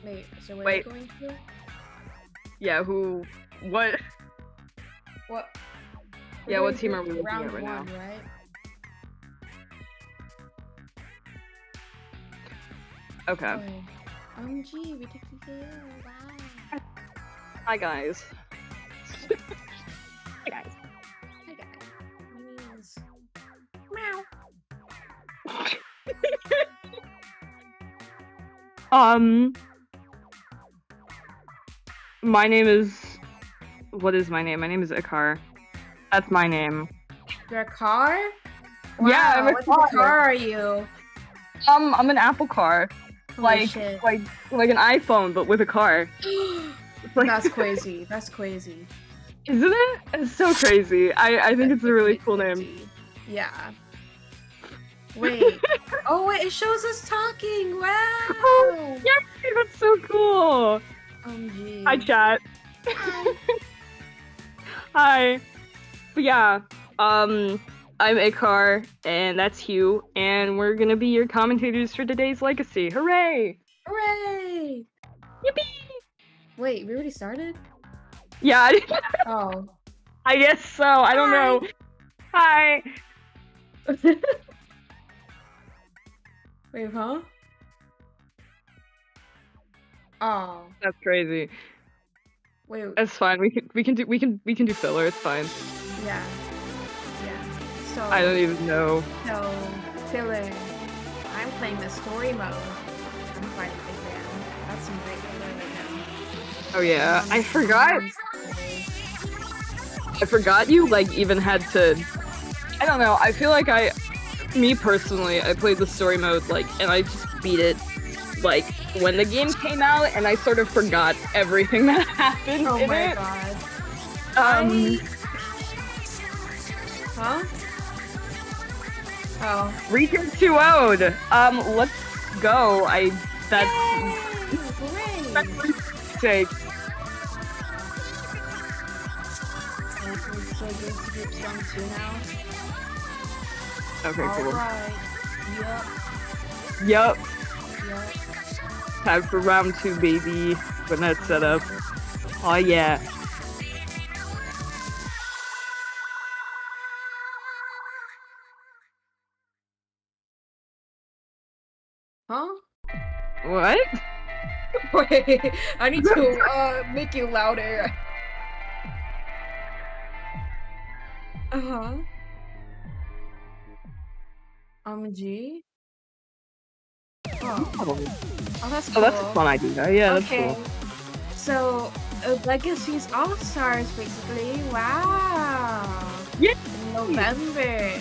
Wait, so where are you going to? Yeah, who? What? What? Yeah, what team are we looking round at right one, now? Right? Okay. Wait. OMG, we took the wow. Hi guys. Hi guys. Hi guys. My name is Meow. My name is. What is my name? My name is Ikar. That's my name. You're a car? Wow, Yeah, I'm a what car. type of car are you? I'm an Apple car. Holy shit. like an iPhone, but with a car. That's crazy. That's crazy. Isn't it? It's so crazy. I think it's a really cool name. Yeah. Wait. Oh wait, it shows us talking. Wow. Oh, yeah, that's so cool. OMG. Hi, chat. Hi. Hi. But yeah, I'm Ikar, and that's Hugh, and we're gonna be your commentators for today's Leagcy. Hooray! Hooray! Yippee! Wait, we already started? Yeah. Oh. I guess so. I don't know. Hi. Wait, huh? Oh. That's crazy. Wait. That's fine. We can do filler. It's fine. Yeah. Yeah. So I don't even know. So filler. I'm playing the story mode. I'm fighting Big Man. That's some great filler right now. Oh yeah. I forgot you like even had to. I don't know. I feel like me personally, I played the story mode like, and I just beat it like when the game came out, and I sort of forgot everything that happened in it. Oh my god. Huh? Oh. Region 2-0'd. Let's go. That's sake. So groups 1 and 2 now. Okay, cool. Alright. Yup. Yup. Time for round 2, baby. When that's set up. Oh yeah. Huh? What? Wait, I need to make you louder. Uh-huh. G? Oh. Oh, that's cool. Oh, that's a fun idea. Yeah, okay. That's cool. So, Legacy's All-Stars, basically. Wow. Yeah. In November.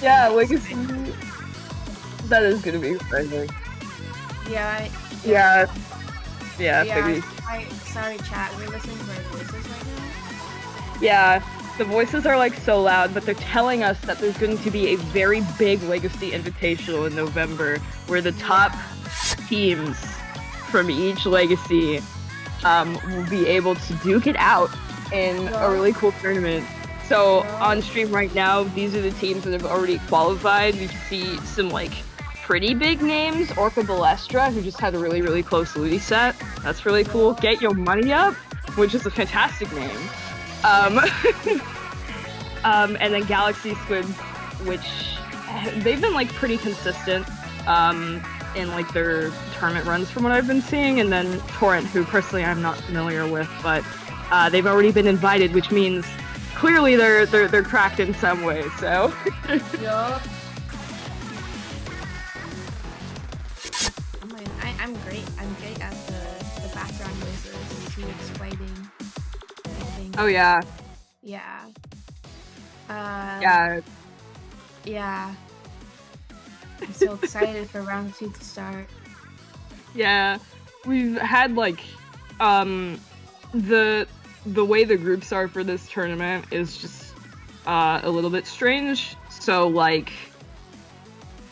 Yeah, Legacy. That is gonna be exciting. Yeah. Yeah. Yeah, Yeah, maybe. sorry, chat. We're listening to our voices right Yeah, the voices are like so loud, but they're telling us that there's going to be a very big Legacy Invitational in November where the now. top Yeah. teams from each Legacy will be able to duke it out in a Yup. really cool tournament. So on Yup. stream right now, these are the teams that have already qualified. We can see some like pretty big names. Orca Balestra, who just had a really, really close Ludi set. That's really cool. Yup. Get Your Money Up, which is a fantastic name. Um, Yes. and then Galaxy Squid, which they've been like pretty consistent in like their tournament runs from what I've been seeing. And then Torrent, who personally I'm not familiar with, but they've already been invited, which means clearly they're cracked in some way. So Yup. I'm great. I'm great at the background noises to explaining everything. oh yeah, Yeah. yeah, Yeah. I'm so excited for round 2 to start. yeah. We've had like the way the groups are for this tournament is just a little bit strange. So like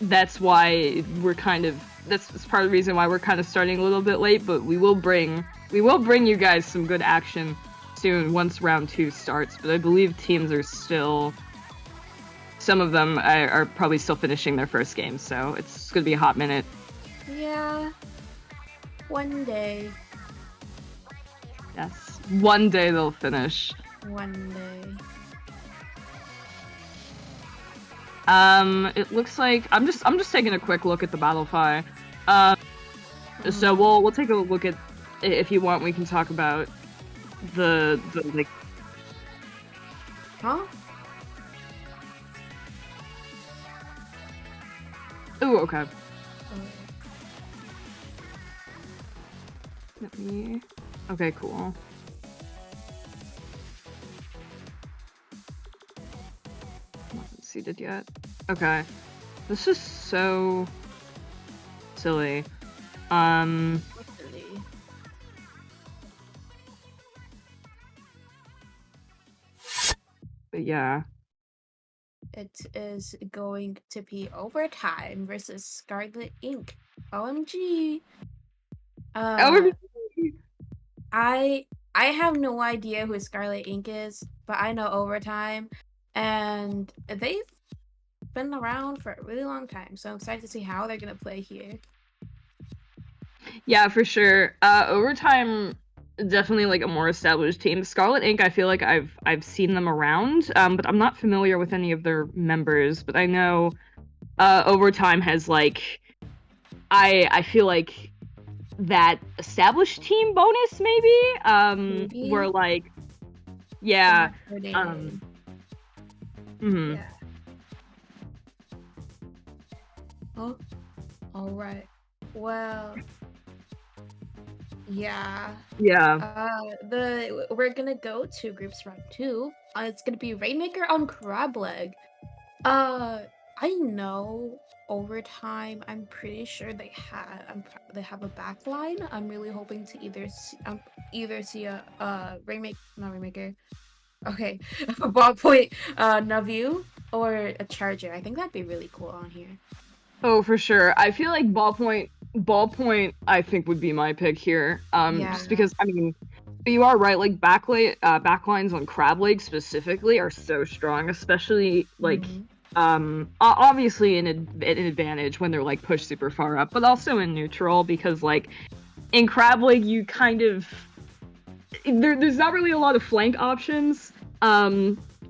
that's why we're kind of that's part of the reason why we're kind of starting a little bit late, but we will bring you guys some good action soon once round 2 starts. But I believe teams are still, some of them are probably still finishing their first game, so it's gonna be a hot minute. Yeah. One day. Yes, one day they'll finish. One day. It looks like I'm just taking a quick look at the battlefy. So we'll take a look at, if you want, we can talk about the like. Huh? Oh, okay. Oh. Let me. Okay, cool. Not seated yet. Okay. This is so silly. Really? But yeah. It is going to be overtime versus Scarlet Ink. OMG. Oh, I have no idea who Scarlet Ink is, but I know overtime, and they've been around for a really long time. So I'm excited to see how they're gonna play here. yeah, for sure. Overtime, definitely like a more established team. Scarlet Ink, I feel like I've seen them around, but I'm not familiar with any of their members. But I know Overtime has like, I feel like that established team bonus maybe, where Maybe like, they're yeah, not coordinated. um, mhm. Yeah. Oh, all right. Well, yeah. Yeah. We're gonna go to groups round 2. It's gonna be Rainmaker on Crab Leg. Uh, I know overtime. I'm pretty sure they have a backline. I'm really hoping to either see a Rainmaker, not Rainmaker. Okay, a ballpoint Navu or a Charger. I think that'd be really cool on here. Oh, for sure. I feel like ballpoint I think would be my pick here. Yeah. Just because I mean, but you are right, like backlines on Crab Lake specifically are so strong, especially like Mhm. obviously an advantage when they're like pushed super far up, but also in neutral because like in Crab Lake you kind of there's not really a lot of flank options.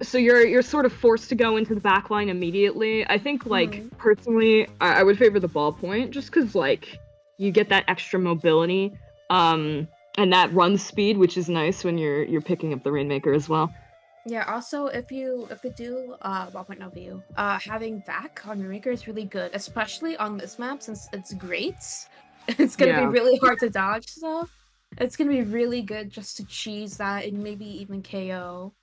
So you're sort of forced to go into the back line immediately. I think like Mhm. personally I would favor the ballpoint just because like you get that extra mobility and that run speed, which is nice when you're picking up the Rainmaker as well. Yeah, also if they do ballpoint Navu, having back on Rainmaker is really good, especially on this map since it's great. It's gonna be Yeah. really hard to dodge stuff. It's gonna be really good just to cheese that and maybe even KO.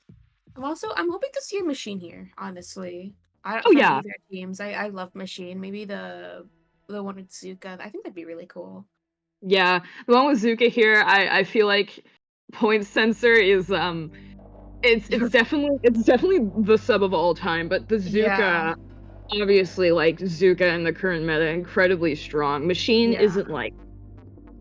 I'm hoping to see a machine here, honestly. Oh From yeah. either teams. I love machine. Maybe the one with Zuka. I think that'd be really cool. Yeah, the one with Zuka here, I feel like point sensor is it's definitely the sub of all time, but the Yeah, Zuka obviously like Zuka in the current meta incredibly strong. Machine yeah, isn't like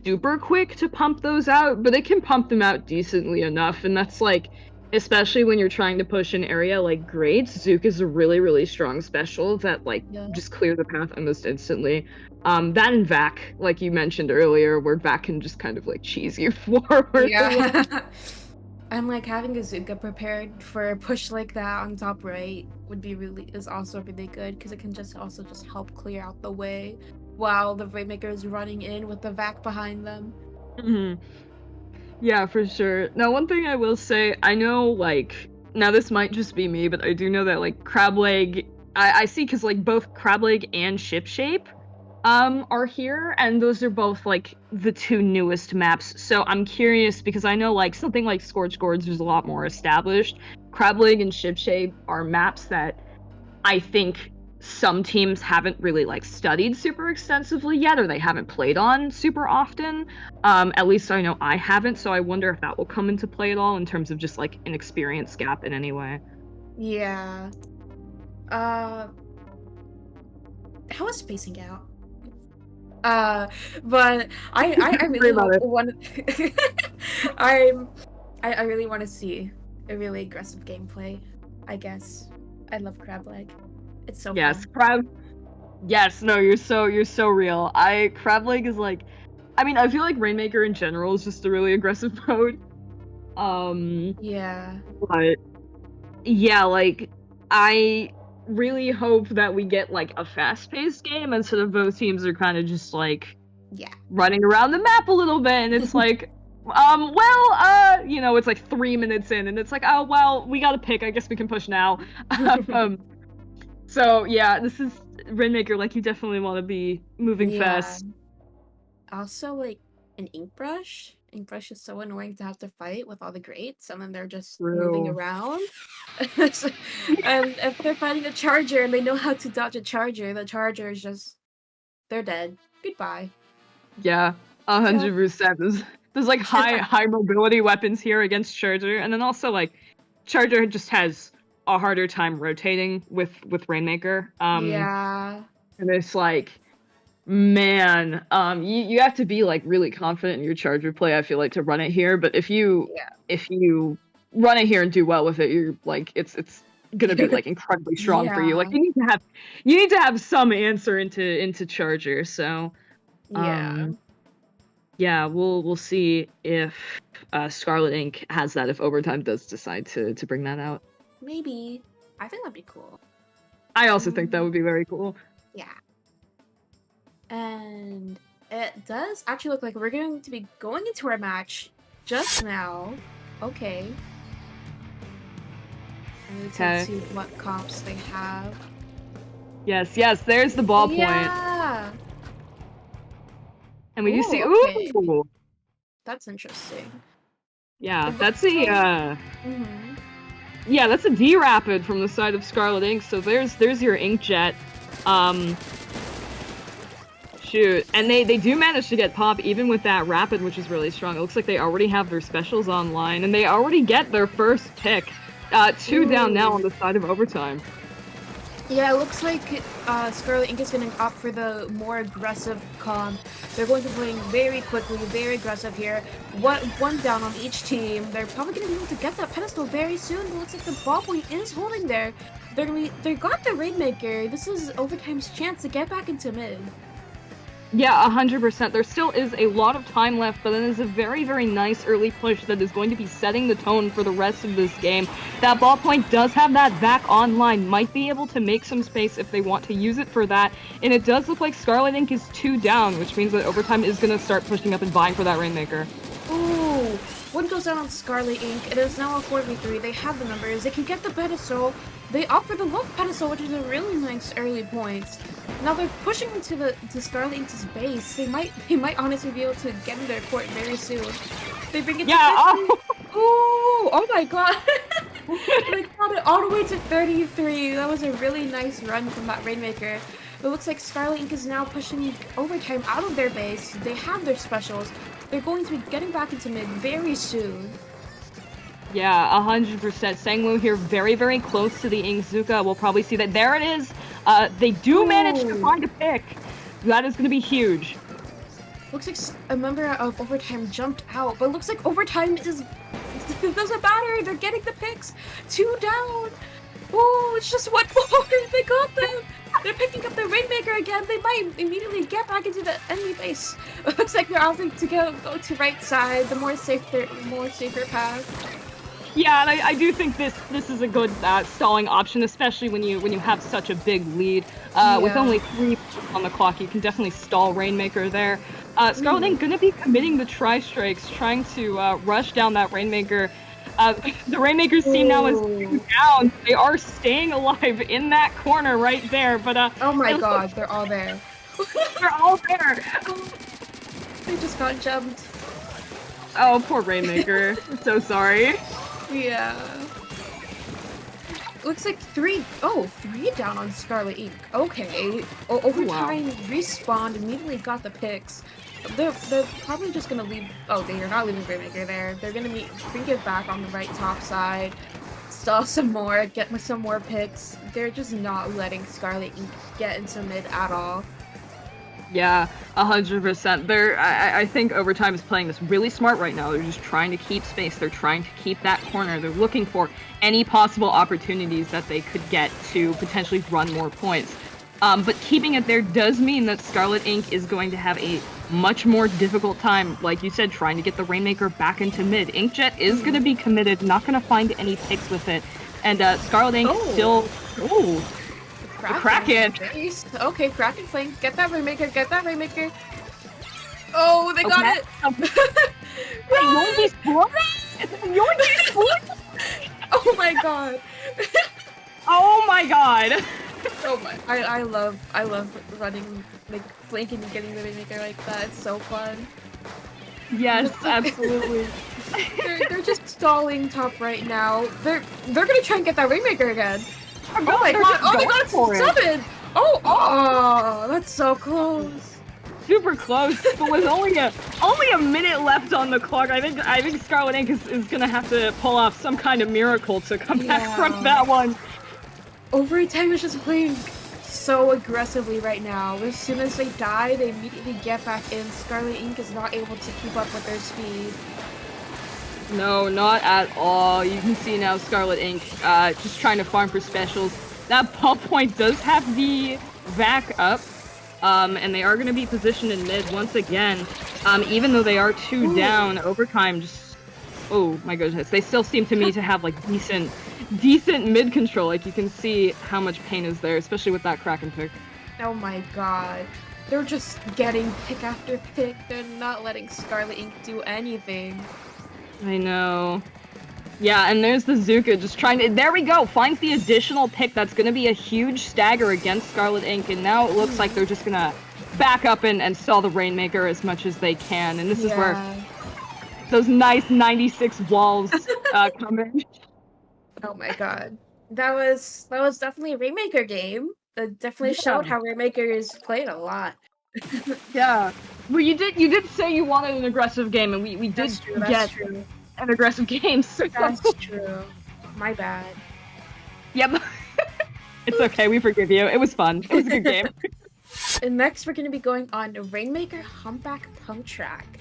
super quick to pump those out, but it can pump them out decently enough, and that's like especially when you're trying to push an area like Grades, Zook is a really, really strong special that like yeah, just clear the path almost instantly. That and Vac, like you mentioned earlier, where Vac can just kind of like cheese you forward a little. yeah. And like having a Zuka prepared for a push like that on top right would be really is also really good because it can just also just help clear out the way while the Rainmaker is running in with the Vac behind them. Mhm. Yeah, for sure. Now, one thing I will say, I know, like, now this might just be me, but I do know that, like, Crab Leg, I see because, like, both Crab Leg and Ship Shape, are here, and those are both, like, the two newest maps. So I'm curious because I know, like, something like Scorch Gorge is a lot more established. Crab Leg and Ship Shape are maps that I think some teams haven't really like studied super extensively yet, or they haven't played on super often. At least I know I haven't, so I wonder if that will come into play at all in terms of just like an experience gap in any way. Yeah. Uh, how is spacing out? Uh, but I Worry really about it. want I'm I really want to see a really aggressive gameplay. I guess I love crab leg. It's so Yes, fun. crab. Yes, no, you're so real. Crab Leg is like, I mean, I feel like Rainmaker in general is just a really aggressive mode. Um, Yeah, but yeah, like I really hope that we get like a fast-paced game instead of both teams are kind of just like yeah, running around the map a little bit and it's like it's like 3 minutes in and it's like, oh well, we gotta pick, I guess we can push now. um so yeah, this is Rainmaker, like you definitely want to be moving yeah. fast. Also, like an ink brush. Ink brush is so annoying to have to fight with all the greats, and then they're just moving True. around. So- and if they're fighting a charger and they know how to dodge a charger, the charger is just they're dead. Goodbye. Yeah, Yep. 100%. There's like high mobility weapons here against Charger, and then also like Charger just has a harder time rotating with Rainmaker. Yeah. And it's like, man, you have to be like really confident in your Charger play, I feel like, to run it here. But if you run it here and do well with it, you're like it's gonna be Yeah. like incredibly strong for you. Like Yeah. you need to have some answer into Charger. So Yeah. um yeah, we'll see if Scarlet Ink has that if Overtime does decide to bring that out. Maybe. I think that'd be cool. I also think that Um, would be very cool. yeah. And it does actually look like we're going to be going into our match just now. Okay. And let's Okay. see what comps they have. Yes, yes, there's the ballpoint. Yeah. And we do Oh, see, okay. ooh! That's interesting. Yeah, It that's looks a, like. Mm-hmm. yeah, that's a D-Rapid from the side of Scarlet Ink, so there's your Inkjet. Um, shoot. And they do manage to get pop even with that Rapid, which is really strong. It looks like they already have their specials online, and they already get their first pick. Two down now on Ooh. the side of Overtime. Yeah, it looks like Scarlet Ink is going to opt for the more aggressive comp. They're going to be playing very quickly, very aggressive here. One down on each team. They're probably going to be able to get that pedestal very soon. But it looks like the ballpoint is holding there. They got the Rainmaker. This is Overtime's chance to get back into mid. Yeah, 100%. There still is a lot of time left, but it is a very, very nice early push that is going to be setting the tone for the rest of this game. That ballpoint does have that back online, might be able to make some space if they want to use it for that, and it does look like Scarlet Ink is 2 down, which means that Overtime is going to start pushing up and vying for that Rainmaker. Ooh, one goes down on Scarlet Ink. It is now a 4v3. They have the numbers. They can get the pedestal. They opt for the wolf pedestal, which is a really nice early point. Now they're pushing into the Scarlet Ink's base. They might honestly be able to get in their court very soon. They bring it to Yeah, 50. oh! Ooh, oh my god. They got it all the way to 33. That was a really nice run from that Rainmaker. It looks like Scarlet Inc. is now pushing Overtime out of their base. They have their specials. They're going to be getting back into mid very soon. Yeah, 100%. Sangwoo here very, very close to the Ingzuka. We'll probably see that. There it is. They do manage to find a pick. That is going to be huge. Looks like a member of Overtime jumped out, but it looks like Overtime is... It doesn't matter. They're getting the picks. 2 down. Oh, it's just 1 more. They got them. They're picking up the Rainmaker again. They might immediately get back into the enemy base. It looks like they're opting to go to right side, the more safer path. Yeah, and I do think this is a good stalling option, especially when you have such a big lead. With only 3 on the clock, you can definitely stall Rainmaker there. Scarlet Inc. gonna be committing the tri-strikes, trying to rush down that Rainmaker. The Rainmaker's team now is 2 down. They are staying alive in that corner right there, but oh my god, they're all there. They're all there. They just got jumped. Oh, poor Rainmaker. I'm so sorry. Yeah. Looks like 3 down on Scarlet Inc. Okay. Overtime respawned, immediately got the picks. They're probably just gonna leave. Oh, they are not leaving Rainmaker there. They're gonna bring it back on the right top side, stall some more, get some more picks. They're just not letting Scarlet Inc. get into mid at all. Yeah, 100%. I think Overtime is playing this really smart right now. They're just trying to keep space. They're trying to keep that corner. They're looking for any possible opportunities that they could get to potentially run more points. But keeping it there does mean that Scarlet Inc. is going to have a much more difficult time, like you said, trying to get the Rainmaker back into mid. Inkjet is going to be committed, not going to find any picks with it. And Scarlet Inc. still... Ooh. Kraken! Okay, Kraken flank. Get that Rainmaker, get that Rainmaker. Oh, they got it! Oh my god. Oh my god. Oh my, I love running, like, flanking and getting the Rainmaker like that. It's so fun. Yes, absolutely. they're just stalling top right now. They're gonna try and get that Rainmaker again. Oh my god! Oh, they got it to 7! Oh, that's so close. Super close, but with only a minute left on the clock, I think Scarlet Inc. is gonna have to pull off some kind of miracle to come back from that one. Overtime is just playing so aggressively right now. As soon as they die, they immediately get back in. Scarlet Inc. is not able to keep up with their speed. No, not at all. You can see now Scarlet Inc. Just trying to farm for specials. That pop point does have the vac up, and they are going to be positioned in mid once again. Even though they are 2 down, Overtime just... Oh my goodness. They still seem to me to have like decent mid control. Like you can see how much pain is there, especially with that Kraken pick. Oh my god. They're just getting pick after pick. They're not letting Scarlet Inc. do anything. I know. Yeah, and there's the Zuka just trying to... There we go! Finds the additional pick. That's going to be a huge stagger against Scarlet Inc. And now it looks like they're just going to back up and stall the Rainmaker as much as they can. And this is where those nice 96 walls come in. Oh my god. That was definitely a Rainmaker game. That definitely showed how Rainmaker is played a lot. Yeah. Well, you did say you wanted an aggressive game, and we did get an aggressive game. So that's true. My bad. Yep. It's okay. We forgive you. It was fun. It was a good game. And next, we're going to be going on Rainmaker Humpback Pump Track.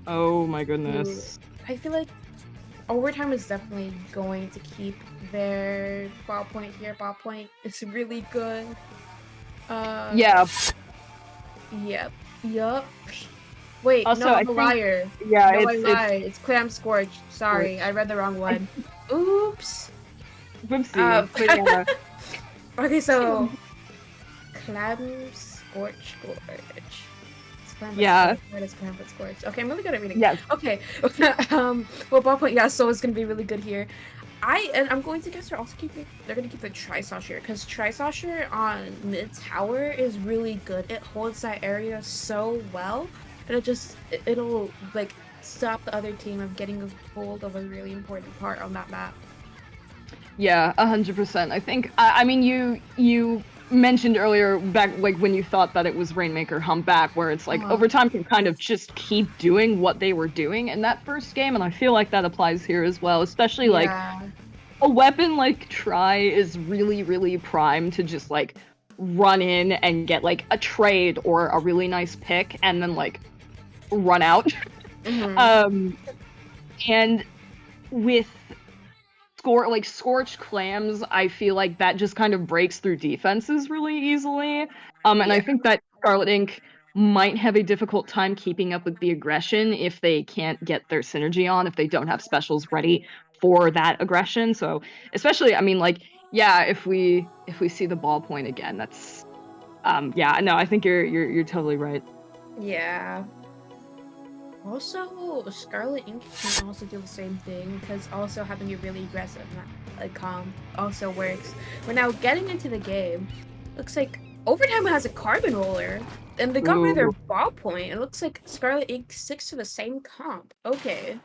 Oh my goodness. I feel like Overtime is definitely going to keep their ball point here. Ball point is really good. Yeah. Yep. Wait, also, no, I'm a liar. Yeah, no, it's Clam Scorch. Sorry, I read the wrong one. Oops. Whoopsie. Okay, so Clam Scorch. Yeah. What is Clam Scorch? Okay, I'm really good at reading. Yes. Okay. Well, ball point. Yeah, so it's gonna be really good here. I'm going to guess they're gonna keep the Tri-Sasher, because Tri-Sasher on mid tower is really good. It holds that area so well, and it'll like stop the other team of getting a hold of a really important part on that map. Yeah, 100%. I think. I mean, you mentioned earlier back like when you thought that it was Rainmaker Humpback, where it's like Uh, Overtime can kind of just keep doing what they were doing in that first game, and I feel like that applies here as well. Especially like yeah. a weapon like Try is really, really primed to just like run in and get like a trade or a really nice pick, and then like run out. Mm-hmm. um, and with scorched clams, I feel like that just kind of breaks through defenses really easily. And I Yeah. think that Scarlet Ink might have a difficult time keeping up with the aggression if they can't get their synergy on, if they don't have specials ready for that aggression. So especially, I mean, like, yeah, if we see the ballpoint again, that's yeah, no, I think you're totally right. Yeah. Also, Scarlet Ink can also do the same thing because also having a really aggressive comp also works. We're now getting into the game. Looks like Overtime has a carbon roller, and they got rid of their Ooh. ballpoint. It looks like Scarlet Ink sticks to the same comp. Okay.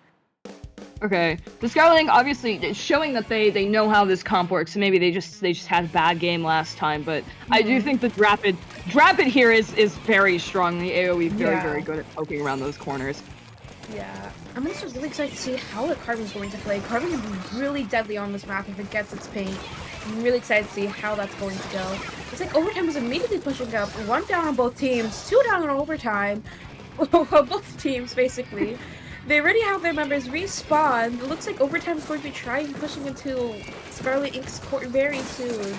Okay. The Scouting obviously it's showing that they know how this comp works, so maybe they just had a bad game last time, but I do Hmm. think that Rapid here is very strong. The AoE very, very Yeah. good at poking around those corners. Yeah. I'm also really excited to see how the Carbon's going to play. Carbon can be really deadly on this map if it gets its paint. I'm really excited to see how that's going to go. It's like Overtime is immediately pushing up. One down on both teams, two down on Overtime. Both teams, basically. They already have their members respawn. It looks like Overtime is going to be trying pushing into Scarlet Ink's court very soon.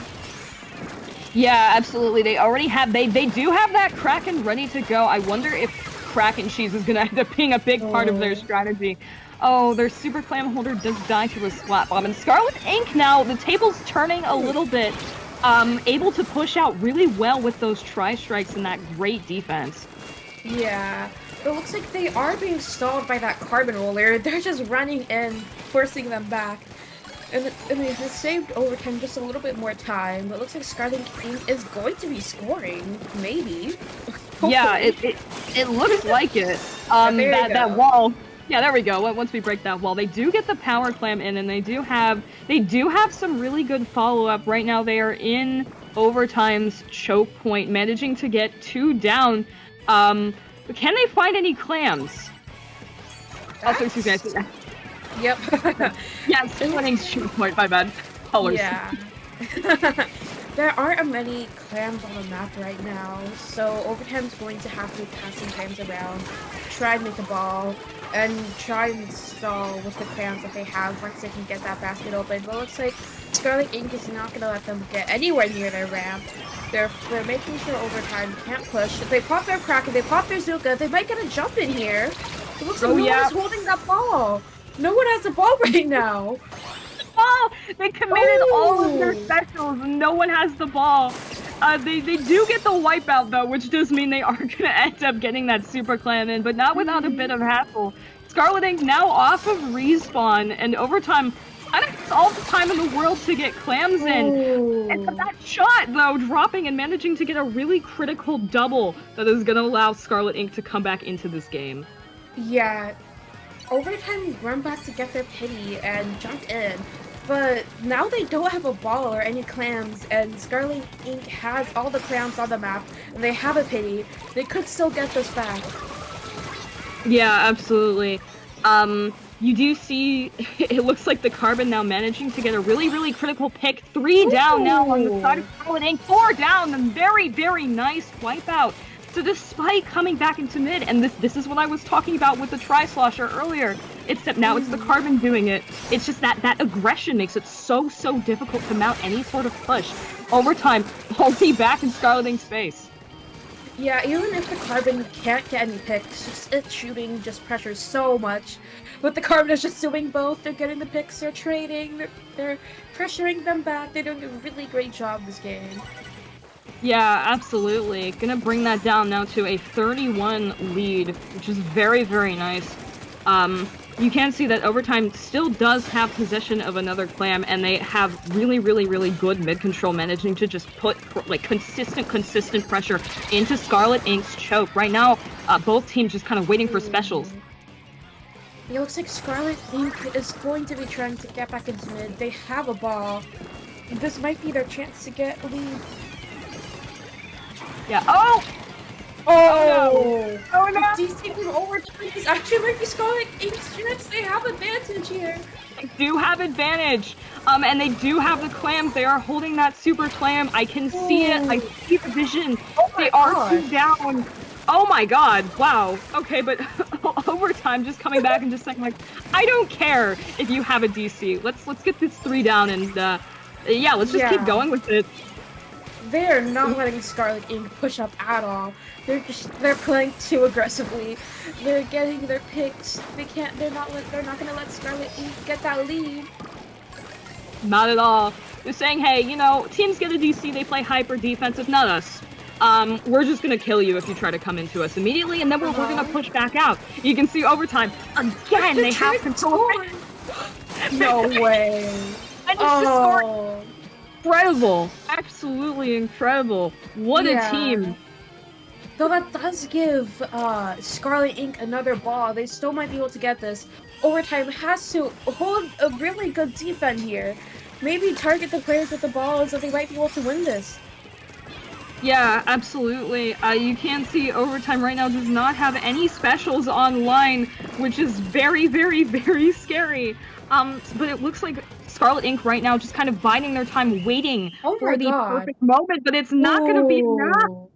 Yeah, absolutely. They already have they do have that Kraken ready to go. I wonder if Kraken Cheese is gonna end up being a big part of their Oh. strategy. Oh, their Super Clam Holder does die to a Splat Bomb. And Scarlet Ink now, the table's turning a little bit. Able to push out really well with those Tri-Strikes and that great defense. Yeah. It looks like they are being stalled by that carbon roller. They're just running in, forcing them back. And they have saved Overtime just a little bit more time. But it looks like Scarlet Ink is going to be scoring. Maybe. Yeah, Hopefully. it looks like it. There you That go. wall. Yeah, there we go. Once we break that wall, they do get the power clam in, and they do have some really good follow up. Right now, they are in Overtime's choke point, managing to get 2 down. But can they find any clams? Also, excuse me. That's... Yep. Yeah, Stinning's choke point. My bad. Colors. Yeah. There aren't many clams on the map right now, so Overtime's going to have to pass some clams around, try and make a ball, and try and stall with the clams that they have once they can get that basket open. But it looks like Scarlet Ink is not going to let them get anywhere near their ramp. They're making sure Overtime can't push. If they pop their Kraken, they pop their Zuka, they might get a jump in here. It looks like Oh no one yeah. is holding that ball. No one has the ball right now. Oh, they committed all of their Oh! specials and no one has the ball. They do get the wipeout though, which does mean they are gonna end up getting that super clan in, but not without a bit of hassle. Scarlet Ink now off of respawn, and Overtime kind of has all the time in the world to get clams in. And Oh. that shot though, dropping and managing to get a really critical double that is gonna allow Scarlet Ink to come back into this game. Yeah, Overtime run back to get their pity and jumped in, but now they don't have a ball or any clams, and Scarlet Ink has all the clams on the map, and they have a pity. They could still get this back. Yeah, absolutely. You do see, it looks like the Carbon now managing to get a really, really critical pick. 3 down now on the side of Scarlet Ink. 4 down, and very, very nice wipeout. So despite coming back into mid, and this is what I was talking about with the Tri-Slosher earlier, except now it's the Carbon doing it. It's just that aggression makes it so, so difficult to mount any sort of push. Overtime, already back in Scarlet Ink's face. Yeah, even if the Carbon can't get any picks, just its shooting just pressures so much. But the Carbon is just doing both. They're getting the picks, they're trading, they're pressuring them back. They're doing a really great job this game. Yeah, absolutely. Gonna bring that down now to a 31 lead, which is very, very nice. You can see that Overtime still does have possession of another clam, and they have really, really, really good mid control, managing to just put like consistent pressure into Scarlet Ink's choke. Right now, both teams just kind of waiting for specials. It looks like Scarlet Ink is going to be trying to get back into mid. They have a ball. This might be their chance to get a lead. Yeah. Oh! Oh no! Oh! Oh The no! DC from overtime is actually might be Scarlet Ink's chance. They have advantage here. They do have advantage. And they do have the clams. They are holding that super clam. I can see it. I Ooh. see the vision. Oh my They are god. 2 down. Oh my god. Wow. Okay, but overtime just coming back and just saying like, I don't care if you have a DC. Let's get this 3 down and yeah, let's just keep Yeah. going with it. They're not letting Scarlet Ink push up at all. They're playing too aggressively. They're getting their picks. They're not gonna let Scarlet Ink get that lead. Not at all. They're saying, hey, you know, teams get a DC, they play hyper defensive, not us. We're just gonna kill you if you try to come into us immediately, and then we're gonna push back out. You can see overtime. Again, they have control. No way. And it's just scored. Incredible. Absolutely incredible. What a team. Though that does give Scarlet Ink another ball, they still might be able to get this. Overtime has to hold a really good defense here. Maybe target the players with the ball so they might be able to win this. Yeah, absolutely. You can see overtime right now does not have any specials online, which is very, very, very scary. But it looks like Scarlet Ink right now just kind of biding their time, waiting for the perfect moment, but it's not going to be enough.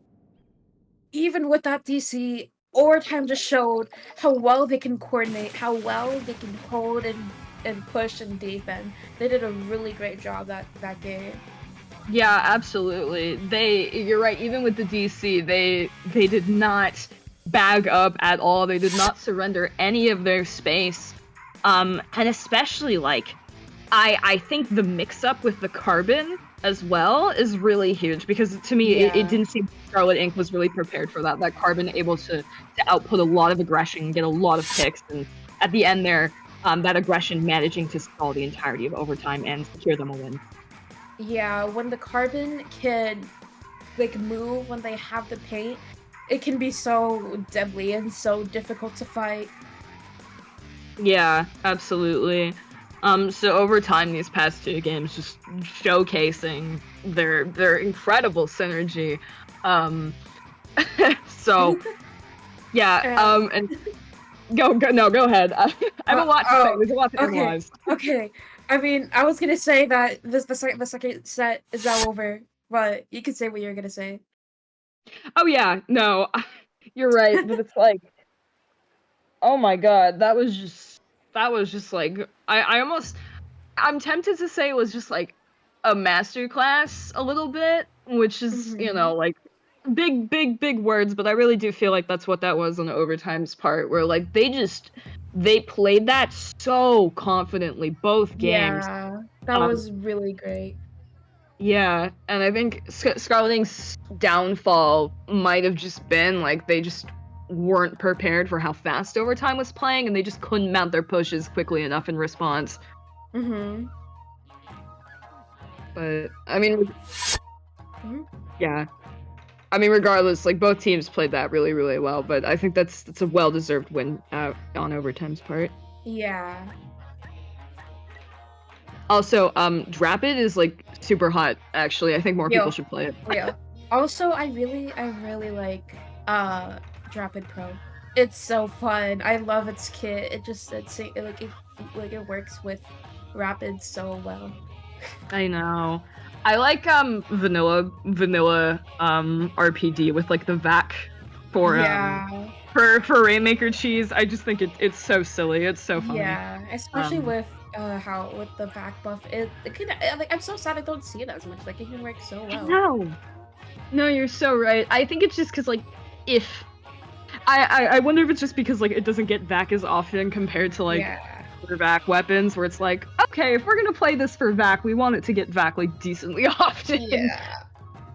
Even with that DC, overtime just showed how well they can coordinate, how well they can hold and push and defend. They did a really great job that game. Yeah, absolutely. You're right, even with the DC, they did not bag up at all. They did not surrender any of their space. And especially like I think the mix up with the carbon as well is really huge because to me it didn't seem Scarlet Ink was really prepared for that. That carbon able to output a lot of aggression and get a lot of picks, and at the end there, that aggression managing to stall the entirety of overtime and secure them a win. Yeah, when the carbon can like move when they have the paint, it can be so deadly and so difficult to fight. Yeah, absolutely. So over time, these past 2 games just showcasing their incredible synergy. So yeah, and go ahead. I have a lot to say. There's a lot to analyze. Okay. I mean, I was gonna say that the second set is now over, but you can say what you're gonna say. Oh yeah, no, you're right, but it's like, oh my god, that was just like I'm tempted to say it was just like a masterclass a little bit, which is, you know, like big words, but I really do feel like that's what that was on overtime's part, where like they played that so confidently both games. Yeah, that Um, was really great. yeah, and I think Scarlet Ink's downfall might have just been like they just weren't prepared for how fast overtime was playing, and they just couldn't mount their pushes quickly enough in response. Mm-hmm. But I mean, Mm-hmm. yeah. I mean, regardless, like both teams played that really, really well. But I think that's a well-deserved win on overtime's part. Yeah. Also, Drapid is like super hot. Actually, I think more people should play it. Yeah. Also, I really like Rapid Pro. It's so fun. I love its kit. It works with Rapid so well. I know. I like vanilla RPD with like the VAC for for Rainmaker cheese. I just think it's so silly. It's so funny. Yeah, especially with how with the back buff it could like I'm so sad I don't see it as much. Like it can work so well. No. No, you're so right. I think it's just because like if I wonder if it's just because like it doesn't get VAC as often compared to like other VAC weapons, where it's like, okay, if we're gonna play this for VAC, we want it to get VAC like decently often. Yeah.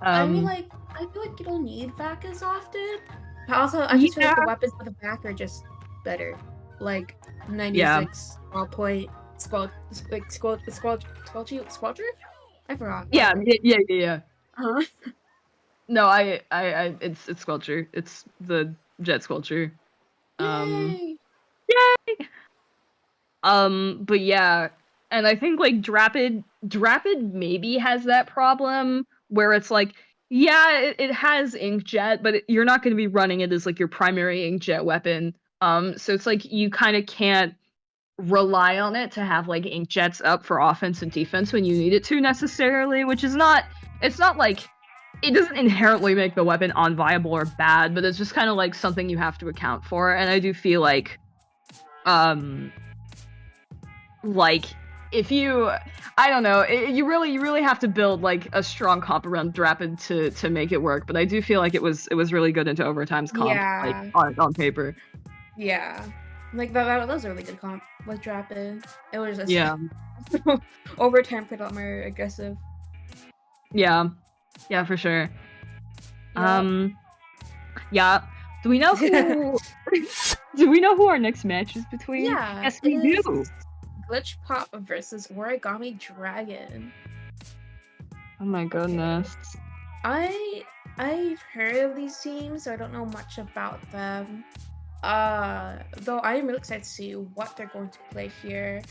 I mean, like, I feel like you don't need VAC as often. But also, I just feel like the weapons with the VAC are just better. Like 96 point squelcher? I forgot. Yeah. Huh? No, it's Squelcher. It's the Jet Squelcher. Yay! Yay! But yeah, and I think like Drapid maybe has that problem where it's like, yeah, it has inkjet, but you're not going to be running it as like your primary inkjet weapon. So it's like you kind of can't rely on it to have like inkjets up for offense and defense when you need it to necessarily, which is not. It's not like it doesn't inherently make the weapon unviable or bad, but it's just kind of like something you have to account for. And I do feel um like if you I don't know, you really have to build like a strong comp around Drapid to make it work, but I do feel like it was really good into overtime's comp, like Yeah, on paper. yeah. Like that was a really good comp with Rapid. It was just Yeah. overtime put out more aggressive. Yeah. Yeah, for sure. Yup. Um yeah. Do we know who do we know who our next match is between? Yeah, Yes, it we is do. Glitch Pop versus Origami Dragon. Oh my Okay. goodness. I I've heard of these teams, so I don't know much about them. Though I am really excited to see what they're going to play here.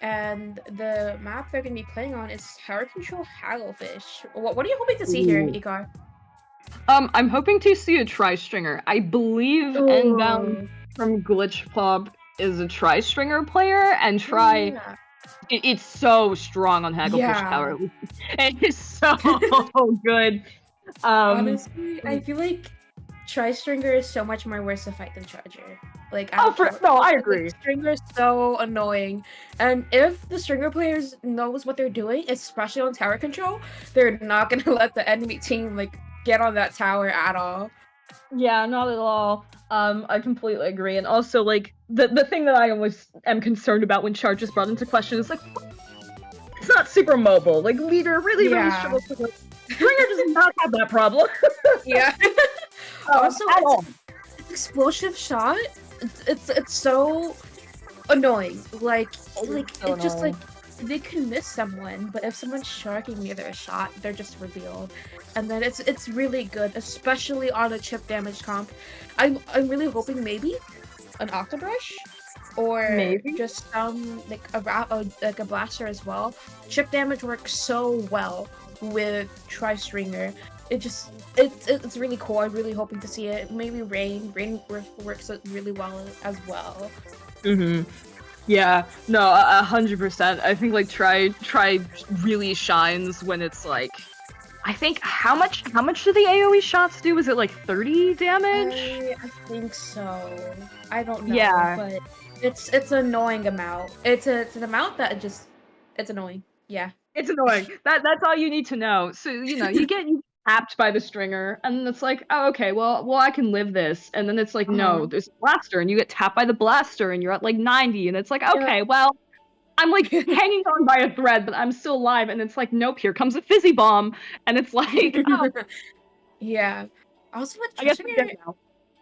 And the map they're going to be playing on is Tower Control Hagglefish. What are you hoping to see here, Ooh. Igar? I'm hoping to see a tri-stringer. I believe Endbound Oh, from Glitch Pop is a tri-stringer player, and yeah. it's so strong on Hagglefish Yeah. Tower. It is so good. Um, Honestly, I feel like Tri-Stringer is so much more worse to fight than Charger. Like, I oh, don't care what no, people I say, like, agree. Stringer is so annoying. And if the Stringer players knows what they're doing, especially on tower control, they're not gonna let the enemy team, like, get on that tower at all. Yeah, not at all. I completely agree. And also, like, the thing that I always am concerned about when Charge is brought into question is like, it's not super mobile. Like, Leader really, really Yeah. struggles with it. Stringer does not have that problem. Yeah. Also, At all. it's explosive shot. It's so annoying. Like So it just like annoying. they can miss someone, but if someone's sharking near their shot, they're just revealed. And then it's really good, especially on a chip damage comp. I'm really hoping maybe an Octobrush or Maybe. just like like a blaster as well. Chip damage works so well with Tri-Stringer. It's really cool. I'm really hoping to see it. Maybe works really well as well. Mm-hmm. Yeah, no, 100%. I think like try really shines when it's like I think how much do the AoE shots do? Is it like 30 damage? I think so. I don't know, Yeah, but it's an annoying amount. It's an amount that it's annoying. Yeah. it's annoying. That's all you need to know. So, you get tapped by the stringer, and it's like, oh, okay, well, I can live this. And then it's like, no, Uh-huh. there's a blaster, and you get tapped by the blaster, and you're at like 90, and it's like, Yeah. okay, well, I'm like hanging on by a thread, but I'm still alive, and it's like, nope, here comes a fizzy bomb, and it's like, oh, Yeah. Also with I guess I'm dead Trissinger, now.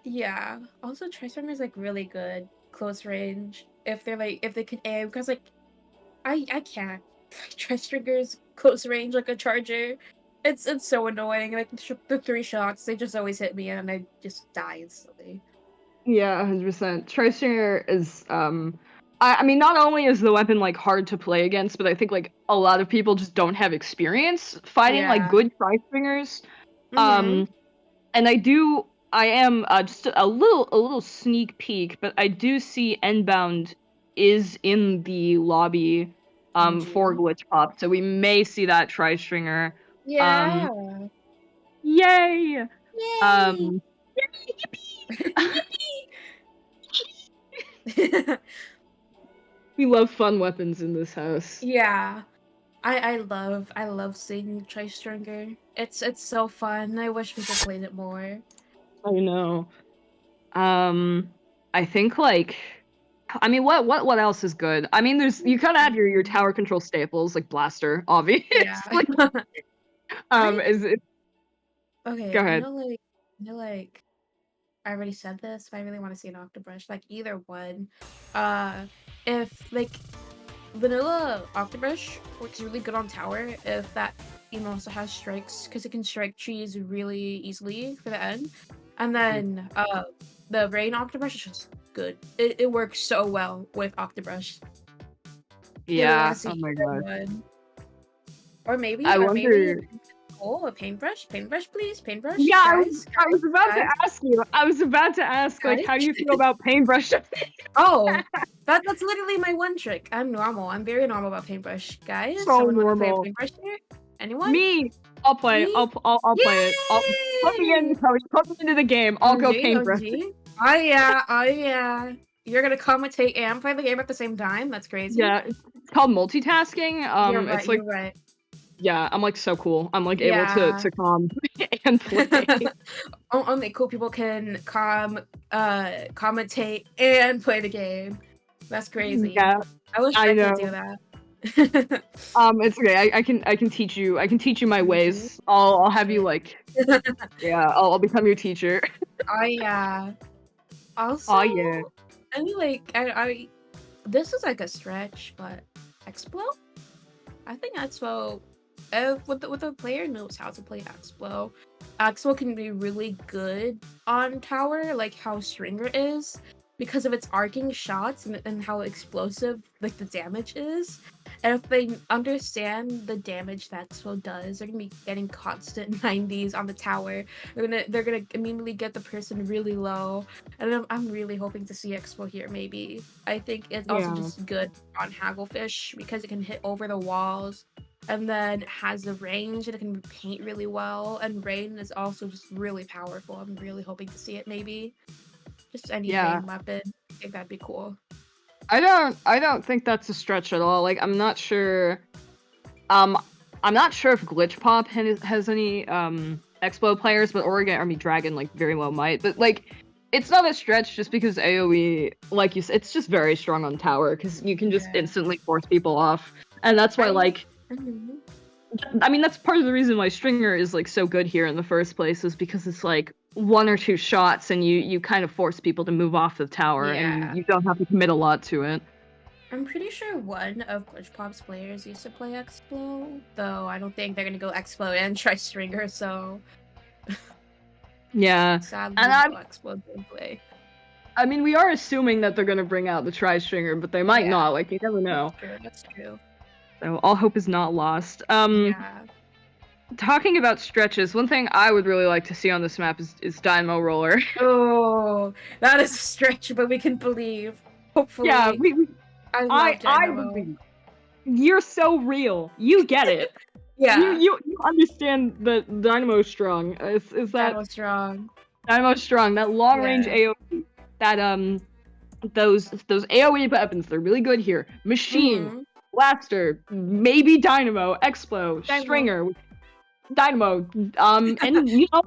yeah. Also Trissinger is like really good close range. If they can aim because like I can't. Tristringer's close range like a charger. It's so annoying. Like the three shots, they just always hit me and I just die instantly. Yeah, 100%. Tri-Stinger is I mean not only is the weapon like hard to play against, but I think like a lot of people just don't have experience fighting like Yeah. good Tri-Stingers. Mm-hmm. Um I am just a little sneak peek, but I do see Endbound is in the lobby for GG. Glitch Pop, so we may see that Tri-Stringer. Yeah. Um yay! Yay! Um Yippee! we love fun weapons in this house. Yeah. I love seeing Tristringer. It's so fun. I wish people played it more. I know. Um, I think like, I mean, what else is good? I mean, you kind of have your Mm, tower control staples like blaster, yeah. obviously. I Is it? Go okay, ahead. I know like I already said this, but I really want to see an Octobrush. Like either one. Uh if like vanilla Octobrush works really good on tower if that also has strikes because it can strike trees really easily for the end. And then the rain Octobrush is just good. It works so well with Octobrush. Yeah. That's a Oh my good god. one. Or maybe, I wonder. oh, a paintbrush, paintbrush, please, paintbrush, Yeah, guys, I was about to guys, ask you. I was about to ask, like, how do guys. you feel about paintbrush? Oh, that's literally my one trick. I'm normal. I'm very normal about paintbrush. Guys, So someone want to play a normal. paintbrush here? Anyone? Me. I'll play. Me? I'll play it. Put me in, Yay! Chloe. Put me into the game. I'll go OG, paintbrush. OG. Oh yeah, oh yeah. You're gonna commentate and play the game at the same time? That's crazy. Yeah, it's called multitasking. You're right, It's like, you're right. yeah, I'm like so cool. I'm like able to Yeah. and play. Only cool people can commentate and play the game. That's crazy. Yeah, I wish I I could do know. that. It's okay. I can teach you. I can teach you my Mhm. ways. I'll have you Shit. like, yeah. I'll become your teacher. Oh yeah. Also, Oh yeah. I mean, like, I this is like a stretch, but Explo? I think Expo, if with the player knows how to play Expo, Expo can be really good on tower, like how Stringer is, because of its arcing shots and how explosive like the damage is. And if they understand the damage that Expo does, they're gonna be getting constant 90s on the tower. They're gonna immediately get the person really low. And I'm really hoping to see Expo here maybe. I think it's also Yeah. just good on Hagglefish because it can hit over the walls and then it has the range and it can paint really well. And Rain is also just really powerful. I'm really hoping to see it maybe. Just any Yeah. Rain weapon. I think that'd be cool. I don't think that's a stretch at all. Like, um I'm not sure if Glitch Pop has any Expo players, but Oregon Army Dragon like very well might. But like, it's not a stretch just because AoE, like you said, it's just very strong on tower because you can just Yeah. instantly force people off, and that's why I like, Mhm. I mean, that's part of the reason why Stringer is like so good here in the first place, is because it's like one or two shots and you kind of force people to move off the tower and Yeah. you don't have to commit a lot to it. I'm pretty sure one of Glitch Pop's players used to play Expo, though I don't think they're gonna go Expo and try Stringer, so Yeah. And sadly no Expo gameplay. I mean, we are assuming that they're gonna bring out the tri-stringer, but they might Yeah, not. Like, you never that's know. true, that's true. So all hope is not lost. Yeah. Talking about stretches, one thing I would really like to see on this map is Dynamo Roller. Oh, that is a stretch, but we can believe. Yeah, Hopefully. I love I Dynamo. believe. You're so real. You get it. Yeah, You understand that Dynamo's strong. Is that Dynamo's strong. Dynamo's strong? That long range Yeah. AoE. That those AoE weapons, they're really good here. Machine, Mm-hmm. Blaster, maybe Dynamo, Explo, Dynamo. Stringer, Dynamo, and you know,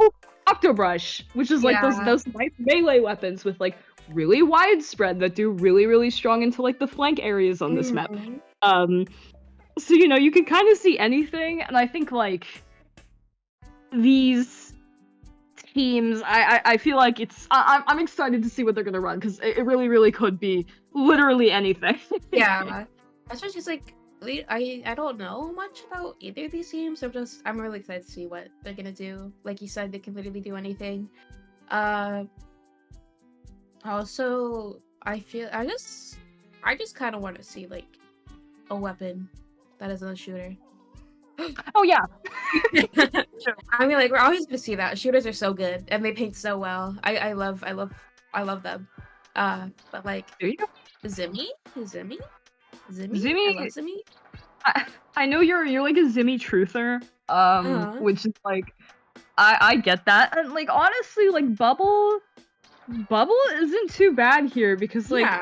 Octobrush, which is like Yeah. those nice melee weapons with like really widespread that do really strong into like the flank areas on this map. Mm-hmm. Um, so you know, you can kind of see anything, and I think like these teams, I feel like I'm excited to see what they're gonna run because it really could be literally anything. Yeah. That's just like I don't know much about either of these teams. I'm really excited to see what they're gonna do. Like you said, they can literally do anything. Uh Also, I just kind of want to see like a weapon that isn't a shooter. Oh yeah, I mean, like we're always gonna see that shooters are so good and they paint so well. I love them. But like there you go. Zimmy, Zimmy, Zimmy. I love Zimmy, Zimmy. I know you're like a Zimmy truther, Uh-huh. which is like I get that, and like honestly, like Bubble isn't too bad here because like, Yeah.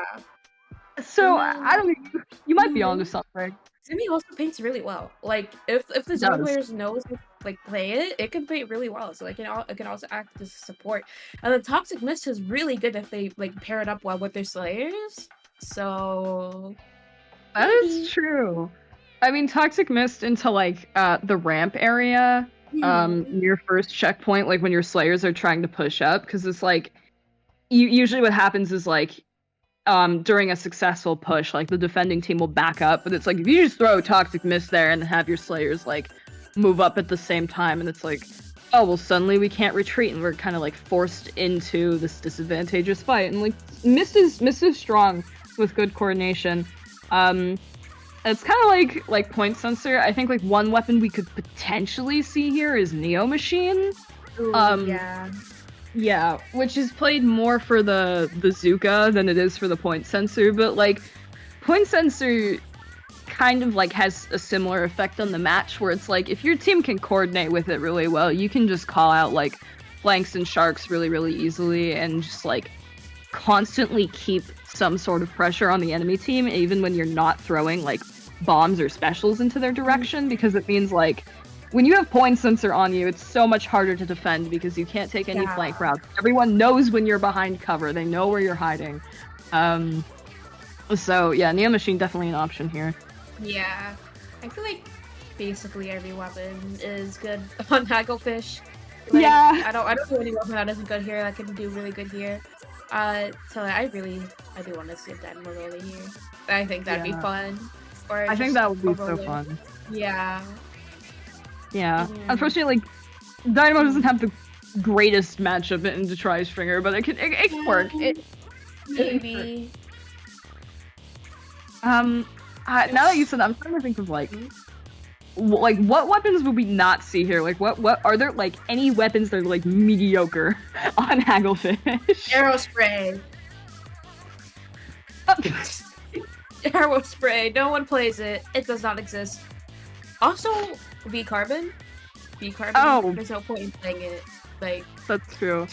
so And I then don't know, you might be onto mhm, something. Zimmy also paints really well. Like if the It Zimmy does. players knows how to, like play it, it can paint really well. So it can also act as support. And the Toxic Mist is really good if they like pair it up well with their Slayers. So That is maybe. true. I mean, Toxic Mist into like the ramp area, Hmm. near first checkpoint, like when your Slayers are trying to push up, because it's like usually what happens is like during a successful push, like the defending team will back up, but it's like if you just throw Toxic Mist there and have your Slayers like move up at the same time, and it's like, oh well, suddenly we can't retreat, and we're kind of like forced into this disadvantageous fight, and like Mist is strong with good coordination. Um, It's kind of like point sensor. I think like one weapon we could potentially see here is Neo Machine. Ooh, Um, yeah. yeah, which is played more for the bazooka than it is for the point sensor, but like point sensor kind of like has a similar effect on the match where it's like if your team can coordinate with it really well, you can just call out like flanks and sharks really, really easily and just like constantly keep some sort of pressure on the enemy team, even when you're not throwing like bombs or specials into their direction, because it means like when you have point sensor on you, it's so much harder to defend because you can't take any flank Yeah. routes. Everyone knows when you're behind cover. They know where you're hiding. So yeah, Neo Machine definitely an option here. Yeah. I feel like basically every weapon is good on Hagglefish. Like Yeah. I don't know any weapon that isn't good here that can do really good here. So I do want to see a Dynamo over here. I think that'd be Yeah. fun. Or I think just that would be so Overlord. fun. Yeah. Yeah. Yeah. Unfortunately, like Dynamo doesn't have the greatest matchup into Tri-Stringer, but it can work. Maybe. Um, now that you said that, I'm trying to think of like what weapons would we not see here? Like what are there like any weapons that are like mediocre on Hagglefish? Arrow spray. Arrow spray. No one plays it. It does not exist. Also, V Carbon. V Carbon. Oh, There's no point in playing it. Like, that's true.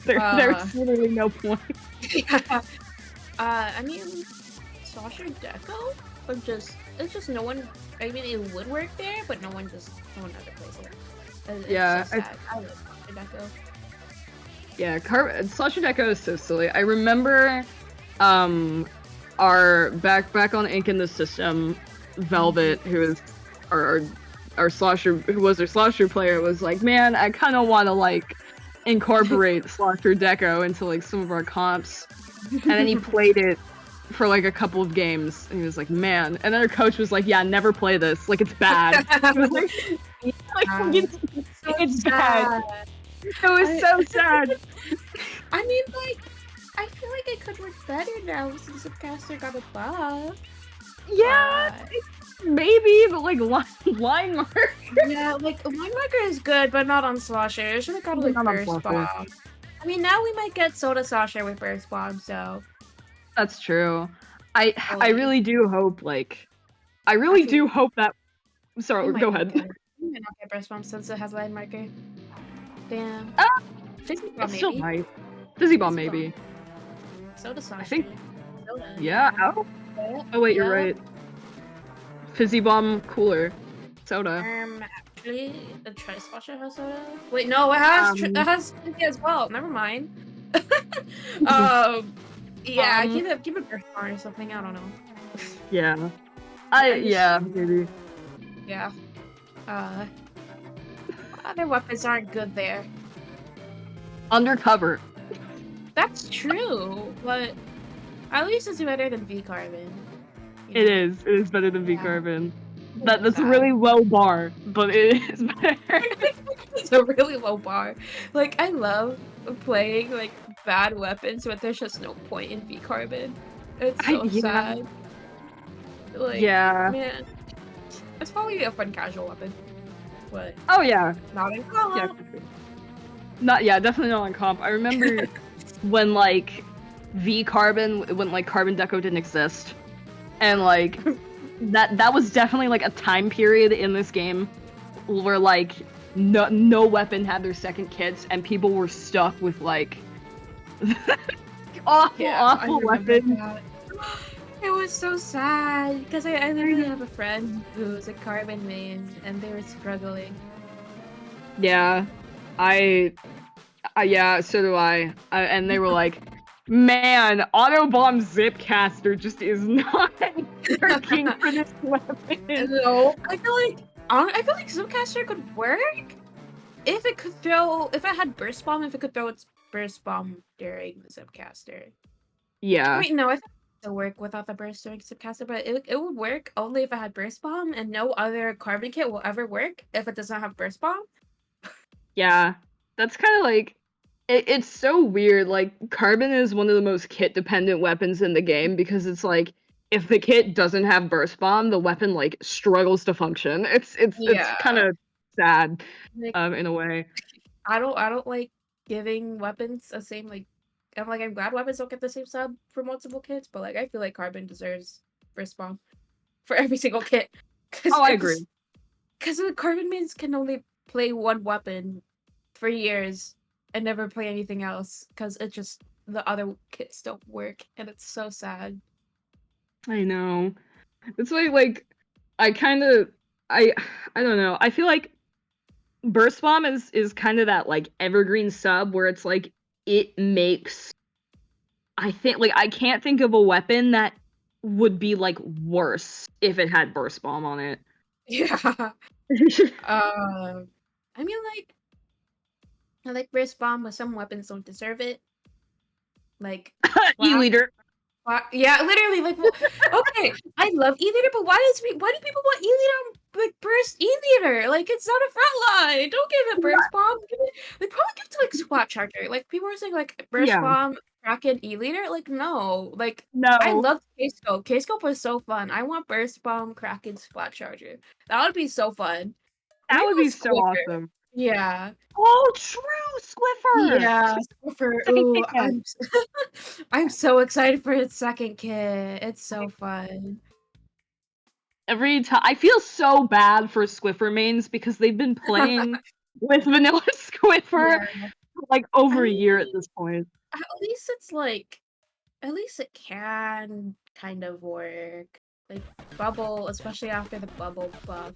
uh, There's literally no point. yeah. I mean, Sasha Deco, but it's just no one. I mean, it would work there, but no one ever plays it. It's Yeah, so sad. I love Sasha Deco. yeah. Slasher Deco is so silly. I remember, our back on Ink in the System, Velvet, who is our slosher, who was our slosher player, was like, man, I kind of want to like incorporate Slosher Deco into like some of our comps, and then he played it for like a couple of games, and he was like, man, and then our coach was like, yeah, never play this, like it's bad. He was like, it's bad. It was so sad. I mean, like, I feel like it could work better now since the caster got a buff. Yeah, maybe, but like line marker. Yeah, like line marker is good, but not on Slosher. It should have got like Not on burst Slosher. bomb. I mean, now we might get Soda Slosher with burst bomb, so That's true. I really do hope like I really actually, do hope that. we Sorry, might go not ahead. get we might not get burst bomb since it has line marker. Damn. Ah, Fizzy bomb it's still maybe. nice. Fizzy bomb Fizzy maybe. Soda Slosher. I think. Soda, Yeah. Oh. Oh wait, you're right. Fizzy bomb cooler. Soda. Actually, the Trice Washer has soda. Wait, no, it has it has Fizzy as well. Never mind. Yeah, give it Burst Bar or something. I don't know. Yeah. Maybe. Yeah. Other weapons aren't good there. Undercover. That's true, but at least it's better than V Carbon. It is. It is better than V Carbon. Yeah. That's a really low bar, but it is better. It's a really low bar. Like, I love playing like bad weapons, but there's just no point in V Carbon. It's so sad. Like, man, it's probably a fun casual weapon, but oh yeah, not in comp. Definitely not in comp. I remember when like V Carbon, when like Carbon Deco didn't exist, and like that was definitely like a time period in this game where like no weapon had their second kits, and people were stuck with like awful weapons. It was so sad because I literally have a friend who's a Carbon main, and they were struggling. Yeah, yeah, so do I. And they were like, man, Autobomb Zipcaster just is not working for this weapon. No, I feel like Zipcaster could work if it had Burst Bomb, if it could throw its Burst Bomb during the Zipcaster. Yeah. Wait, no, I think it would work without the Burst during Zipcaster, but it would work only if it had Burst Bomb, and no other Carbon kit will ever work if it does not have Burst Bomb. Yeah, that's kind of like it's so weird. Like Carbon is one of the most kit dependent weapons in the game because it's like if the kit doesn't have burst bomb, the weapon like struggles to function. It's kind Yeah. of sad, Like in a way. I don't like giving weapons the same like I'm glad weapons don't get the same sub for multiple kits, but like I feel like Carbon deserves burst bomb for every single kit. Cause Oh, I it's agree. because the Carbon mains can only play one weapon for years and never play anything else because it just the other kits don't work and it's so sad. I know. That's why like I kind of I I don't know. I feel like burst bomb is kind of that like evergreen sub where it's like it makes I think like I can't think of a weapon that would be like worse if it had burst bomb on it. Yeah. I mean I like burst bomb, but some weapons don't deserve it. Like flash. E-liter. Yeah, literally, like, well, okay, I love E-liter, but why do people want E-liter on, like, burst E-liter? Like, it's not a front line. Don't give it burst bomb. Give it, like, probably give it to like spot charger. Like, people were saying like burst Yeah. bomb, Kraken, E-liter. Like, no. Like, I No. love K-scope. K-scope was so fun. I want burst bomb, Kraken, spot charger. That would be so fun. Or That maybe would be with so Squiffer. awesome. Yeah. Oh, true, Squiffer. Yeah, Squiffer Squiffer. second Ooh, kit. I'm so excited for its second kit. It's so fun. Every time I feel so bad for Squiffer mains because they've been playing with vanilla Squiffer Yeah. for like I over a year at mean, this point. at least it's like at least it can kind of work. Like bubble, especially after the bubble buff,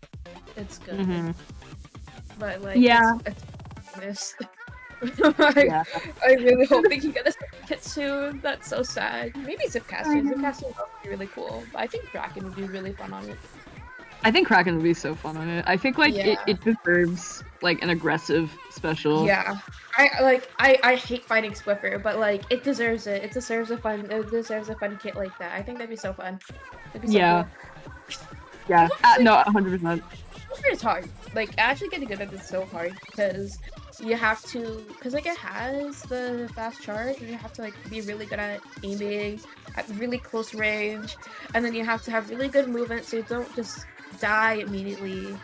it's good. Hmm. But like Yeah, it's this. yeah. I really hope they can get a second kit soon. That's so sad. Maybe I Zipcaster. know. Zipcaster would be really cool. But I think Kraken would be really fun on it. I think Kraken would be so fun on it. I think like Yeah. it deserves like an aggressive special. Yeah. I hate fighting Swiffer, but like it deserves it. It deserves a fun kit like that. I think that'd be so fun. That'd be so Yeah, cool. yeah. Honestly, No, 100%. Swiffer is hard. Like actually getting good at it is so hard because you have to because like it has the fast charge and you have to like be really good at aiming at really close range and then you have to have really good movement so you don't just die immediately.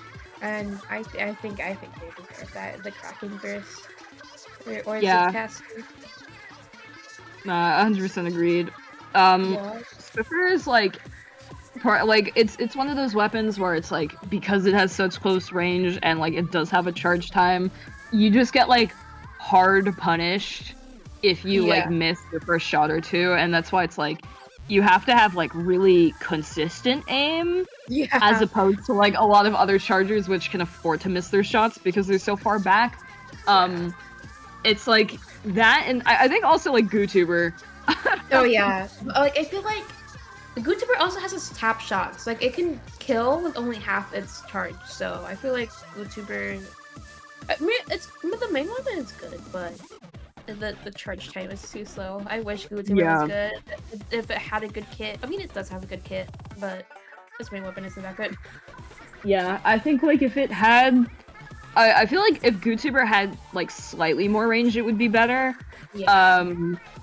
And I think they deserve that the Kraken burst or Yeah, Zipcast. nah, 100% agreed. Yeah. Swiffer is like it's one of those weapons where it's like because it has such close range and like it does have a charge time, you just get like hard punished if you like Yeah. miss your first shot or two, and that's why it's like you have to have like really consistent aim as Yeah. opposed to like a lot of other chargers which can afford to miss their shots because they're so far back. Yeah. Um, it's like that, and I think also like GooTuber. Oh yeah. Like I feel like the Gootuber also has its tap shots. Like it can kill with only half its charge. So I feel like Gootuber. I mean, the main weapon is good, but the charge time is too slow. I wish Gootuber was Yeah. good. If it had a good kit. I mean, it does have a good kit, but its main weapon isn't that good. Yeah, I think like if it had, I feel like if GooTuber had like slightly more range, it would be better. Yeah.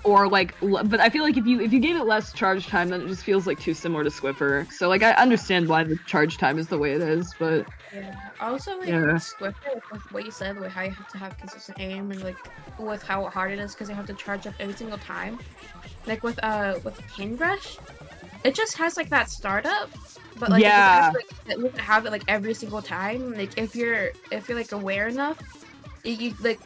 Or like, but I feel like if you gave it less charge time, then it just feels like too similar to Swiffer. So like, I understand why the charge time is the way it is, but Yeah. Also, like yeah, with Swiffer, with what you said, with how you have to have consistent aim, and like with how hard it is because you have to charge up every single time. Like with Paintbrush, it just has like that startup, but like yeah, it doesn't have it like every single time. Like if you're like aware enough, you like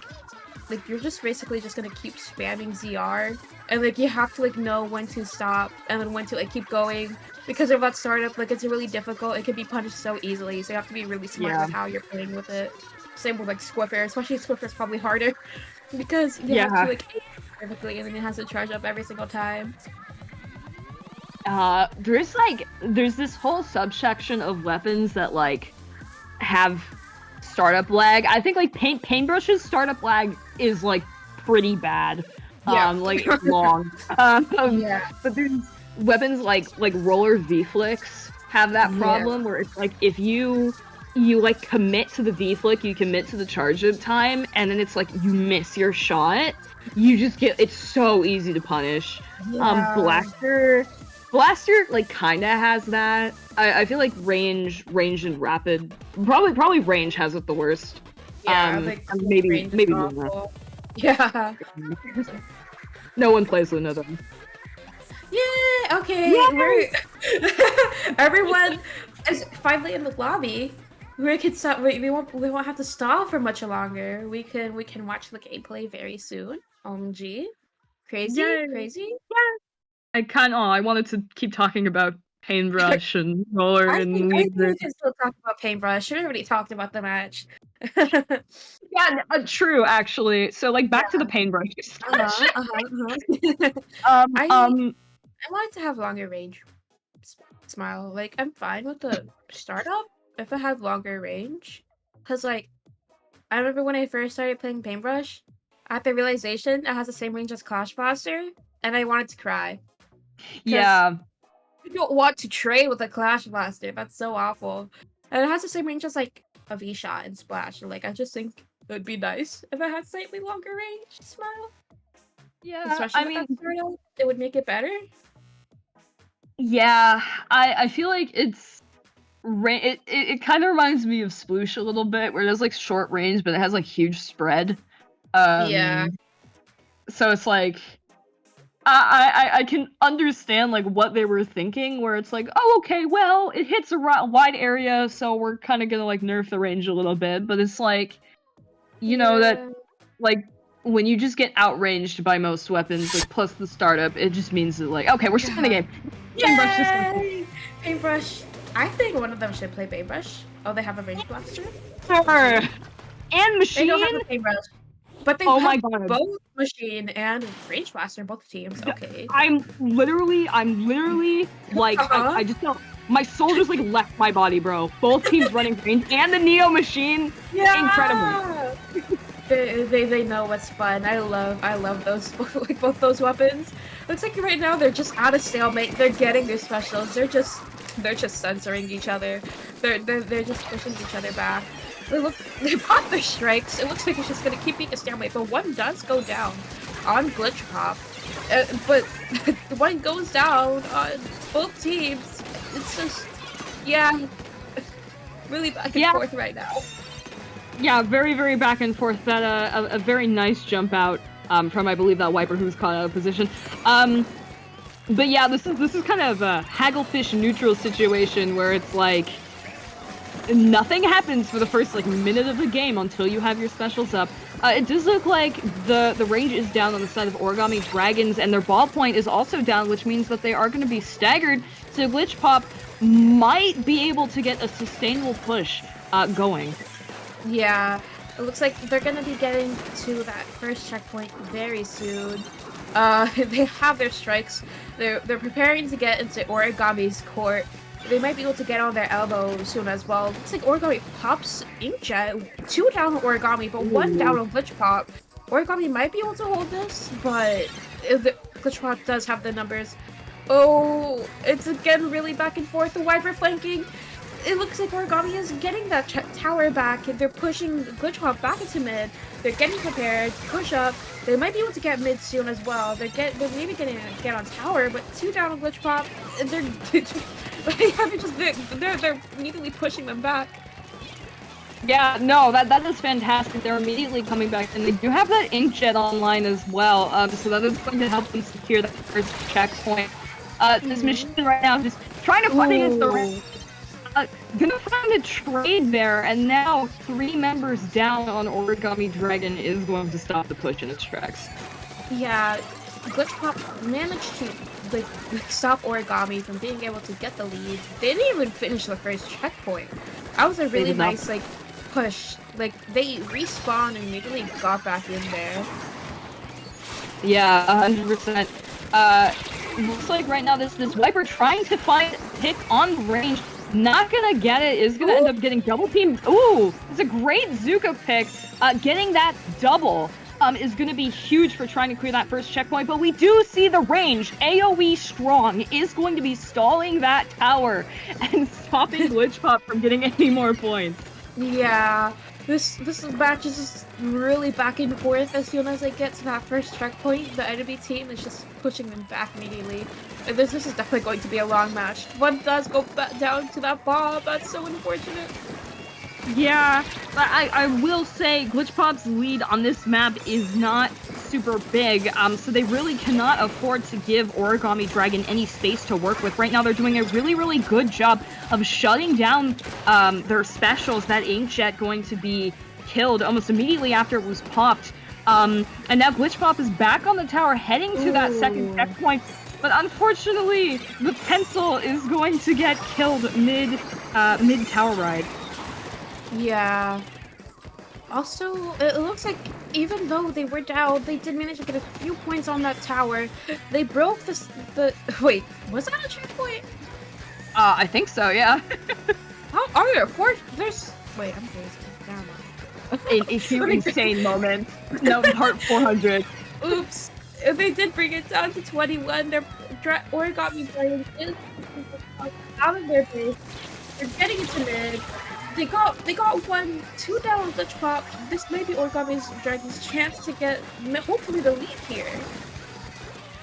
you're just basically just gonna keep spamming ZR, and like you have to like know when to stop and then when to like keep going because of that startup. Like it's really difficult. It can be punished so easily, so you have to be really smart yeah, with how you're playing with it. Same with like Squiffer, especially Squiffer's probably harder because you have to yeah. like aim perfectly and then it has to charge up every single time. There's this whole subsection of weapons that like have startup lag. I think like paintbrush's startup lag is like pretty bad. Yeah. Like it's long. Yeah. But there's weapons like roller V flicks have that Yeah. problem where it's like if you like commit to the V flick, you commit to the charge up time, and then it's like you miss your shot. You just get it's so easy to punish. Yeah. Blaster. Blaster like kind of has that. I feel like range and rapid. Probably range has it the worst. Yeah, like And range is maybe Luna. awful. Yeah. No one plays Luna though. Yeah. Okay. Yay! Everyone is finally in the lobby. We can stop. We won't have to stall for much longer. We can watch the gameplay very soon. OMG. Crazy, Yay! crazy. I wanted to keep talking about Paintbrush and Roller and I think we Leagcy. can still talk about Paintbrush. We already talked about the match. Yeah, true actually. So like back to Yeah. the Paintbrush Uh-huh. discussion. Uh-huh. Um, I um, I wanted to have longer range. Smile. Like I'm fine with the startup if it had longer range. Cause like I remember when I first started playing Paintbrush, I had the realization it has the same range as Clash Blaster, and I wanted to cry. Cause yeah, you don't want to trade with a Clash Blaster. That's so awful. And it has the same range as like a V shot and Splash. Like I just think it would be nice if it had slightly longer range. Smile. yeah. Especially I with mean, that startup, it would make it better. yeah. I feel like it kind of reminds me of Sploosh a little bit, where it has like short range, but it has like huge spread. Yeah. So it's like I can understand like what they were thinking, where it's like, oh, okay, well, it hits a wide area, so we're kind of gonna like nerf the range a little bit. But it's like, you know, that Yeah. like when you just get outranged by most weapons, like plus the startup, it just means that like, okay, we're still in the Yeah. game. Paintbrush just Yay! Paintbrush. I think one of them should play Paintbrush. Oh, they have a range blaster? sure. And They don't have machine. a Paintbrush. But they Oh my have god. both Machine and Range Blaster, both teams. Okay. I'm literally like Uh-huh. I just don't. My soul just like left my body, bro. Both teams running range and the Neo machine, incredible. Yeah! They know what's fun. I love those like both those weapons. Looks like right now they're just out of stalemate. They're getting their specials. They're just censoring each other. They're just pushing each other back. They bought their strikes. It looks like it's just gonna keep being a stalemate, but one does go down on Glitch Pop. But one goes down on both teams. It's just yeah, really back and forth right now. Yeah, very, very back and forth. That a very nice jump out from I believe that Wiper who was caught out of position. But yeah, this is kind of a hagglefish neutral situation where it's like nothing happens for the first like minute of the game until you have your specials up. It does look like the range is down on the side of Origami Dragons, and their ball point is also down, which means that they are going to be staggered. So Glitch Pop might be able to get a sustainable push going. Yeah, it looks like they're gonna be getting to that first checkpoint very soon. They have their strikes. They're preparing to get into Origami's court. They might be able to get on their elbow soon as well. Looks like Origami pops Inkjet. 2 down on Origami, but 1 down on Glitch Pop. Origami might be able to hold this, but if the Glitch Pop does have the numbers. Oh, it's again really back and forth. The Wiper flanking. It looks like Origami is getting that tower back. They're pushing Glitch Pop back into mid. They're getting prepared to push up. They might be able to get mid soon as well. They're maybe getting to get on tower, but 2 down on Glitch Pop. And they're immediately pushing them back. Yeah, no, that is fantastic. They're immediately coming back, and they do have that Inkjet online as well, so that is going to help them secure that first checkpoint. This machine right now is just trying to fight against the range. Gonna find a trade there, and now 3 members down on Origami Dragon is going to stop the push in its tracks. Yeah, Glitch Pop managed to like stop Origami from being able to get the lead. They didn't even finish the first checkpoint. That was a really nice like push. Like they respawned and immediately got back in there. Yeah, 100%. Looks like right now this Wiper trying to find pick on range. Not gonna get it, is gonna end up getting double teamed. Ooh, it's a great Zuko pick. Getting that double is gonna be huge for trying to clear that first checkpoint, but we do see the range. AoE strong is going to be stalling that tower and stopping Glitch Pop from getting any more points. Yeah, This match is just really back and forth. As soon as I get to that first checkpoint, the enemy team is just pushing them back immediately. And this is definitely going to be a long match. One does go back down to that bomb. That's so unfortunate. Yeah, but I will say Glitch Pop's lead on this map is not super big, so they really cannot afford to give Origami Dragon any space to work with. Right now, they're doing a really, really good job of shutting down their specials. That Inkjet going to be killed almost immediately after it was popped. And now Glitch Pop is back on the tower, heading to that second checkpoint. But unfortunately, the pencil is going to get killed mid tower ride. Yeah. Also, it looks like even though they were down, they did manage to get a few points on that tower. They broke wait, was that a checkpoint? I think so, yeah. How are there four? Wait, I'm crazy. Never mind. A few insane moments. No, part 400. Oops. They did bring it down to 21. Their Origami Dragon is out of their base. They're getting it to mid. They got 2 down on Glitch Pop. This may be Origami Dragon's chance to get hopefully the lead here.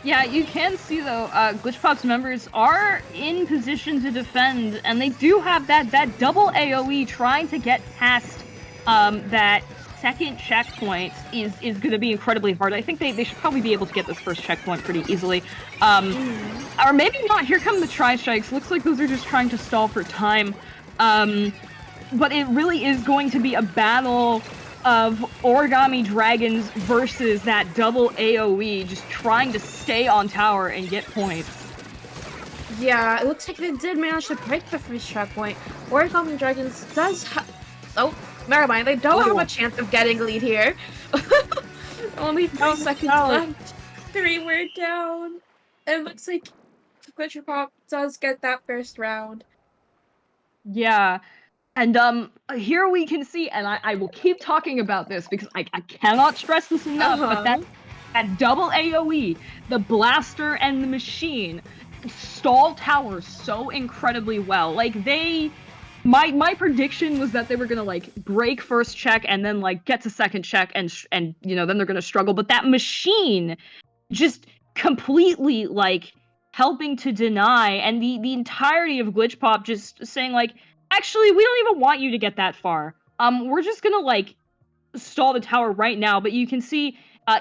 Yeah, you can see though, Glitch Pop's members are in position to defend, and they do have that double AoE trying to get past that second checkpoint is going to be incredibly hard. I think they should probably be able to get this first checkpoint pretty easily. Or maybe not. Here come the tri-strikes. Looks like those are just trying to stall for time. But it really is going to be a battle of Origami Dragons versus that double AoE, just trying to stay on tower and get points. Yeah, it looks like they did manage to break the first checkpoint. Origami Dragons does oh, never mind. They don't have a chance of getting a lead here. Only 3 seconds left. 3 were down. It looks like Glitch Pop does get that first round. Yeah. And here we can see, and I will keep talking about this because I cannot stress this enough, but that double AoE, the blaster and the machine, stall towers so incredibly well. Like, my prediction was that they were gonna like break first check and then like get to second check and you know, then they're gonna struggle. But that machine just completely like helping to deny, and the entirety of Glitch Pop just saying like, actually, we don't even want you to get that far. We're just gonna like stall the tower right now. But you can see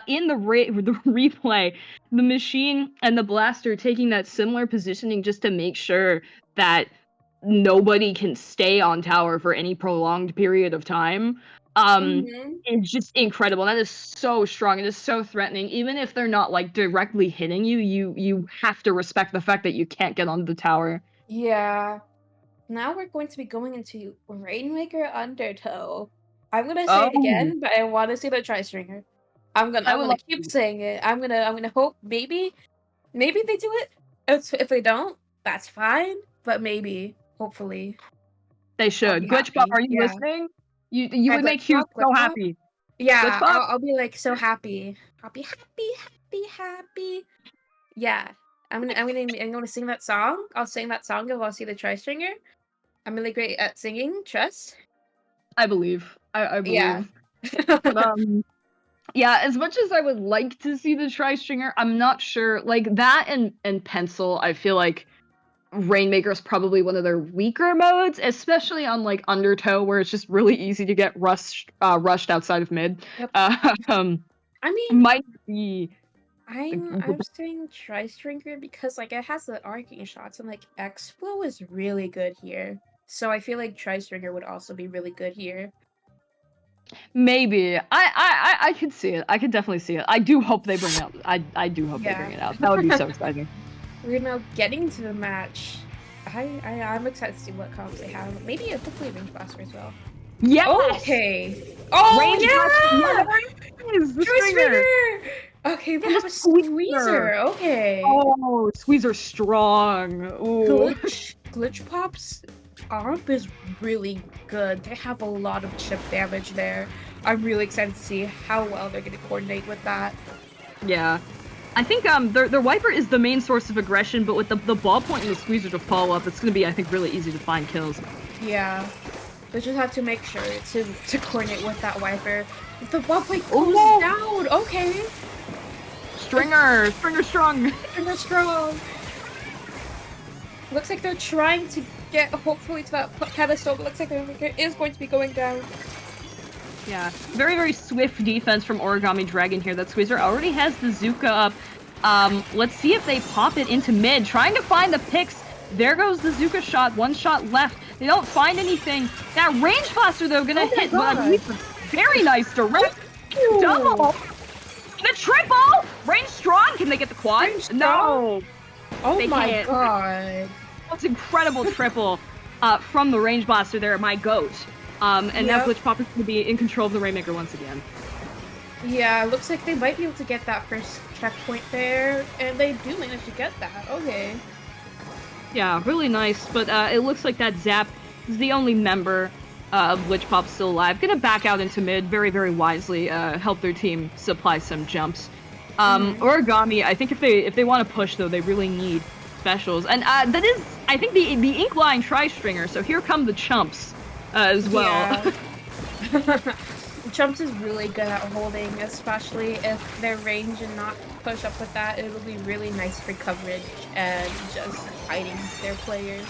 in the replay, the machine and the blaster taking that similar positioning just to make sure that nobody can stay on tower for any prolonged period of time. It's just incredible. That is so strong. It is so threatening. Even if they're not like directly hitting you, you have to respect the fact that you can't get onto the tower. Yeah. Now we're going to be going into Rainmaker Undertow. I'm gonna say it again, but I want to see the tri-stringer. I'm gonna keep saying it. I'm gonna hope maybe they do it. If they don't, that's fine. But maybe, hopefully, they should. Glitch Pop, are you listening? You would make Hugh so happy. Yeah, I'll be like so happy. Happy. Yeah. I'm gonna sing that song. I'll sing that song if I'll see the tri-stringer. I'm really great at singing. Trust. I believe. I believe. Yeah. But, yeah, as much as I would like to see the tri-stringer, I'm not sure. Like that and pencil, I feel like Rainmaker is probably one of their weaker modes, especially on like Undertow, where it's just really easy to get rushed outside of mid. Yep. I mean, might be. I'm saying tri-stringer because like it has the arcing shots and like X-Flow is really good here. So I feel like tri-stringer would also be really good here. Maybe. I could see it. I could definitely see it. I do hope they bring it out. I do hope they bring it out. That would be so exciting. We're now getting into the match. I'm excited to see what combos they have. Maybe hopefully range blaster as well. Yes! Okay. Oh range yeah! Tri-stringer! Okay, they have a squeezer. Okay. Oh, squeezer strong. Ooh. Glitch Pop's ARP is really good. They have a lot of chip damage there. I'm really excited to see how well they're going to coordinate with that. Yeah. I think their wiper is the main source of aggression, but with the ballpoint and the squeezer to follow up, it's going to be, I think, really easy to find kills. Yeah. They just have to make sure to coordinate with that wiper. If the Bubbly goes Oh! down, okay. Stringer strong. Stringer strong. Looks like they're trying to get hopefully to that pedestal, but looks like the Rainmaker is going to be going down. Yeah, very, very swift defense from Origami Dragon here. That Squeezer already has the Zuka up. Let's see if they pop it into mid, trying to find the picks. There goes the Zuka shot, one shot left. They don't find anything. That Range Blaster, though, gonna hit, but very nice direct double. The triple! Range strong, can they get the quad? No! Oh they my can't. god. That's incredible triple from the Range Blaster there, my goat. And now Glitch Pop is going to be in control of the Rainmaker once again. Yeah, looks like they might be able to get that first checkpoint there, and they do manage to get that. Okay. Yeah, really nice, but it looks like that Zap is the only member of Glitch Pop still alive. Gonna back out into mid very, very wisely, help their team supply some jumps. Origami, I think if they want to push, though, they really need specials. And that is, I think, the Inkline Tri-Stringer, so here come the Chumps as well. Yeah. Chumps is really good at holding, especially if they're range and not push up with that. It'll be really nice for coverage and just hiding their players.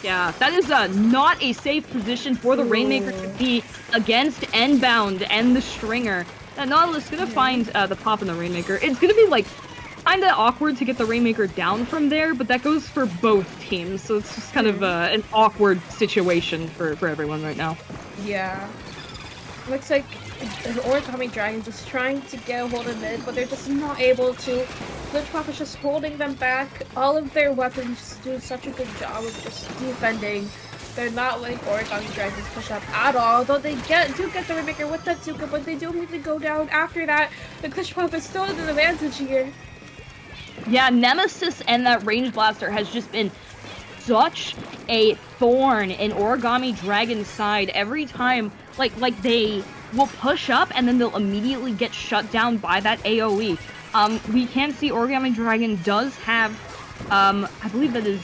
Yeah, that is not a safe position for the Rainmaker to be against Endbound and the Stringer. Nautilus gonna find the pop in the Rainmaker. It's gonna be like kinda awkward to get the Rainmaker down from there, but that goes for both teams, so it's just kind of an awkward situation for everyone right now. Yeah. Looks like the Origami Dragon just trying to get a hold of mid, but they're just not able to. Glitch Pop is just holding them back. All of their weapons do such a good job of just defending. They're not letting Origami Dragons push up at all, though they do get the Rainmaker with that Zuka, but they do need to go down after that. The Glitch Pop is still at an advantage here. Yeah, Nemesis and that Range Blaster has just been such a thorn in Origami Dragon's side every time. Like they will push up and then they'll immediately get shut down by that AoE. We can see Origami Dragon does have, I believe that is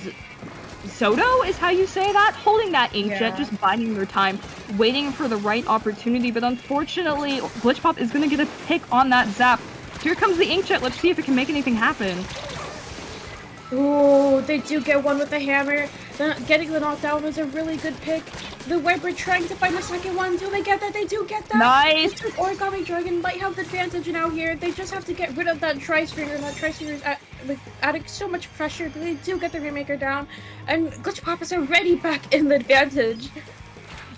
Soto is how you say that? Holding that Inkjet, just biding their time, waiting for the right opportunity, but unfortunately, Glitch Pop is gonna get a pick on that Zap. Here comes the Inkjet, let's see if it can make anything happen. Ooh, they do get one with the hammer. Getting the knockdown was a really good pick. The Wiper trying to find the second one. Do they get that? They do get that. Nice. Origami Dragon might have the advantage now here. They just have to get rid of that Tri-Stringer. That Tri-Stringer is adding so much pressure, but they do get the Rainmaker down. And Glitch Pop is already back in the advantage.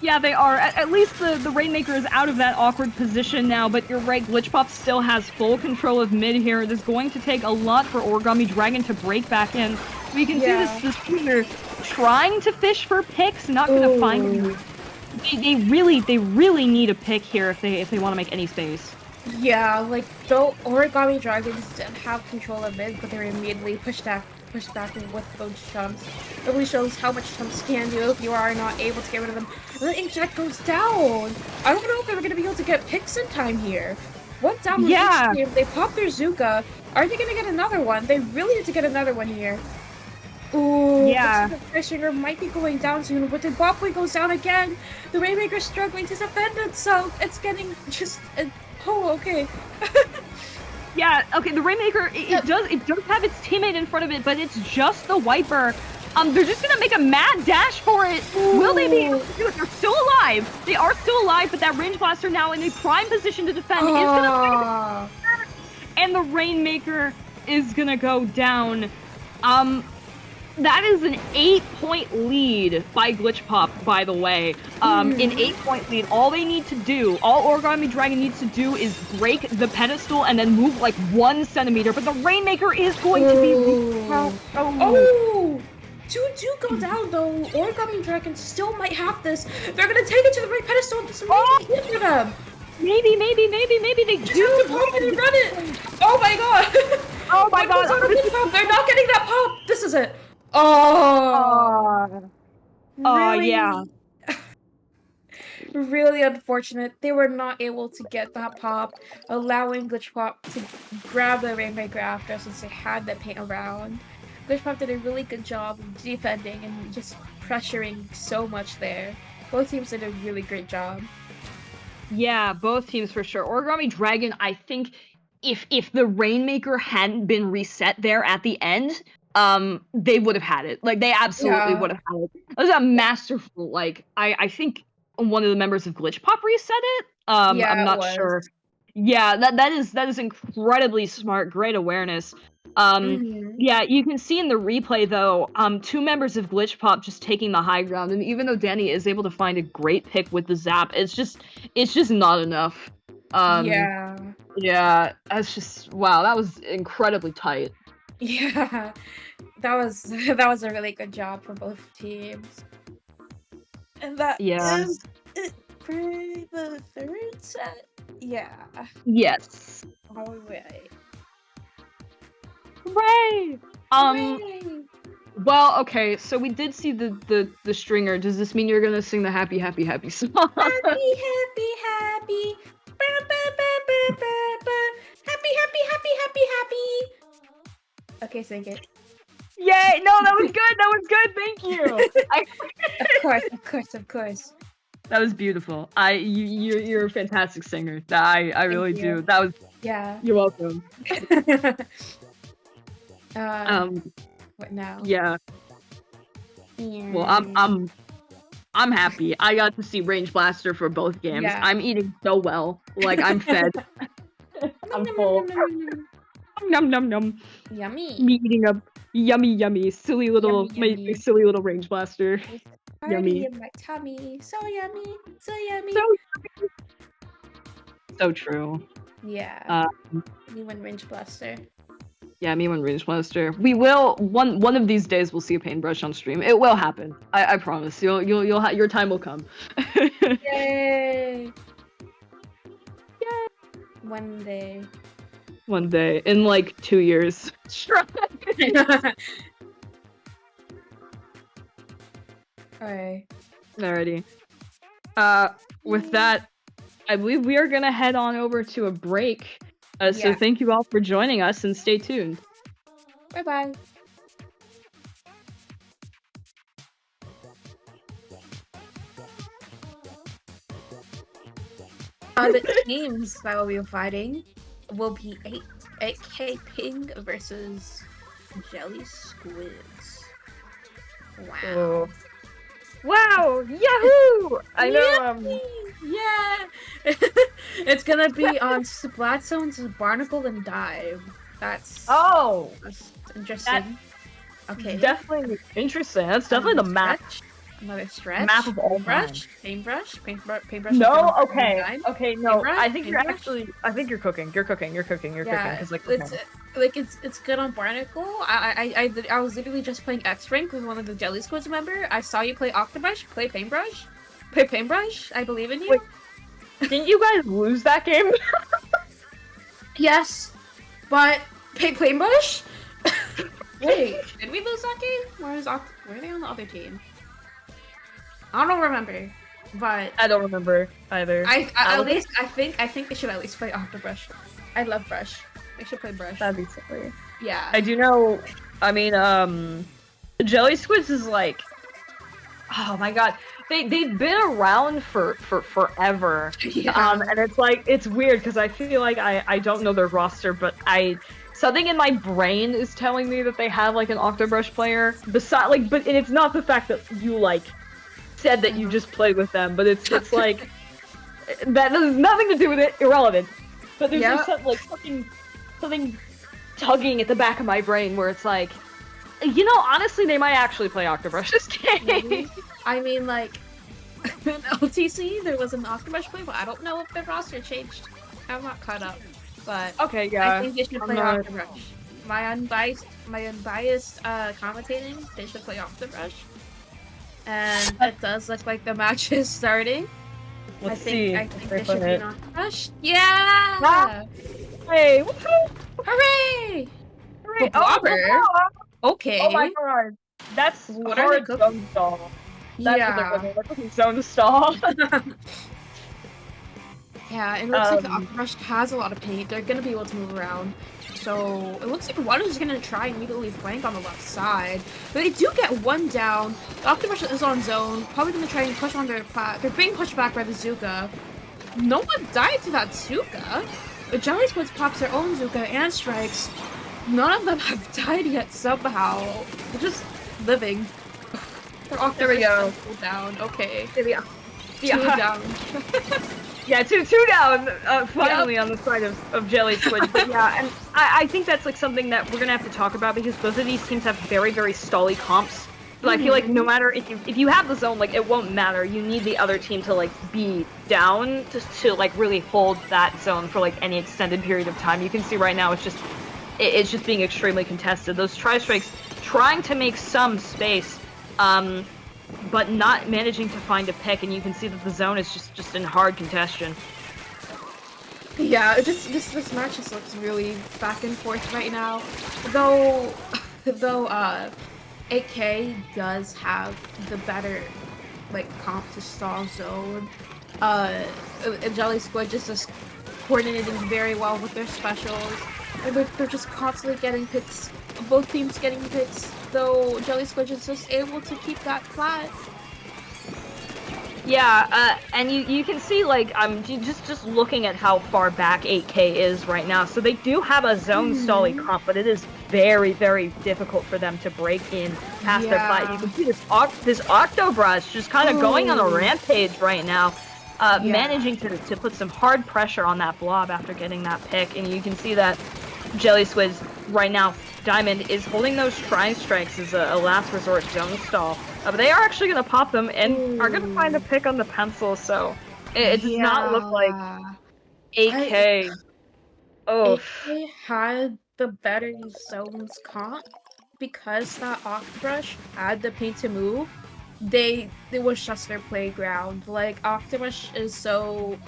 Yeah, they are. At least the Rainmaker is out of that awkward position now, but you're right, Glitch Pop still has full control of mid here. It is going to take a lot for Origami Dragon to break back in. We can see this Squeezer trying to fish for picks, not gonna find them. They really need a pick here if they want to make any space. Yeah, like though Origami Dragons didn't have control of mid, but they were immediately pushed back with those chumps. It really shows how much chumps can do if you are not able to get rid of them. And the Inkjet goes down! I don't know if they were going to be able to get picks in time here. Went down with each team. They popped their Zuka. Are they going to get another one? They really need to get another one here. Ooh, yeah. The Tri-Stringer might be going down soon, but the Bopway goes down again. The Rainmaker is struggling to defend itself. It's getting just... oh, okay. Yeah, okay, the Rainmaker, it does have its teammate in front of it, but it's just the Wiper. They're just gonna make a mad dash for it. Ooh. Will they be able to do it? They're still alive. They are still alive, but that Range Blaster now in a prime position to defend is gonna and the Rainmaker is gonna go down. That is an 8-point lead by Glitch Pop, by the way. An 8-point lead. All they need to do, all Origami Dragon needs to do is break the pedestal and then move like 1 centimeter, but the Rainmaker is going to be... Oh! 2-2 go down though. Origami Dragon still might have this. They're gonna take it to the right pedestal and just hit for them. Maybe they just do. Have to pop it and run it. Oh my god. Oh my god. They're not getting that pop. This is it. Oh. Really? Yeah. Really unfortunate. They were not able to get that pop, allowing Glitch Pop to grab the Rainmaker after since they had the paint around. Glitch Pop did a really good job of defending and just pressuring so much there. Both teams did a really great job. Yeah, both teams for sure. Origami Dragon, I think if the Rainmaker hadn't been reset there at the end, they would have had it. Like they absolutely Yeah. would have had it. It was a masterful, like I think one of the members of Glitch Pop reset it. I'm Yeah, it not was. sure. Yeah, that is incredibly smart, great awareness. Um Mhm. yeah, you can see in the replay though, two members of Glitch Pop just taking the high ground, and even though Danny is able to find a great pick with the zap, it's just not enough. Um, Yeah. yeah, that's just wow, that was incredibly tight. Yeah. That was a really good job for both teams. And that Yeah. is it for the third set. Yeah. Yes. All right. Hooray! Um, Hooray! well, okay, so we did see the stringer. Does this mean you're gonna sing the happy, happy, happy song? Happy, happy, happy. Ba, ba, ba, ba, ba, ba. Happy, happy, happy, happy, happy. Okay, sing it. Yay! No, that was good. That was good. Thank you. Of course, of course, of course. That was beautiful. You're a fantastic singer. I Thank really do. you. That was. Yeah. You're welcome. um, what now? Yeah. Well, And I'm happy. I got to see Range Blaster for both games. yeah. I'm eating so well. Like I'm fed. Nom, I'm nom, nom, full. nom, nom, nom, nom. Num num num. Yummy. Me eating a yummy yummy silly little Yummy, my yummy. silly little Range Blaster. There's a party Yummy. in my tummy. So yummy. So yummy. So so true. Yeah. Um, You win Range Blaster. yeah, me and Range Blaster. We will one of these days we'll see a paintbrush on stream. It will happen. I promise. Your time will come. Yay! One day. One day in like 2 years. Sure. Alright. Alrighty. With that, I believe we are gonna head on over to a break. So Yeah. thank you all for joining us and stay tuned. Bye bye. The teams that will be fighting will be 8K Ping versus Jelly Squids. Wow. Oh. Wow! Yahoo! I know. Yeah. It's gonna be on Splatzone's Barnacle and Dive. That's interesting. Okay. Definitely interesting. That's definitely the map. Another stretch. Map of all Paintbrush. No, okay, no. Paintbrush, I think you're paintbrush. actually. I think you're cooking. You're cooking. Yeah, Because like, it's good on Barnacle. I was literally just playing X Rank with one of the Jelly Squids member. I saw you play Octobrush, play Paintbrush. I believe in you. Wait. Didn't you guys lose that game? Yes, but Paintbrush. Wait, did we lose that game? Where are they on the other team? I don't remember, but I don't remember either. at least I think they should at least play Octobrush. I love Brush. They should play Brush. That'd be silly. Yeah. I do know. I mean, the Jelly Squids is like, oh my god, they've been around for forever. Yeah. And it's like it's weird because I feel like I don't know their roster, but something in my brain is telling me that they have like an Octobrush player. Beside like, but it's not the fact that you like said that you just played with them, but it's like that has nothing to do with it. Irrelevant. But there's just something tugging at the back of my brain where it's like, you know, honestly, they might actually play Octobrush this game. I mean, like, in LTC, there was an Octobrush play, but I don't know if their roster changed. I'm not caught up, but Okay, yeah. I think they should play Octobrush. My unbiased commentating, they should play Octobrush. And it does look like the match is starting. I think they should be on Octobrush. Yeah! Ah! Hey! Woohoo! Hooray! Hooray! Blobber? Okay. Oh my god. That's What are hard they zone stall. That's Yeah. what they're cooking. Zone stall. Yeah, it looks like the Octobrush has a lot of paint. They're gonna be able to move around. so it looks like one is gonna try and immediately flank on the left side. But they do get one down. The Octopus is on zone, probably gonna try and push on their plat. They're being pushed back by the Zuka. No one died to that Zuka. But Jelly Squids pops their own Zuka and strikes. None of them have died yet somehow. They're just living. Their Octopus There we go. down. Okay. There we go. Two Yeah. down. Yeah, two down, finally on the side of Jelly Squid. But yeah, and I think that's like something that we're gonna have to talk about because both of these teams have very, very stally comps. But I feel like no matter if you have the zone, like it won't matter. You need the other team to like be down to like really hold that zone for like any extended period of time. You can see right now it's just being extremely contested. Those tri-strikes trying to make some space, but not managing to find a pick, and you can see that the zone is just in hard contention. Yeah, this match just looks really back and forth right now. Though 8K does have the better like comp to stall zone. And Jelly Squid just coordinating very well with their specials. And they're just constantly getting picks. Both teams getting picks, though Jelly Squid is just able to keep that flat. Yeah, and you can see, like, I'm just looking at how far back 8K is right now. So they do have a zone stally comp, but it is very, very difficult for them to break in past their plat. You can see this Octobrush just kind of going on a rampage right now, managing to put some hard pressure on that blob after getting that pick. And you can see that Jelly Squids right now, Diamond is holding those tri-strikes as a last resort zone stall. But they are actually going to pop them and are going to find a pick on the pencil, so it does not look like 8K. Oh, 8K had the better zones comp because that Octobrush had the paint to move. It was just their playground. Like, Octobrush is so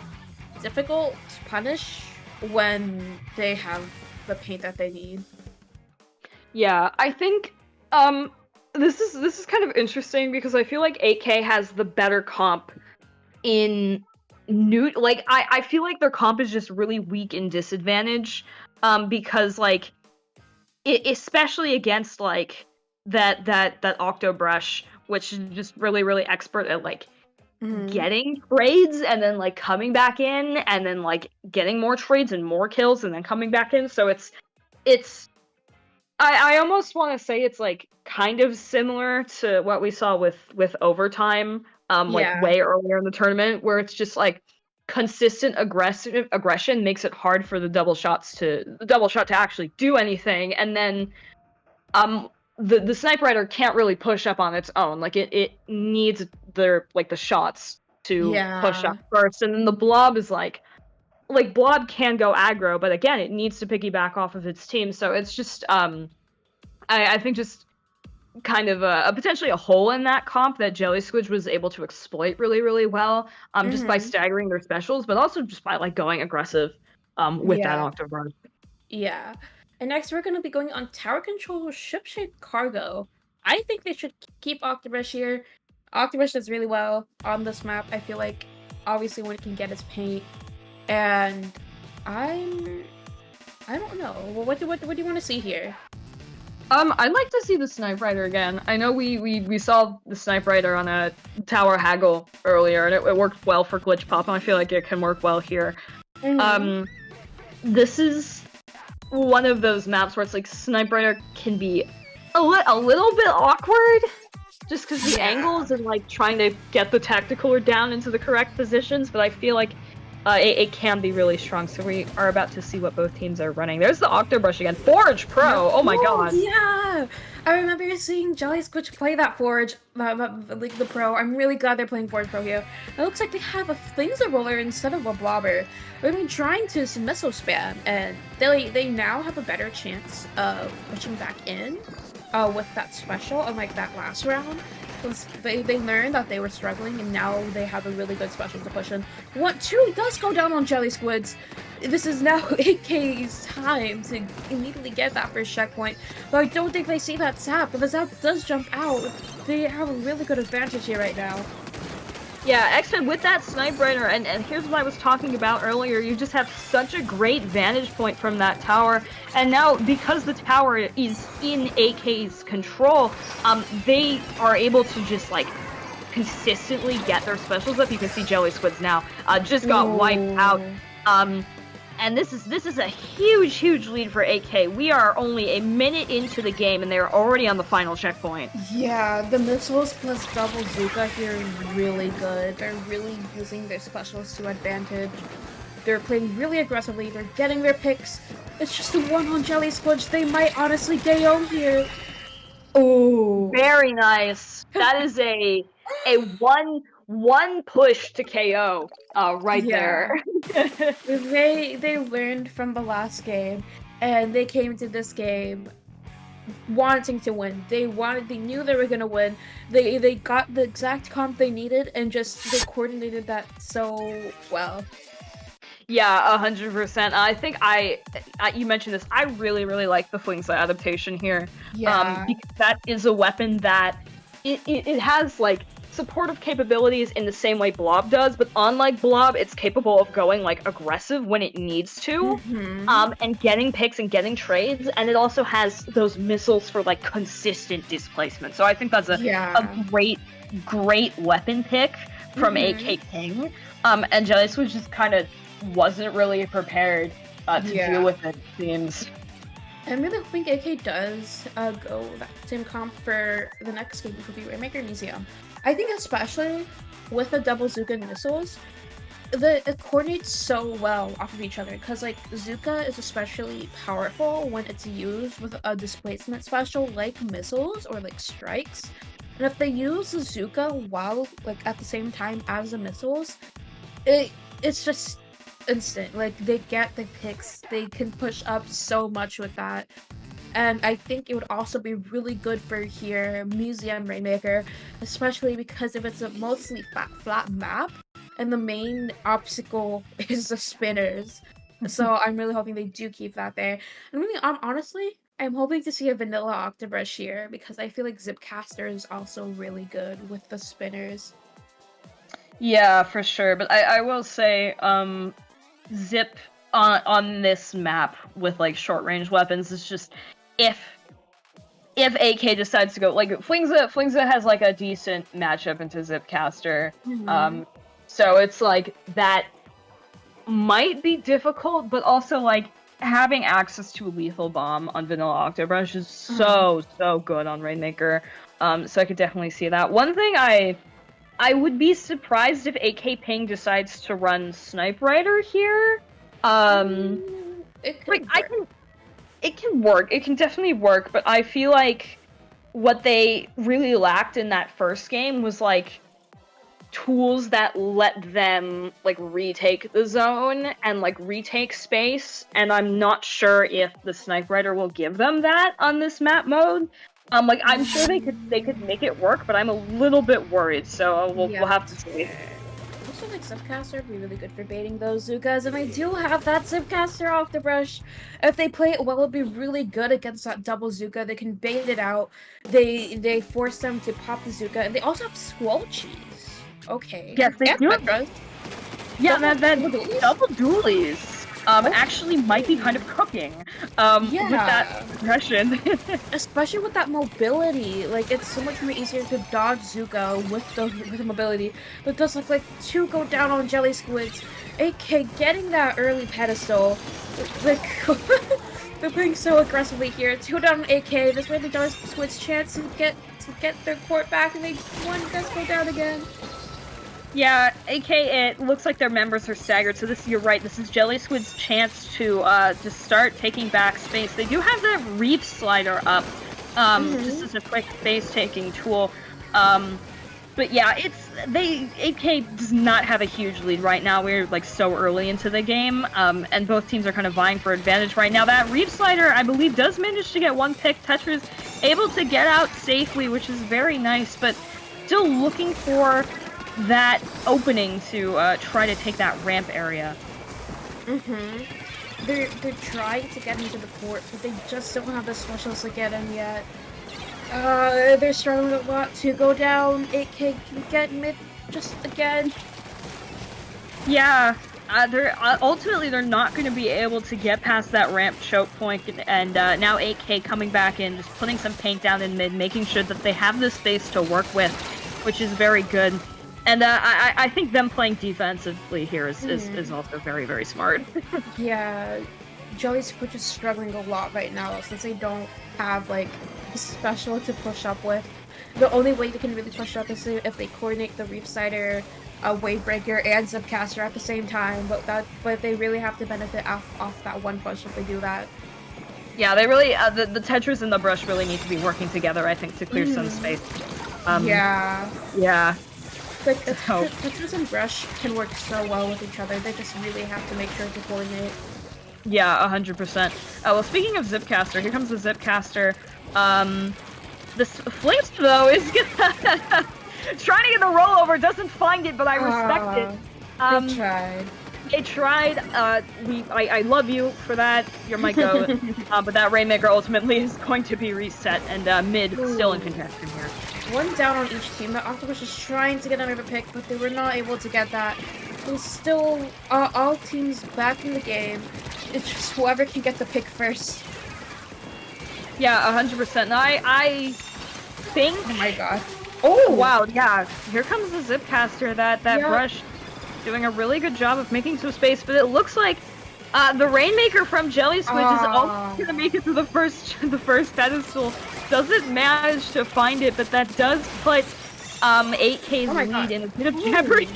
difficult to punish when they have the paint that they need. Yeah, I think this is kind of interesting because I feel like 8K has the better comp in new, like I feel like their comp is just really weak in disadvantage because like especially against like that Octobrush, which is just really, really expert at like getting trades and then like coming back in and then like getting more trades and more kills and then coming back in. So it's I almost want to say it's like kind of similar to what we saw with overtime, like way earlier in the tournament, where it's just like consistent aggression makes it hard for the double shot to actually do anything, and then the sniper rider can't really push up on its own. Like it needs the shots to push up first, and then the blob is like blob can go aggro, but again, it needs to piggyback off of its team. So it's just I think just kind of a potentially a hole in that comp that Jelly Squid was able to exploit really, really well, just by staggering their specials, but also just by like going aggressive with that Octobrush. Yeah. And next we're going to be going on Tower Control Ship-Shaped Cargo. I think they should keep Octobrush here. Octobrush does really well on this map. I feel like obviously when it can get its paint. And I don't know. What do you want to see here? I'd like to see the Snipe Rider again. I know we saw the Snipe Rider on a Tower Haggle earlier, and it worked well for Glitch Pop, and I feel like it can work well here. This is one of those maps where it's like Snipe Rider can be a little bit awkward, just because the angles and like trying to get the tactical down into the correct positions, but I feel like it can be really strong, so we are about to see what both teams are running. There's the Octobrush again. Forge Pro! Oh my god! Yeah! I remember seeing Jelly Squid play that Forge, like the Pro. I'm really glad they're playing Forge Pro here. It looks like they have a Laser Roller instead of a Blobber. They've been trying to missile spam, and they now have a better chance of pushing back in with that special, unlike that last round. They learned that they were struggling, and now they have a really good special to push in. 1-2 does go down on Jelly Squids. This is now 8K's time to immediately get that first checkpoint, but I don't think they see that Zap, but the Zap does jump out. They have a really good advantage here right now. Yeah, X-Men with that Snipe Rider, and here's what I was talking about earlier, you just have such a great vantage point from that tower, and now, because the tower is in AK's control, they are able to just, like, consistently get their specials up. You can see Jelly Squids now, just got wiped out, Ooh. and this is a huge lead for AK. We are only a minute into the game, and they're already on the final checkpoint. Yeah, the missiles plus double Zuka here is really good. They're really using their specials to advantage. They're playing really aggressively. They're getting their picks. It's just a one on Jelly Squidge. They might honestly KO here. Oh. Very nice. That is a one push to KO right there. Yeah. They learned from the last game, and they came to this game wanting to win. They knew they were gonna win. They got the exact comp they needed, and just they coordinated that so well. Yeah, 100%. I think you mentioned this. I really like the Fling Slide adaptation here. Yeah. Because that is a weapon that it has like supportive capabilities in the same way Blob does, but unlike Blob, it's capable of going like aggressive when it needs to, and getting picks and getting trades, and it also has those missiles for like consistent displacement. So I think that's a great weapon pick from AK King. And Jelly Switch just kind of wasn't really prepared to deal with it, seems. I'm really hoping AK does go that same comp for the next game, which will be Rainmaker Museum. I think especially with the double Zuka and missiles, it coordinates so well off of each other, because like Zuka is especially powerful when it's used with a displacement special like missiles or like strikes. And if they use the Zuka while like at the same time as the missiles, it's just instant. Like they get the picks, they can push up so much with that. And I think it would also be really good for here, Museum Rainmaker, especially because if it's a mostly flat map, and the main obstacle is the spinners. So I'm really hoping they do keep that there. And really, honestly, I'm hoping to see a vanilla Octobrush here, because I feel like Zipcaster is also really good with the spinners. Yeah, for sure. But I will say, Zip on this map with like short range weapons is just if AK decides to go like Flingza has like a decent matchup into Zipcaster. So it's like that might be difficult, but also like having access to a lethal bomb on Vanilla Octobrush is so good on Rainmaker. So I could definitely see that. One thing I would be surprised if AK Ping decides to run Snipe Rider here. It could work. It can work. It can definitely work, but I feel like what they really lacked in that first game was like tools that let them like retake the zone and like retake space, and I'm not sure if the Snipe Rider will give them that on this map mode. Like I'm sure they could make it work, but I'm a little bit worried, so we'll have to see. Also, like Zipcaster would be really good for baiting those Zukas, and I do have that Zipcaster Octobrush. If they play it well, it'd be really good against that double Zuka. They can bait it out. They force them to pop the Zuka, and they also have Squall Cheese. Okay. Yes, they do. Yeah, that double dualies actually might be kind of cooking with that progression. Especially with that mobility, like it's so much more easier to dodge Zuko with the mobility. But it does look like 2 go down on Jelly Squids. AK getting that early pedestal. Like they're playing so aggressively here. 2 down on AK. This way the Jelly Squids chance to get their court back, and one does go down again. Yeah, AK, it looks like their members are staggered, so you're right, this is Jelly Squid's chance to start taking back space. They do have that Reef Slider up, just as a quick space-taking tool. But yeah, AK does not have a huge lead right now. We're like so early into the game, and both teams are kind of vying for advantage right now. That Reef Slider, I believe, does manage to get one pick. Tetra's able to get out safely, which is very nice, but still looking for that opening to try to take that ramp area. They're trying to get into the court, but they just don't have the specials to get in yet. They're struggling a lot to go down. AK can get mid just again. Yeah, they're ultimately they're not going to be able to get past that ramp choke point, and now 8K coming back in, just putting some paint down in mid, making sure that they have the space to work with, which is very good. And I think them playing defensively here is also very, very smart. Yeah, Jelly Squid is struggling a lot right now since they don't have like a special to push up with. The only way they can really push up is if they coordinate the Reef Sider, Wavebreaker, and Zipcaster at the same time. But they really have to benefit off that one push if they do that. Yeah, they really the Tetris and the Brush really need to be working together, I think, to clear some space. Yeah. Yeah. Like, Tetris and Brush can work so well with each other. They just really have to make sure to coordinate. Yeah, 100%. Well, speaking of Zipcaster, here comes the Zipcaster. This Flames, though, is gonna... trying to get the rollover, doesn't find it, but I respect it. They tried. They tried. I love you for that. You're my goat. But that Rainmaker ultimately is going to be reset, and mid still in contention here. One down on each team. The Octopus is trying to get another pick, but they were not able to get that. There's still all teams back in the game. It's just whoever can get the pick first. Yeah, 100%. And I think... Oh my god. Oh! Wow, yeah. Here comes the Zipcaster. That Brush doing a really good job of making some space, but it looks like the Rainmaker from Jelly Squid is also gonna make it to the first pedestal. Doesn't manage to find it, but that does put 8K's lead in a bit of jeopardy.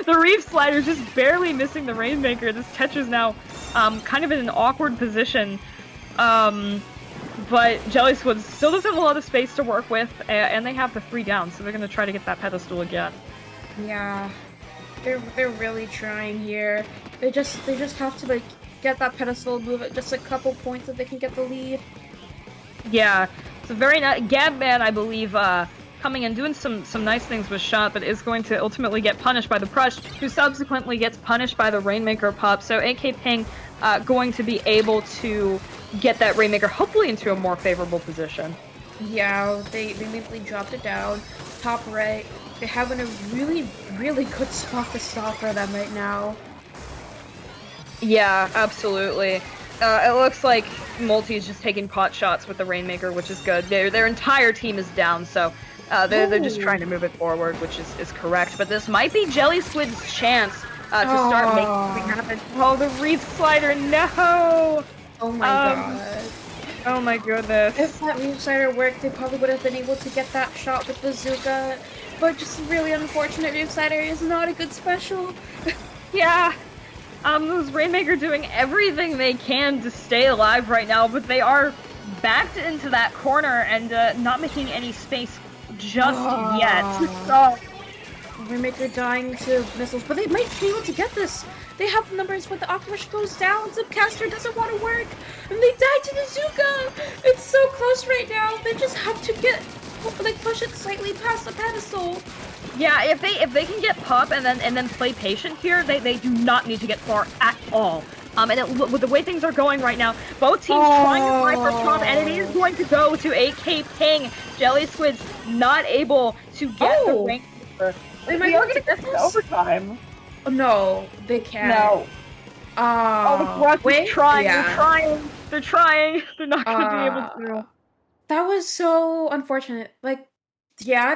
The Reef Slider just barely missing the Rainmaker. This Tetris now kind of in an awkward position. But Jelly Squid still doesn't have a lot of space to work with, and they have the 3 down, so they're gonna try to get that pedestal again. Yeah, they're really trying here. They just have to like get that pedestal, move it just a couple points so they can get the lead. Yeah, it's a very nice Gabman, I believe, coming and doing some nice things with shot, but is going to ultimately get punished by the Prush, who subsequently gets punished by the Rainmaker pop. So AK Ping going to be able to get that Rainmaker hopefully into a more favorable position. Yeah, they immediately dropped it down. Top right. They're having a really, really good spot to stall for them right now. Yeah, absolutely. It looks like Multi is just taking pot shots with the Rainmaker, which is good. Their entire team is down, so they're just trying to move it forward, which is correct. But this might be Jelly Squid's chance to start making something happen. Oh, the Reef Slider, no! Oh my god. Oh my goodness. If that Reef Slider worked, they probably would have been able to get that shot with Bazooka. But just really unfortunate, Reef Slider is not a good special. Yeah. Those Rainmaker doing everything they can to stay alive right now, but they are backed into that corner and not making any space just yet. So, Rainmaker dying to missiles, but they might be able to get this. They have the numbers, but the Octopus goes down. Zipcaster doesn't want to work, and they die to the Zuka. It's so close right now. They just have to push it slightly past the pedestal. Yeah, if they can get pop and then play patient here, they do not need to get far at all. With the way things are going right now, both teams trying to fight for top, and it is going to go to 8K Ping. Jelly Squid's not able to get the rank. They might are gonna get to overtime. Oh, no, they can't. No. The Brush is trying. Yeah. They're trying. They're not gonna be able to. That was so unfortunate. Like, yeah,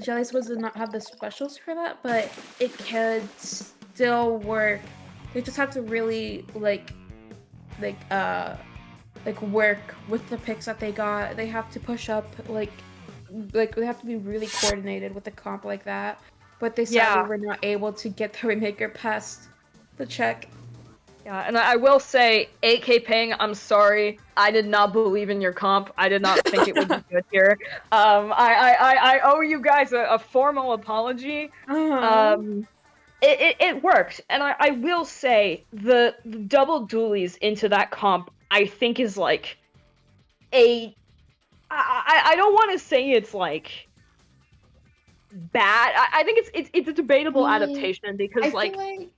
Jelly Squid did not have the specials for that, but it could still work. They just have to really work with the picks that they got. They have to push up like they have to be really coordinated with the comp like that. But they sadly were not able to get the Rainmaker past the check. Yeah, and I will say, 8K Ping, I'm sorry. I did not believe in your comp. I did not think it would be good here. I owe you guys a formal apology. It worked, and I will say the double dualies into that comp, I think is like I don't want to say it's like bad. I think it's a debatable adaptation because I feel like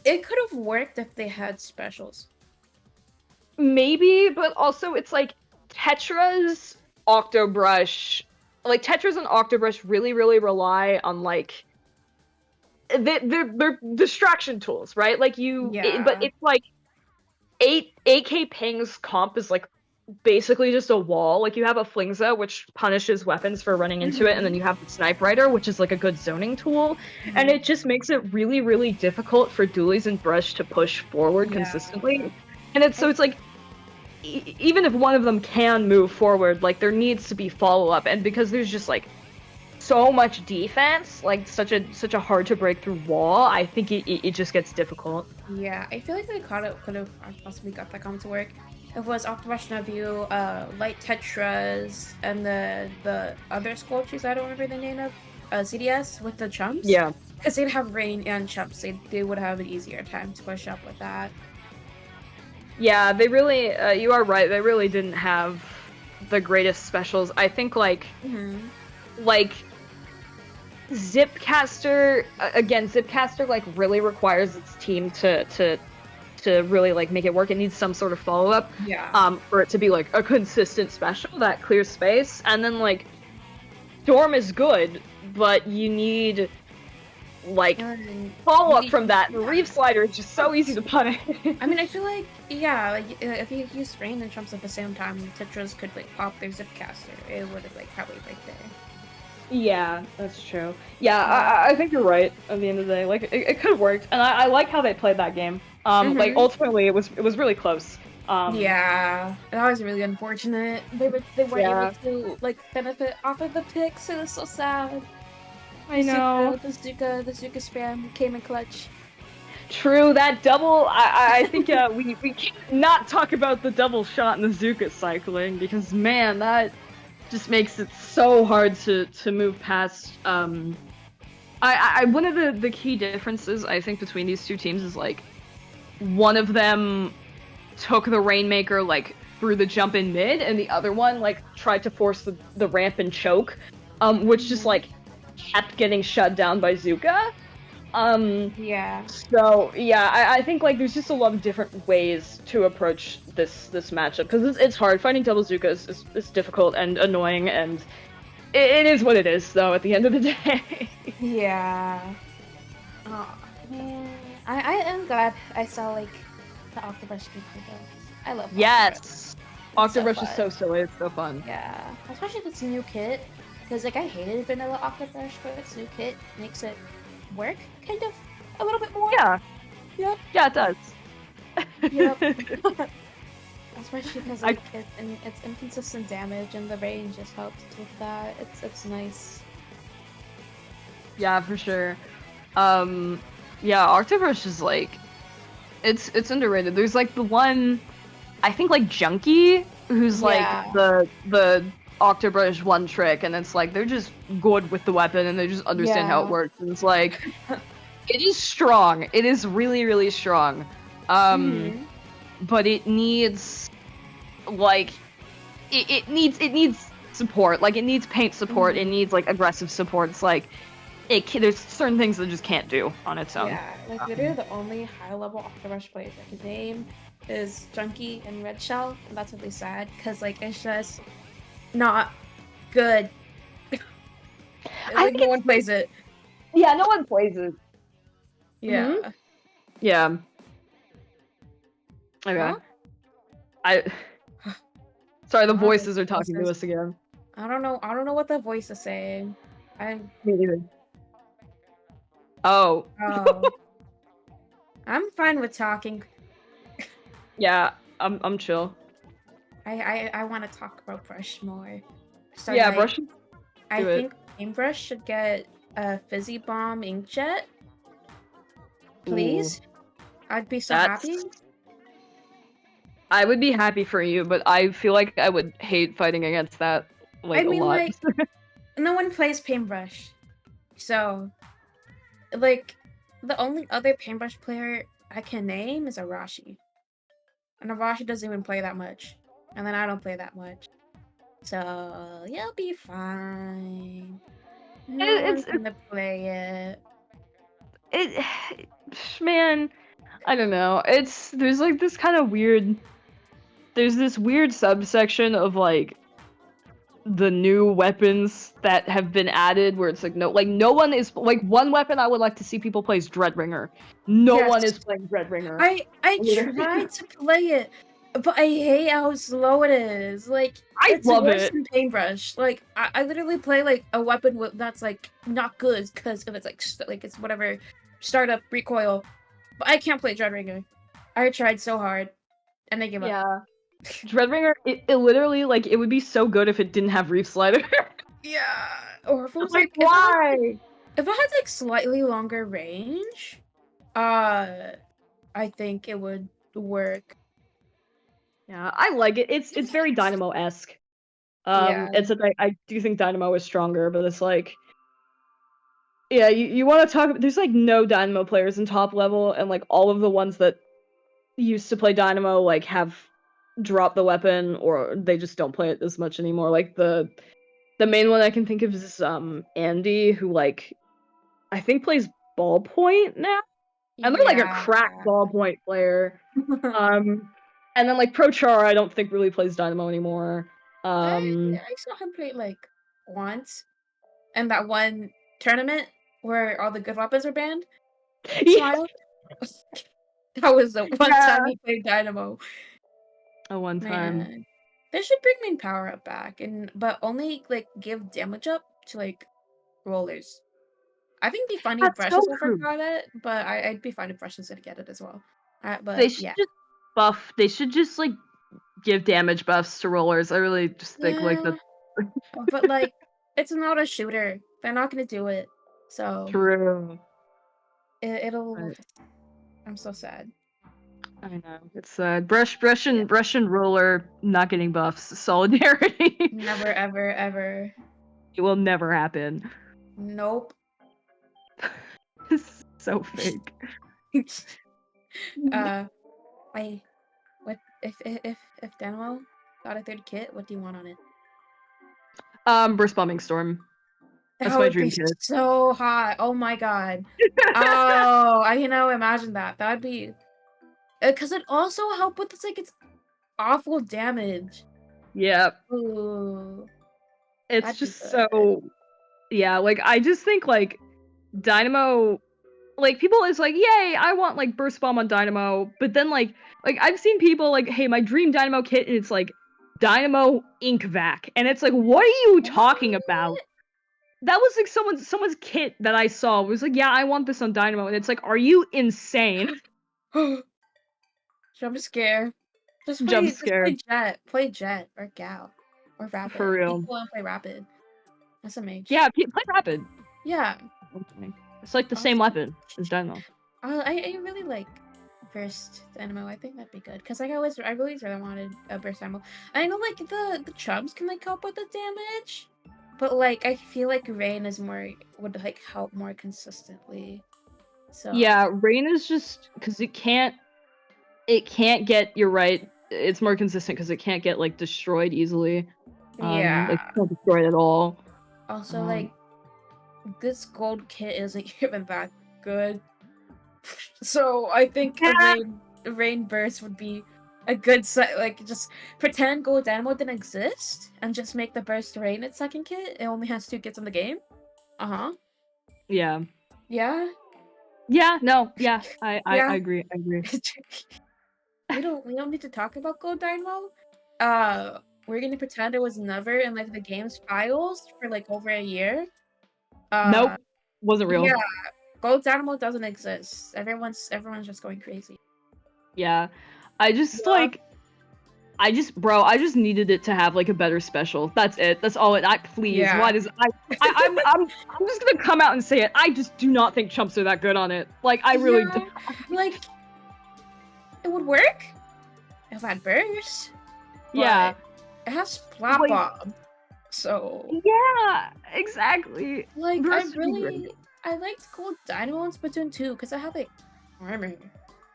it could have worked if they had specials. Maybe, but also it's like Tetras, Octobrush, like Tetras and Octobrush really rely on like they're distraction tools, right? Like but Yeah. it's like 8K ping's comp is like basically just a wall. Like you have a Flingza, which punishes weapons for running into it, and then Mhm. you have the Sniper, which is like a good zoning tool, and Mhm. it just makes it really, really difficult for Dualies and Brush to push forward Yeah. consistently. And it's like even if one of them can move forward, like there needs to be follow up, and because there's just like so much defense, like such a hard to break through wall, I think it just gets difficult. Yeah, I feel like they could have possibly got that comp to work. It was Octobash Navu, Light Tetras, and the other Scorches I don't remember the name of, CDS with the chumps. Yeah. Because they'd have rain and chumps, they would have an easier time to push up with that. Yeah, they really, you are right, they really didn't have the greatest specials. I think, Mm-hmm. like, Zipcaster, again, Zipcaster, like, really requires its team to really, like, make it work. It needs some sort of follow-up, Yeah. for it to be, like, a consistent special that clears space. And then, like, Storm is good, but you need, like, And follow-up you, from that. yeah. Reef Slider is just so easy to punish. I mean, I feel like, yeah, like, if you use rain and chumps at the same time, Tetras could, like, pop their Zipcaster. It would have, like, probably break there. Yeah, that's true. Yeah, Yeah. I think you're right at the end of the day. Like, it could have worked, and I like how they played that game. Like, Mm-hmm. ultimately, it was really close. Yeah, that was really unfortunate. They weren't able Yeah, to like benefit off of the picks. It was so sad. I know. The Zuka spam came in clutch. True, that double, I think, we can't not talk about the double shot in the Zuka cycling, because, man, that just makes it so hard to move past. One of the key differences, I think, between these two teams is, like, one of them took the Rainmaker, like, through the jump in mid, and the other one, like, tried to force the ramp and choke, which just, like, kept getting shut down by Zuka. Yeah. So, yeah, I think, like, there's just a lot of different ways to approach this matchup, because it's hard. Fighting double Zuka is difficult and annoying, and it is what it is, though, at the end of the day. Yeah. Oh man, I am glad I saw like the Octobrush gameplay though. I love Octobrush. Yes! It's so Octobrush is fun. so silly, it's so fun. Yeah, especially this new kit, because like I hated vanilla Octobrush, but its new kit makes it work kind of a little bit more. Yeah, Yep. yeah, it does. Yep. Especially because I like it's inconsistent damage and the range just helps with that. It's nice. Yeah, for sure. Yeah, Octobrush is like, it's underrated. There's like the one, I think like Junkie, who's like Yeah. the Octobrush one trick, and it's like they're just good with the weapon and they just understand how it Yeah. works. And it's like it is strong. It is really, really strong. Mhm. But it needs like it needs support. Like it needs paint support. It Mhm. needs like aggressive support. It's like there's certain things that just can't do on its own. Yeah, like literally the only high level Octobrush players I can name is Junkie and Red Shell, and that's really sad because like it's just not good. I Like think no it's one plays it. yeah, no one plays it. Hmm. Yeah. Yeah. Okay. Huh? I sorry, the I don't know voices are what the talking voice to is. us again. I don't know. I don't know what the voice is saying. I Me neither. Oh. oh, I'm fine with talking. Yeah, I'm chill. I want to talk about Brush more. So Yeah, like brush I do it. think Aimbrush should get a Fizzy Bomb Inkjet, Ooh. please. I'd be so happy. That's I would be happy for you, but I feel like I would hate fighting against that I like a mean, lot. like, no one plays Paintbrush. So, like, the only other Paintbrush player I can name is Arashi. And Arashi doesn't even play that much. And then I don't play that much. So, you'll be fine. No It, one's it's gonna play it. it man, I don't know. It's there's like this kind of weird there's this weird subsection of like the new weapons that have been added, where it's like no one is like one weapon I would like to see people play is Dreadringer. No one Yes. is playing Dreadringer. I Literally. tried to play it, but I hate how slow it is. Like, I it's love worse it. than Paintbrush. Like, I literally play like a weapon that's like not good because of its like it's whatever startup recoil. But I can't play Dreadringer. I tried so hard, and I gave up. Yeah. Dreadringer, it literally like it would be so good if it didn't have Reef Slider. Yeah. Or if it was Like like why? if it had like slightly longer range, uh, I think it would work. Yeah, I like it. It's very Dynamo-esque. Yeah. It's a I do think Dynamo is stronger, but it's like yeah, you want to talk. There's like no Dynamo players in top level, and like all of the ones that used to play Dynamo like have dropped the weapon or they just don't play it as much anymore. Like the main one I can think of is Andy, who like I think plays ballpoint now, and they're like a Yeah. crack ballpoint player. And then like Pro Char, I don't think really plays Dynamo anymore. I saw him play like once in that one tournament where all the good weapons were banned. Yeah, Smile. That was the one yeah. time he played Dynamo. A one time. Man, they should bring main power up back, and but only like give damage up to like rollers. I think it'd be funny if That's so brushes ever true. got it, but I'd be fine if brushes didn't get it as well. They But should yeah, just buff. They should just like give damage buffs to rollers. I really just think like yeah, that's but like it's not a shooter. They're not gonna do it, so true. it'll. But I'm so sad. I know it's brush Yeah, and roller not getting buffs. Solidarity. never, ever, ever. It will never happen. Nope. It's so fake. uh, I what if Dynamo got a third kit? What do you want on it? Burst bombing storm. That's That my would dream be kit. so hot. Oh my god. Oh, I can now imagine that. That'd be because it also help with it's awful damage. Yeah, Ooh, it's that'd be just good. so yeah. Like I just think like Dynamo like people is like, yay, I want like burst bomb on Dynamo, but then like I've seen people like, hey, my dream Dynamo kit, and it's like Dynamo Ink Vac, and it's like, what are you talking about? What? That was like someone's kit that I saw was like, yeah, I want this on Dynamo, and it's like, are you insane? Jump scare. Jump Just play scare Jet. Play Jet or Gal or for Rapid. real. People want to play Rapid. SMH. Yeah, play Rapid. Yeah. Okay. It's like the same Also, weapon as Dynamo. I really like burst dynamo. I think that'd be good because like I really really wanted a burst dynamo. I know like the chubs can like help with the damage, but like I feel like rain is more would like help more consistently. So Yeah, Rain is just because it can't get, you're right. It's more consistent because it can't get like destroyed easily. Like yeah. it's not destroyed at all. Also Um, like this gold kit isn't even that good. So I think yeah, a rain burst would be a good set. Like just pretend gold dynamo didn't exist and just make the burst rain its second kit. It only has 2 kits in the game. Uh-huh. yeah, Yeah. yeah. No, yeah. I Yeah. agree. I agree. We don't need to talk about gold dynamo. We're gonna pretend it was never in like the game's files for like over a year. Nope, Uh wasn't yeah, real. gold dynamo doesn't exist. Everyone's just going crazy. Yeah, I just Yeah. like I just needed it to have like a better special. That's it. That's all it. I please. Yeah. Why does I'm just gonna come out and say it. I just do not think chumps are that good on it. Like I really Yeah. don't. Like it would work if I had burst, Yeah. but it has splat Like bomb. So yeah, exactly. like Burst would be great. I liked gold dynamo in Splatoon 2 because I had like armor.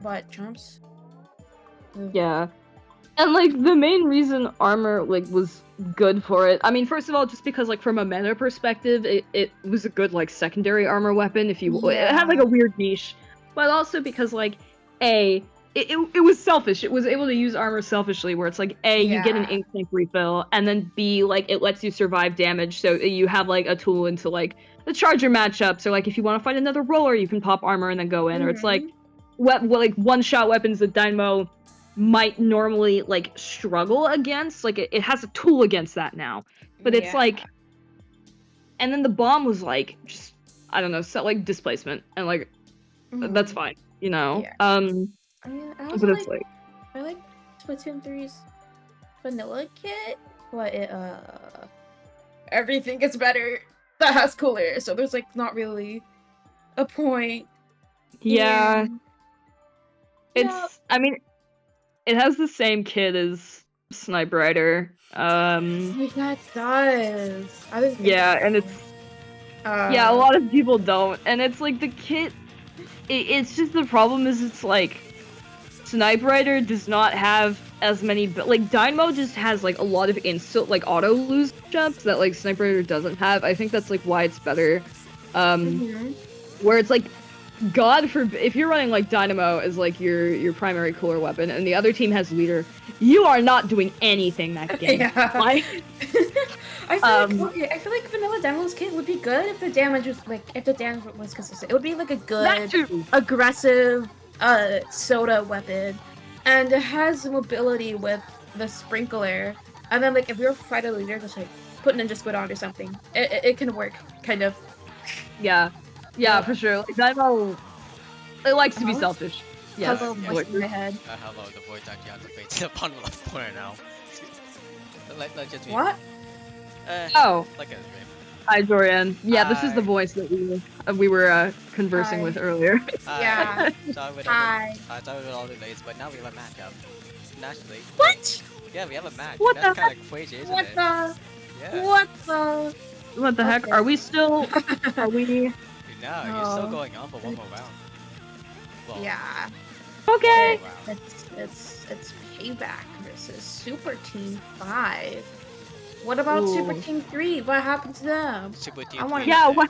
But chumps. Ugh. Yeah. And like the main reason armor like was good for it. I mean, first of all, just because like from a meta perspective, it was a good like secondary armor weapon if you it had like Yeah. a weird niche. But also because like A, it was selfish. It was able to use armor selfishly, where it's like A, you get an Yeah. ink tank refill, and then B, like it lets you survive damage, so you have like a tool into like the charger matchups, or like if you want to find another roller, you can pop armor and then go in, or it's like Mhm. like one-shot weapons that Dynamo might normally like struggle against. Like it has a tool against that now, but it's Yeah. like, and then the bomb was like just I don't know, set like displacement, and like that's Mhm. fine, you know. Yeah. I mean, I also But it's like. I like Splatoon 3's vanilla kit, but everything is better that has cooler, so there's like not really a point. Yeah, And yeah, I mean, it has the same kit as Sniper Rider. oh yeah, it does. I didn't think Yeah, about and that. yeah, a Uh, lot of people don't, and it's like the kit. It's just the problem is it's like Sniper Rider does not have as many, but like Dynamo just has like a lot of instant like auto lose jumps that like Sniper Rider doesn't have. I think that's like why it's better. Um, mhm. where it's like God forbid if you're running like Dynamo as like your primary cooler weapon and the other team has leader, you are not doing anything that game. Yeah. Like I feel like um okay, I feel like Vanilla Demo's kit would be good if the damage was like if the damage was consistent. It would be like a that good, too. aggressive soda weapon. And it has mobility with the sprinkler. And then like if you're a fighter leader, just like put Ninja Squid on or something. It can work, kind of. Yeah. Yeah, Yep. for sure. Like Dynamo it likes to be Oh, selfish. has Yes. a little Yeah. voice in my head. Hello, the voice that you have to face the bottom left corner now. Like just me. What? Oh, Look at his name. hi Dorian. Yeah, this is the Hi. voice that we were conversing Hi. with earlier. Hi. Yeah. Sorry with Hi. all the delays, but now we have a matchup. Naturally. What? Yeah, we have a match. What That's the kind of crazy, isn't What it? the? Yeah. What the? What the heck? Okay. Are we still are we No, you're still No. going on for one more round. Well, Yeah. okay? Wow. It's payback versus Super Team 5. What about Super Ooh. Team 3? What happened to them? Super Team I wanna 3. Yeah, what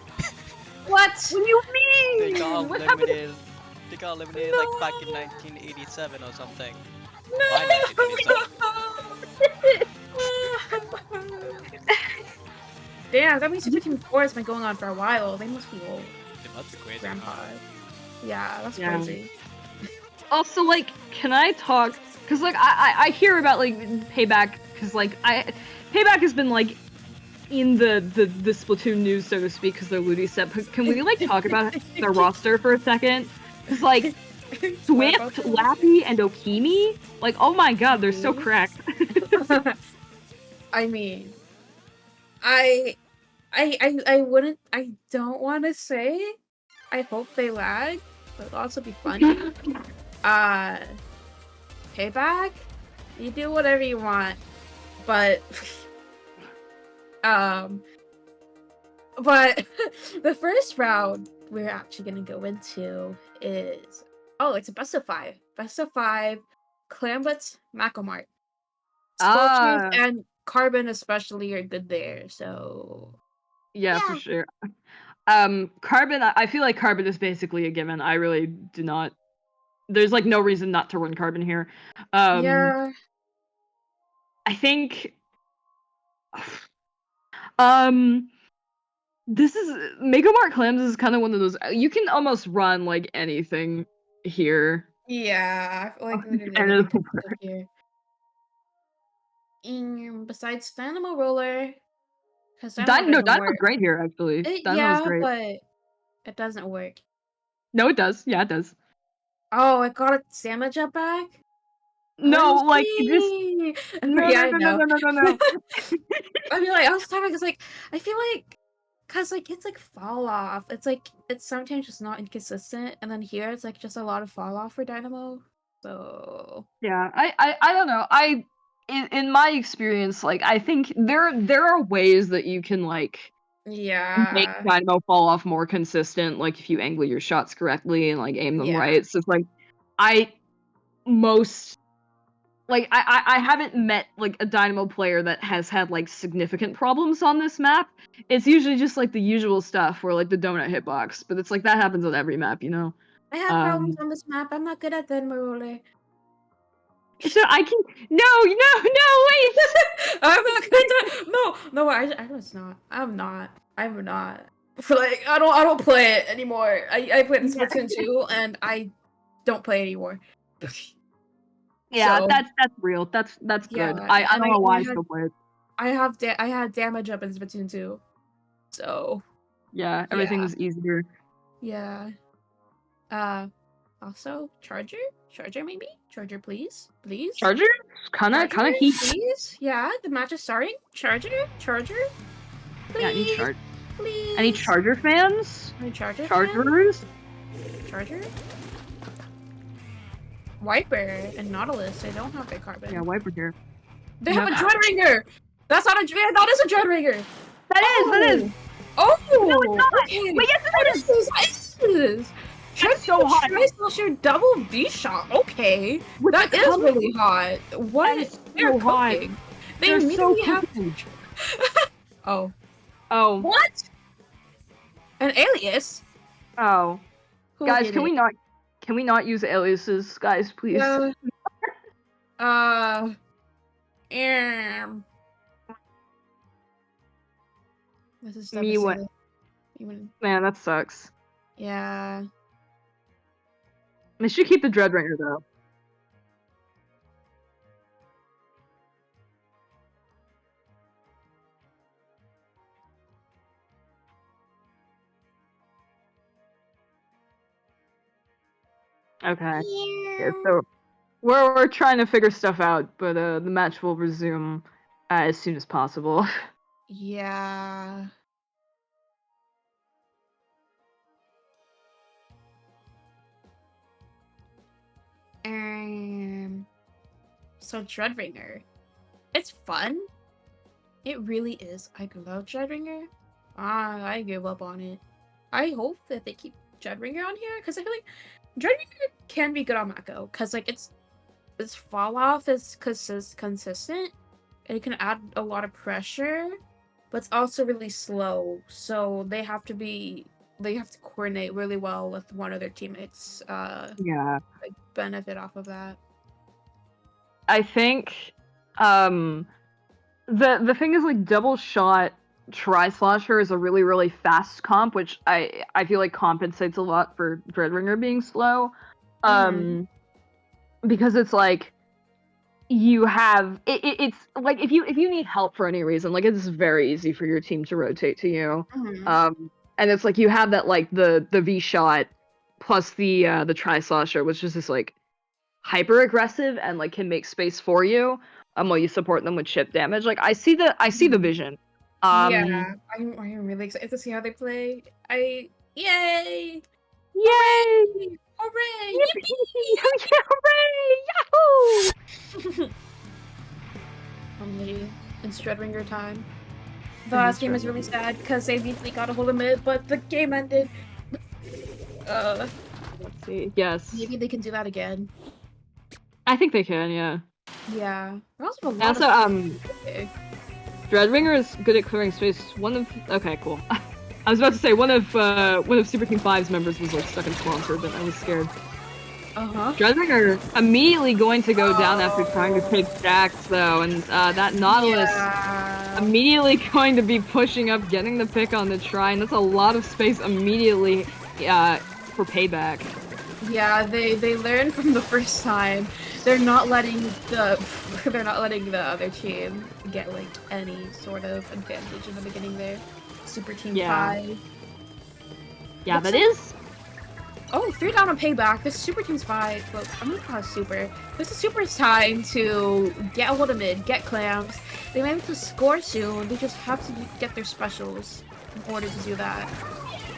What? do you They mean? got What happened? eliminated. They got eliminated like back in 1987 or something. No! By 1987. Damn, that means Super Team 4 has been going on for a while. They must be old. They must be crazy. Grandpa. Yeah, that's Yeah. crazy. Also, like, can I talk? Because like I hear about like payback because like payback has been like in the Splatoon news, so to speak, because they're Ludi set. But can we like talk about their roster for a second? Because like What about Swift, them? Lappy, and Okimi, like oh my god, they're so Mhm. cracked. I mean, I wouldn't. I don't want to say. I hope they lag, but it'll also be funny. Uh, Payback. You do whatever you want, but um, but the first round we're actually gonna go into is it's a best of 5. Best of 5. Clambut's Macomart. Sculptures Ah, and Carbon especially are good there. So yeah, for yeah. sure. Carbon, I feel like Carbon is basically a given. I really do not. There's like no reason not to run Carbon here. Yeah. I think. Um, this is Mega Mart Clams is kind of one of those you can almost run like anything here. Yeah, I feel like literally And anything it'll could work. go here. Besides Dynamo Roller, because Dynamo No, doesn't Dynamo's work. great here actually. Dynamo's Yeah, great. but it doesn't work. No, it does. Yeah, it does. Oh, I got a damage up back? No, like it just OMG! no Yeah, no I no no know. no no no no. I mean, like, I was talking because, like, I feel like, because, like, it's, like, fall off. It's, like, it's sometimes just not inconsistent. And then here, it's, like, just a lot of fall off for Dynamo. So, Yeah, I don't know. In my experience, like I think there are ways that you can like make yeah. Dynamo fall off more consistent, like if you angle your shots correctly and like aim them Yeah. right. So it's like I most like I haven't met like a Dynamo player that has had like significant problems on this map. It's usually just like the usual stuff where like the donut hitbox, but it's like that happens on every map, you know. I have problems on this map. I'm not good at the Marole. So I can no wait. I'm not good at no. I was not. I'm not. Like I don't play it anymore. I played in Splatoon 2 and I don't play anymore. Yeah, So that's real. That's good. yeah, I and don't know why I still play it. I had damage up in Splatoon 2. So Yeah, everything yeah. was easier. Yeah. Also, charger? Charger maybe? Charger, please? Please? Charger? Kinda heat. Please? Yeah, the match is starting. Charger? Charger? Please? Yeah, I need charge. Please? Any Charger fans? Any Charger Chargers? fans? Charger? Wiper and Nautilus, they don't have their carbon. Yeah, Wiper here. They have a Dreadringer! That's not a Dreadringer! That is a Dreadringer! That is! Oh! No, it's not! Okay. Wait, yes it is! These ices? That's so hot! Tri-Slasher double V-shot. Okay. With That the is color. really hot. What? That is They're so hot. cooking. They They're so immediately have. cooking. Oh. Oh. What? An alias? Oh. Who Guys, did can it? we not use aliases, guys, please? Um. This is Me what? devastating. Even. Man, that sucks. Yeah. They should keep the Dreadringer though. Okay. Yeah, so we're trying to figure stuff out, but the match will resume as soon as possible. Yeah. So Dreadringer. It's fun. It really is. I love Dreadringer. I give up on it. I hope that they keep Dreadringer on here because I feel like Dreadringer can be good on Mako because like its fall off is consistent and it can add a lot of pressure, but it's also really slow. So they have to coordinate really well with one of their teammates. Yeah. Like benefit off of that. I think the thing is like double shot Tri-Slasher is a really fast comp, which I feel like compensates a lot for Dreadringer being slow. Because it's like you have it's like if you need help for any reason, like it's very easy for your team to rotate to you. And it's like you have that like the V shot plus the Tri-Slasher, which is just like hyper aggressive and like can make space for you while you support them with chip damage. Like I see the vision. Yeah, I'm really excited to see how they play. Yay! Yay! Hooray! Yippee! Hooray! Yahoo! Only it's Dreadringer time. The last game is really sad because they immediately got a hold of it, but the game ended. Let's see. Yes. Maybe they can do that again. I think they can, yeah. Yeah. Also, Dreadringer is good at clearing space. Okay, cool. I was about to say one of Super Team 5's members was like stuck in sponsor, but I was scared. Dreadringer immediately going to go down after trying to take stacks though, and that Nautilus immediately going to be pushing up, getting the pick on the try, and that's a lot of space immediately for payback. Yeah, they learned from the first time. They're not letting the other team get like any sort of advantage in the beginning there. Super Team 5. Yeah, that is. Oh, 3 down on payback. This Super Team's 5. Look, I'm gonna call it Super. This is Super's time to get a hold of mid, get clams. They might have to score soon. They just have to get their specials in order to do that.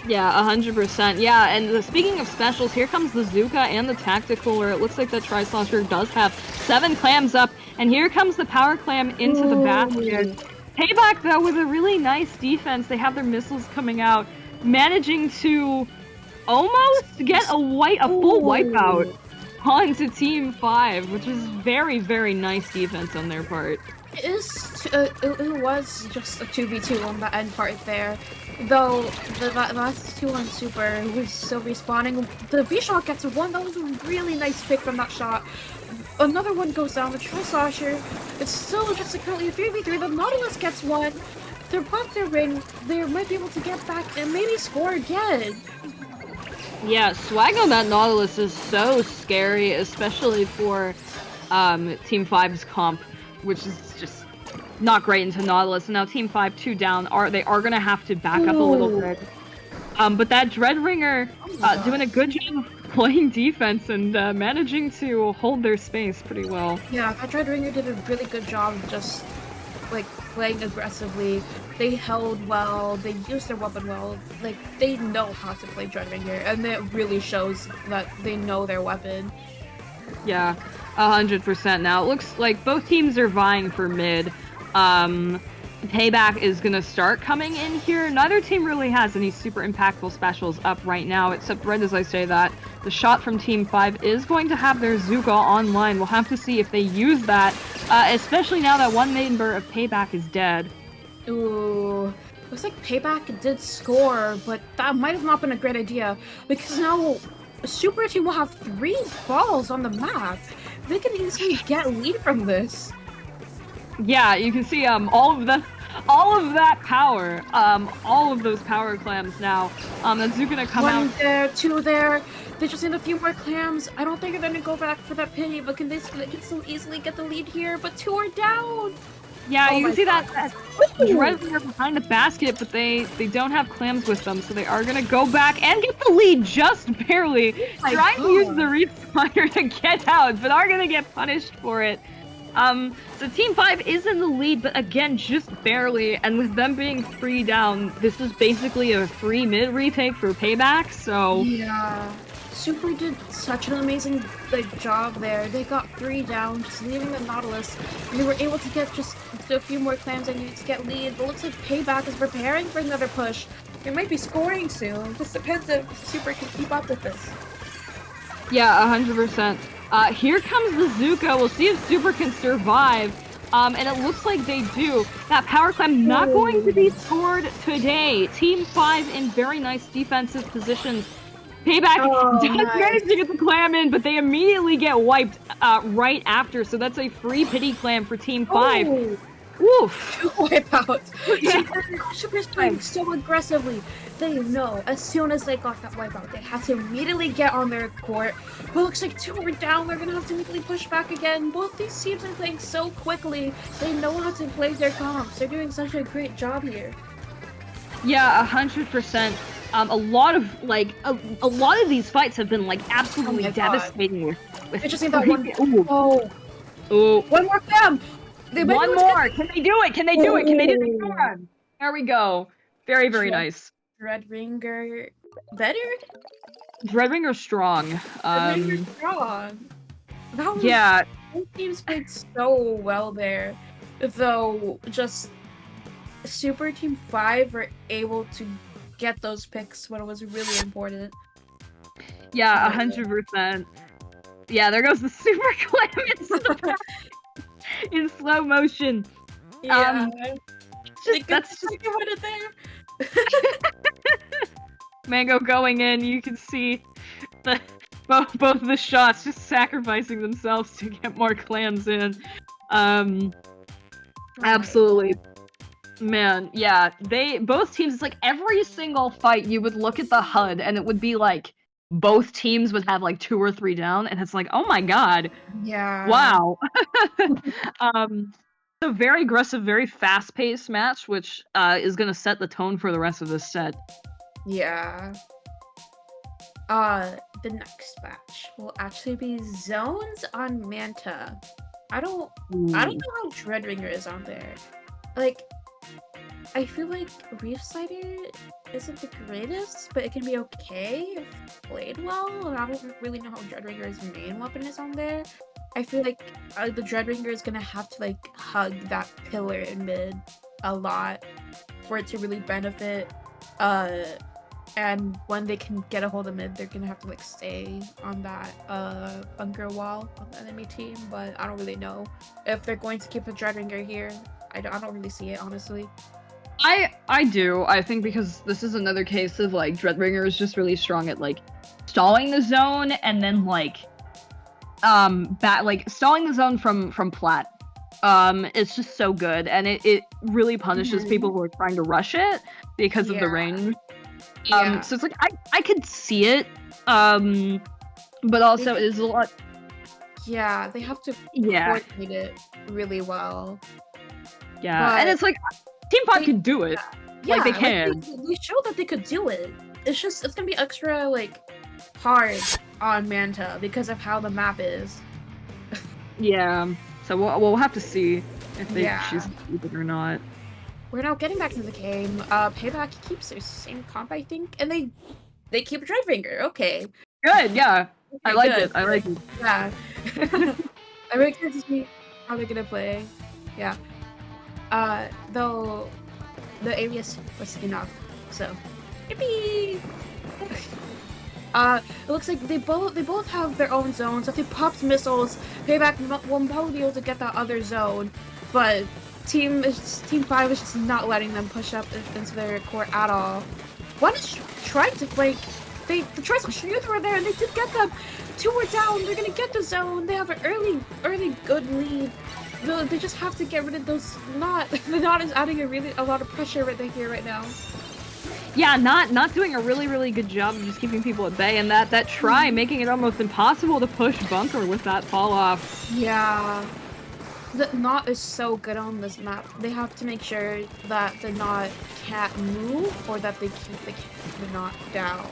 Yeah, 100%. Yeah, and speaking of specials, here comes the Zuka and the Tactical, where it looks like the Tri-Slasher does have 7 clams up, and here comes the Power Clam into the basket. Payback, though, with a really nice defense. They have their missiles coming out, managing to almost get a full wipeout onto Team 5, which is very nice defense on their part. It was just a 2v2 on the end part there. Though the last two on Super was still respawning. The V-Shot gets one. That was a really nice pick from that shot. Another one goes down. The Tri-Slosher. It's still just currently a 3v3. The Nautilus gets one. They're back their ring. They might be able to get back and maybe score again. Yeah, swag on that Nautilus is so scary, especially for Team 5's comp, which is just not great into Nautilus. And now Team 5, 2 down, they are gonna have to back up a little bit. But that Dreadringer doing a good job of playing defense and managing to hold their space pretty well. Yeah, that Dreadringer did a really good job of just like playing aggressively. They held well, they used their weapon well, like they know how to play Dreadringer, and it really shows that they know their weapon. Yeah, 100%. Now it looks like both teams are vying for mid. Payback is gonna start coming in here. Neither team really has any super impactful specials up right now, except right as I say that. The shot from Team 5 is going to have their Zuga online. We'll have to see if they use that, especially now that one member of Payback is dead. Ooh, looks like Payback did score, but that might have not been a great idea, because now Super Team will have 3 balls on the map. They can easily get a lead from this. Yeah, you can see all of that power, all of those power clams now. That's gonna come out. 1 there, 2 there. They just need a few more clams. I don't think they're gonna go back for that penny, but they can still easily get the lead here. But 2 are down. Yeah, Oh you can see God. that Dreadringer behind the basket, but they don't have clams with them, so they are gonna go back and get the lead just barely. Trying to use the respawner to get out, but are gonna get punished for it. So Team 5 is in the lead, but again, just barely, and with them being 3 down, this is basically a free mid retake for Payback, so... Yeah. Super did such an amazing job there. They got 3 down, just leaving the Nautilus, and they were able to get just a few more clams they needed to get lead, but looks like Payback is preparing for another push. They might be scoring soon. Just depends if Super can keep up with this. Yeah, 100%. Here comes the Zuka. We'll see if Super can survive. And it looks like they do. That power clam not going to be scored today. Team 5 in very nice defensive positions. Payback does manage to get the clam in, but they immediately get wiped right after. So that's a free pity clam for Team 5. Oh. Woof! Wipeout. Super's playing so aggressively. They know as soon as they got that wipeout, they had to immediately get on their court. But it looks like 2 are down. They're gonna have to immediately push back again. Both these teams are playing so quickly. They know how to play their comps. They're doing such a great job here. Yeah, 100%. A lot of a lot of these fights have been absolutely devastating. With I just need that one. Ooh. Ooh. One more cam. One more! Can they do it? Can they do it? Can they do it? Come on! There we go. Very, very nice. Dreadringer better? Dreadringer strong. Dreadringer strong. That was, yeah. Both teams played so well there. Though, just Super Team 5 were able to get those picks when it was really important. Yeah, 100%. Yeah, there goes the Super Clam in slow motion. Yeah. That's just it there. Mango going in, you can see both the shots just sacrificing themselves to get more clams in. Absolutely. Man, yeah, both teams, it's every single fight you would look at the HUD and it would be both teams would have 2 or 3 down, and it's oh my god. Yeah. Wow. A very aggressive, very fast-paced match, which is gonna set the tone for the rest of this set. Yeah. The next match will actually be Zones on Manta. I don't know how Dreadringer is on there. I feel like Reefsider isn't the greatest, but it can be okay if played well. And I don't really know how Dreadringer's main weapon is on there. I feel like the Dreadringer is gonna have to hug that pillar in mid a lot for it to really benefit and when they can get a hold of mid, they're gonna have to like stay on that bunker wall of the enemy team. But I don't really know if they're going to keep a Dreadringer here. I don't really see it, honestly. I do. I think because this is another case of like Dreadbringer is just really strong at like stalling the zone and then like stalling the zone from plat. It's just so good, and it really punishes people who are trying to rush it because of the range. Yeah. So it's like I could see it. But also it is a lot. Yeah, they have to coordinate it really well. Yeah, But and it's like Team 5 can do it. Yeah, like they can. They showed that they could do it. It's gonna be extra like hard on Manta because of how the map is. Yeah. So we'll have to see if they choose to keep it or not. We're now getting back to the game. Payback keeps their same comp, I think, and they keep Dreadfinger. Okay. Good. Yeah. Okay, I like good. it. I like it. Yeah. I'm really curious to see how they're gonna play. Yeah. Though the alias was enough, so yippee! It looks like they both have their own zones. If they popped missiles, Payback will probably be able to get that other zone, but Team 5 is just not letting them push up into their core at all. One is trying to flank. The choice of Shrews were there, and they did get them. 2 were down. They're gonna get the zone. They have an early good lead. They just have to get rid of those. The knot is adding a lot of pressure right here right now. Yeah, not doing a really good job of just keeping people at bay, and that try making it almost impossible to push bunker with that fall off. Yeah. The knot is so good on this map. They have to make sure that the knot can't move or that they keep the knot down.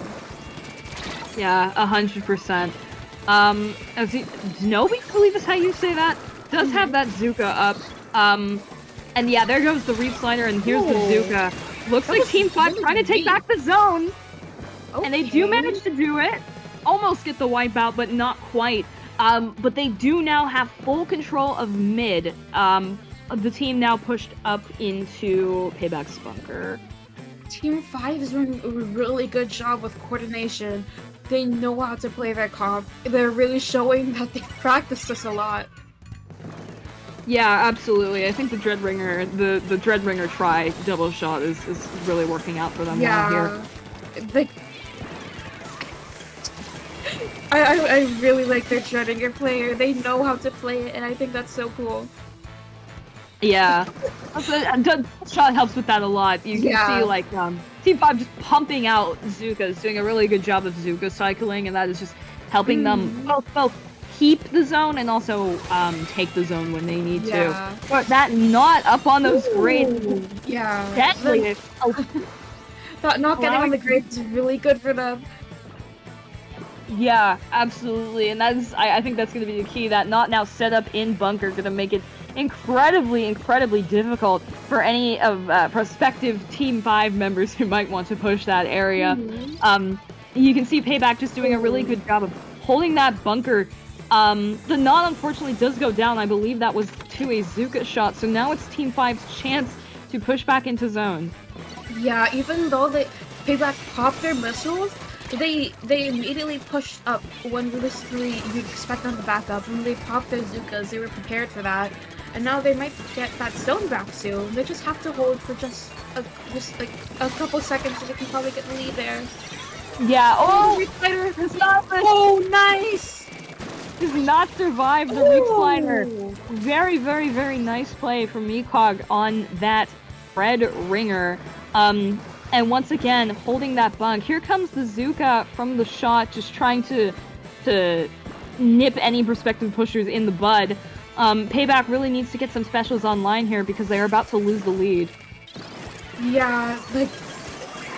Yeah, 100%. Nobi, I believe is how you say that, does have that Zuka up. And yeah, there goes the Reef Slider, and here's the Zuka. Looks like Team 5 trying to take back the zone. Okay. And they do manage to do it. Almost get the wipeout, but not quite. But they do now have full control of mid. The team now pushed up into Payback's bunker. Team 5 is doing a really good job with coordination. They know how to play their comp. They're really showing that they've practiced this a lot. Yeah, absolutely. I think the Dreadringer, the Dreadringer try double shot is really working out for them well here. I really like their Dreadringer player. They know how to play it, and I think that's so cool. Yeah, double shot helps with that a lot. You can see like Team 5 just pumping out Zukas, doing a really good job of Zuka cycling, and that is just helping them both keep the zone and also take the zone when they need to. But that knot up on those grades, deadly. That not getting on the grades is really good for them. Yeah, absolutely, and that's I think that's going to be the key. That knot now set up in bunker going to make it incredibly difficult for any of prospective Team 5 members who might want to push that area. You can see Payback just doing a really good job of holding that bunker. The knot unfortunately does go down. I believe that was to a Zuka shot, so now it's Team 5's chance to push back into zone. Yeah, even though Payback popped their missiles, they immediately pushed up when realistically you'd expect them to back up. When they popped their Zukas, they were prepared for that. And now they might get that zone back soon. They just have to hold for just like a couple seconds so they can probably get the lead there. Yeah, oh, nice! Does not survive the Reef Slider. Very nice play from Meekog on that Red Ringer. And once again, holding that bunk. Here comes the Zuka from the shot, just trying to nip any prospective pushers in the bud. Payback really needs to get some specials online here because they're about to lose the lead. Yeah, like,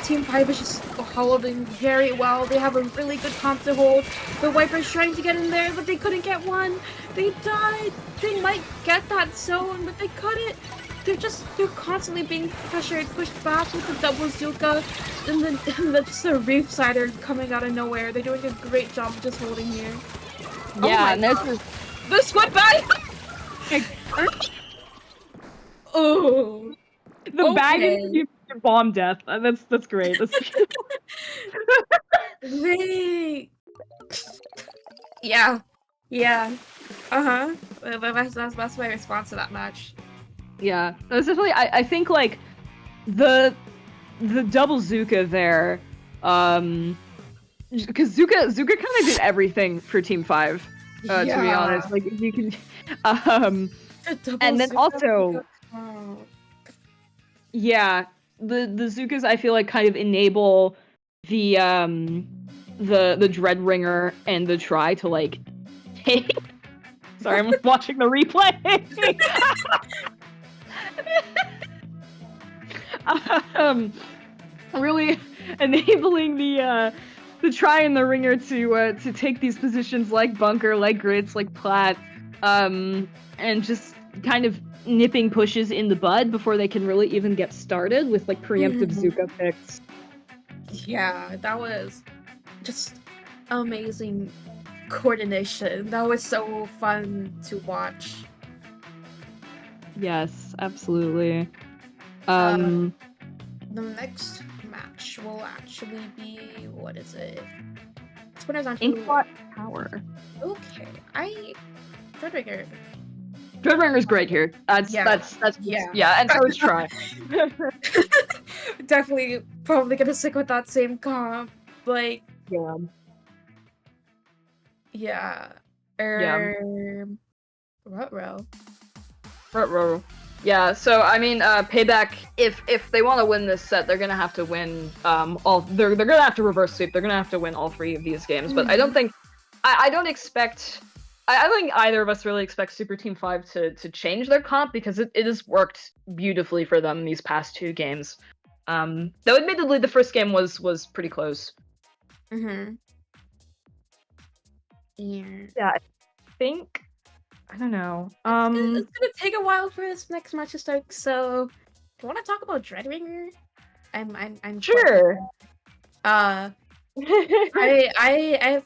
Team 5 is just holding very well. They have a really good comp to hold. The Wipers trying to get in there, but they couldn't get one. They died. They might get that zone, but they couldn't. They're constantly being pressured, pushed back with the double Zuka, and then just a Reef Slider coming out of nowhere. They're doing a great job of just holding here. Yeah, and this is the squid bag. Oh, the bag bomb death. That's great. That's Wait. Yeah. Yeah. Uh-huh. That's my response to that match. yeah. That's definitely. I think like the double Zuka there, because Zuka kind of did everything for Team 5. To be honest, Yeah. like you can, um, The double and then Zuka also, Zuka comp. yeah, the Zukas I feel like kind of enable the Dreadringer and the Try to like take. Sorry, I'm watching the replay. um, really enabling the Try and the Ringer to take these positions like Bunker, like Grits, like Plat, and just kind of nipping pushes in the bud before they can really even get started with like preemptive Zuka picks. Yeah, that was just amazing coordination. That was so fun to watch. Yes, absolutely. The next match will actually be, what is it? It's when I was on to Inkblot Power. okay. Dreadringer. Dreadringer's great here. That's Yeah. yeah, and so is Try. Definitely probably gonna stick with that same comp. Like, Yeah. yeah. Yeah. Ruh-roh. Yeah, so I mean, Payback. If they want to win this set, they're gonna have to win all. They're gonna have to reverse sweep. They're gonna have to win all 3 of these games. But I don't think, I don't expect. I don't think either of us really expect Super Team 5 to change their comp because it has worked beautifully for them these past 2 games. Though admittedly the first game was pretty close. Yeah. Yeah, I think. I don't know. It's gonna take a while for this next match to start, so do you wanna talk about Dreadringer? I'm Sure. I've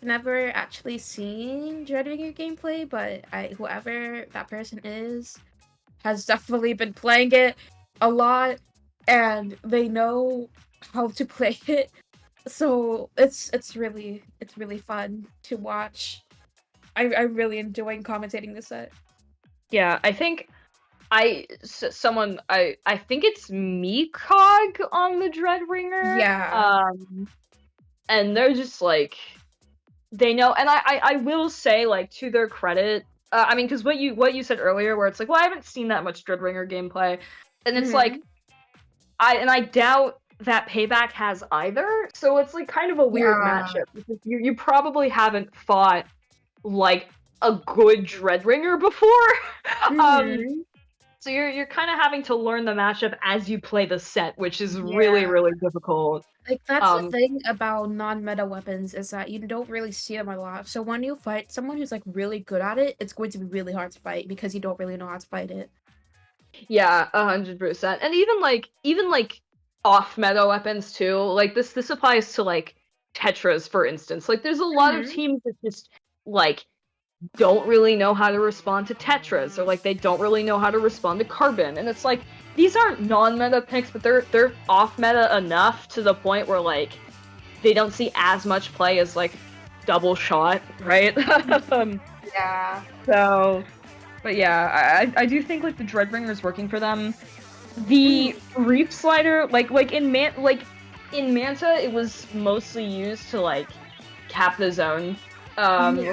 never actually seen Dreadringer gameplay, but whoever that person is has definitely been playing it a lot, and they know how to play it. So it's really fun to watch. I'm really enjoying commentating this set. Yeah, I think I think it's Meekog on the Dreadringer. Yeah. And they're just like they know, and I will say like to their credit, I mean, because what you said earlier, where it's like, well, I haven't seen that much Dreadringer gameplay, and it's like I doubt that Payback has either, so it's like kind of a weird Yeah. matchup because you probably haven't fought like a good Dreadringer before. So you're kind of having to learn the matchup as you play the set, which is really, Yeah. really difficult. Like, that's the thing about non-meta weapons is that you don't really see them a lot. So when you fight someone who's like really good at it, it's going to be really hard to fight because you don't really know how to fight it. Yeah, 100%. And even like off meta weapons too. Like this applies to like Tetras, for instance. Like there's a lot of teams that just like don't really know how to respond to Tetras, or like they don't really know how to respond to Carbon. And it's like these aren't non-meta picks, but they're off meta enough to the point where like they don't see as much play as like double shot, right? Yeah. So, but yeah, I do think like the Dreadringer is working for them. The Reef Slider, like in Manta, it was mostly used to like cap the zone.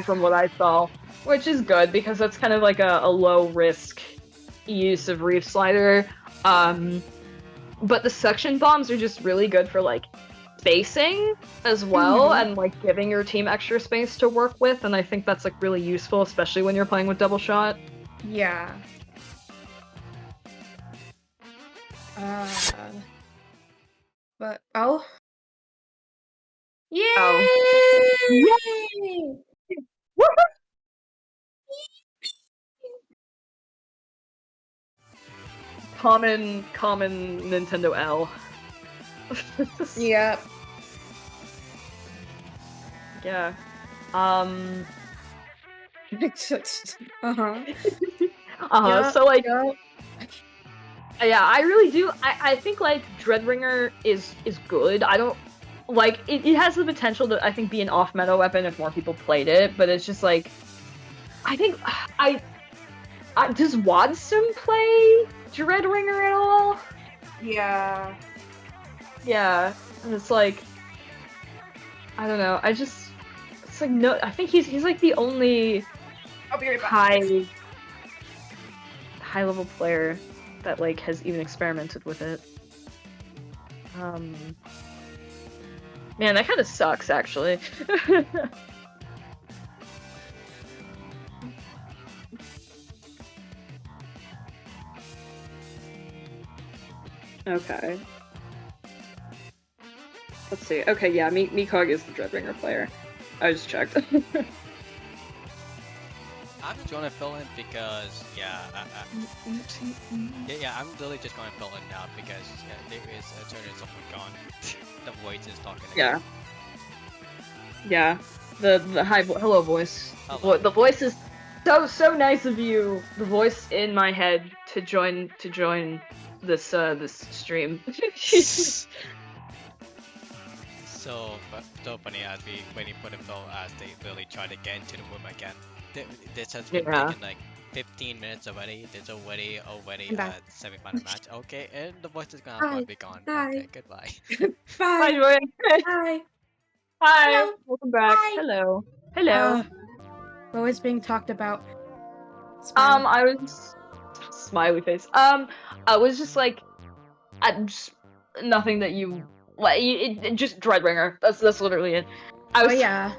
From what I saw, which is good because that's kind of like a low risk use of Reef Slider. But the suction bombs are just really good for like spacing as well, and like giving your team extra space to work with, and I think that's like really useful, especially when you're playing with double shot. Yeah. But yay! Oh. Yay! Common Nintendo L. Yep. Yeah. Uh-huh. So like Yeah, I really do. I think like Dreadringer is good. I don't like it has the potential to I think be an off-meta weapon if more people played it, but it's just like I think does Wadsum play Dreadringer at all? Yeah. Yeah, and it's like I don't know. It's like no. I think he's like the only I'll be right back. high level player that like has even experimented with it. Man, that kind of sucks actually. Okay. Let's see. Okay, yeah, Mikog is the Dreadringer player. I just checked. I'm just gonna fill in because I'm literally just gonna fill in now because there is certainly someone gone. The voice is talking again. Yeah. The hello voice. Hello. The voice is so nice of you. The voice in my head to join this this stream. So funny as we waiting for them though as they really try to get into the room again. This has been taking like 15 minutes already. There's already semi-final match. Okay, and the voice is gonna be gone. Bye. Okay, goodbye. Hi, Bye. Joy. Bye. Hi. Hello. Welcome back. Hi. Hello. Hello. What was being talked about? I was smiley face. I was just like, just nothing that you like. It just Dreadringer. That's literally it. Oh yeah.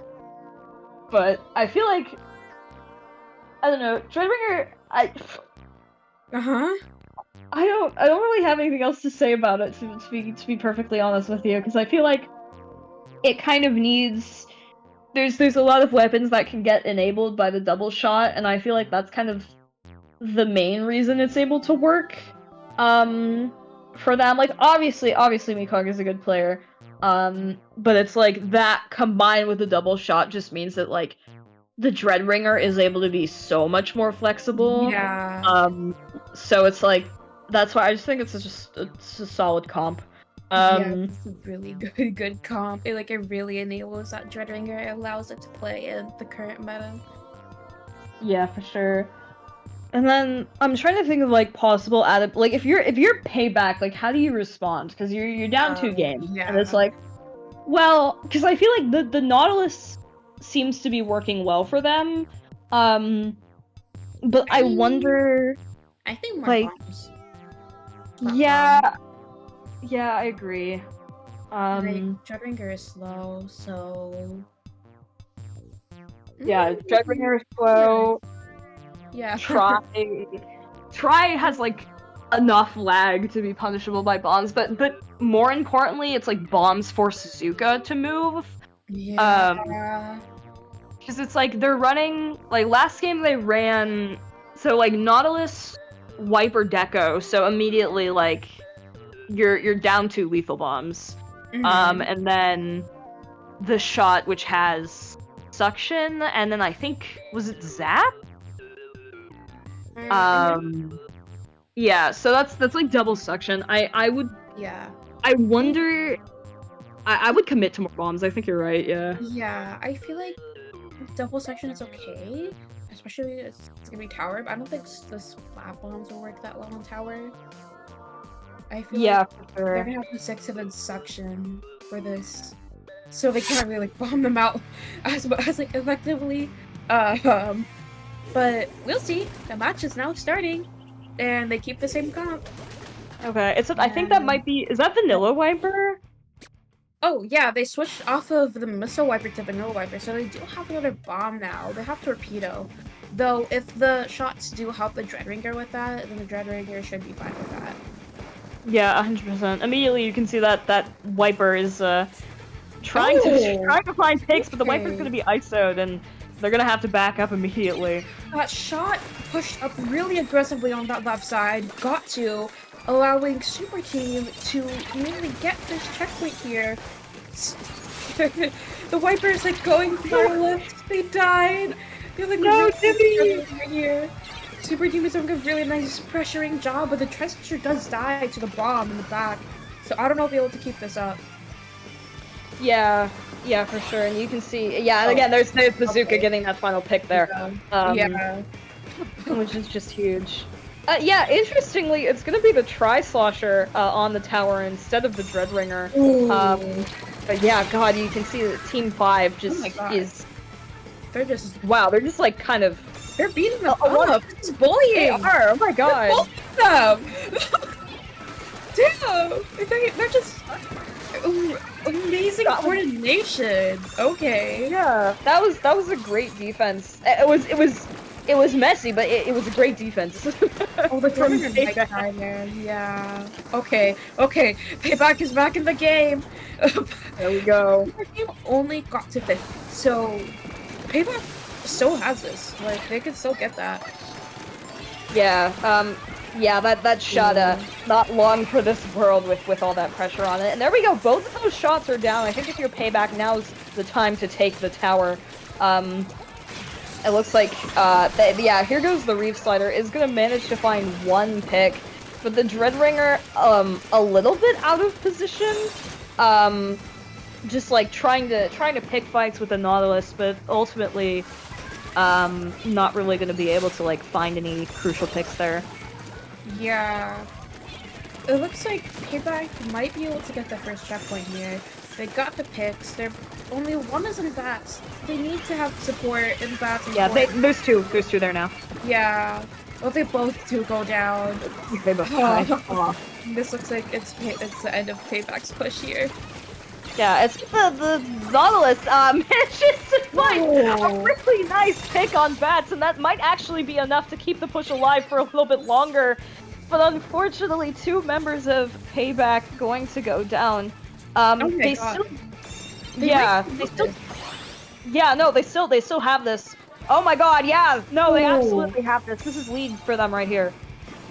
But I feel like I don't know Dreadringer. I don't really have anything else to say about it to be perfectly honest with you because I feel like it kind of needs. There's a lot of weapons that can get enabled by the double shot, and I feel like that's kind of the main reason it's able to work. For them, like obviously Mikog is a good player, but it's like that combined with the double shot just means that like the Dreadringer is able to be so much more flexible. Yeah. So it's like that's why I just think it's a solid comp. Yeah, it's a really good comp. It really enables that Dreadringer. It allows it to play in the current meta. Yeah, for sure. And then I'm trying to think of like possible like if you're payback, like how do you respond? Because you're down 2 games, Yeah. and it's like, well, because I feel like the Nautilus seems to be working well for them, but I wonder. I think more like, bombs. Yeah, I agree. Dreadringer is slow, so yeah, Dreadringer is slow. Yeah. Try has like enough lag to be punishable by bombs, but more importantly, it's like bombs force Suzuka to move. Yeah. Because it's like they're running like last game they ran so like Nautilus, Wiper, Deco, so immediately like you're down 2 lethal bombs. And then the shot which has suction, and then I think was it Zap? Yeah, so that's like double suction. I would. Yeah. I wonder. I would commit to more bombs. I think you're right. Yeah. Yeah, I feel like double section is okay, especially it's gonna be tower. But I don't think the splat bombs will work that well on tower. I feel like for sure. they're gonna have to 6-7 suction for this, so they can't really like bomb them out as like effectively. But we'll see. The match is now starting, and they keep the same comp. Okay, I think that might be. Is that Vanilla Wiper? Oh yeah, they switched off of the Missile Wiper to Vanilla Wiper, so they do have another bomb now. They have Torpedo. Though, if the shots do help the Dreadringer with that, then the Dreadringer should be fine with that. Yeah, 100%. Immediately you can see that Wiper is trying to find picks, but the Wiper's gonna be ISO'd, and they're gonna have to back up immediately. That shot pushed up really aggressively on that left side, allowing Super Team to nearly get this checkpoint here. The Wiper is like going far left. They died. They're like no, Timmy! here. Super Team is doing a really nice pressuring job, but the treasure does die to the bomb in the back. So I don't know if we'll be able to keep this up. Yeah, for sure. And you can see, and again, there's Bazooka getting that final pick there. Yeah. Which is just huge. Interestingly, it's gonna be the Tri-Slosher on the tower instead of the Dreadringer. But yeah, God, you can see that Team 5 just is... They're just... Wow, they're just like kind of... They're beating them up! This is bullying! They are! Oh my God! They're Damn! They're just... Amazing coordination. Okay. Yeah, that was a great defense. It was messy, but it was a great defense. Oh, the Dreadringer, man. Yeah. Okay. Payback is back in the game. There we go. Our team only got to 5th, so Payback still has this. Like, they can still get that. Yeah. That shot, not long for this world with all that pressure on it. And there we go, both of those shots are down. I think if you're Payback, now's the time to take the tower. It looks like, here goes the Reef Slider, is gonna manage to find one pick, but the Dreadringer, a little bit out of position. Just like trying to pick fights with the Nautilus, but ultimately, not really gonna be able to like find any crucial picks there. Yeah. It looks like Payback might be able to get the first checkpoint here. They got the picks. They're only one is in bats. They need to have support in bats. Yeah, there's two there now. Yeah. Well, they both do go down. They both die. This looks like it's the end of Payback's push here. Yeah, it's the Nautilus manages to find a really nice pick on bats, and that might actually be enough to keep the push alive for a little bit longer. But unfortunately, 2 members of Payback going to go down. They still have this. Oh my God, yeah, no, they absolutely have this. This is lead for them right here.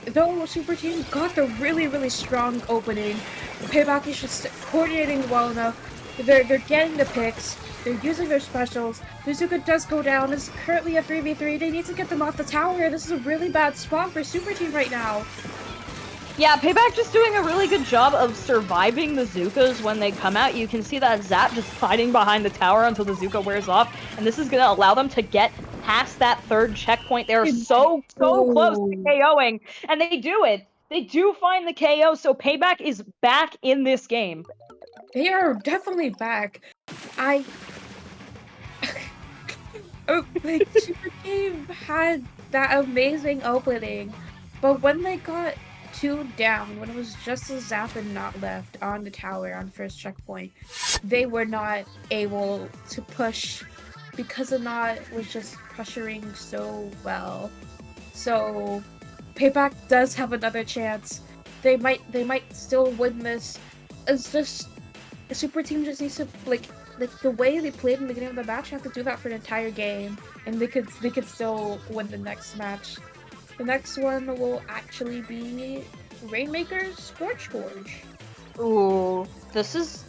Though Super Team got the really strong opening, Payback is just coordinating well enough. They're getting the picks. They're using their specials. Bazooka does go down. It's currently a 3v3. They need to get them off the tower. This is a really bad spot for Super Team right now. Yeah, Payback just doing a really good job of surviving the Zookas when they come out. You can see that Zap just fighting behind the tower until the Zooka wears off, and this is going to allow them to get past that 3rd checkpoint. They're so close to KOing, and they do it. They do find the KO, so Payback is back in this game. They are definitely back. Super Team had that amazing opening, but when they got 2 down, when it was just a Zap and Not left on the tower on first checkpoint, they were not able to push because the Not was just pressuring so well. So Payback does have another chance. They might still win this. It's just Super Team just needs to like the way they played in the beginning of the match. Have to do that for the entire game, and they could still win the next match. The next one will actually be Rainmaker Scorchforge. Ooh, this is.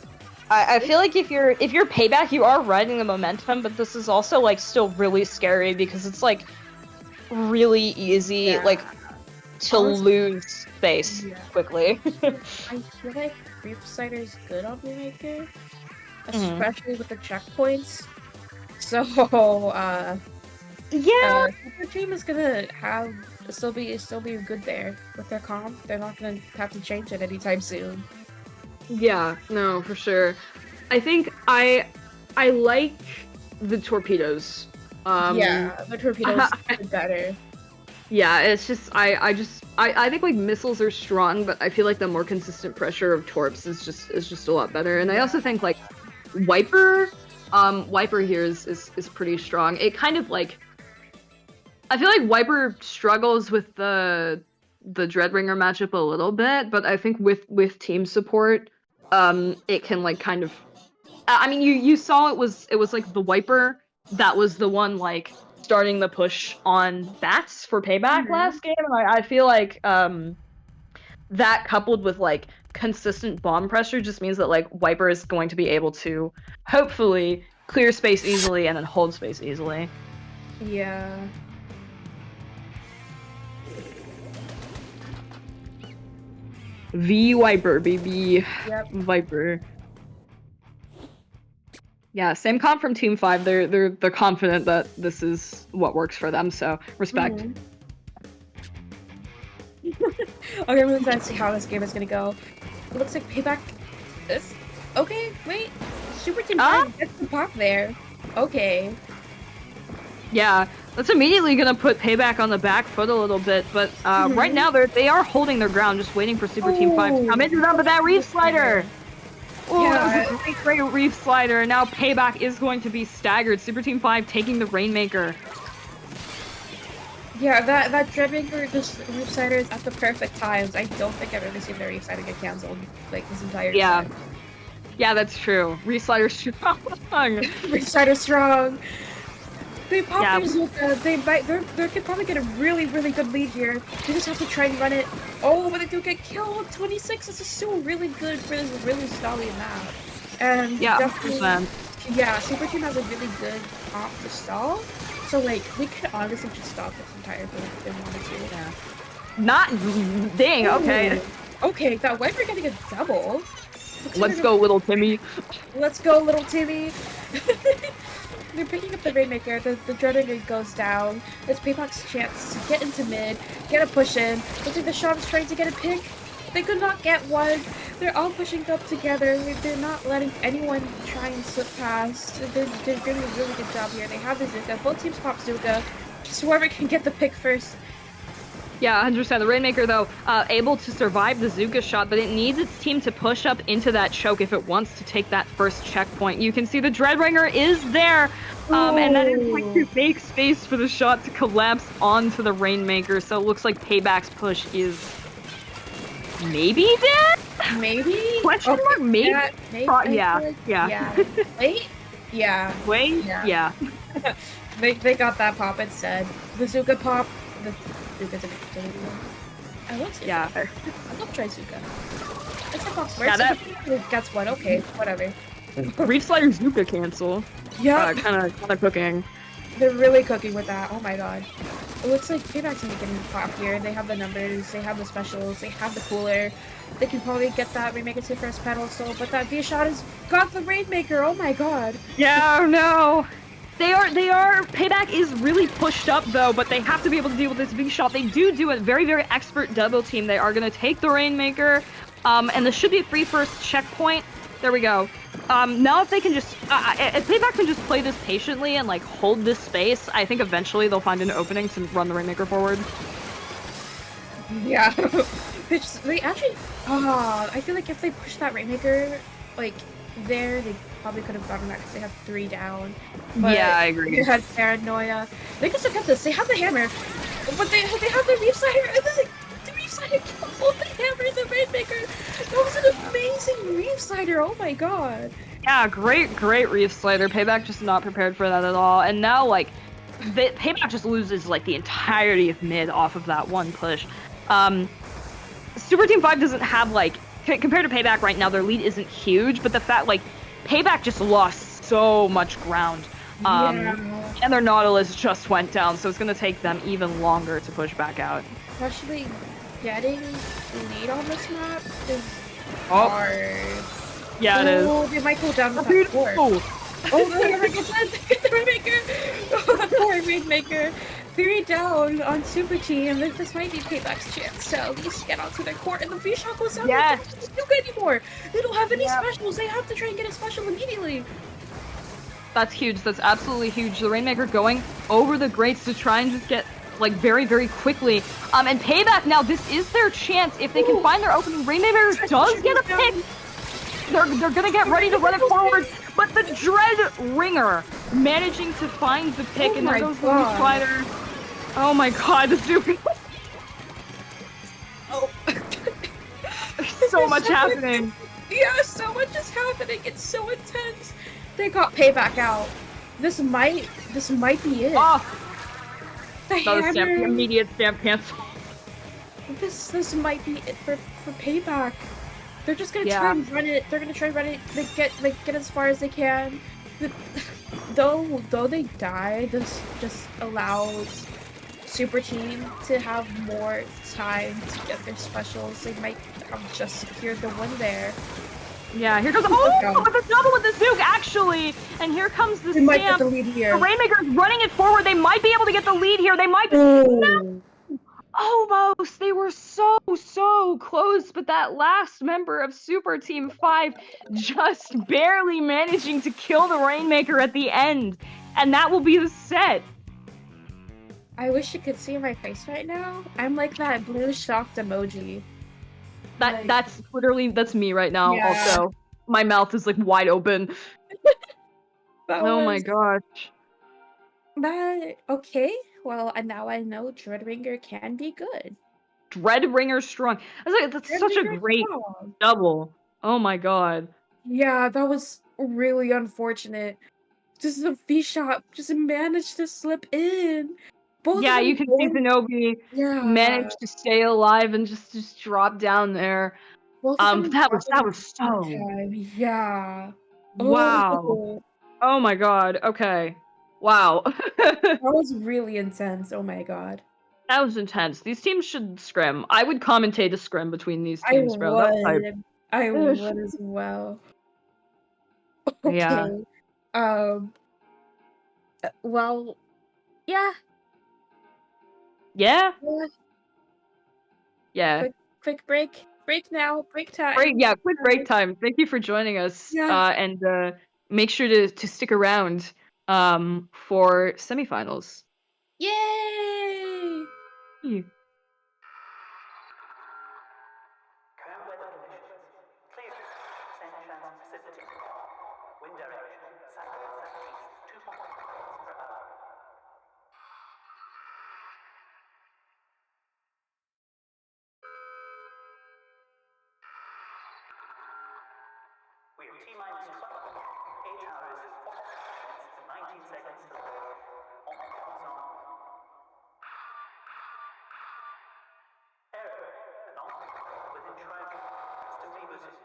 I feel like if you're Payback, you are riding the momentum, but this is also like still really scary because it's like really easy to lose space quickly. I feel like Reef Slider's good on Rainmaker, especially with the checkpoints. So Super Team is gonna still be good there with their comp. They're not gonna have to change it anytime soon. Yeah, no, for sure. I think I like the torpedoes. The torpedoes are better. Yeah, it's just I think like missiles are strong, but I feel like the more consistent pressure of torps is just a lot better. And I also think like Wiper here is pretty strong. It kind of like I feel like Wiper struggles with the Dreadringer matchup a little bit, but I think with team support, it can like kind of. I mean, you saw it was like the Wiper that was the one like starting the push on bats for Payback last game, and I feel like that coupled with like consistent bomb pressure just means that like Wiper is going to be able to hopefully clear space easily and then hold space easily. Yeah. V Viper, baby. Yep. Viper. Yeah, same comp from Team 5. They're confident that this is what works for them, so respect. Okay, I'm really glad to see how this game is gonna go. It looks like Payback is... Okay, wait. Super Team 5 gets the pop there. Okay. Yeah, that's immediately gonna put Payback on the back foot a little bit, but right now they are holding their ground, just waiting for Super Team 5 to come into them, but that Reef Slider! Oh, yeah. That was a great Reef Slider. Now Payback is going to be staggered. Super Team 5 taking the Rainmaker. Yeah, that Dreadmaker just Reef Slider is at the perfect times. I don't think I've ever seen the Reef Slider get cancelled like this entire set. Yeah, that's true. Reef Slider strong. Reef Slider strong. They pop their Zuka. They could probably get a really, really good lead here. They just have to try and run it. Oh, but they do get killed. 26. This is still really good for this really stally map. And yeah, definitely, 100%. Yeah, Super Team has a really good comp to stall. So like we could honestly just stop this entire thing if they wanted to. Yeah. Not dang. Ooh. Okay. Okay, that Viper getting a double. Let's go, little Timmy. Let's go, little Timmy. They're picking up the Rainmaker, the Dreadmaker goes down. It's Payback's chance to get into mid, get a push in. Looks like the shot is trying to get a pick. They could not get one. They're all pushing up together. They're not letting anyone try and slip past. They're doing a really good job here. They have the Zuka. Both teams pop Zuka. Just whoever can get the pick first. Yeah, 100%. The Rainmaker, though, able to survive the Zuka shot, but it needs its team to push up into that choke if it wants to take that first checkpoint. You can see the Dreadbringer is there, and that is going to make space for the shot to collapse onto the Rainmaker, so it looks like Payback's push is maybe dead? Maybe? Question mark? Maybe? Yeah. Wait? Yeah. Wait? Yeah. They got that pop instead. The Zuka pop. The Zuka didn't I love Zuka. Yeah. I love Trizuka. It's a box where gets one. Okay, whatever. Reef Slider Zuka cancel. Yeah. Kind of cooking. They're really cooking with that. Oh my god. It looks like Payback's gonna get in the pop here. They have the numbers, they have the specials, they have the cooler. They can probably get that Rainmaker to first pedestal, but that V-shot has got the Rainmaker. Oh my god. Yeah, no. They are. Payback is really pushed up though, but they have to be able to deal with this V-shot. They do a very, very expert double team. They are gonna take the Rainmaker, and this should be a free first checkpoint. There we go. Now if they can just, if Payback can just play this patiently and like hold this space, I think eventually they'll find an opening to run the Rainmaker forward. Yeah. They actually, I feel like if they push that Rainmaker, like, there, they probably could have gotten that because they have 3 down. But yeah, I agree. They had Paranoia. They can still get this. They have the hammer, but they have the Reef Slider, and then the Reef Slider killed both the hammer and the Rainmaker. That was an amazing Reef Slider. Oh my god. Yeah, great Reef Slider. Payback just not prepared for that at all, and now like, Payback just loses like the entirety of mid off of that one push. Super Team 5 doesn't have like, compared to Payback right now, their lead isn't huge, but the fact like Payback just lost so much ground. And their Nautilus just went down, so it's gonna take them even longer to push back out. Especially getting lead on this map is hard. Yeah, it is. They might go down with that four. Oh, the Rainmaker gets in! The Rainmaker! Oh, the poor Rainmaker! 3 down on Super Team. This might be Payback's chance to at least get onto their court, and the V-Shock goes down. Yes! They can't do good anymore! They don't have any specials. They have to try and get a special immediately. That's huge. That's absolutely huge. The Rainmaker going over the grates to try and just get like very, very quickly. And Payback now, this is their chance. If they can find their opening, Rainmaker does get a pick. They're gonna get ready to run it forward, but the Dread Ringer managing to find the pick, and there goes the Reef Slider. Oh my god, the Super. Oh. There's so much happening. Yeah, so much is happening. It's so intense. They got Payback out. This might be it. Oh. The hammer. The immediate stamp cancel. This might be it for Payback. They're just gonna try and run it. They're gonna try and run it. They get as far as they can. Though they die, this just allows super team to have more time to get their specials. They might have just secured the win there. Yeah, here goes with a double with the Zook, actually! And here comes the They might get Stamp. the lead here. The Rainmaker's running it forward. They might be able to get the lead here. They might be. Oh. No! Almost! They were so close, but that last member of Super Team 5 just barely managing to kill the Rainmaker at the end. And that will be the set. I wish you could see my face right now. I'm like that blue shocked emoji. That's literally me right now. Yeah. Also, my mouth is like wide open. Oh my gosh. But okay. Well, and now I know Dreadringer can be good. Dreadringer strong. I was like, that's such a great double. Oh my god. Yeah, that was really unfortunate. Just the V-shot just managed to slip in. Both Yeah, of them you can see Zenobi managed to stay alive and just drop down there. Both of them That was so. Yeah. Wow. Oh. Oh my god. Okay. Wow. That was really intense. Oh my god. That was intense. These teams should scrim. I would commentate a scrim between these I teams, bro. That was hype. would as well. Yeah. Okay. Well, yeah. Yeah? Yeah. Yeah. Quick break. Break now. Break time. Quick break time. Thank you for joining us. Yeah. And make sure to stick around for semifinals. Yay! Yeah. Current weather conditions. Clear. Central precipitation. Wind direction. South-southeast 2 miles per hour. We are T-minus 12. 8 hours, 4 minutes, 19 seconds to go. On zone. Error. Anomaly. Within track. System rebooted.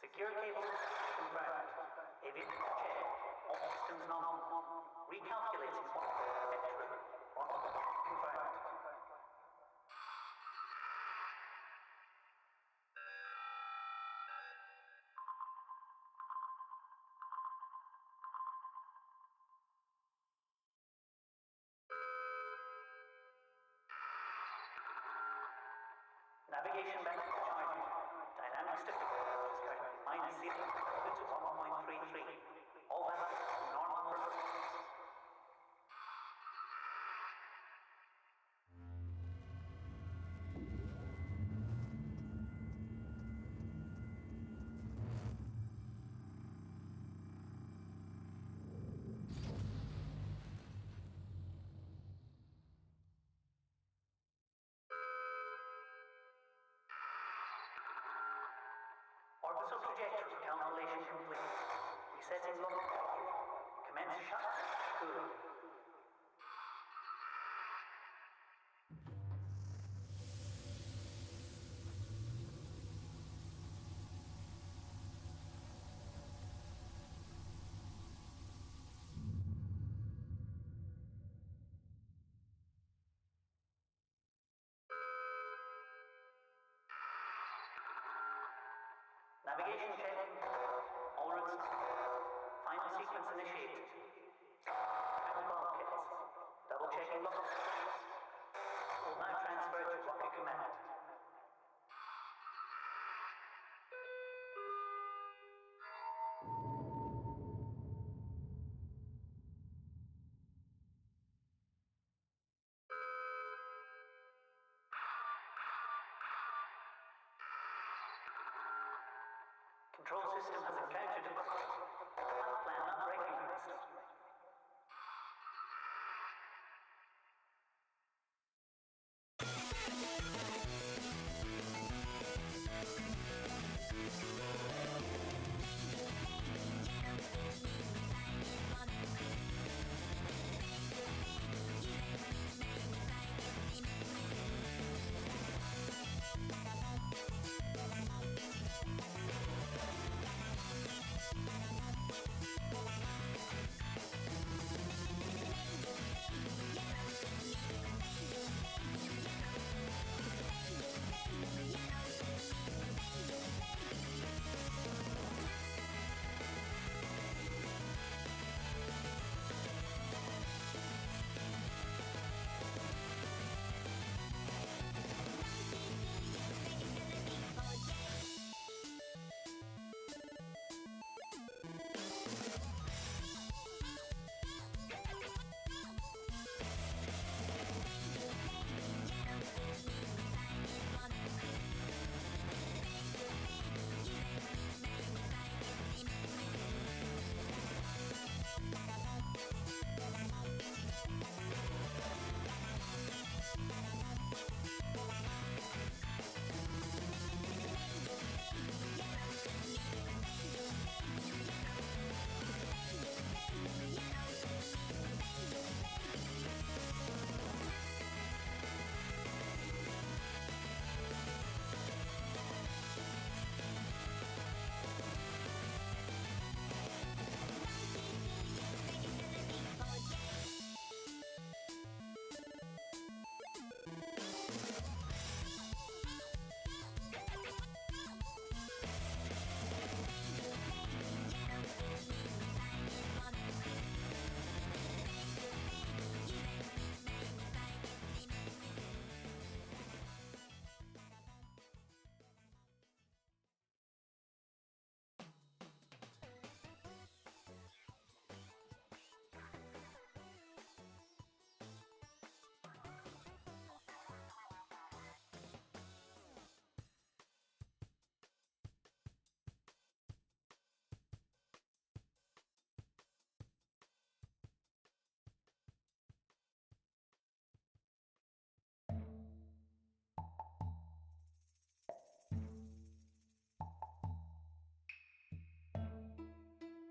Secure cable confirmed. Avian check. All systems nominal. Recalculating true. Confirmed. Navigation back to charging. Dynamic stability is currently minus 0 to 1.33. All values normal performance. Orbital trajectory calculation complete. Resetting lock. Commence shut. Cooling. Navigation check. All routes known. Final sequence initiated. Chemical kits. Double checking lock. Will now transfer to rocket command. Control system has encountered a bug. Flight plan not recognized.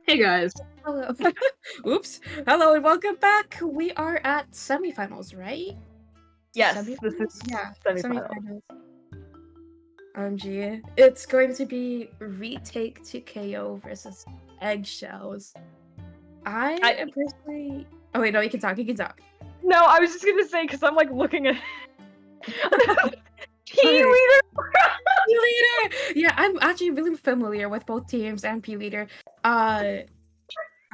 Hey guys. Hello. Oops. Hello and welcome back. We are at semifinals, right? Yes, this is Yeah, semifinal. semifinals. OMG. It's going to be retake to KO versus eggshells. I am personally. Oh wait, no, you can talk. You can talk. No, I was just gonna say because I'm like looking at P Okay. leader. P-Leader! Yeah, I'm actually really familiar with both teams and P-Leader. I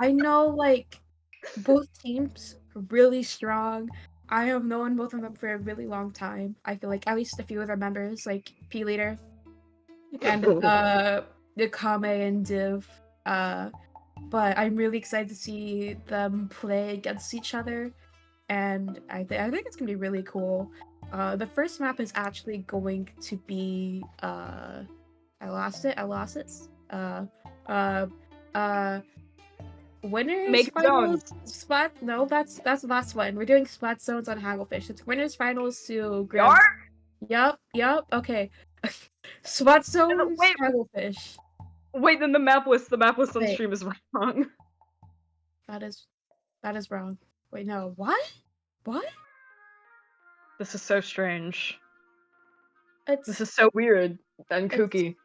know like both teams are really strong. I have known both of them for a really long time. I feel like at least a few of their members, like P-Leader and the Kame and Div. But I'm really excited to see them play against each other, and I think it's gonna be really cool. The first map is actually going to be I lost it. Uh, uh, uh, winners Make finals zones. spot. No, that's the last one. We're doing spot zones on Hagglefish. It's winners finals to Yar? Yup. Okay. Spot zones Wait, Hagglefish. wait. Then the map list on Wait, stream is wrong. that is wrong. Wait, no. What? What? This is so strange. This It's is so weird and it's kooky.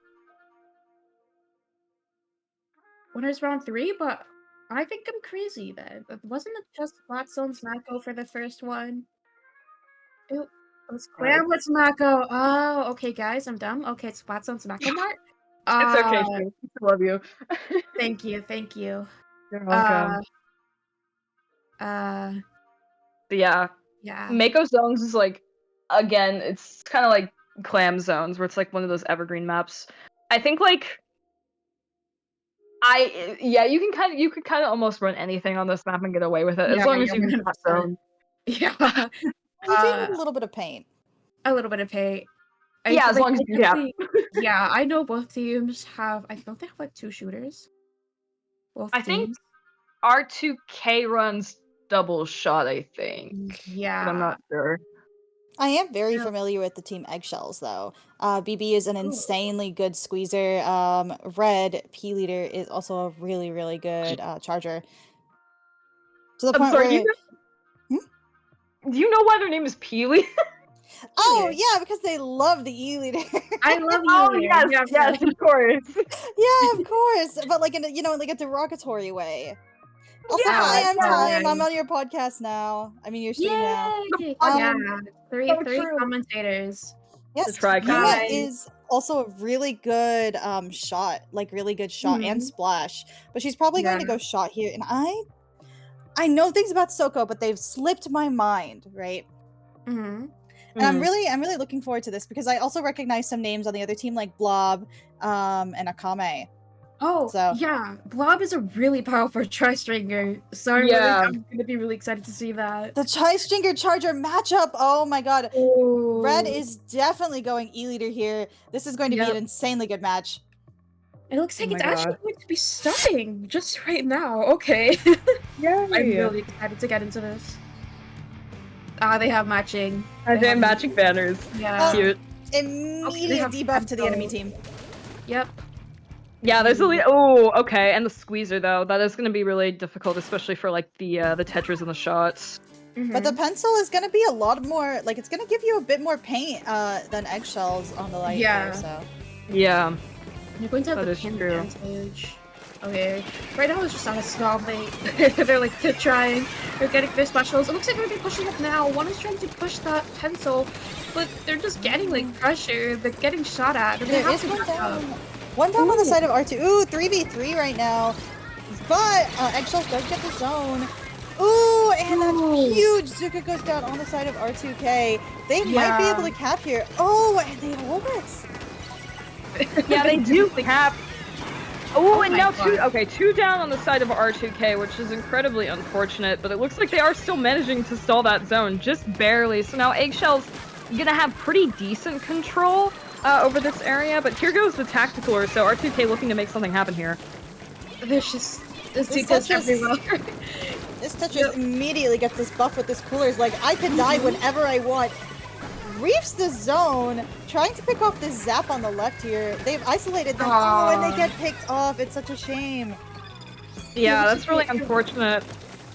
winners round 3, but I think I'm crazy then. Wasn't it just spot zones Mako for the first one? It was Clamlets Mako. Oh, okay, guys, I'm dumb. Okay, it's spot zones Mako Mart. It's okay, Shane. I love you. Thank you. You're welcome. But yeah, Yeah. Mako Zones is like, again, it's kind of like Clam Zones, where it's like one of those evergreen maps. I think like you could kind of almost run anything on this map and get away with it as long as you can spot 100%. zone. Yeah. You do need a little bit of paint. A little bit of paint. Yeah, as long as you have. Yeah, I know both teams have. I don't they have like 2 shooters. Both I think teams. R2K runs double shot, I think. But I'm Yeah. not sure. I am very Yeah. familiar with the team Eggshells, though. BB is an Ooh. insanely good squeezer. Red, P-Leader, is also a really, really good charger. To the I'm point sorry, where... do you know why their name is Peely? Oh, Peely. yeah, because they love the E-Leader. I love you. Oh yes, yes, of course. Yeah, of course. But like in a, like a derogatory way. Also, Yeah, hi, I'm yeah, Time. yeah. I'm on your podcast now. I mean, your stream now. Yay! Um, Yeah, so three true. commentators. Yes, try Yuma guys. is also a really good shot, like really good shot and Mhm. splash. But she's probably going to Yeah. go shot here, and I know things about Soko, but they've slipped my mind, right? Mm-hmm. And I'm really looking forward to this because I also recognize some names on the other team like Blob, and Akame. Oh, So yeah. Blob is a really powerful tri-stringer, so Yeah. I'm gonna be really excited to see that. the Tri-Stringer Charger matchup. Oh my god. Ooh. Red is definitely going E-Leader here. This is going to be an insanely good match. It looks like Oh my it's actually God. going to be stunning just right now. Okay. Yeah. I'm really excited to get into this. They have matching. They have matching banners. Yeah. Cute. Immediate have debuff to the enemy tempo. team. Yep. Yeah, there's a oh, okay, and the squeezer though. That is gonna be really difficult, especially for like the tetras and the shots. But the pencil is going to be a lot more, like, it's going to give you a bit more paint than eggshells on the light Yeah. here, so. Yeah. You're going to have That the is pin true. advantage. Okay. Right now it's just on a stall. They're like trying. They're getting their specials. It looks like they're gonna be pushing up now. One is trying to push that pencil, but they're just getting like pressure. They're getting shot at. They're gonna There have is to one back down. up. One down on the side of R2. Ooh, 3v3 right now. But eggshells does get the zone. Ooh, and that huge Zuka goes down on the side of R2K. They might be able to cap here. Oh, and they hold it. Yeah, they do cap. Oh, and my now God. two down on the side of R2K, which is incredibly unfortunate, but it looks like they are still managing to stall that zone, just barely. So now Eggshell's gonna have pretty decent control over this area, but here goes the tactical, so R2K looking to make something happen here. There's just This Zuka's Tetris- everywhere. This Tetris immediately gets this buff with this cooler. It's like, I can die whenever I want. Reefs the zone, trying to pick off this zap on the left here. They've isolated them. Oh, and they get picked off. It's such a shame. Yeah, that's really unfortunate.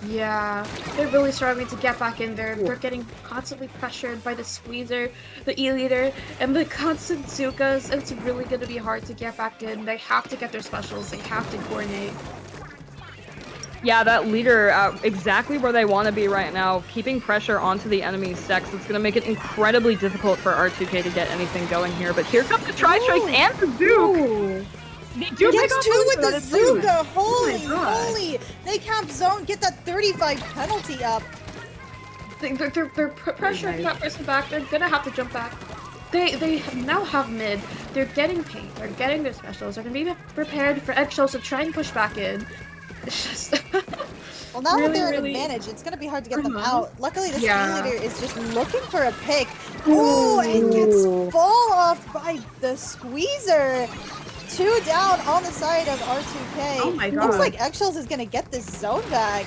Yeah, they're really struggling to get back in there. They're getting constantly pressured by the squeezer, the E-leader, and the constant Zukas. It's really going to be hard to get back in. They have to get their specials. They have to coordinate. Yeah, that leader exactly where they want to be right now, keeping pressure onto the enemy's stacks. It's going to make it incredibly difficult for R2K to get anything going here. But here comes the Tri-Strikes and the Zook. They do Gets pick two up with the Zuka. Holy God. moly! They cap zone, get that 35 penalty up. They're pressuring that person back. They're going to have to jump back. They now have mid. They're getting paint. They're getting their specials. They're going to be prepared for eggshells to try and push back in. It's just... Well, now that Really, they're at really- advantage, it's going to be hard to get them out. Luckily, this E-leader is just looking for a pick. Ooh. Oh, and gets fall off by the squeezer. 2 down on the side of R2K. Oh my Looks God. like Eggshells is going to get this zone back.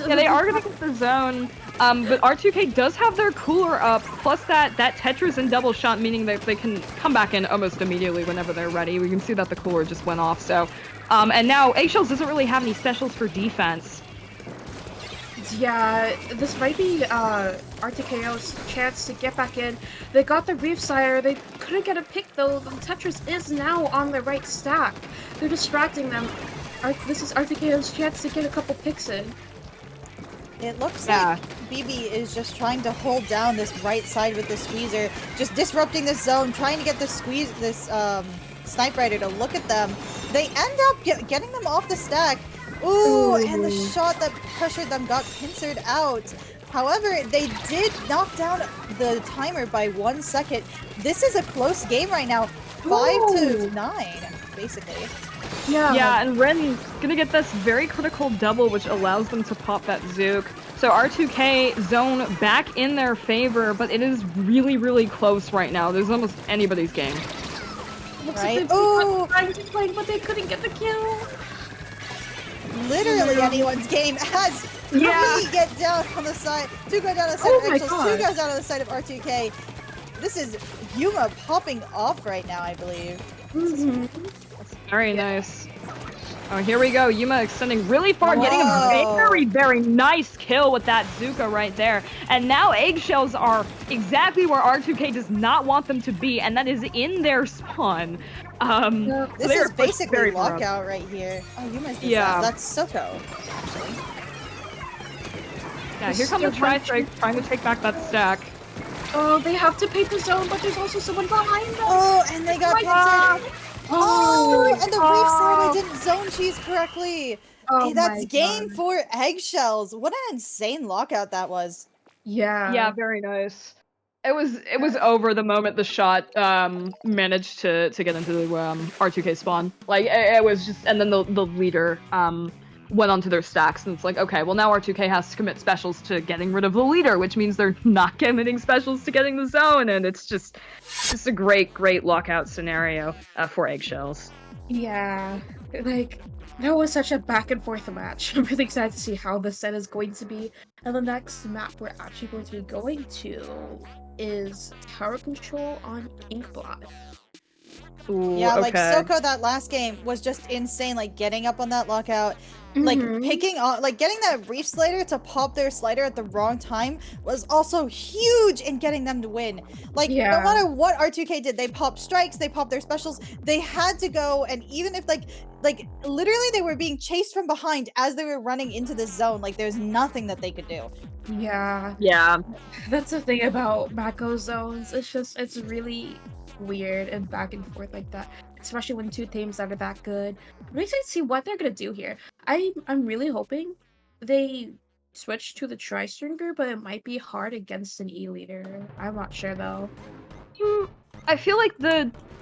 Yeah, they are going to get the zone. But R2K does have their cooler up, plus that Tetris and double shot, meaning that they can come back in almost immediately whenever they're ready. We can see that the cooler just went off, so... and now Eggshells doesn't really have any specials for defense. Yeah, this might be RTKO's chance to get back in. They got the Reef Sire. They couldn't get a pick though. The Tetris is now on the right stack. They're distracting them. This is RTKO's chance to get a couple picks in. It looks like BB is just trying to hold down this right side with the squeezer, just disrupting this zone, trying to get this Snipe Rider to look at them. They end up getting them off the stack. Ooh, and the shot that pressured them got pincered out. However, they did knock down the timer by 1 second. This is a close game right now. 5-9, basically. Yeah. Yeah, and Ren's gonna get this very critical double, which allows them to pop that Zook. So R2K zone back in their favor, but it is really, really close right now. There's almost anybody's game. Looks Right? like they're trying to play, but they couldn't get the kill. Literally anyone's game as 3 get down on the side. 2 go down on the side of Eggshells, 2 goes down on the side of R2K. This is Yuma popping off right now, I believe. Very nice. Oh, here we go. Yuma extending really far, getting a very, very nice kill with that Zuka right there. And now Eggshells are exactly where R2K does not want them to be, and that is in their spawn. This is basically lockout right here. Oh, Yuma's that's Soko, actually. Yeah, here comes the Tri-Strike trying to take back that stack. Oh, they have to paint the zone, but there's also someone behind them. Oh, and they got pincered. Oh, and the reef side, I didn't zone cheese correctly. Oh, hey, that's game for Eggshells. What an insane lockout that was. Yeah, very nice. It was over the moment the shot managed to get into the R2K spawn. Like it was just, and then the leader went onto their stacks, and it's like, okay, well now R2K has to commit specials to getting rid of the leader, which means they're not committing specials to getting the zone, and it's just a great lockout scenario for Eggshells. Yeah, like that was such a back and forth match. I'm really excited to see how this set is going to be. And the next map we're actually going to be going to is Tower Control on Inkblot. Ooh, yeah, like Soko that last game was just insane, like getting up on that lockout, like picking on, like getting that reef slider to pop their slider at the wrong time was also huge in getting them to win. Like no matter what R2K did, they popped strikes, they popped their specials, they had to go, and even if like literally they were being chased from behind as they were running into the zone, like there's nothing that they could do. Yeah. That's the thing about Mako zones. It's really weird and back and forth like that, especially when two teams that are that good. I'm excited to see what they're gonna do here. I'm really hoping they switch to the tri-stringer, but it might be hard against an E leader. I'm not sure though. I feel like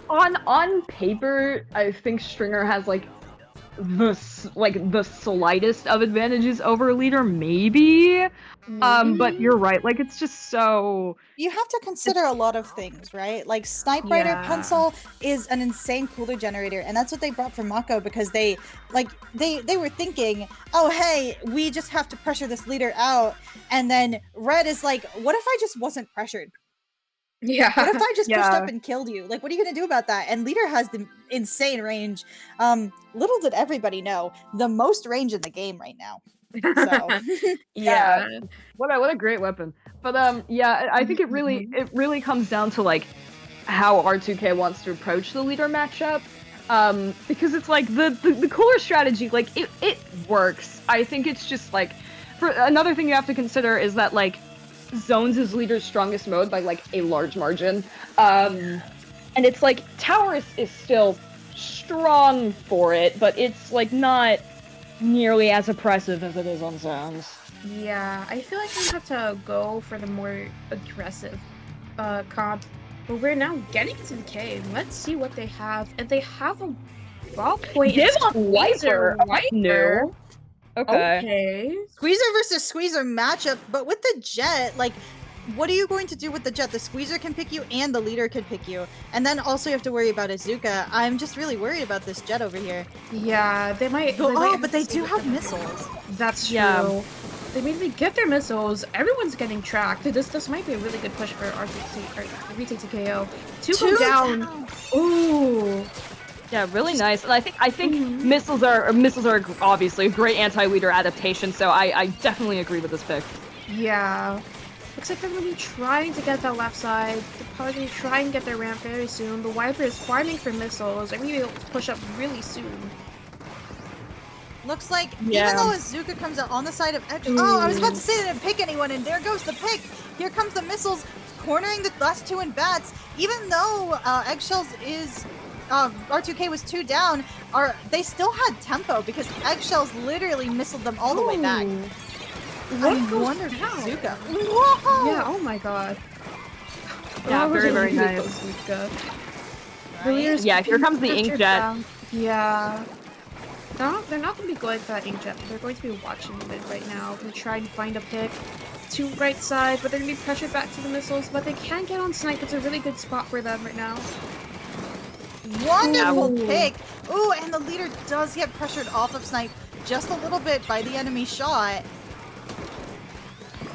on paper, I think Stringer has like the slightest of advantages over leader, maybe. But you're right, like it's just so, you have to consider a lot of things, right? Like Snipe Rider Pencil is an insane cooler generator, and that's what they brought for Mako, because they were thinking, oh hey, we just have to pressure this leader out, and then Red is like, what if I just wasn't pressured? Yeah. What if I just pushed up and killed you? Like, what are you gonna do about that? And Leader has the insane range. Little did everybody know, the most range in the game right now. So what a great weapon. But I think it really comes down to like how R2K wants to approach the leader matchup. Because it's like the cooler strategy, like it works. I think it's just like, for another thing you have to consider is that like zones is leader's strongest mode by like a large margin. And it's like tower is still strong for it, but it's like not nearly as oppressive as it is on zones. Yeah, I feel like we have to go for the more aggressive comp. But we're now getting into the cave. Let's see what they have. And they have a ball point. Give a Wiper. No. Okay. Squeezer versus Squeezer matchup, but with the Jet, like, what are you going to do with the Jet? The Squeezer can pick you and the leader can pick you. And then also you have to worry about Azuka. I'm just really worried about this Jet over here. Yeah, they might. But they do have missiles. That's true. They maybe get their missiles. Everyone's getting tracked. This might be a really good push for retake to KO. Two go down. Ooh. Yeah, really nice. And I think missiles are obviously a great anti-leader adaptation, so I definitely agree with this pick. Yeah. Looks like they're going to be trying to get that left side. They're probably going to try and get their ramp very soon. The Wiper is farming for missiles. They're going to be able to push up really soon. Looks like, even though Azuka comes out on the side of Eggshells. Oh, I was about to say they didn't pick anyone, and there goes the pick. Here comes the missiles, cornering the last two in bats. Even though Eggshells is... R2K was 2 down, they still had tempo, because Eggshells literally missiled them all the way back. I wonder if Azuka. Whoa! Yeah, oh my god. Yeah, very nice. Right? Yeah, here comes the Ink Jet. Yeah. They're not going to be going for that inkjet. They're going to be watching mid right now. Going to try and find a pick to right side, but they're going to be pressured back to the missiles. But they can get on snipe. It's a really good spot for them right now. Wonderful Ooh. pick! Ooh, and the leader does get pressured off of snipe just a little bit by the enemy shot.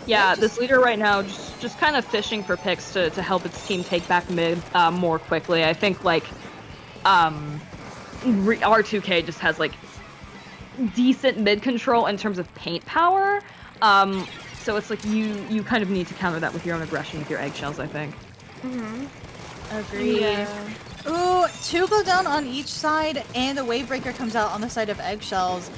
Yeah, this leader right now just kind of fishing for picks to help its team take back mid more quickly. I think like R2K just has like decent mid control in terms of paint power. So it's like you kind of need to counter that with your own aggression with your eggshells, I think. Agreed. Yeah. Ooh, 2 go down on each side, and a wave breaker comes out on the side of eggshells.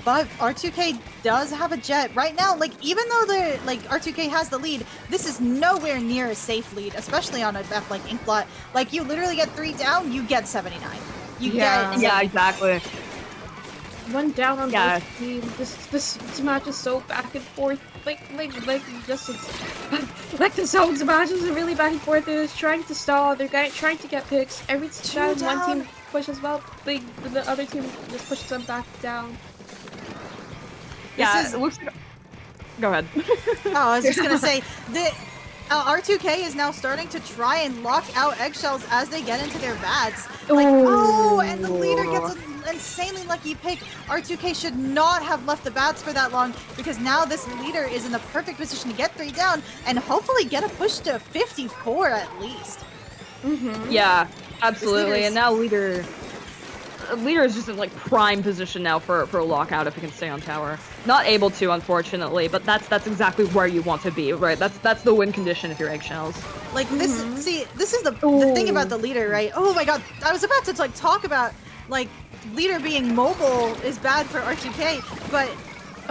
But R2K does have a jet right now. Like, even though R2K has the lead, this is nowhere near a safe lead, especially on a map like Inkblot. Like, you literally get 3 down, you get 79. You get yeah, exactly. One down on both teams. This match is so back and forth. Like the zones matches are really back and forth. They're just trying to stall. They're trying to get picks. Every time one team pushes well, the other team just pushes them back down. Yeah, it looks like... Go ahead. Oh, I was just gonna say, the R2K is now starting to try and lock out eggshells as they get into their bats. Like, oh, and the leader gets an insanely lucky pick. R2K should not have left the bats for that long, because now this leader is in the perfect position to get 3 down and hopefully get a push to 54 at least. Yeah, absolutely. And now leader is just in like prime position now for a lockout if he can stay on tower. Not able to, unfortunately, but that's exactly where you want to be, right? That's the win condition if you're eggshells. Like this, see, this is the thing about the leader, right? Oh my god, I was about to like talk about like leader being mobile is bad for R2K, but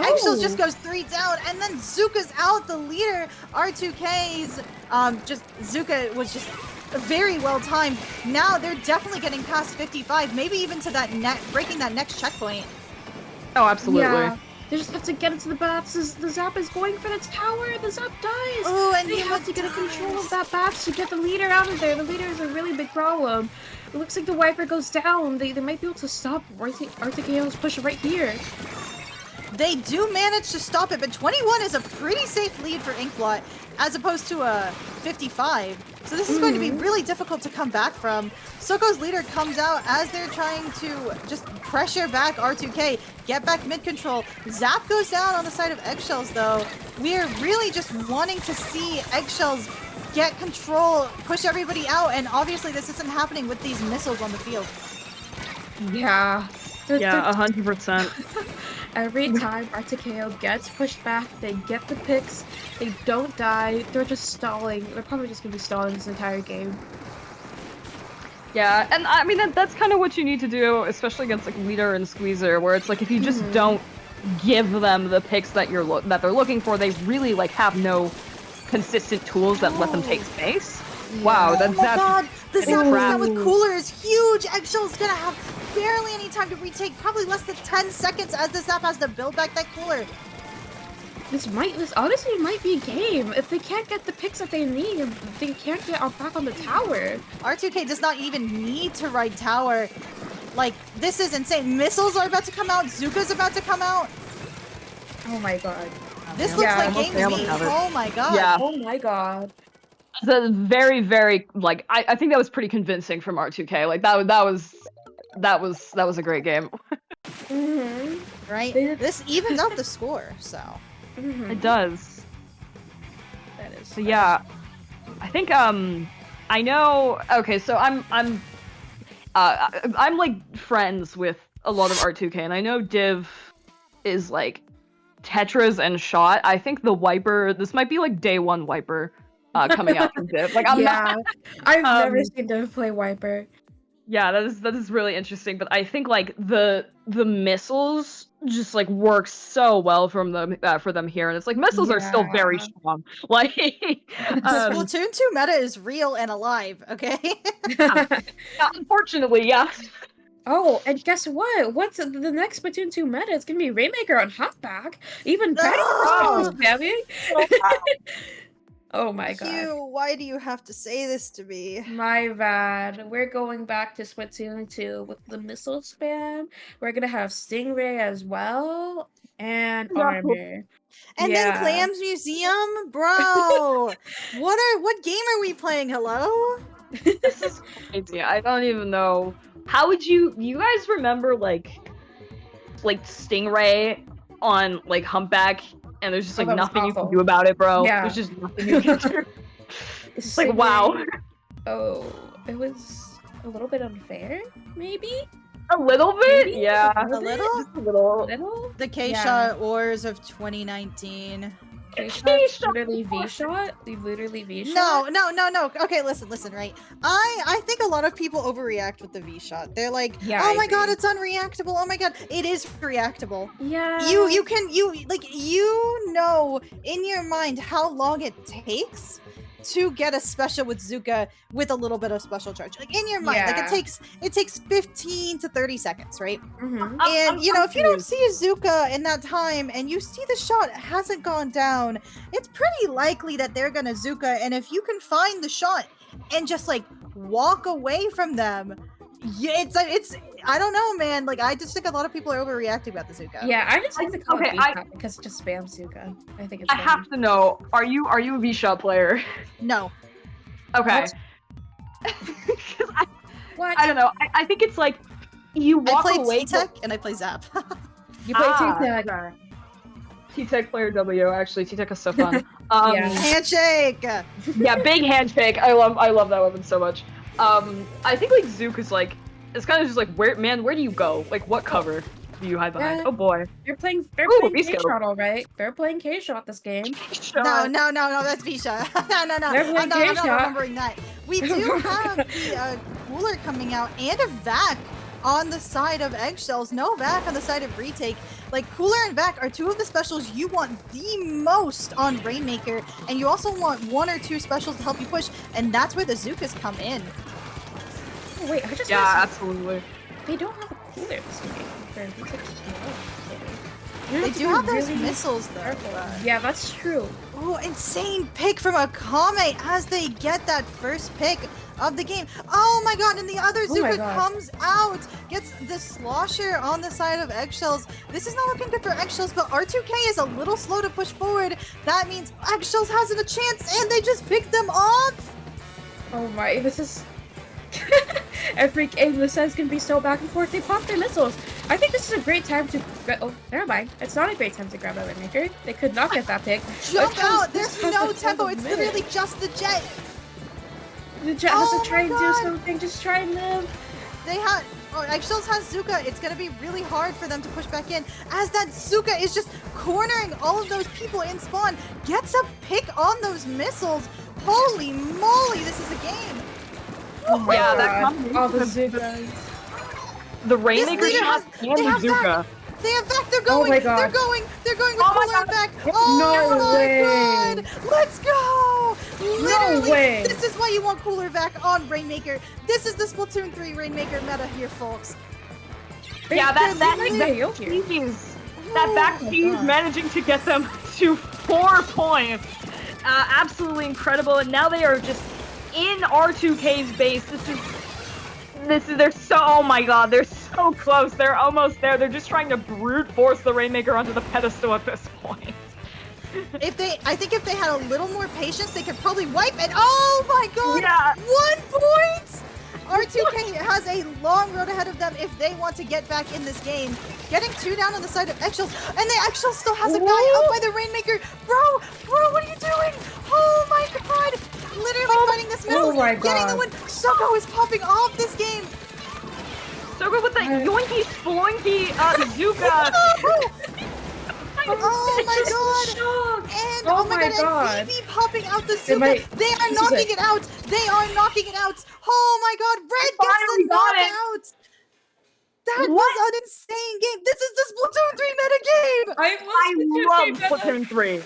eggshells just goes 3 down, and then Zuka's out the leader. R2K's Zuka was just very well timed. Now they're definitely getting past 55, maybe even to that breaking that next checkpoint. Oh, absolutely. Yeah. They just have to get into the bats. The Zap is going for the tower. The Zap dies. Oh, and they have to get a control of that bats to get the leader out of there. The leader is a really big problem. It looks like the wiper goes down. They might be able to stop RTKO's push right here. They do manage to stop it, but 21 is a pretty safe lead for Inkblot, as opposed to a 55. So this is going to be really difficult to come back from. Soko's leader comes out as they're trying to just pressure back R2K, get back mid-control. Zap goes down on the side of Eggshells, though. We're really just wanting to see Eggshells get control, push everybody out, and obviously this isn't happening with these missiles on the field. Yeah. Yeah, 100%. Every time RTKO gets pushed back, they get the picks, they don't die, they're just stalling. They're probably just gonna be stalling this entire game. Yeah, and I mean, that's kind of what you need to do, especially against like Leader and Squeezer, where it's like if you just don't give them the picks that they're looking for, they really like have no consistent tools that let them take space. Yeah. Wow, that's oh my god, the Zap down with Cooler is huge. Eggshell's gonna have barely any time to retake, probably less than 10 seconds as the Zap has to build back that Cooler. This honestly might be a game. If they can't get the picks that they need, they can't get back on the tower. R2K does not even need to ride tower. Like, this is insane. Missiles are about to come out. Zuka's about to come out. Oh my god. This looks like game to me. Oh my god. Yeah. Oh my god. The very, very, like, I think that was pretty convincing from R2K. Like, that was a great game. Right? This evens out the score, so. It does. That is. So yeah, I think I know. Okay, so I'm like friends with a lot of R2K, and I know Div is like Tetras and Shot. I think the wiper. This might be like day one wiper coming out from Div. Like I'm not. I've never seen Div play wiper. Yeah, that is really interesting. But I think like the missiles just like work so well from them for them here, and it's like missiles are still very strong. Like Splatoon 2 meta is real and alive. Okay. Unfortunately, yeah. Oh, and guess what? What's the next Splatoon 2 meta? It's gonna be Rainmaker on Halfback. Even better for spamming. Oh my god. Q, why do you have to say this to me? My bad. We're going back to Switzerland 2 with the missile spam. We're gonna have Stingray as well. And No. armor. And then Yeah. Clams Museum? Bro! What game are we playing? Hello? This is crazy. I don't even know. How would you guys remember like Stingray on like Humpback and there's just Oh, like that was nothing you can awful. do about it, bro. Yeah. There's just nothing you can do. It's like Stingray- wow. Oh, it was a little bit unfair, maybe? A little bit? Maybe? Yeah. A little? Just a little. Little? The K-Shot Wars of 2019. K-Shot's literally V-Shot? Literally V-Shot? No. Okay, listen, right? I think a lot of people overreact with the V-Shot. They're like, Yeah, oh I my god, agree. it's unreactable. Oh my god, it is reactable. Yeah. You know in your mind how long it takes to get a special with Zuka with a little bit of special charge. Like in your mind, like Yeah. it takes 15 to 30 seconds, right? Mm-hmm. And you know, if you don't confused. see a Zuka in that time and you see the shot hasn't gone down, it's pretty likely that they're gonna Zuka. And if you can find the shot and just like walk away from them, yeah, it's I don't know, man. Like I just think a lot of people are overreacting about the Zuka. Yeah, I just like to call Okay, it V-Shot because it just spams Zuka. I think it's I have to know, are you a V-Shot player? No. Okay. What? 'Cause What? I don't know. I think it's like you I walk play away. T-Tech and I play Zap. You play Ah, T-Tech. okay. T-Tech player W. Actually, T-Tech is so fun. Yeah. Handshake! Yeah, big handshake. I love that weapon so much. I think like Zook is like, it's kind of just like where do you go? Like what cover do you hide behind? Yeah. Oh boy. They're playing Ooh, V-Scope. K-Shot, all right. They're playing K-Shot this game. No, that's Visha. no. They're playing I'm not K-Shot. remembering that. We do have the cooler coming out and a vac on the side of eggshells. No vac on the side of retake. Like cooler and vac are two of the specials you want the most on Rainmaker, and you also want one or two specials to help you push, and that's where the Zukas come in. Oh, wait, I just Yeah, realized absolutely. they don't have a cooler this game. For V-Tech to They do have those really missiles though. careful. but- Yeah, that's true. Oh, insane pick from Akame as they get that first pick of the game. Oh my god, and the other Oh my Zuka God. comes out, gets the slosher on the side of Eggshells. This is not looking good for Eggshells, but R2K is a little slow to push forward. That means Eggshells hasn't a chance, and they just picked them off! Oh my, this is... Every game this is gonna be so back and forth. They pop their missiles. I think this is a great time to... Oh, never mind. It's not a great time to grab a Rainmaker. They could not get that pick. Jump Because out! this There's has no a tempo, ton of it's minutes. literally just the jet! The Jet has Oh to try my and do God. something. Just try and live. They had... Oh, Eggshells has Zuka. It's gonna be really hard for them to push back in, as that Zuka is just cornering all of those people in spawn. Gets a pick on those missiles. Holy moly, this is a game. Oh my Yeah, god. that combination All the of Zukas. The Rainmaker leader shot has- and they the have Zuka. They have back. They're Oh going. my They're God. going. They're going with Oh my cooler and back. No Oh my way. god. Let's go. Literally, way. this is why you want cooler back on Rainmaker. This is the Splatoon 3 Rainmaker meta here, folks. Yeah, They're that literally out here. cheese. That back Oh my cheese God. managing to get them to 4 points. Absolutely incredible. And now they are just in R2K's base. They're so, oh my god, they're so close. They're almost there. They're just trying to brute force the Rainmaker onto the pedestal at this point. I think if they had a little more patience, they could probably wipe it. Oh my god! Yeah. 1 point! R2K has a long road ahead of them if they want to get back in this game. Getting 2 down on the side of Eggshells, and the Eggshells still has a guy up by the Rainmaker. Bro, what are you doing? Oh my god! Literally fighting this missile, Oh my getting the God. win. Soko is popping off this game. So good with the yoinky sploinky Zuka. Oh my Just god! shocked. And Oh oh my my god, God. and BB popping out the They Zuka. might- They are this is knocking it. it out. They are knocking it out. Oh my god, Red gets finally the got it. knockout. That What? was an insane game. This is the Splatoon 3 meta game. I love Splatoon 3.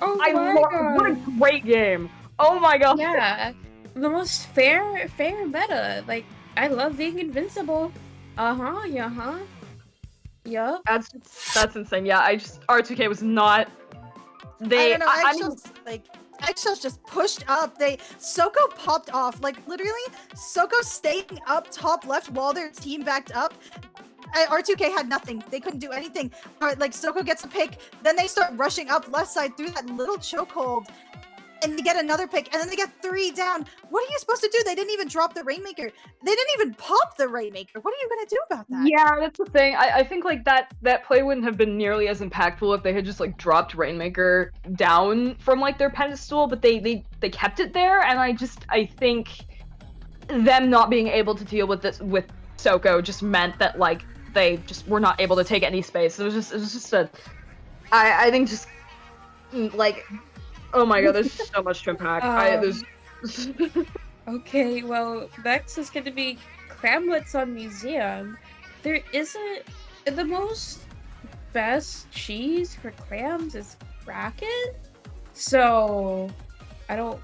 Oh I my love, god. what a great game. Oh my god. Yeah, the most fair meta. Like, I love being invincible. Yup. That's insane. Yeah, R2K was not. I They. don't know. I mean, Eggshells, like Eggshells just pushed up. Soko popped off. Like literally, Soko staying up top left while their team backed up. R2K had nothing. They couldn't do anything. Like Soko gets a pick, then they start rushing up left side through that little chokehold. And they get another pick, and then they get 3 down. What are you supposed to do? They didn't even drop the Rainmaker. They didn't even pop the Rainmaker. What are you gonna do about that? Yeah, that's the thing. I think like that play wouldn't have been nearly as impactful if they had just like dropped Rainmaker down from like their pedestal, but they kept it there, and I think them not being able to deal with this with Soko just meant that like they just were not able to take any space. It was just I think just like. Oh my god, there's so much to unpack. Okay, well, next is going to be Cramlets on Museum. There isn't... The most best cheese for clams is Kraken? So, I don't...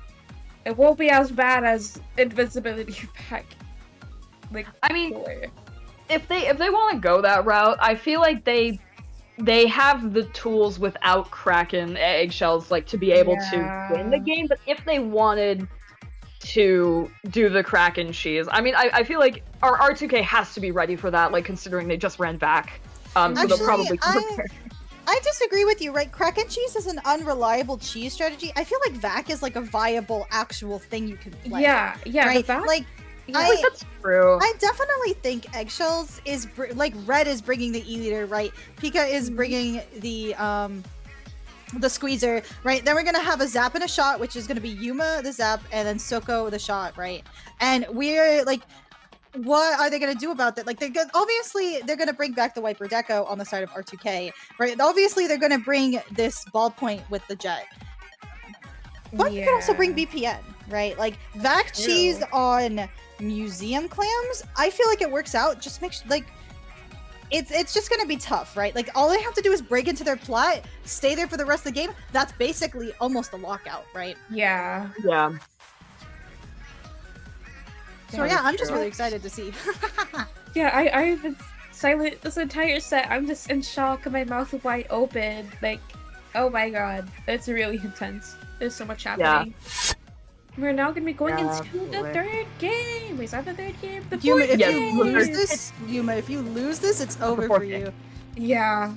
It won't be as bad as Invincibility Pack. Like, I mean, if they want to go that route, I feel like they have the tools without Kraken eggshells like to be able to win the game, but if they wanted to do the Kraken cheese, I mean, I feel like our R2K has to be ready for that, like considering they just ran back. So they'll probably I disagree with you, right? Kraken cheese is an unreliable cheese strategy. I feel like VAC is like a viable actual thing you can play. Yeah, right? VAC, like I think that's true. I definitely think Eggshells is like Red is bringing the E-liter, right? Pika is bringing the squeezer, right? Then we're gonna have a zap and a shot, which is gonna be Yuma the zap and then Soko the shot, right? And we're like, what are they gonna do about that? Like, obviously they're gonna bring back the Wiper Deco on the side of R2K, right? Obviously they're gonna bring this ballpoint with the jet, but you can also bring BPN, right? Like VAC cheese on museum clams, I feel like it works out. Just make sure, like, it's just gonna be tough, right? Like all they have to do is break into their plot, stay there for the rest of the game. That's basically almost a lockout, right? Yeah. So yeah, I'm just really excited to see. Yeah, I've been silent this entire set. I'm just in shock, my mouth wide open. Like, oh my god, it's really intense. There's so much happening. We're now gonna be going into the third game. Wait, is that the third game? The fourth game. If you lose this, it's over for you. Yeah.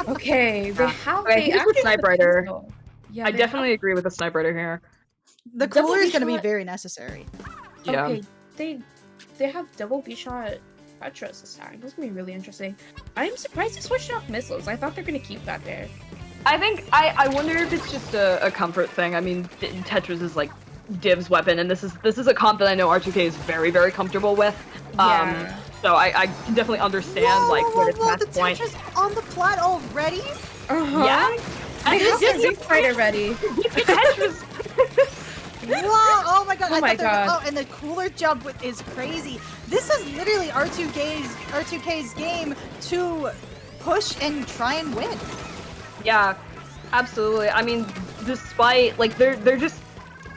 Okay. They have here's the Sniper. Yeah, I definitely agree with the Sniper here. The cooler is gonna be very necessary. Yeah. Okay. They have double V-shot Petras this time. That's gonna be really interesting. I'm surprised they switched off missiles. I thought they're gonna keep that there. I think I wonder if it's just a comfort thing. I mean, Tetris is like Div's weapon, and this is a comp that I know R2K is very, very comfortable with. So I can definitely understand what its match point. The Tetris on the plot already? Yeah. I have the Zip Fighter ready. Tetris. Whoa! Oh my god! Oh my god! Oh, and the cooler jump is crazy. This is literally R2K's game to push and try and win. Yeah, absolutely. I mean, despite like they're just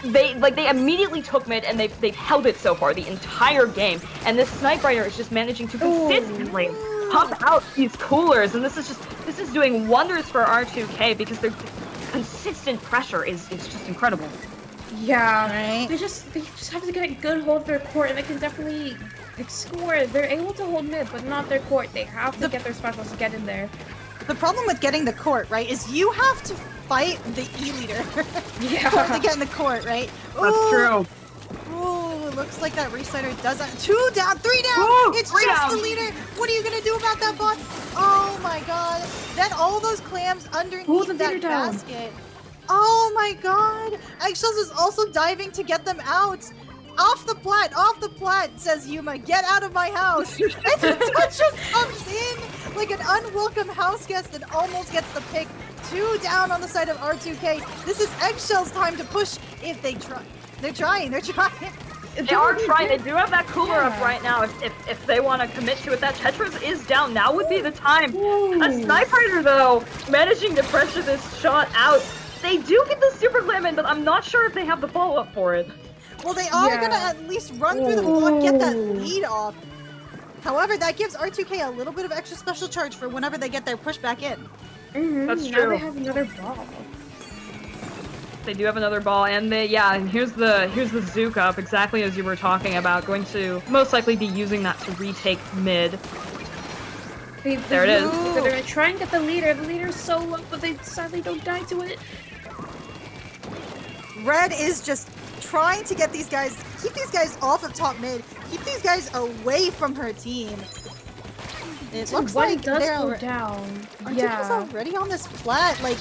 they immediately took mid and they've held it so far the entire game, and this Sniper is just managing to consistently pop out these coolers, and this is doing wonders for R2K because their consistent pressure is just incredible. Yeah, right. They just have to get a good hold of their court, and they can definitely score. They're able to hold mid, but not their court. They have to get their specials to get in there. The problem with getting the court, right, is you have to fight the E-liter to get in the court, right? That's true. Ooh, it looks like that Restarter doesn't. 2 down, 3 down! Woo, it's just the leader! What are you gonna do about that, boss? Oh my god. Then all those clams underneath that basket. Oh my god! Eggshells is also diving to get them out! Off the plat, says Yuma. Get out of my house! And the touch just comes in like an unwelcome house guest and almost gets the pick. 2 down on the side of R2K. This is Eggshells' time to push if they try. They're trying. They are trying. They do have that cooler up right now. If they want to commit to it, that Tetris is down. Now would be the time. A Sniper, though, managing to pressure this shot out. They do get the super glam in, but I'm not sure if they have the follow-up for it. Well, they are gonna at least run through the block, get that lead off. However, that gives R2K a little bit of extra special charge for whenever they get their push back in. That's Now true. they have another ball. They do have another ball, and and here's the Zook up, exactly as you were talking about. Going to most likely be using that to retake mid. There it is. They're gonna try and get the leader. The leader's so low, but they sadly don't die to it. Red is just trying to get these guys, keep these guys off of top mid, keep these guys away from her team. It looks like they're go down. Articuno's already on this plat. Like,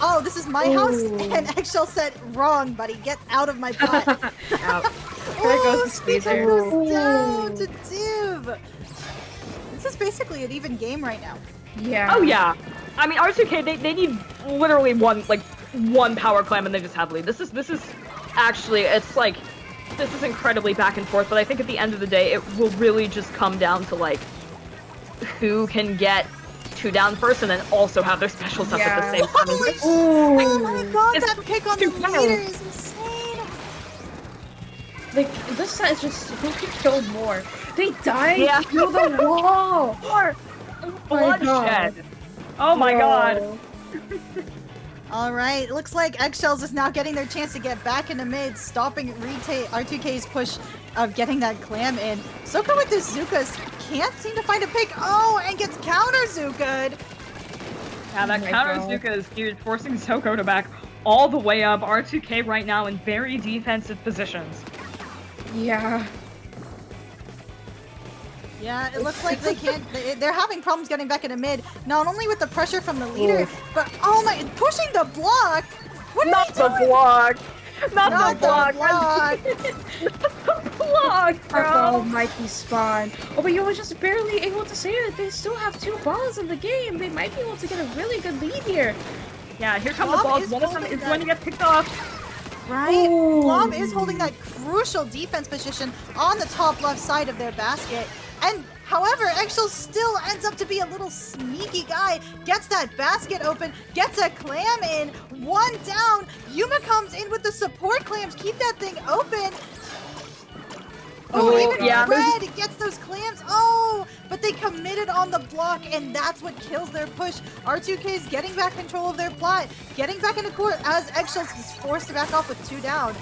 oh, this is my house, and Eggshell said, "Wrong, buddy. Get out of my plat." Out. There goes the squeezer. Goes down to Div. This is basically an even game right now. Yeah. Oh yeah. I mean, R2K, they need literally one power clam and they just have lead. This is actually, it's like, this is incredibly back and forth, but I think at the end of the day, it will really just come down to like, who can get 2 down first and then also have their specials up at the same time. Oh my god, that pick on the leader is insane! Like, this set is just who can kill more. They died through the wall! More bloodshed! Oh my god. Alright, looks like Eggshells is now getting their chance to get back into mid, stopping R2K's push of getting that clam in. Soka with the Zukas can't seem to find a pick. Oh, and gets counter Zuka'd. Yeah, that counter Zuka is huge, forcing Soko to back all the way up. R2K right now in very defensive positions. Yeah. Yeah, it looks like they can't. They're having problems getting back into mid. Not only with the pressure from the leader, but oh my, pushing the block. What are they doing? Block. Not the block. Not the block, bro. Oh, might be spawn. Oh, but you were just barely able to say that they still have 2 balls in the game. They might be able to get a really good lead here. Yeah, here come the balls. One of them is going to get picked off. Right? Blom is holding that crucial defense position on the top left side of their basket. And however, Eggshell still ends up to be a little sneaky guy. Gets that basket open, gets a clam in, 1 down. Yuma comes in with the support clams, keep that thing open. Oh, even Red gets those clams. Oh, but they committed on the block, and that's what kills their push. R2K's getting back control of their plot, getting back into court as Eggshells is forced to back off with 2 down.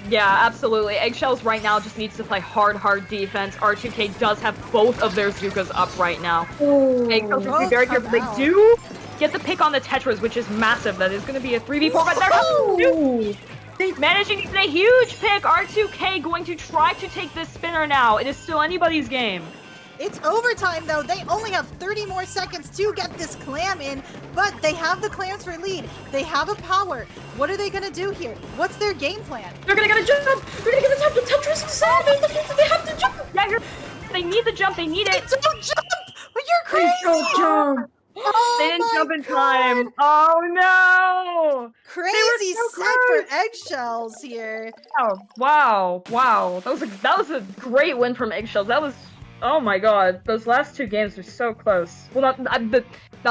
Yeah, absolutely. Eggshells right now just needs to play hard defense. R2K does have both of their Zukas up right now. Eggshells need to be very careful. They do get the pick on the Tetras, which is massive. That is going to be a 3v4, but they're managing to get a huge pick. R2K going to try to take this spinner now. It is still anybody's game. It's overtime though. They only have 30 more seconds to get this clam in, but they have the clams for lead. They have a power. What are they gonna do here? What's their game plan? They're gonna get a jump! They're gonna get the jump! The Tetris is sad! They have to jump! Yeah, they need the jump. They need it. They don't jump! But you're crazy! They don't jump! Oh, they didn't jump in God. time. Oh no! Crazy so set for Eggshells here. Oh wow! That was a great win from Eggshells. That was. Oh my god, those last 2 games were so close. Well, not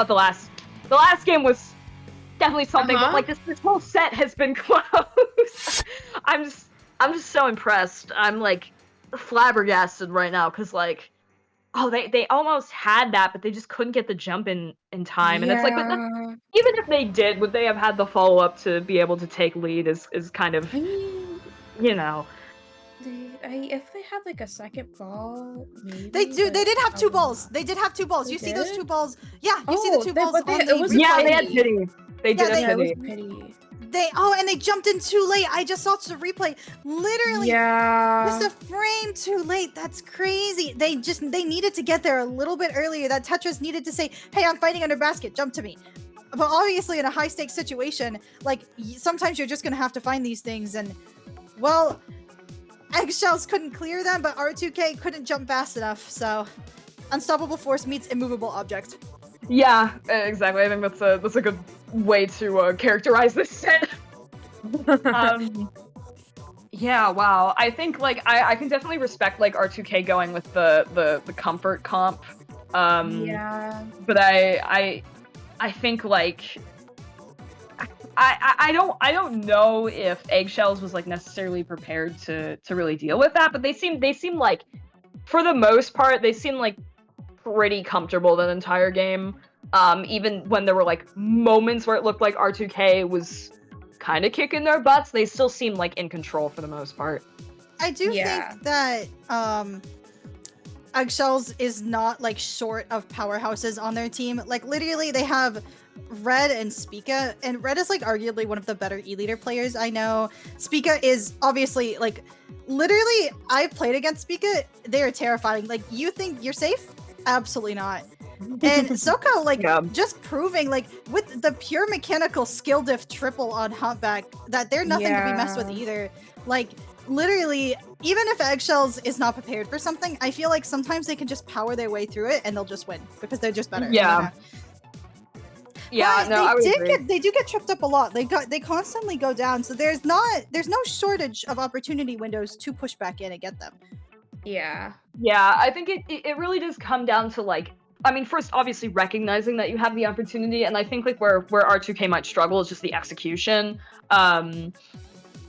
the last. The last game was definitely something, but like this whole set has been close. I'm just so impressed. I'm like flabbergasted right now because like, oh they almost had that, but they just couldn't get the jump in time, and it's like, but even if they did, would they have had the follow up to be able to take lead? Is kind of, you know. If they had like a second ball, maybe. They did have 2 balls. They did have 2 balls. You see those 2 balls? Yeah, you see the 2 balls on the replay. Yeah, they had pity. They did have pity. And they jumped in too late. I just saw the replay. Literally, just a frame too late. That's crazy. They needed to get there a little bit earlier. That Tetris needed to say, "Hey, I'm fighting under basket. Jump to me." But obviously, in a high stakes situation, like sometimes you're just gonna have to find these things. And well, Eggshells couldn't clear them, but R2K couldn't jump fast enough. So, unstoppable force meets immovable object. Yeah, exactly. I think that's a good way to characterize this set. Yeah, wow. I think like I can definitely respect like R2K going with the comfort comp. But I think like I don't know if Eggshells was like necessarily prepared to really deal with that, but they seem like, for the most part, they seem like pretty comfortable the entire game. Even when there were like moments where it looked like R2K was kind of kicking their butts, they still seem like in control for the most part. I do think that Eggshells is not like short of powerhouses on their team. Like literally they have Red and Spica, and Red is like arguably one of the better E-Leader players I know. Spica is obviously like literally I've played against Spica, they are terrifying. Like you think you're safe? Absolutely not. And Soko, like, just proving, like, with the pure mechanical skill diff triple on Humpback, that they're nothing to be messed with either. Like, literally, even if Eggshells is not prepared for something, I feel like sometimes they can just power their way through it and they'll just win because they're just better. Yeah. Yeah, but they do get tripped up a lot. They constantly go down, so there's no shortage of opportunity windows to push back in and get them. Yeah. Yeah, I think it really does come down to like, I mean, first obviously recognizing that you have the opportunity, and I think like where R2K might struggle is just the execution. And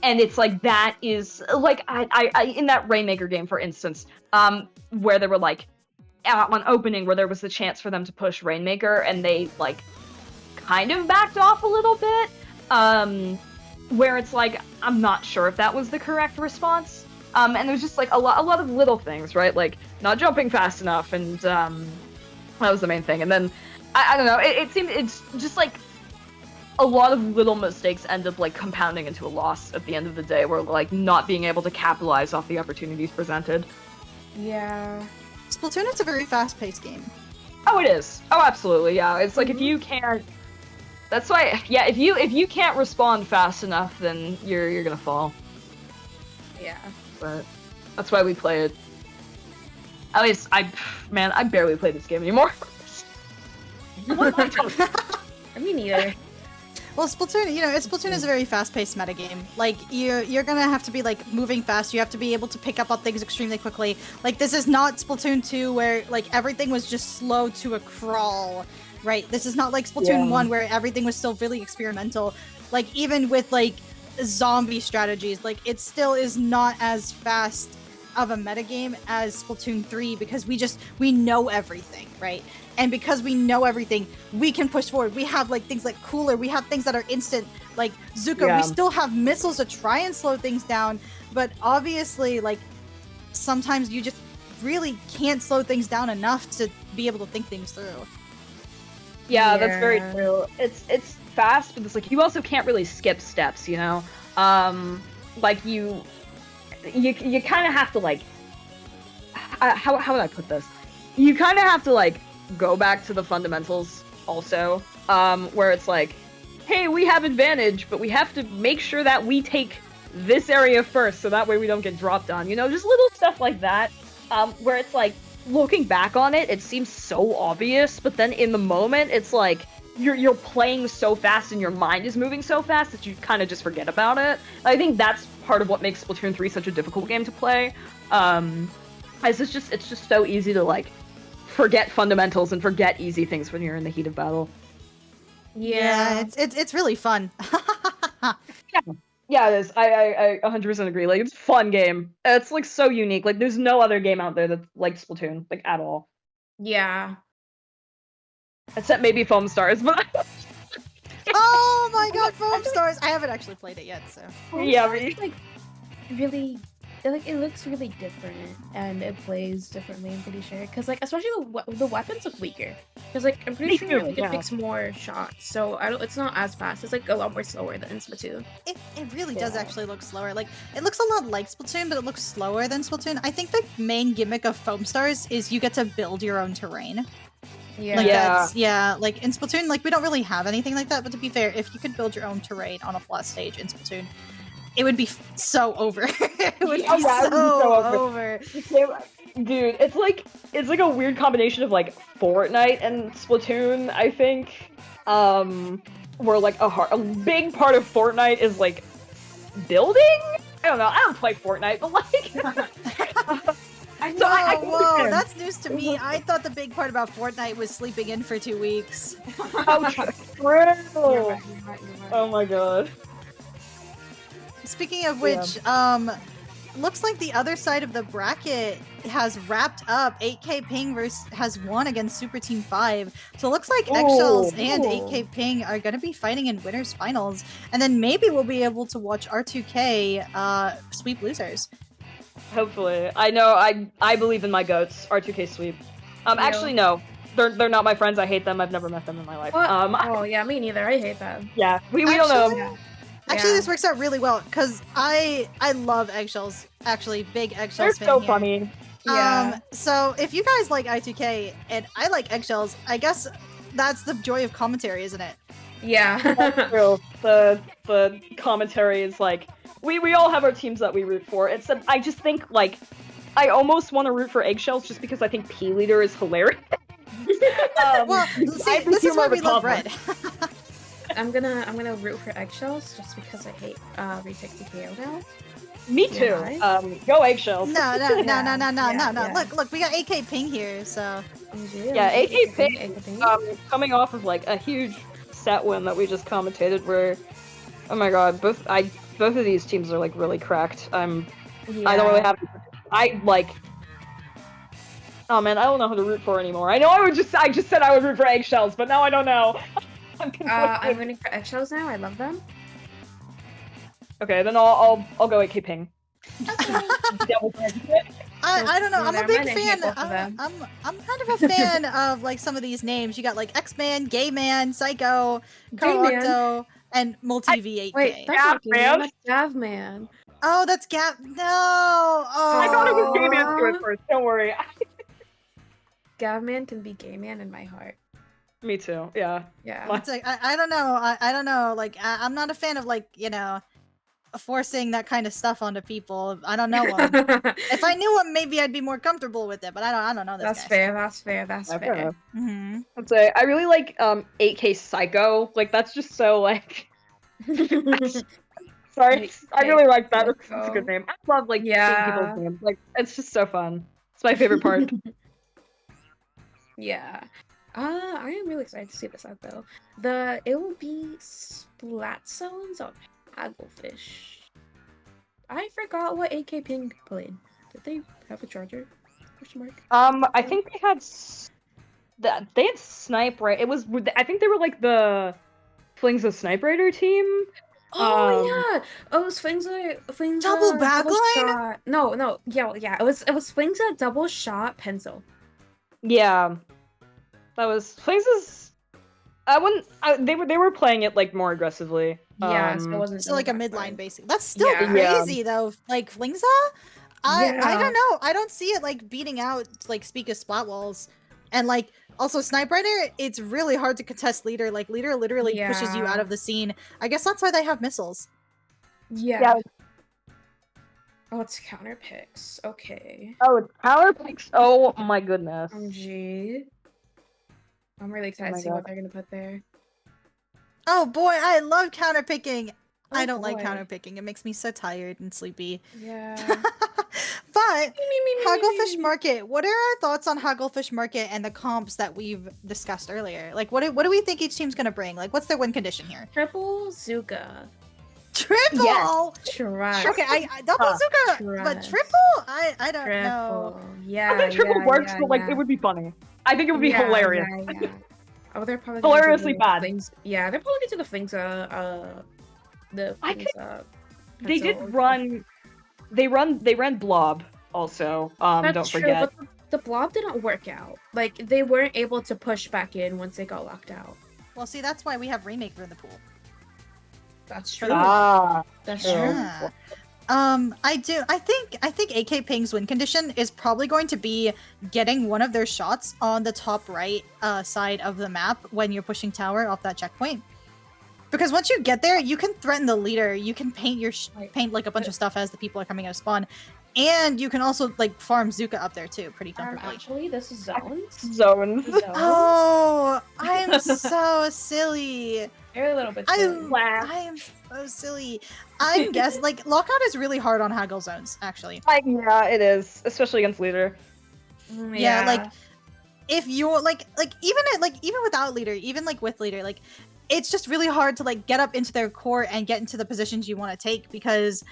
it's like that is like I in that Rainmaker game, for instance, where they were like on opening where there was the chance for them to push Rainmaker and they like kind of backed off a little bit. Where it's like I'm not sure if that was the correct response. And there's just like a lot of little things, right? Like not jumping fast enough, and that was the main thing. And then I don't know. It seemed it's just like a lot of little mistakes end up like compounding into a loss at the end of the day. Where like not being able to capitalize off the opportunities presented. Yeah. Splatoon is a very fast-paced game. Oh, it is. Oh, absolutely. Yeah. It's like if you can't. That's why. Yeah. If you can't respond fast enough, then you're gonna fall. Yeah. But that's why we play it. At least I barely play this game anymore. I mean, neither. Well, Splatoon, Splatoon is a very fast-paced metagame. Like, you're gonna have to be, like, moving fast. You have to be able to pick up on things extremely quickly. Like, this is not Splatoon 2 where, like, everything was just slow to a crawl, right? This is not like Splatoon 1 where everything was still really experimental. Like, even with, like, zombie strategies, like, it still is not as fast of a metagame as Splatoon 3 because we know everything, right? And because we know everything, we can push forward. We have like things like Cooler, we have things that are instant, like Zuko, we still have missiles to try and slow things down, but obviously like sometimes you just really can't slow things down enough to be able to think things through. Yeah, that's very true. It's fast, but it's like you also can't really skip steps, you know? Like you kind of have to like how would I put this? You kind of have to like go back to the fundamentals also, where it's like, hey, we have advantage, but we have to make sure that we take this area first, so that way we don't get dropped on. You know, just little stuff like that, where it's like looking back on it, it seems so obvious, but then in the moment, it's like you're playing so fast and your mind is moving so fast that you kind of just forget about it. I think that's part of what makes Splatoon 3 such a difficult game to play. It's just so easy to like forget fundamentals and forget easy things when you're in the heat of battle. Yeah, it's really fun. Yeah, it is. I 100% agree. Like, it's a fun game. It's like so unique. Like, there's no other game out there that's like Splatoon, like at all. Yeah. Except maybe Foam Stars, but oh my god, Foam Stars! I haven't actually played it yet, so. Yeah, like really, like it looks really different and it plays differently. I'm pretty sure, because like especially the weapons look weaker. Because like I'm pretty sure like, it takes more shots, so it's not as fast. It's like a lot more slower than Splatoon. It really does actually look slower. Like it looks a lot like Splatoon, but it looks slower than Splatoon. I think the main gimmick of Foam Stars is you get to build your own terrain. Yeah. Like in Splatoon, like we don't really have anything like that, but to be fair, if you could build your own terrain on a flat stage in Splatoon, it would be so over. It would be so over. Dude, it's like a weird combination of like Fortnite and Splatoon, I think. Where like a big part of Fortnite is like building? I don't know, I don't play Fortnite, but like Whoa, that's news to me. I thought the big part about Fortnite was sleeping in for 2 weeks. Oh, true. You're right. Oh my god. Speaking of which, looks like the other side of the bracket has wrapped up. 8K Ping has won against Super Team 5. So it looks like Eggshells and 8K Ping are going to be fighting in winners finals. And then maybe we'll be able to watch R2K sweep losers. Hopefully. I know, I believe in my goats. R2K sweep. Actually, no. They're not my friends. I hate them. I've never met them in my life. Oh, yeah, me neither. I hate them. Yeah, we don't know them. Actually, this works out really well because I love Eggshells. Actually, big Eggshells fan. They're so here. funny. Yeah. So if you guys like I2K and I like Eggshells, I guess that's the joy of commentary, isn't it? Yeah. That's true. The commentary is like we all have our teams that we root for. I just think like I almost want to root for Eggshells just because I think P Leader is hilarious. Well, see, this is why we love Red. I'm gonna root for Eggshells just because I hate retake TKO now. Me too. Go Eggshells. No. Yeah. Look, we got AK Ping here, so. Yeah, AK Ping, coming off of like a huge set win that we just commentated where, oh my god, both of these teams are like really cracked. I don't really have, oh man, I don't know who to root for anymore. I know I just said I would root for Eggshells, but now I don't know. I'm rooting for Eggshells now. I love them. Okay, then I'll go AK Ping. I don't know. I'm a big fan. both of them. I'm kind of a fan of like some of these names. You got like X-Man, Gay Man, Psycho, Carl Gay Man. Octo, and Multi V8K. Wait, that's Gav not Gay Man. Man. That's Gav Man. Oh, that's Gap. No. Oh. I thought it was Gay Man to it first. Don't worry. Gav Man can be Gay Man in my heart. Me too. Yeah. Yeah. It's like, I don't know. I don't know. Like I'm not a fan of like forcing that kind of stuff onto people. I don't know him. If I knew him, maybe I'd be more comfortable with it. But I don't know this That's guy. fair. That's fair. That's fair. Mm-hmm. I'd say I really like 8K Psycho. Like that's just so like. Sorry, I really like that. It's a good name. I love like seeing people's names. Like it's just so fun. It's my favorite part. Yeah. I am really excited to see this out though. It will be Splat Zones on Hagglefish. I forgot what AK Ping played. Did they have a charger? Question mark. I think they had they had Snipe, right? It was, I think they were like the Flings of Snipe Raider team. Oh yeah. Oh, it was Flings Double backline? shot. No. Yeah. It was Flings at double shot pencil. Yeah. That was Flings. They were playing it like more aggressively. Yeah, so it wasn't So like a double midline backline. basically. That's still crazy though. Like Flingza? I don't know. I don't see it like beating out like Speak of Splat Walls. And like also Snipe Rider, it's really hard to contest Leader. Like Leader literally pushes you out of the scene. I guess that's why they have missiles. Yeah. Oh, it's counter picks. Okay. Oh, it's power picks. Oh my goodness. OMG. I'm really excited to see what they're gonna put there. Oh boy, I love counterpicking. I don't like boy. counterpicking. It makes me so tired and sleepy. Yeah. But Hagglefish Market, what are our thoughts on Hagglefish Market and the comps that we've discussed earlier? Like what do we think each team's gonna bring? Like what's their win condition here? Triple Zuka. Triple? Yes. Trust. Okay, I double Zuka, but Trust. triple? I don't know. Triple. Yeah. I think triple works, yeah, but like yeah. it would be funny. I think it would be hilarious. Yeah. Oh, they're probably Hilariously bad. Things. Yeah, they're probably gonna do the things. They did run. They ran Blob also. That's don't true, forget. but the blob didn't work out. Like they weren't able to push back in once they got locked out. Well, see, that's why we have Remaker in the pool. That's true. That's true. Yeah. I think AK Ping's win condition is probably going to be getting one of their shots on the top right side of the map when you're pushing tower off that checkpoint. Because once you get there, you can threaten the leader. You can paint paint like a bunch of stuff as the people are coming out of spawn, and you can also like farm Zuka up there too, pretty comfortably. Actually, this is zones. Zones. Oh, I'm so silly. You're a little bit. I silly. am so silly. I'm guessing like lockout is really hard on Haggle zones, actually. Yeah, it is, especially against leader. Yeah, like if you're like even without leader, even like with leader, like it's just really hard to like get up into their core and get into the positions you want to take because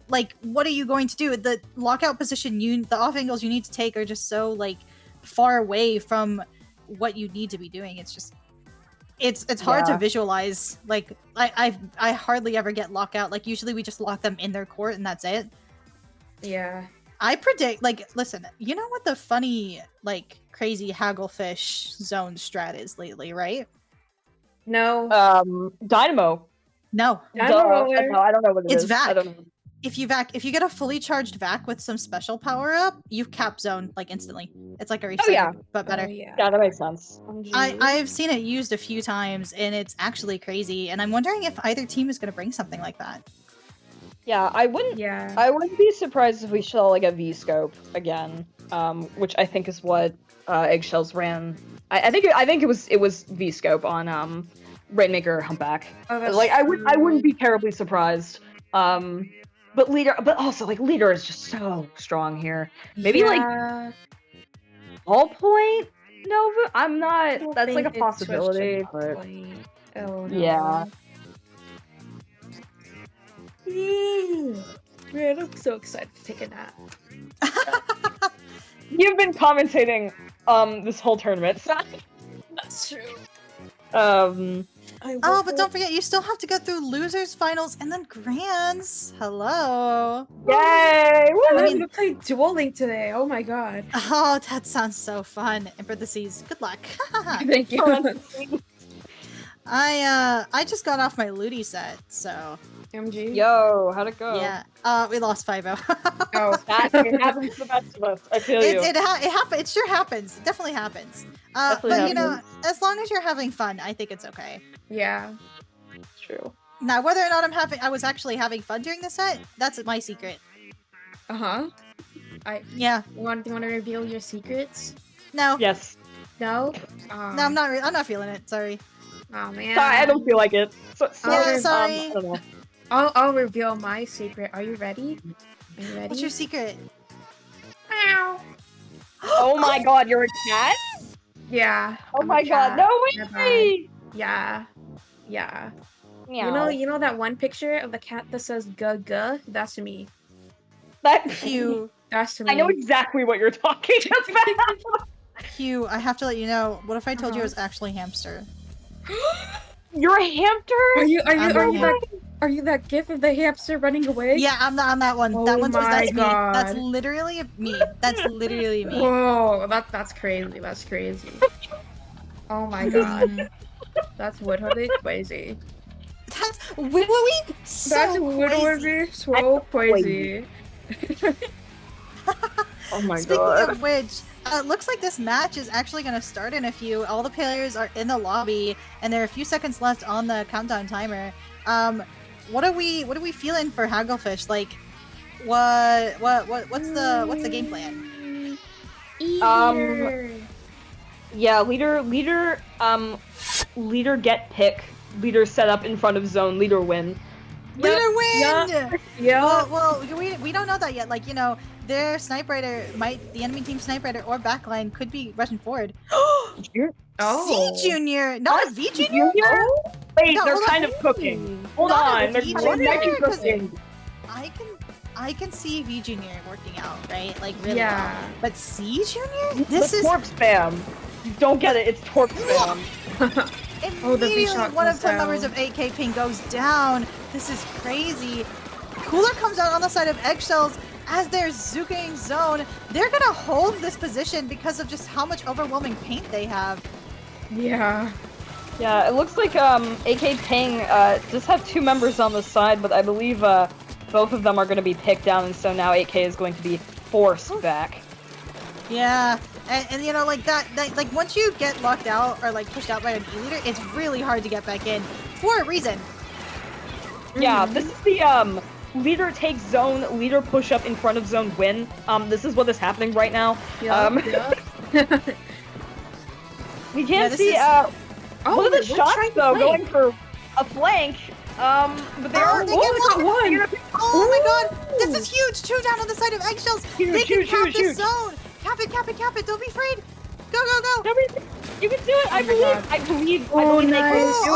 like, what are you going to do? The lockout position, the off angles you need to take are just so like far away from what you need to be doing. It's just, it's hard to visualize. Like, I hardly ever get lockout. Like, usually we just lock them in their court and that's it. Yeah. I predict, like, listen, you know what the funny, like, crazy hagglefish zone strat is lately, right? No. Dynamo. No. Dynamo. No, I don't know what it It's is. Vac. I don't know. If you get a fully charged Vac with some special power up, you cap zone like instantly. It's like a reset, yeah. but better. Oh, yeah. Yeah, that makes sense. I've seen it used a few times and it's actually crazy. And I'm wondering if either team is going to bring something like that. Yeah, I wouldn't be surprised if we saw like a V scope again, which I think is what Eggshells ran. I think it was V scope on Rainmaker Humpback. Oh, like I wouldn't be terribly surprised. But leader is just so strong here. Maybe like all point Nova. I'm not. That's like a possibility, but oh, no. yeah. Man, I'm so excited to take a nap. You've been commentating this whole tournament. That's true. Oh, but don't forget, you still have to go through losers, finals, and then grands. Hello. Yay! I'm gonna play Duel Link today. Oh my god. Oh, that sounds so fun. In parentheses, good luck. Thank you. I just got off my Ludi set, so. MG. Yo, how'd it go? Yeah. We lost 5-0. Oh, it happens to the best of us. I feel you. It sure happens. It definitely happens. But you know, as long as you're having fun, I think it's okay. Yeah. It's true. Now, whether or not I was actually having fun during the set, that's my secret. Yeah. You want to reveal your secrets? No. Yes. No. No, I'm not feeling it. Sorry. Oh man. Sorry, I don't feel like it. Yeah, sorry. I don't know. I'll reveal my secret. Are you ready? Are you ready? What's your secret? Meow. Oh my god, you're a cat? Yeah. Oh I'm a my god, cat. no My way! bad. Yeah. Yeah. Meow. You know that one picture of the cat that says "guh guh"? That's me. Hugh. That's me. I know exactly what you're talking about. Hugh, I have to let you know. What if I told you it was actually hamster? You're a hamster? Are you that gif of the hamster running away? Yeah, I'm that one. Oh That's me. God. That's literally me. That's literally me. Whoa, that's crazy. That's crazy. Oh my god. That's literally crazy. That's literally so That's crazy. literally so crazy. Oh my Speaking god. of which, it looks like this match is actually going to start in a few. All the players are in the lobby, and there are a few seconds left on the countdown timer. What are we feeling for Hagglefish? Like, what's the game plan? Yeah, leader get pick, leader set up in front of zone, leader win. Leader win! Yeah. Well, we don't know that yet. Like, you know, their snipe rider the enemy team snipe rider or backline could be rushing forward. Oh. C Junior, not a V Junior. Wait, No, they're hold kind on. of cooking. Hold Not a on, they're V kind Junior, of 'cause cooking. I can see V Junior working out, right? Like really Yeah. well. But C Junior, this The is torp spam. You don't get it. It's torp spam. Oh, the immediately V-shot one goes of the members down. of AK Ping goes down. This is crazy. Cooler comes out on the side of Eggshells as they're zuking zone. They're gonna hold this position because of just how much overwhelming paint they have. Yeah. Yeah, it looks like AK Ping just have two members on the side, but I believe both of them are going to be picked down, and so now AK is going to be forced back. Yeah, and you know, like that, like once you get locked out or like pushed out by an E-leader, it's really hard to get back in for a reason. Yeah, this is the leader takes zone, leader push up in front of zone win. This is what is happening right now. We can't see one of the shots though going for a flank. But they are they get one. Oh my god, this is huge! Two down on the side of Eggshells. They can cap this zone. Cap it! Don't be afraid. Go! You can do it. I believe they can do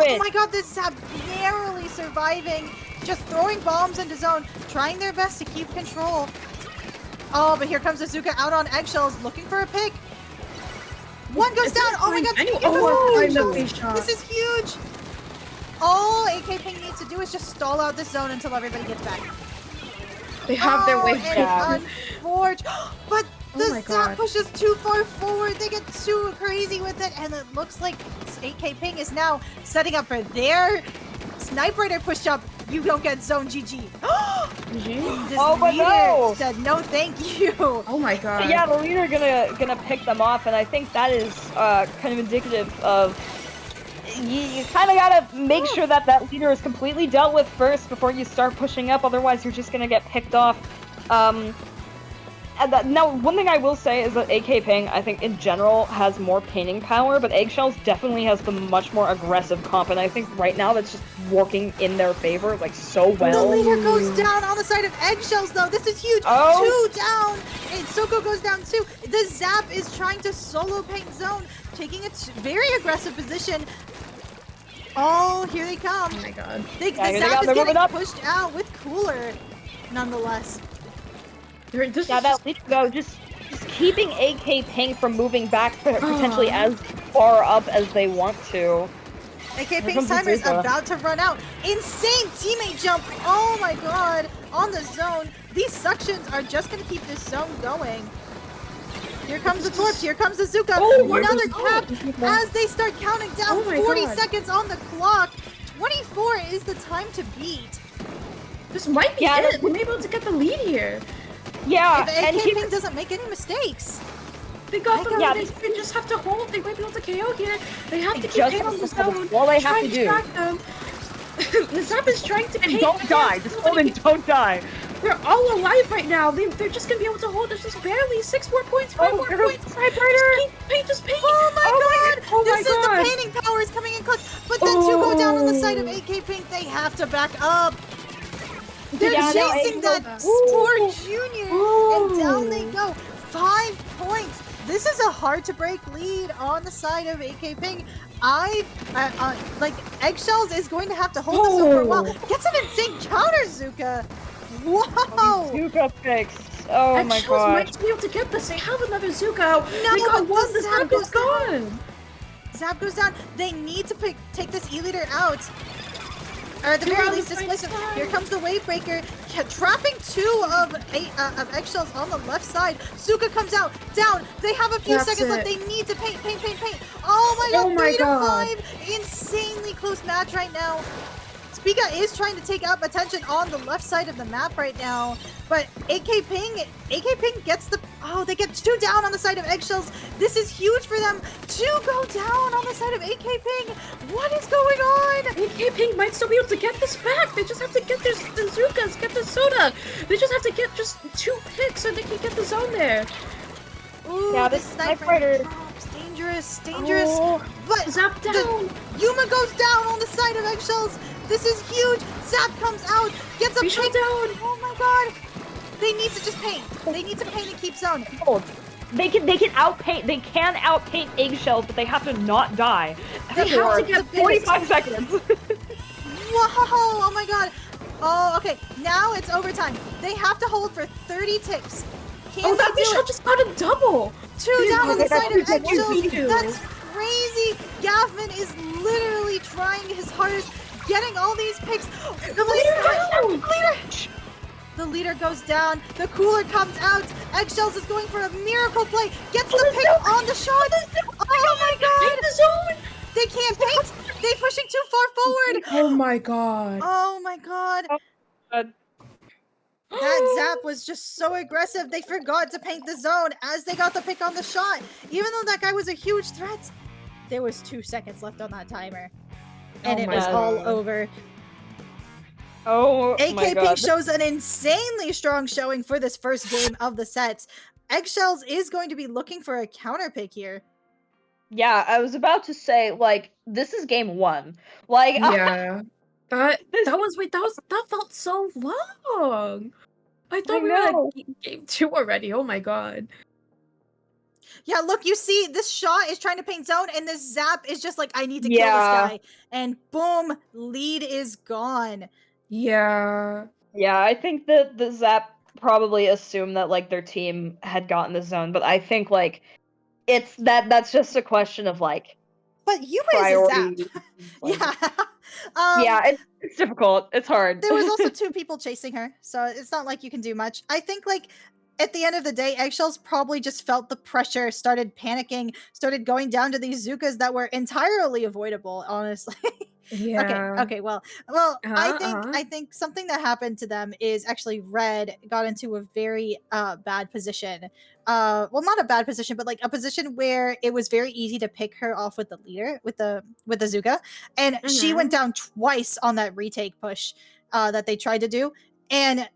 it. Oh my god, this Zap narrowly surviving. just throwing bombs into zone, trying their best to keep control. Oh, but here comes Azuka out on eggshells, looking for a pick. One goes down. Oh my god, this is huge. All AK Ping needs to do is just stall out this zone until everybody gets back. They have their way back. But the God. Zap pushes too far forward. They get too crazy with it, and it looks like AK Ping is now setting up for their Sniper Rider push up. You don't get zone GG. This leader said no thank you. Oh my god. Yeah, the leader gonna pick them off, and I think that is kind of indicative of you kind of gotta make sure that that leader is completely dealt with first before you start pushing up. Otherwise, you're just gonna get picked off. Now, one thing I will say is that AK Ping, I think in general, has more painting power, but Eggshells definitely has the much more aggressive comp, and I think right now that's just working in their favor, like, so well. The leader goes down on the side of Eggshells, though. This is huge. 2 down. And Soko goes down, too. The Zap is trying to solo paint zone, taking a very aggressive position. Oh, here they come. Oh my god. The Zap is getting pushed out with Cooler, nonetheless. That leader, though, just keeping AK Ping from moving back potentially as far up as they want to. AK Ping's timer is about to run out. Insane teammate jump. Oh my god. On the zone. These suctions are just going to keep this zone going. Here comes the torch. Here comes the Zuka. Another cap as they start counting down. 40 seconds on the clock. 24 is the time to beat. This might be it. We're able to get the lead here. Yeah, if AK Ping doesn't make any mistakes. They got the lead. They just have to hold. They might be able to KO here. They have to keep paint on the zone. All they have to do. The Zap is trying to paint. Don't die. Just hold and don't die. They're all alive right now. They're just gonna be able to hold. There's just barely 6 more points, 5 more points. Just paint. Oh my god. This is the painting powers coming in clutch. But then 2 go down on the side of AK Ping. They have to back up. They're chasing that poor Junior, and down they go. 5 points. This is a hard to break lead on the side of AK Ping. Like Eggshells is going to have to hold this for a while. Gets an insane counter, Zuka. Whoa. Zuka fixed. Oh my god. Might be able to get this. They have another Zuka out. No, they got one. The Zap is gone. Zap goes down. They need to take this E-leader out. Or at the very least, displace him. Here comes the wave breaker, trapping 2 of Eggshells on the left side. Zuka comes out, down. They have a few seconds left. They need to paint. Oh my god, 3 to 5. Insanely close match right now. Spiga is trying to take up attention on the left side of the map right now, but AK Ping gets the, they get 2 down on the side of Eggshells. This is huge for them. 2 go down on the side of AK Ping. What is going on? AK Ping might still be able to get this back. They just have to get the Zukas, get the soda. They just have to get just 2 picks so they can get the zone there. Ooh, yeah, this Sniper Rider. Dangerous. But Zap down. Yuma goes down on the side of Eggshells. This is huge. Zap comes out, gets a pick down. Oh my god. They need to just paint. They need to paint and keep zone. They can outpaint. They can outpaint Eggshells, but they have to not die. They have to get 45 seconds. Whoa! Oh my god. Oh, okay. Now it's overtime. They have to hold for 30 ticks. That Michelle just got a double. 2 down on the side of Eggshells. That's crazy. Gavin is literally trying his hardest, getting all these picks. The leader goes down. The Cooler comes out. Eggshells is going for a miracle play. Gets the pick on the shot. Oh my god. They can't paint. They're pushing too far forward. Oh my god. Oh my god. That Zap was just so aggressive. They forgot to paint the zone as they got the pick on the shot. Even though that guy was a huge threat, there was 2 seconds left on that timer. And it was all over. Oh AK Ping shows an insanely strong showing for this first game of the set. Eggshells is going to be looking for a counter pick here. Yeah, I was about to say, like, this is game 1. Like, yeah. That felt so long. I thought we were like game 2 already. Oh my god. Yeah, look, you see, this shot is trying to paint zone, and this Zap is just like, I need to kill this guy. And boom, lead is gone. Yeah. Yeah, I think that the Zap probably assumed that like their team had gotten the zone, but I think like that's just a question of like But Yuma is a Zap. priority. Like, Yeah. yeah, it's difficult. It's hard. There was also 2 people chasing her, so it's not like you can do much. I think, like, at the end of the day, Eggshells probably just felt the pressure, started panicking, started going down to these Zukas that were entirely avoidable, honestly. Yeah. Okay, well, Uh-huh. I think something that happened to them is actually Red got into a very bad position. Well, not a bad position, but like a position where it was very easy to pick her off with the leader, with the Zuka, and she went Mhm. down twice on that retake push that they tried to do. And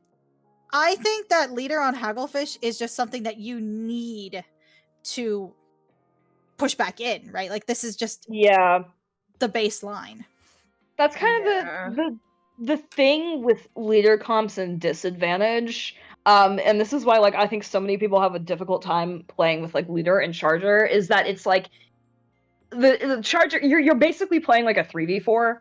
I think that leader on Hagglefish is just something that you need to push back in, right? Like this is just Yeah, the baseline. that's kind of Yeah. the thing with leader comps and disadvantage. And this is why like I think so many people have a difficult time playing with like leader and charger is that it's like the charger you're basically playing like a 3v4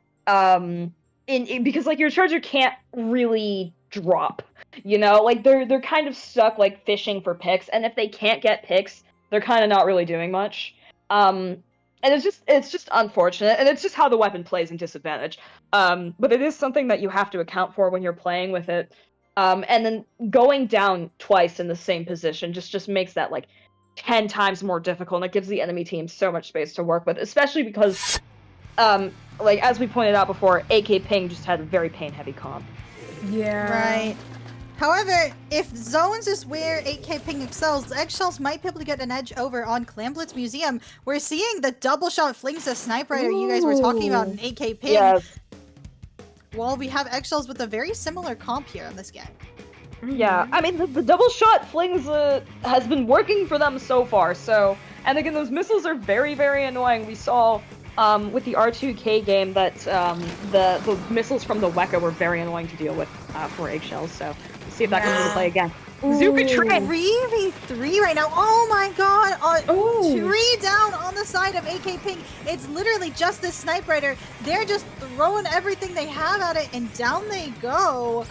in because like your charger can't really drop, you know, like they're kind of stuck like fishing for picks, and if they can't get picks they're kind of not really doing much. And it's just unfortunate, and it's just how the weapon plays in disadvantage. But it is something that you have to account for when you're playing with it. And then going down twice in the same position just makes that like 10 times more difficult, and it gives the enemy team so much space to work with, especially because like as we pointed out before, AK Ping just had a very pain heavy comp. Yeah. Right. However, if zones is where 8K Ping excels, the Eggshells might be able to get an edge over on Clamblitz Museum. We're seeing the double shot flings of Snipe Rider you guys were talking about in 8K Ping. Yes. Well, we have Eggshells with a very similar comp here in this game. Yeah, I mean the double shot flings has been working for them so far. So, and again, those missiles are very very annoying. We saw with the R2K game that the missiles from the Weka were very annoying to deal with for eggshells. So let's see if that comes into play again. Zuka Trey. 3v3 right now. Oh my god. Oh. 3 down on the side of AK Ping. It's literally just this Snipe Rider. They're just throwing everything they have at it, and down they go.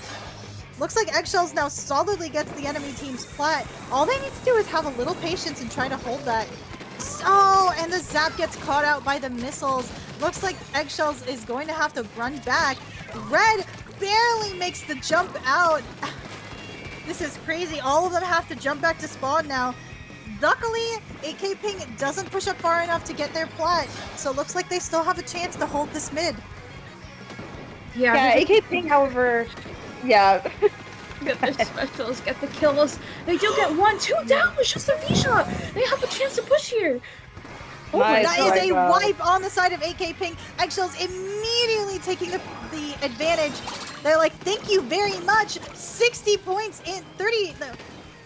Looks like Eggshells now solidly gets the enemy team's plat. All they need to do is have a little patience and try to hold that. Oh, and the Zap gets caught out by the missiles. Looks like Eggshells is going to have to run back. Red barely makes the jump out. This is crazy. All of them have to jump back to spawn now. Luckily, AK Ping doesn't push up far enough to get their plat, so it looks like they still have a chance to hold this mid. Yeah, AK Ping, however, yeah. get their specials, get the kills. They do get 1, 2 down with just a V-shot. They have a chance to push here. Oh my That is a God. wipe on the side of AK Ping. Eggshells immediately taking the advantage. They're like, thank you very much. 60 points in 30.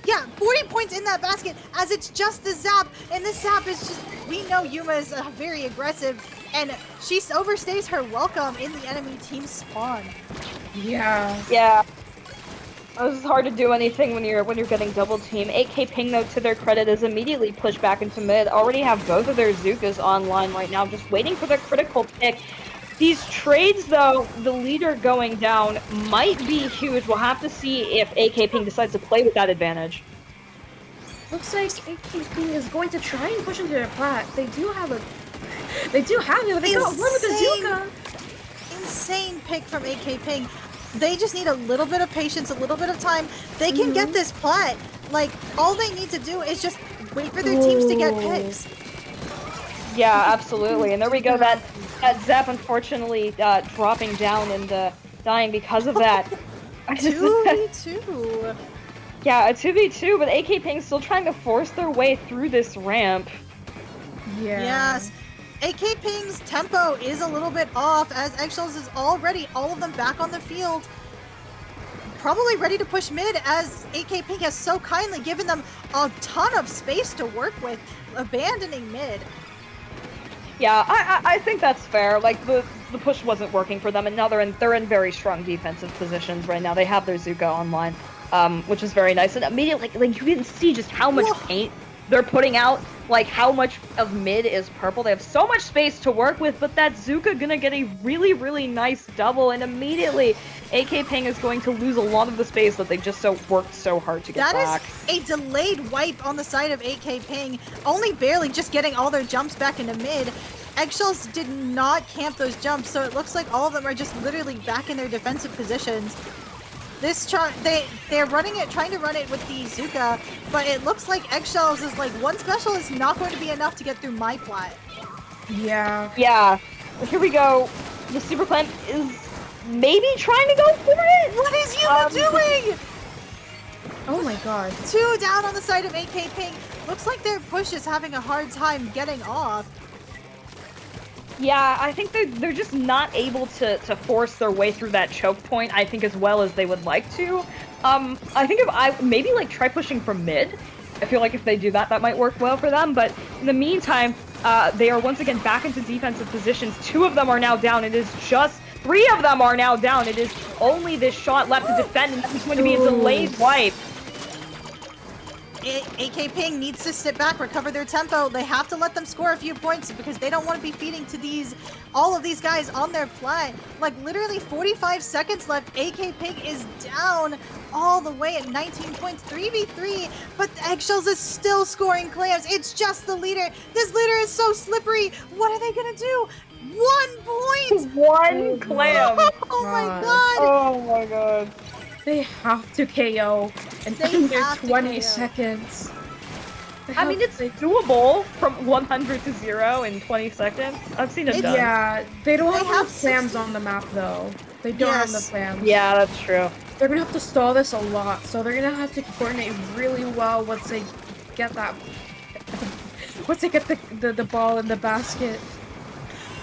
Yeah, 40 points in that basket as it's just the Zap. And the Zap is just, we know Yuma is very aggressive. And she overstays her welcome in the enemy team spawn. Yeah. Yeah. It's hard to do anything when you're getting double team. 8K Ping, though, to their credit, is immediately pushed back into mid. Already have both of their Zukas online right now, just waiting for their critical pick. These trades, though, the leader going down might be huge. We'll have to see if 8K Ping decides to play with that advantage. Looks like AK Ping is going to try and push into their plat. They do have it. They got one with the Zuka. Insane pick from AK Ping. They just need a little bit of patience, a little bit of time. They can get this plat. Like, all they need to do is just wait for their teams to get picks. Yeah, absolutely. And there we go. That Zap, unfortunately, dropping down and dying because of that. 2v2. Yeah, a 2v2, but AK Ping's still trying to force their way through this ramp. Yeah. Yes. AK Ping's tempo is a little bit off as Eggshells is already all of them back on the field. Probably ready to push mid as AK Ping has so kindly given them a ton of space to work with, abandoning mid. Yeah, I think that's fair. Like, the push wasn't working for them, and now they're in very strong defensive positions right now. They have their Zuka online, which is very nice. And immediately, like you can see just how much paint they're putting out like how much of mid is purple. They have so much space to work with, but that Zuka gonna get a really, really nice double, and immediately AK Ping is going to lose a lot of the space that they just worked so hard to get back. That is a delayed wipe on the side of AK Ping, only barely just getting all their jumps back into mid. Eggshells did not camp those jumps, so it looks like all of them are just literally back in their defensive positions. This they're running it, trying to run it with the Zuka, but it looks like Eggshells is like, one special is not going to be enough to get through my plat. Yeah. Yeah. Here we go. The Super Clamp is maybe trying to go for it? What is Yuma doing? Oh my god. 2 down on the side of AK Ping. Looks like their push is having a hard time getting off. Yeah, I think they're just not able to force their way through that choke point, I think, as well as they would like to. I think if I maybe like try pushing from mid. I feel like if they do that, that might work well for them. But in the meantime, they are once again back into defensive positions. 2 of them are now down. It is just 3 of them are now down. It is only this shot left to defend, and that's going to be a delayed wipe. AK Ping needs to sit back, recover their tempo. They have to let them score a few points because they don't want to be feeding to all of these guys on their plat. Like literally 45 seconds left. AK Ping is down all the way at 19 points, 3v3, but Eggshells is still scoring clams. It's just the leader. This leader is so slippery. What are they gonna do? 1 point! 1 clam! Oh my god! Oh my god. They have to KO in under 20 seconds. I mean, it's doable from 100 to 0 in 20 seconds. I've seen it done. Yeah, they don't have clams on the map though. They don't have the clams. Yeah, that's true. They're gonna have to stall this a lot, so they're gonna have to coordinate really well once they get that. Once they get the ball in the basket.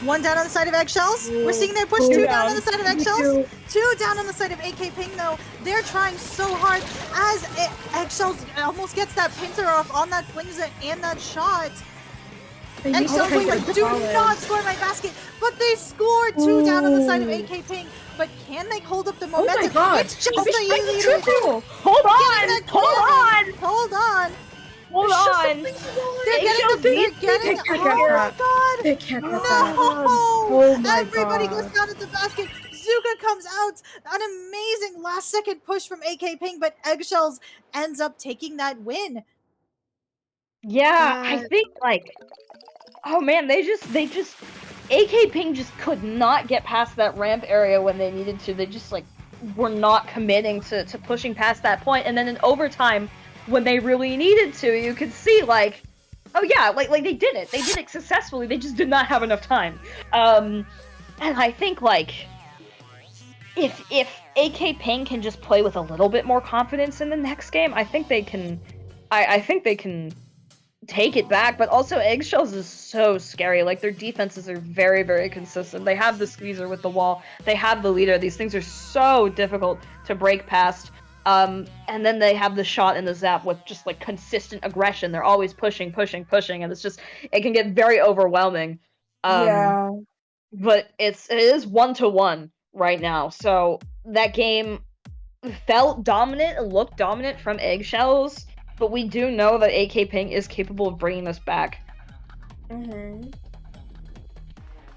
1 down on the side of Eggshells. We're seeing their push. 2 down on the side of Eggshells. 2 down on the side of AK Ping though. They're trying so hard as Eggshells almost gets that pincer off on that flings and that shot. Eggshells is like, do not score my basket, but they score 2 down on the side of AK Ping. But can they hold up the momentum? Oh my god! It's just the leader. Hold on! Hold on! Hold on! They're getting oh my god! They can't get No! that. Oh my Everybody god. goes down at the basket. Zuka comes out. An amazing last second push from AK Ping, but Eggshells ends up taking that win. Yeah, I think like, oh man, they just AK Ping just could not get past that ramp area when they needed to. They just like were not committing to pushing past that point, and then in overtime, when they really needed to, you could see like, oh yeah, like they did it. They did it successfully. They just did not have enough time. And I think like, if AK Ping can just play with a little bit more confidence in the next game, I think they can. I think they can take it back. But also, Eggshells is so scary. Like their defenses are very, very consistent. They have the squeezer with the wall. They have the leader. These things are so difficult to break past. And then they have the shot and the zap with just like consistent aggression. They're always pushing, and it's just, it can get very overwhelming. Yeah. But it is 1-1 right now. So that game felt dominant, it looked dominant from Eggshells, but we do know that AK Ping is capable of bringing this back.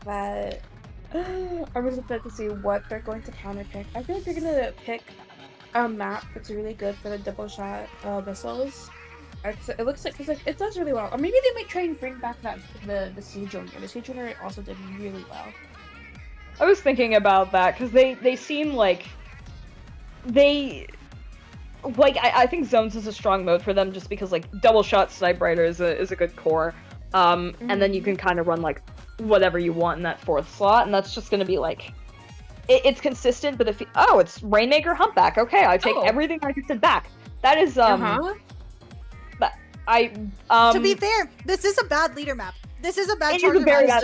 But I'm really excited to see what they're going to counter pick. I feel like they're gonna pick a map that's really good for the double shot missiles. It looks like, because it does really well. Or maybe they might try and bring back the Siege Owner. The Siege Owner also did really well. I was thinking about that because they seem like I think zones is a strong mode for them just because like double shot sniper rider is a good core, and then you can kind of run like whatever you want in that 4th slot, and that's just gonna be like. It's consistent, but it's Rainmaker Humpback. Okay, I take everything I just said back. That is but to be fair, this is a bad leader map. This is a bad it is a very bad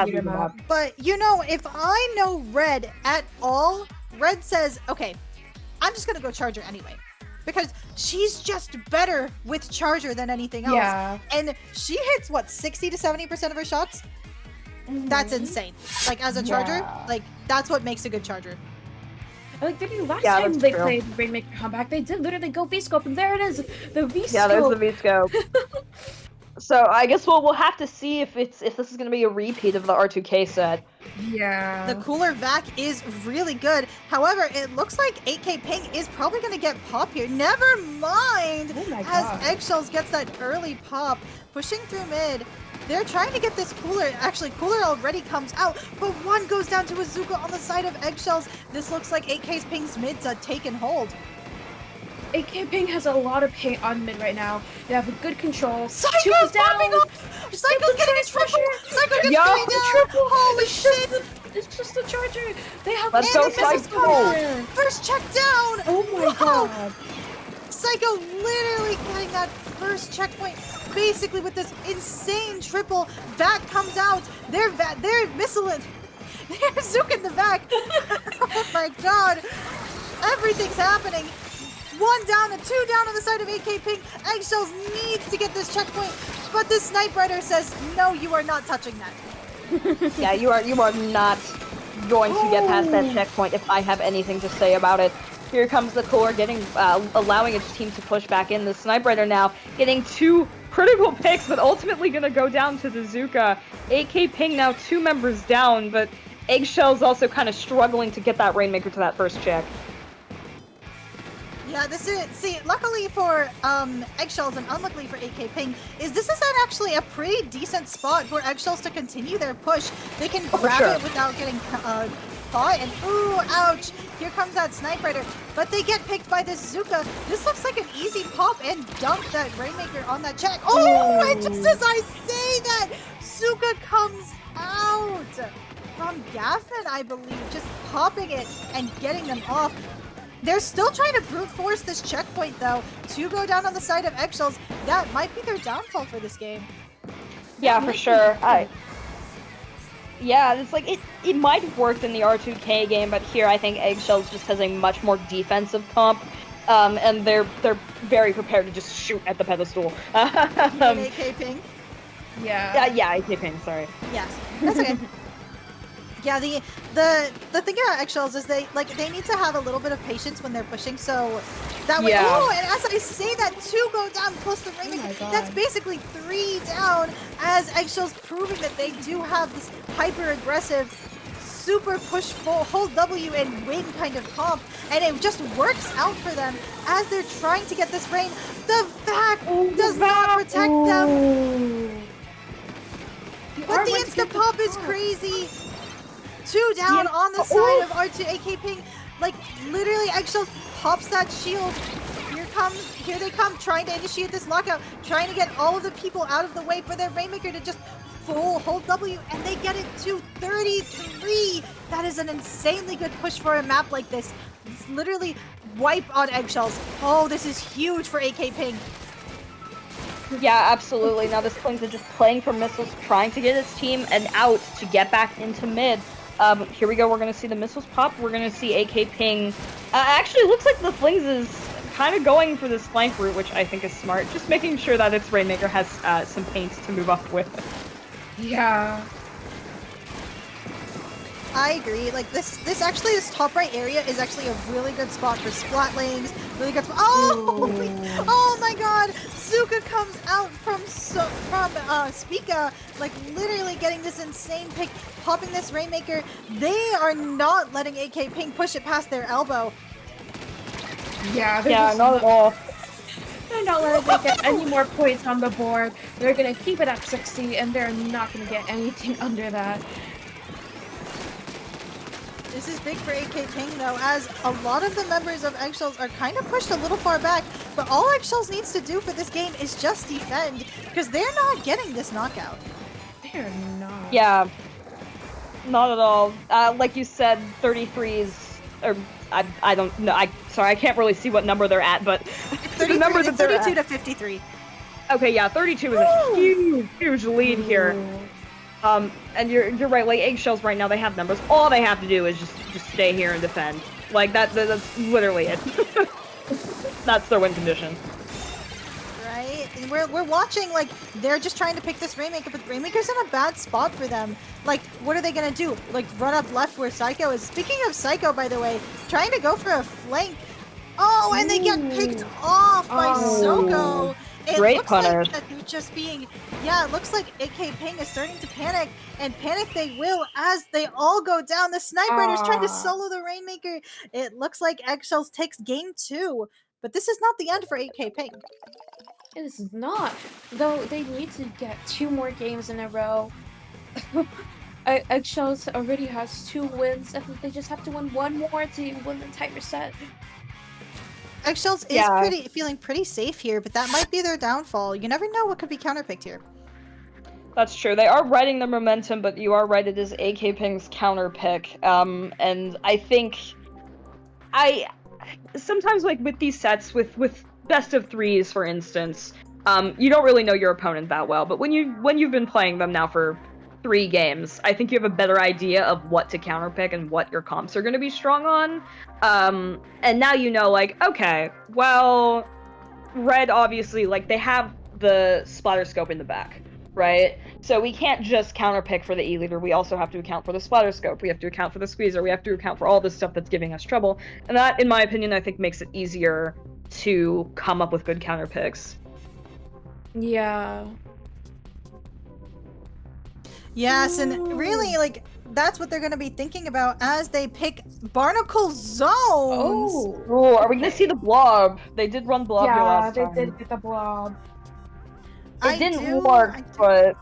leader map. But you know, if I know Red at all, Red says, okay, I'm just gonna go Charger anyway. Because she's just better with Charger than anything else. Yeah. And she hits what, 60 to 70% of her shots? That's insane. Like as a Charger, like that's what makes a good Charger. Like last time they played Rainmaker Comeback, they did literally go V-Scope, and there it is, the V-Scope. Yeah, there's the V-Scope. So I guess we'll have to see if this is gonna be a repeat of the R2K set. Yeah. The cooler vac is really good. However, it looks like 8K Ping is probably going to get pop here. Never mind! Oh my As god. Eggshells gets that early pop, pushing through mid. They're trying to get this cooler. Actually, cooler already comes out, but one goes down to Azuka on the side of Eggshells. This looks like 8K's Ping's mid's taken hold. 8K Ping has a lot of paint on mid right now. They have a good control. Psycho's popping off! Psycho's getting a triple! Psycho gets Yo, going down! triple! Holy It's shit! It's just the charger. They have Let's And go, the missiles come Psycho! out! First check down! Oh my Wow. god. Psycho literally getting that first checkpoint, basically with this insane triple. Vac comes out. They're missiling. They're zooking the Vac. Oh my god. Everything's happening. One down and two down on the side of 8K Ping. Eggshells needs to get this checkpoint, but this Snipe Rider says, no, you are not touching that. Yeah, you are not going to get past that checkpoint if I have anything to say about it. Here comes the core getting allowing its team to push back in. The Snipe Rider now getting 2 critical picks, but ultimately gonna go down to the Zuka. 8K Ping now 2 members down, but Eggshell's also kind of struggling to get that Rainmaker to that first check. Yeah, this is, see, luckily for Eggshells and unluckily for 8K Ping, this is actually a pretty decent spot for Eggshells to continue their push. They can grab it without getting caught, and ooh, ouch, here comes that Snipe Rider, but they get picked by this Zuka. This looks like an easy pop and dunk that Rainmaker on that check. Oh, and just as I say that, Zuka comes out from Gaffin, I believe, just popping it and getting them off. They're still trying to brute force this checkpoint, though, to go down on the side of Eggshells. That might be their downfall for this game. Yeah, for sure. Yeah, it's like it might have worked in the R2K game, but here I think Eggshells just has a much more defensive comp, and they're very prepared to just shoot at the pedestal. AK Ping? Yeah. Yeah, AK Ping. Sorry. Yes, that's okay. Yeah, the thing about Eggshells is they need to have a little bit of patience when they're pushing, so that way. Yeah. Oh, and as I say that, 2 go down plus the Rainmaker. That's basically 3 down. As Eggshells proving that they do have this hyper aggressive, super push full hold W and win kind of comp, and it just works out for them as they're trying to get this rain. The Vac does not protect them, but the instant pop is crazy. 2 down on the side of R2 AK Ping. Like, literally, Eggshells pops that shield. Here they come, trying to initiate this lockout, trying to get all of the people out of the way for their Rainmaker to just full hold W, and they get it to 33. That is an insanely good push for a map like this. It's literally wipe on Eggshells. Oh, this is huge for AK Ping. Yeah, absolutely. Now this Klings is just playing for missiles, trying to get his team and out to get back into mid. Here we go. We're going to see the missiles pop. We're going to see AK Ping. Actually, looks like the Flings is kind of going for this flank route, which I think is smart. Just making sure that its Rainmaker has some paint to move up with. Yeah. I agree. Like this top right area is actually a really good spot for splatlings. Really good. Oh my God! Zuka comes out from Spica, like literally getting this insane pick, popping this Rainmaker. They are not letting AK Ping push it past their elbow. Yeah. Yeah, not at all. They're not letting them get any more points on the board. They're gonna keep it at 60, and they're not gonna get anything under that. This is big for AK Ping though, as a lot of the members of Eggshells are kind of pushed a little far back, but all Eggshells needs to do for this game is just defend, because they're not getting this knockout. They're not. Yeah, not at all. Like you said, 33s, or I don't know. Sorry, I can't really see what number they're at, but the number that they're 32 at. to 53. Okay, yeah, 32 is a huge lead here. And you're right. Like Eggshells right now, they have numbers. All they have to do is just stay here and defend. Like that's literally it. That's their win condition. Right? And we're watching, like, they're just trying to pick this Rainmaker, but Rainmaker's in a bad spot for them. Like, what are they gonna do? Like, run up left where Psycho is? Speaking of Psycho, by the way, trying to go for a flank. Oh, and they get picked off by Soko. It Great looks punish. like that they're just being, yeah, it looks like AK Ping is starting to panic, and panic they will as they all go down. The Snipe Rider's trying to solo the Rainmaker. It looks like Eggshells takes game 2, but this is not the end for AK Ping. It is not. Though they need to get 2 more games in a row. Eggshells already has 2 wins. I think they just have to win 1 more to win the entire set. Eggshells is feeling pretty safe here, but that might be their downfall. You never know what could be counterpicked here. That's true. They are riding the momentum, but you are right. It is AK Ping's counter pick. And I think sometimes like with these sets, with best of 3s, for instance, you don't really know your opponent that well. But when you've been playing them now for 3 games, I think you have a better idea of what to counterpick and what your comps are going to be strong on. And now you know, like, okay, well, Red obviously, like, they have the splatter scope in the back, right? So we can't just counterpick for the E-leader. We also have to account for the splatter scope. We have to account for the squeezer. We have to account for all this stuff that's giving us trouble. And that, in my opinion, I think makes it easier to come up with good counterpicks. Yeah. Yes, and really, like, that's what they're going to be thinking about as they pick Barnacle Zones. Oh, are we going to see the blob? They did run blob here last time. Yeah, they did get the blob. It didn't work, but...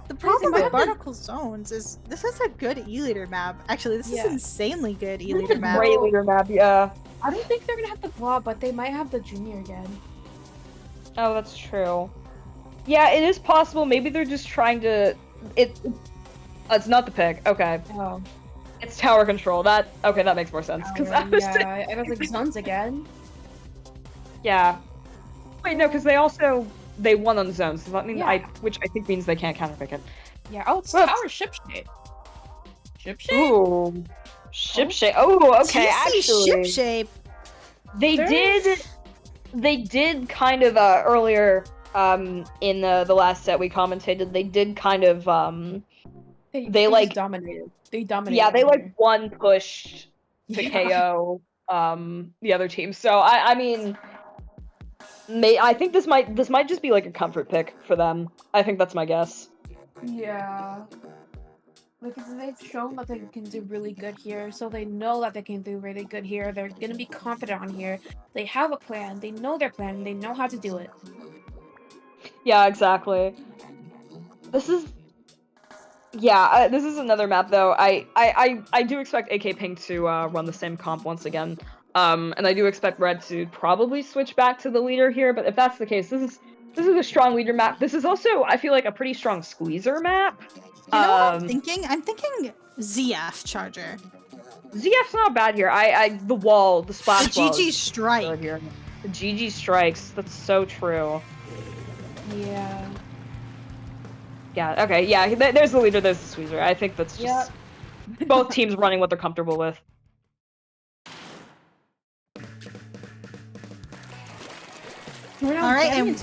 The problem with Barnacle Zones is this is a good E-leader map. Actually, this is insanely good E-leader map. Great leader map, yeah. I don't think they're going to have the blob, but they might have the junior again. Oh, that's true. Yeah, it is possible. Maybe they're just trying to... It's not the pick. Okay. Oh. It's tower control. That makes more sense. Because I was like zones again. Yeah. Wait, no, because they won on the zones. So that means which I think means they can't counterpick it. Yeah. Oh, it's tower ship shape. Ship shape. Ooh. Ship shape. Oh, okay. Actually, ship shape. They did kind of earlier in the last set we commentated. They did kind of they like dominated. They dominated. Yeah, they like one push to KO the other team. So I mean, I think this might just be like a comfort pick for them. I think that's my guess. Yeah. Because they've shown that they can do really good here, so they know that they can do really good here. They're gonna be confident on here. They have a plan. They know their plan. They know how to do it. Yeah, exactly. This is another map though. I do expect AK Ping to run the same comp once again. And I do expect Red to probably switch back to the leader here, but if that's the case, this is a strong leader map. This is also, I feel like, a pretty strong squeezer map. You know what I'm thinking? I'm thinking ZF Charger. ZF's not bad here. The wall, the splash wall. The GG strike. Here. The GG strikes. That's so true. Yeah. Yeah, okay, yeah, there's the leader, there's the squeezer. I think that's just both teams running what they're comfortable with. Alright, and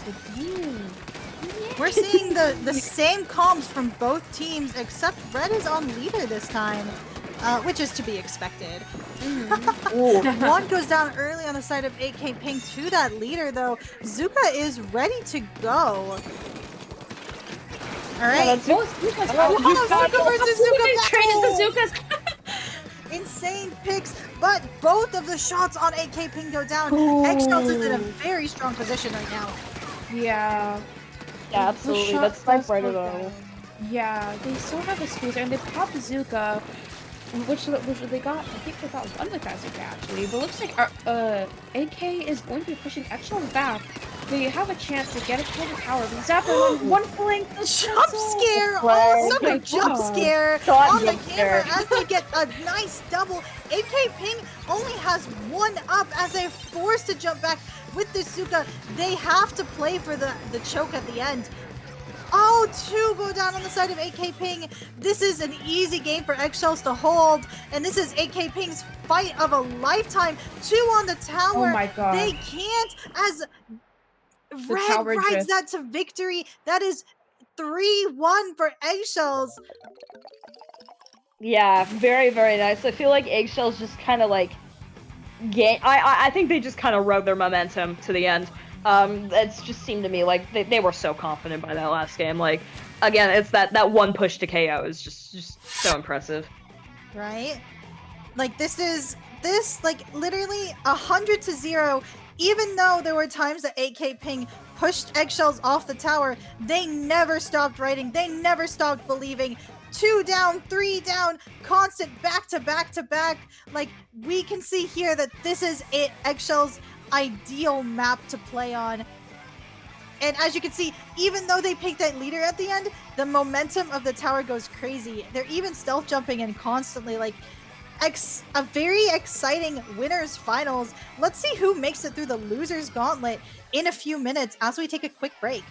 we're seeing the same comps from both teams, except Red is on leader this time, which is to be expected. One goes down early on the side of AK Ping to that leader, though. Zuka is ready to go. Alright. Yeah, Zuka versus Zuka. Insane picks, but both of the shots on AK Ping go down. Eggshells is in a very strong position right now. Yeah. Yeah, absolutely. That's Snipe Rider though. Yeah, they still have a squeezer and they popped Zuka, which they got. I think they got one of the guys actually. But it looks like AK is going to be pushing Eggshells back. They have a chance to get it to the tower. But Zapper one flank. Jump scare! Oh, such a jump scare on the camera as they get a nice double. AK Ping only has one up as they're forced to jump back with the Zuka. They have to play for the choke at the end. Oh, 2 go down on the side of AK Ping. This is an easy game for Eggshells to hold, and this is AK Ping's fight of a lifetime. 2 on the tower. Oh my god. They can't, as Red rides that to victory. That is 3-1 for Eggshells. Yeah, very, very nice. I feel like Eggshells just kind of like I think they just kind of rode their momentum to the end. It's just seemed to me like they were so confident by that last game. Like, again, it's that one push to KO is just so impressive. Right? Like this like literally 100-0. Even though there were times that 8K Ping pushed eggshells off the tower, they never stopped writing. They never stopped believing. 2 down, 3 down, constant back to back to back. Like we can see here that this is it. Eggshell's ideal map to play on. And as you can see, even though they picked that leader at the end, the momentum of the tower goes crazy. They're even stealth jumping and constantly like a very exciting winners finals. Let's see who makes it through the losers gauntlet in a few minutes as we take a quick break.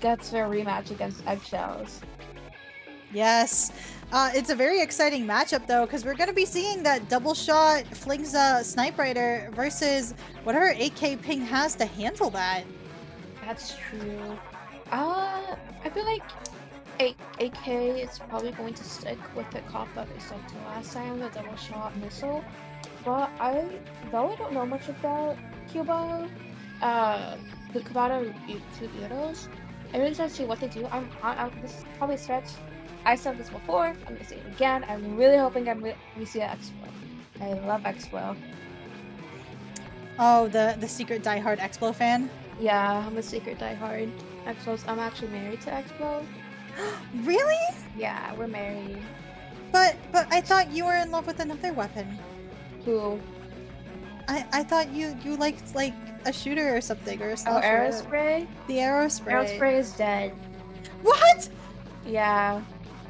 gets a rematch against Eggshells. Yes. It's a very exciting matchup though, because we're gonna be seeing that double shot flings Snipe Rider versus whatever AK Ping has to handle that. That's true. I feel like AK is probably going to stick with the comp that they stuck to last time, the double shot missile. But though I don't know much about Cuba, the Kubata Euros, I'm really excited to see what they do. This is probably a stretch. I said this before, I'm gonna say it again. I'm really hoping we see an Explo. I love Explo. Oh, the secret diehard Explo fan? Yeah, I'm a secret diehard Explos. I'm actually married to Explo. Really? Yeah, we're married. But I thought you were in love with another weapon. Who? I thought you liked like a shooter or something or a Oh, slasher. Aerospray? The Aerospray. Aerospray is dead. What? Yeah.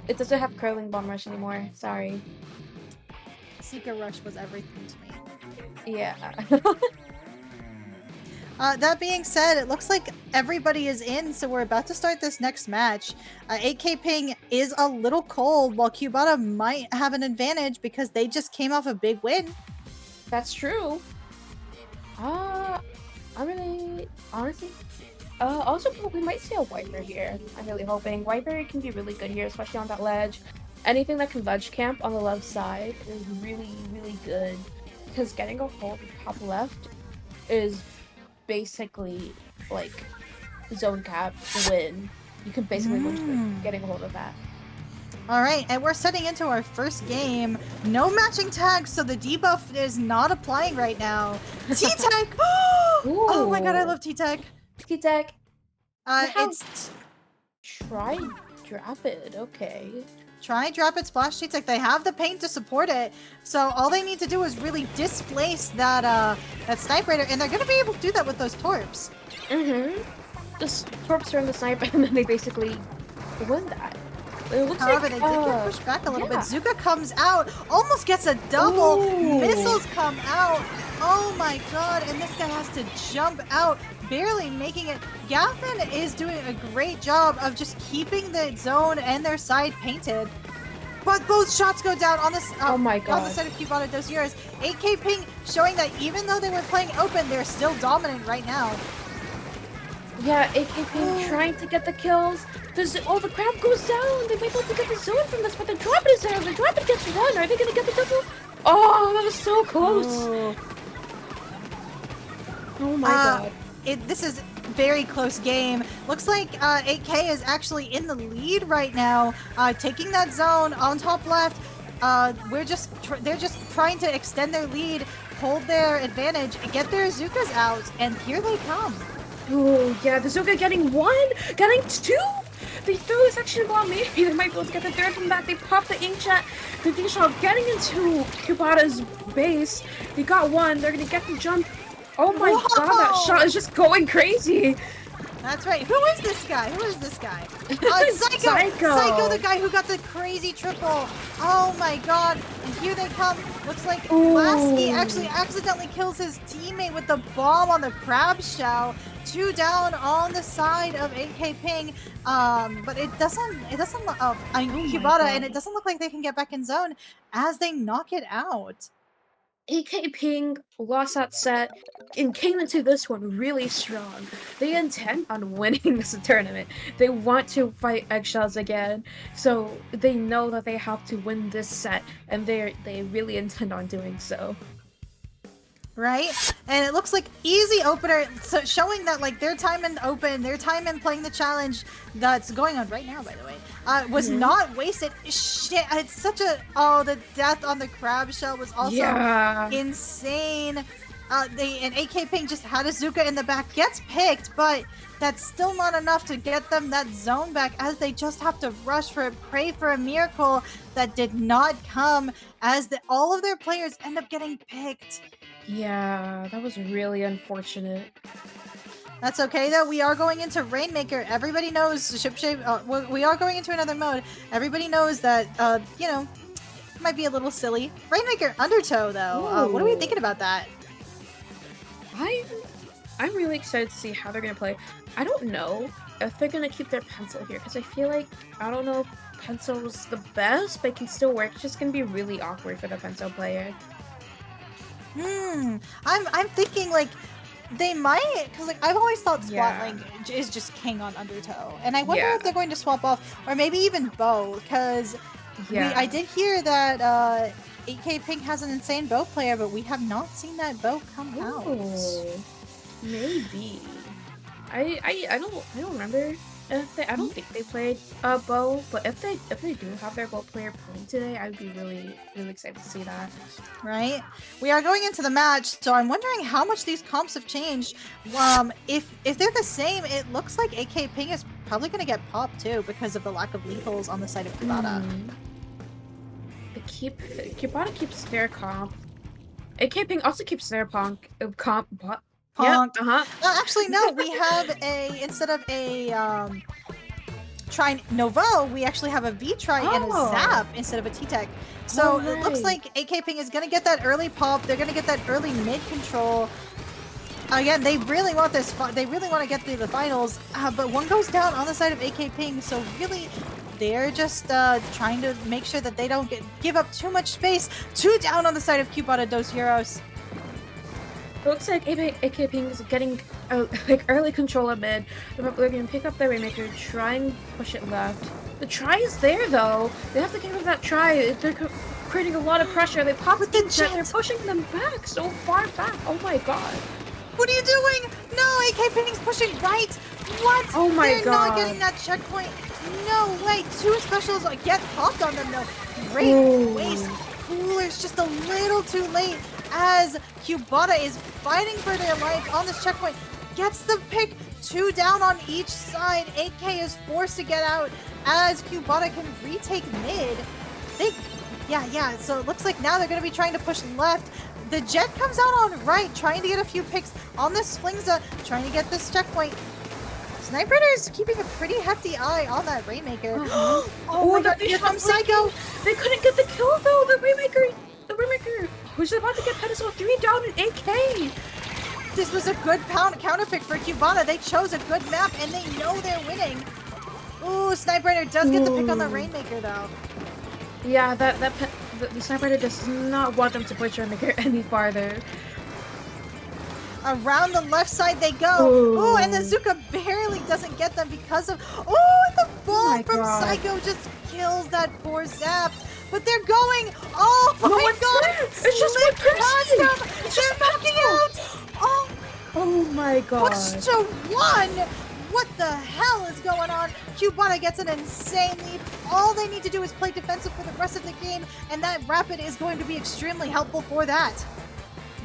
It doesn't have curling bomb rush anymore. Sorry. Secret Rush was everything to me. Yeah. That being said, it looks like everybody is in, so we're about to start this next match. AK Ping is a little cold, while Cubata might have an advantage because they just came off a big win. That's true. I really, honestly, also we might see a Wiper here. I'm really hoping. Wiper can be really good here, especially on that ledge. Anything that can ledge camp on the left side is really, really good. Because getting a hold of top left is basically like zone cap win. You can basically win getting a hold of that. All right, and we're setting into our first game. No matching tags, so the debuff is not applying right now. T-Tech! Oh my god, I love T-Tech. T-Tech. It's... Try drop it, okay. Try drop it splash T-Tech. They have the paint to support it, so all they need to do is really displace that that Snipe Raider, and they're gonna be able to do that with those torps. Just torps are in the snipe, and then they basically win that. It looks However, like, they did get pushed back a little bit. Zuka comes out, almost gets a double. Missiles come out. Oh my god, and this guy has to jump out, barely making it. Gavin is doing a great job of just keeping the zone and their side painted. But both shots go down on this oh my god. on the side of Cubata Dos Euros. AK Ping showing that even though they were playing open, they're still dominant right now. Yeah, AK Ping trying to get the kills. The crab goes down. They might be able to get the zone from this, but the drop is there. The drop gets one. Are they gonna get the double? Oh, that was so close. Oh my god. This is very close game. Looks like 8K is actually in the lead right now, taking that zone on top left. They're just trying to extend their lead, hold their advantage, get their Azukas out, and here they come. Oh yeah, the Zuka getting one, getting two. They throw this action bomb. Maybe they might be able to get the third from that. They pop the inkjet. The V-Shot getting into Cubata's base. They got one. They're gonna get the jump. Oh my god, that shot is just going crazy. That's right. Who is this guy? Psycho, the guy who got the crazy triple. Oh my god. And here they come. Looks like Leagcy actually accidentally kills his teammate with the bomb on the crab shell. 2 down on the side of 8K Ping. But it doesn't Cubata, and it doesn't look like they can get back in zone as they knock it out. 8K Ping lost that set and came into this one really strong. They intend on winning this tournament. They want to fight Eggshells again, so they know that they have to win this set, and they really intend on doing so. Right? And it looks like easy opener, so showing that like their time in open, their time in playing the challenge that's going on right now, by the way, was not wasted. Shit, it's such a the death on the crab shell was also insane. And AK Ping just had a Zuka in the back, gets picked, but that's still not enough to get them that zone back, as they just have to rush for it, pray for a miracle that did not come, as all of their players end up getting picked. Yeah, that was really unfortunate. That's okay though. We are going into Rainmaker. Everybody knows ship shape. We are going into another mode. Everybody knows that might be a little silly. Rainmaker Undertow though. What are we thinking about that? I'm really excited to see how they're gonna play. I don't know if they're gonna keep their pencil here, because I feel like, I don't know if pencil was the best, but it can still work. It's just gonna be really awkward for the pencil player. I'm thinking like they might, because like I've always thought Yeah. Splatling is just king on Undertow, and I wonder Yeah. if they're going to swap off, or maybe even Bow, because Yeah. I did hear that 8K Pink has an insane Bow player, but we have not seen that Bow come out. Oh, maybe. I don't remember if they. I don't think they played Bow, but if they do have their Bow player playing today, I'd be really excited to see that. Right? We are going into the match, so I'm wondering how much these comps have changed. If they're the same, it looks like AK Ping is probably going to get popped too because of the lack of lethals on the side of Kubata. Kubata keeps their comp. AK Ping also keeps their comp. Punk. Yeah. Actually, no. We have instead of a Novo, we actually have a V-Try and a Zap instead of a T-Tech. So it looks like AK Ping is going to get that early pop. They're going to get that early mid control. Again, they really want this. They really want to get through the finals. But one goes down on the side of AK Ping. So really, they're just trying to make sure that they don't give up too much space. 2 down on the side of Kubata Dos Euros. It looks like AK Ping is getting like early control of mid. They're going to pick up their Rainmaker, try and push it left. The try is there though. They have to get rid of that try. They're creating a lot of pressure. They pop with the jet. They're pushing them back so far back. Oh my god. What are you doing? No, AK Ping's pushing right. What? Oh my They're god. not getting that checkpoint. No way. 2 specials get popped on them though. Great waste. Cooler's just a little too late as Kubata is fighting for their life on this checkpoint. Gets the pick. 2 down on each side. AK is forced to get out as Kubata can retake mid. Yeah. So it looks like now they're going to be trying to push left. The Jet comes out on right, trying to get a few picks on this Flingza, trying to get this checkpoint. Sniper is keeping a pretty hefty eye on that Rainmaker. Oh my god, here comes Psycho! They couldn't get the kill though! The Rainmaker who's about to get pedestal 3 down in AK! This was a good counter pick for Kubata. They chose a good map and they know they're winning. Ooh, Sniper does get the pick on the Rainmaker though. Yeah, the Sniper does not want them to push Rainmaker any farther. Around the left side they go. Ooh, and the Zuka barely doesn't get them because of... Oh, and the ball from Psycho just kills that poor Zap. But they're going... Oh my god! It's just one person! It's just backing out! Oh my god. Push to 1! What the hell is going on? Kubata gets an insane lead. All they need to do is play defensive for the rest of the game, and that Rapid is going to be extremely helpful for that.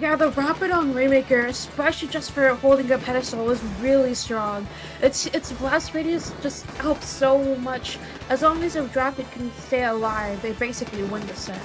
Yeah, the Rapid on Rainmaker, especially just for holding a pedestal, is really strong. Its blast radius just helps so much. As long as a Rapid can stay alive, they basically win the set.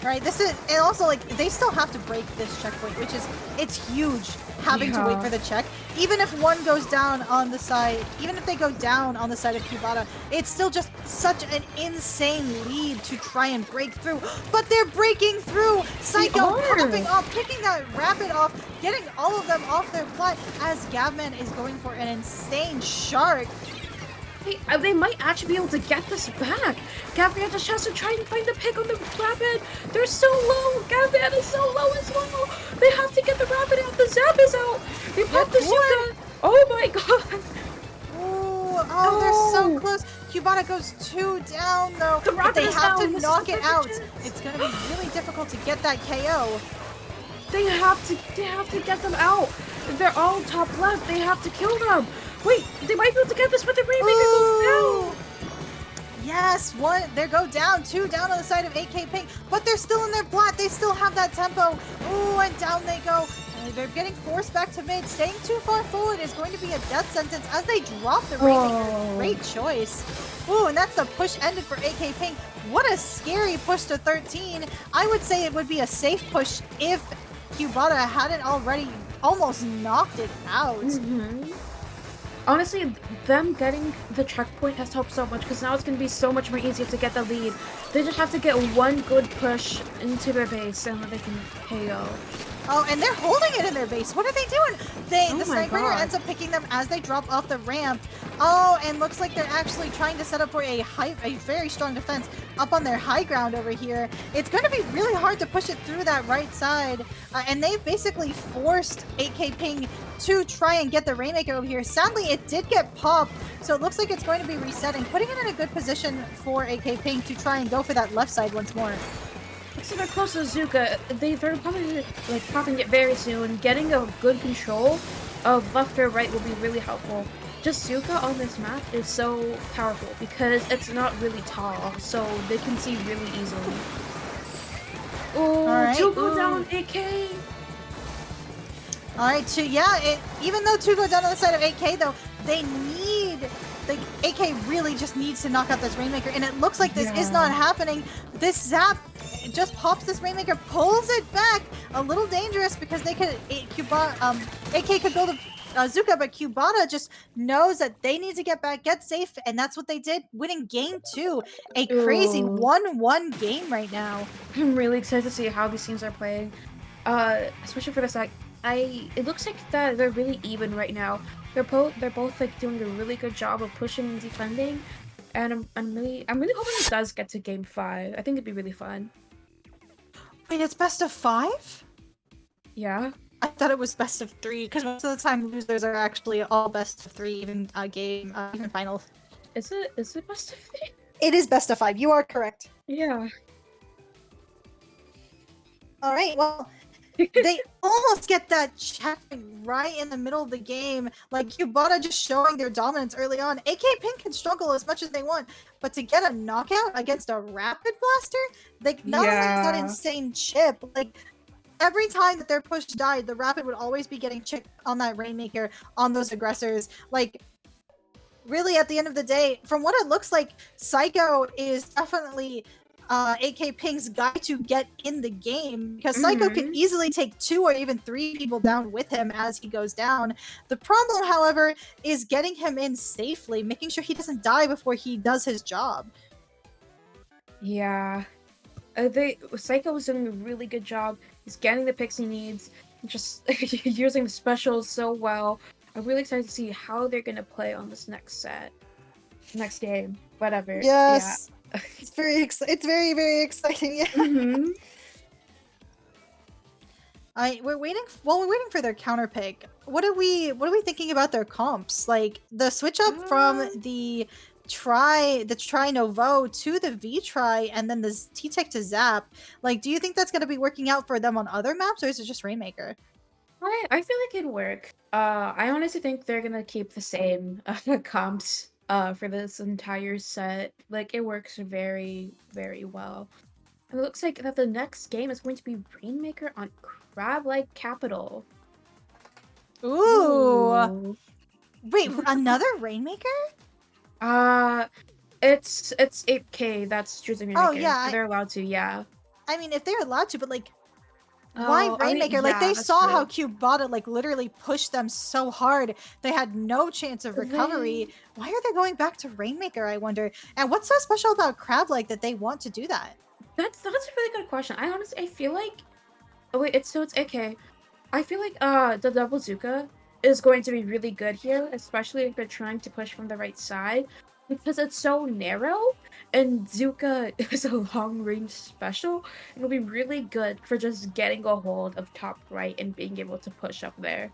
Right, and also, they still have to break this checkpoint, which is, it's huge having to wait for the check. Even if one goes down on the side, even if they go down on the side of Kubata, it's still just such an insane lead to try and break through. But they're breaking through! Psycho popping off, picking that Rapid off, getting all of them off their plot as Gavman is going for an insane shark. They might actually be able to get this back. Gavin has a chance to try and find the pick on the Rapid. They're so low. Gavin is so low as well. They have to get the Rapid out. The Zap is out. They popped the Zuka. Oh my god. Oh, they're so close. Kubata goes 2 down though. But they have to knock it out. It's going to be really difficult to get that KO. They have to get them out. They're all top left. They have to kill them. Wait, they might be able to get this, but the Rainmaker goes down. Yes, they go down. 2 down on the side of AK Pink, but they're still in their plat. They still have that tempo. Ooh, and down they go. They're getting forced back to mid. Staying too far forward is going to be a death sentence as they drop the Rainmaker. Great choice. Ooh, and that's the push ended for AK Pink. What a scary push to 13. I would say it would be a safe push if Kubata hadn't already almost knocked it out. Honestly, them getting the checkpoint has helped so much because now it's going to be so much more easier to get the lead. They just have to get one good push into their base and then they can KO. Oh, and they're holding it in their base. What are they doing? Oh The my sniper God. ends up picking them as they drop off the ramp. Oh, and looks like they're actually trying to set up for a very strong defense up on their high ground over here. It's going to be really hard to push it through that right side. And they've basically forced 8K Ping to try and get the Rainmaker over here. Sadly, it did get popped, so it looks like it's going to be resetting, putting it in a good position for 8K Ping to try and go for that left side once more. So they're close to Zuka. They're probably like popping it very soon. Getting a good control of left or right will be really helpful. Just Zuka on this map is so powerful because it's not really tall, so they can see really easily. Oh, right. two go down, AK. All right, even though 2 go down on the side of 8K, though, they need, like, 8K really just needs to knock out this Rainmaker, and it looks like this is not happening. This Zap just pops this Rainmaker, pulls it back. A little dangerous because they could, AK could build a Zuka, but Cubata just knows that they need to get back, get safe, and that's what they did, winning game 2. A crazy 1-1 game right now. I'm really excited to see how these teams are playing, especially for the side. It looks like that they're really even right now. They're both like doing a really good job of pushing and defending, and I'm really hoping it does get to game 5. I think it'd be really fun. Wait, it's best of 5? Yeah. I thought it was best of 3 because most of the time losers are actually all best of 3, even even finals. Is it best of 3? It is best of 5. You are correct. Yeah. All right. Well, they almost get that checkpoint right in the middle of the game. Like Cubata just showing their dominance early on. AK Pink can struggle as much as they want, but to get a knockout against a Rapid Blaster, like not only is that insane chip, like every time that their push died, the Rapid would always be getting chipped on that Rainmaker, on those aggressors. Like, really, at the end of the day, from what it looks like, Psycho is definitely AK Ping's guy to get in the game, because Psycho can easily take 2 or even 3 people down with him as he goes down. The problem, however, is getting him in safely, making sure he doesn't die before he does his job. Yeah. Psycho was doing a really good job. He's getting the picks he needs, just using the specials so well. I'm really excited to see how they're gonna play on this next game, whatever. Yes, yeah. It's very very exciting. Yeah. We're waiting for their counter pick. What are we thinking about their comps? Like the switch up from the Try Novo to the V Try and then the T-Tech to Zap. Like, do you think that's going to be working out for them on other maps, or is it just Rainmaker? I feel like it'd work. I honestly think they're gonna keep the same comps for this entire set. Like, it works very, very well. And it looks like that the next game is going to be Rainmaker on Crab-like Capital. Ooh. Wait, another Rainmaker? It's 8K that's choosing Rainmaker. Oh, yeah. They're allowed to, yeah. I mean, if they're allowed to, but like, why Rainmaker? Like, they saw how Cubata like literally pushed them so hard. They had no chance of recovery. Why are they going back to Rainmaker, I wonder? And what's so special about Crab-like that they want to do that? That's a really good question. I feel like... Oh, wait, it's AK. I feel like the double Zuka is going to be really good here, especially if they're trying to push from the right side, because it's so narrow, and Zuka is a long-range special. It'll be really good for just getting a hold of top right and being able to push up there.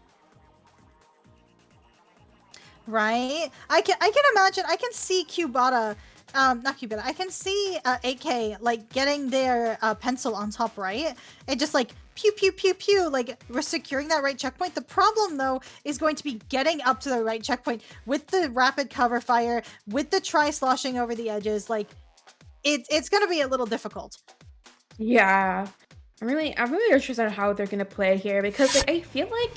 Right? I can imagine, I can see Cubata, not Cubata, I can see AK like getting their pencil on top right and just like pew pew pew pew, like we're securing that right checkpoint. The problem though is going to be getting up to the right checkpoint with the rapid cover fire, with the try sloshing over the edges. Like it's gonna be a little difficult. Yeah, I'm really interested in how they're gonna play here, because like I feel like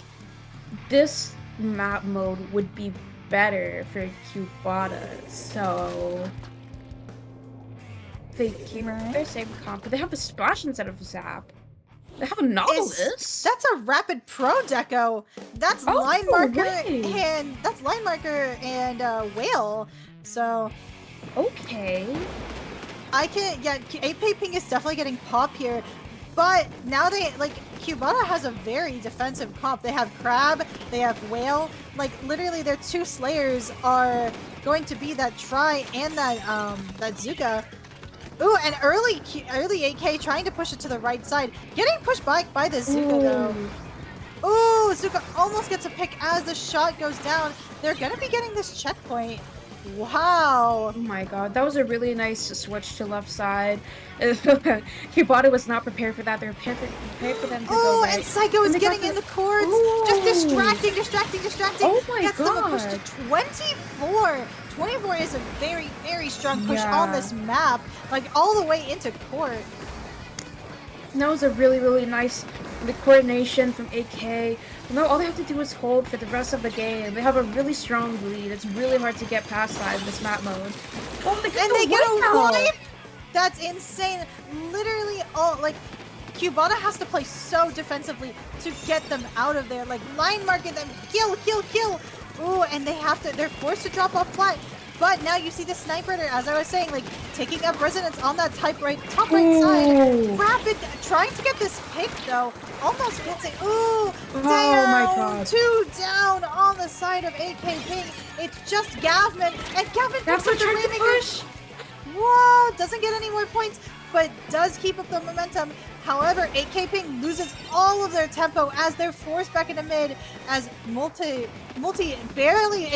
this map mode would be better for Cubata, so they keep their same comp, but they have a splash instead of Zap. They have a Nautilus. That's a Rapid Pro deco. That's line marker and that's line marker and whale. So okay. I can, yeah, AP Ping is definitely getting pop here. But now Cubana has a very defensive comp. They have Crab, they have Whale. Like, literally their 2 Slayers are going to be that Tri and that Zuka. Ooh, and early 8K trying to push it to the right side. Getting pushed back by the Zuka, though. Ooh, Zuka almost gets a pick as the shot goes down. They're gonna be getting this checkpoint. Wow. Oh my god, that was a really nice switch to left side. Cubana was not prepared for that. They were prepared for them to go right. And Psycho is getting in the courts. Just distracting. Oh my Gets god. them a push to 24. 24 is a very, very strong push on this map. Like, all the way into court. And that was a really, really nice coordination from AK. No, all they have to do is hold for the rest of the game. They have a really strong lead. It's really hard to get past that in this map mode. Oh, they get a wipe! That's insane. Literally, Cubana has to play so defensively to get them out of there. Like, line market them, kill. Ooh, and they're forced to drop off flat. But now you see the Sniper, as I was saying, like, taking up residence on that top right side. Rapid, trying to get this pick, though. Almost gets it. Ooh, down. Oh my god. 2 down on the side of AK Ping. It's just Gavman. And Gavman picks up the Rainmaker. Whoa, doesn't get any more points, but does keep up the momentum. However, AK Ping loses all of their tempo as they're forced back into mid, as Multi barely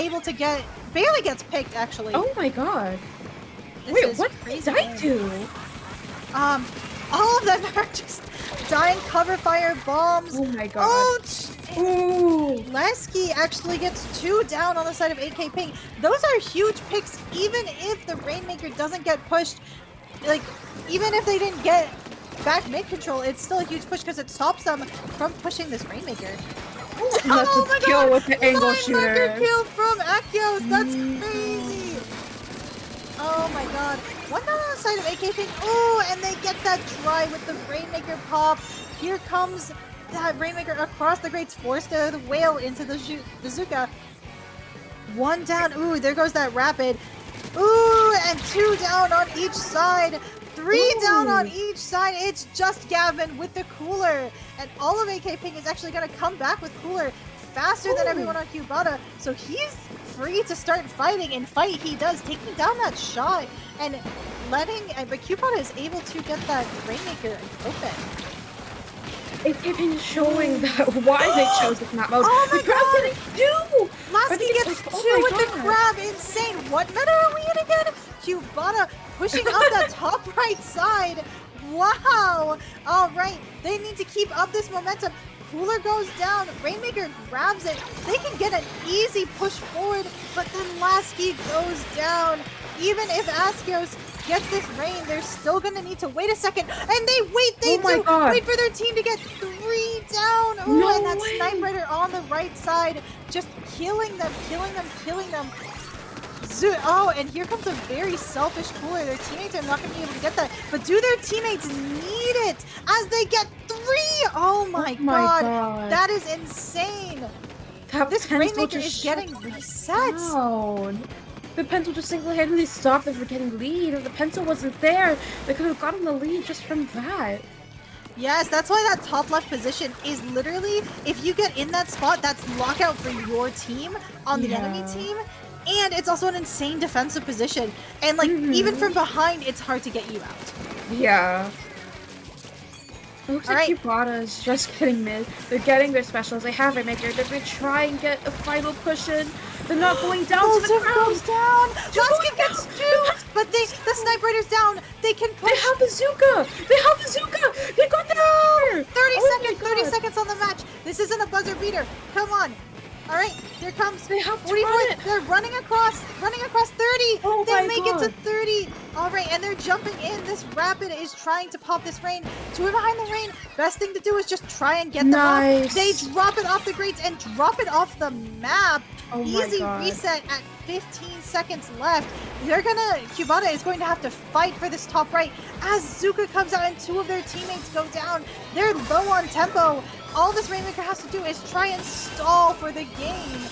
gets picked, actually. Oh my god. Wait, what did I do? All of them are just dying cover fire bombs. Oh my god. Ooh. Leagcy actually gets 2 down on the side of AK Ping. Those are huge picks, even if the Rainmaker doesn't get pushed. Like, even if they didn't get back mid control, it's still a huge push because it stops them from pushing this Rainmaker. Oh my god! With the angle shooter. Kill from Akios. That's crazy. Oh my god. 1 down on the side of AK Ping. Oh, and they get that try with the Rainmaker pop. Here comes that Rainmaker across the grates, forced the Whale into the Zuka. 1 down. Ooh, there goes that Rapid. Ooh, and 2 down on each side. 3 down on each side. It's just Gavin with the Cooler. And all of AK Ping is actually going to come back with Cooler faster than everyone on Cubana. So he's free to start fighting, and fight he does, taking down that shot and but Cubana is able to get that Rainmaker open. AK Ping is showing that why they chose this map mode. Oh my god! Two! Leagcy gets 2 with the Crab. Insane. What meta are we in again? Cubana pushing up that top right side. Wow. All right. They need to keep up this momentum. Cooler goes down. Rainmaker grabs it. They can get an easy push forward, but then Leagcy goes down. Even if Askios gets this rain, they're still gonna need to wait a second. And they wait. They wait for their team to get 3 down. Ooh, and that Snipe Rider on the right side, just killing them. Oh, and here comes a very selfish Cooler. Their teammates are not going to be able to get that. But do their teammates need it as they get 3? Oh my god. That is insane. This Rainmaker is getting reset. Down. The pencil just single-handedly stopped them from getting lead. If the pencil wasn't there, they could have gotten the lead just from that. Yes, that's why that top left position is literally, if you get in that spot, that's lockout for your team on the enemy team. And it's also an insane defensive position. And, like, even from behind, it's hard to get you out. Yeah. It looks like Cubana is just getting mid. They're getting their specials. They have Rainmaker. They're going to try and get a final push in. They're not going down to the ground. Goes down. Leagcy gets 2, but the Snipe Rider's down. They can push. They have the Zuka. They got there. 30 seconds on the match. This isn't a buzzer beater. Come on. All right, here comes. They have 44. They're running across 30. Oh they make it to 30. All right, and they're jumping in. This Rapid is trying to pop this rain. 2 behind the rain. Best thing to do is just try and get them off. They drop it off the grates and drop it off the map. Easy reset at 15 seconds left. Cubana is going to have to fight for this top right as Zuka comes out and 2 of their teammates go down. They're low on tempo. All this Rainmaker has to do is try and stall for the game.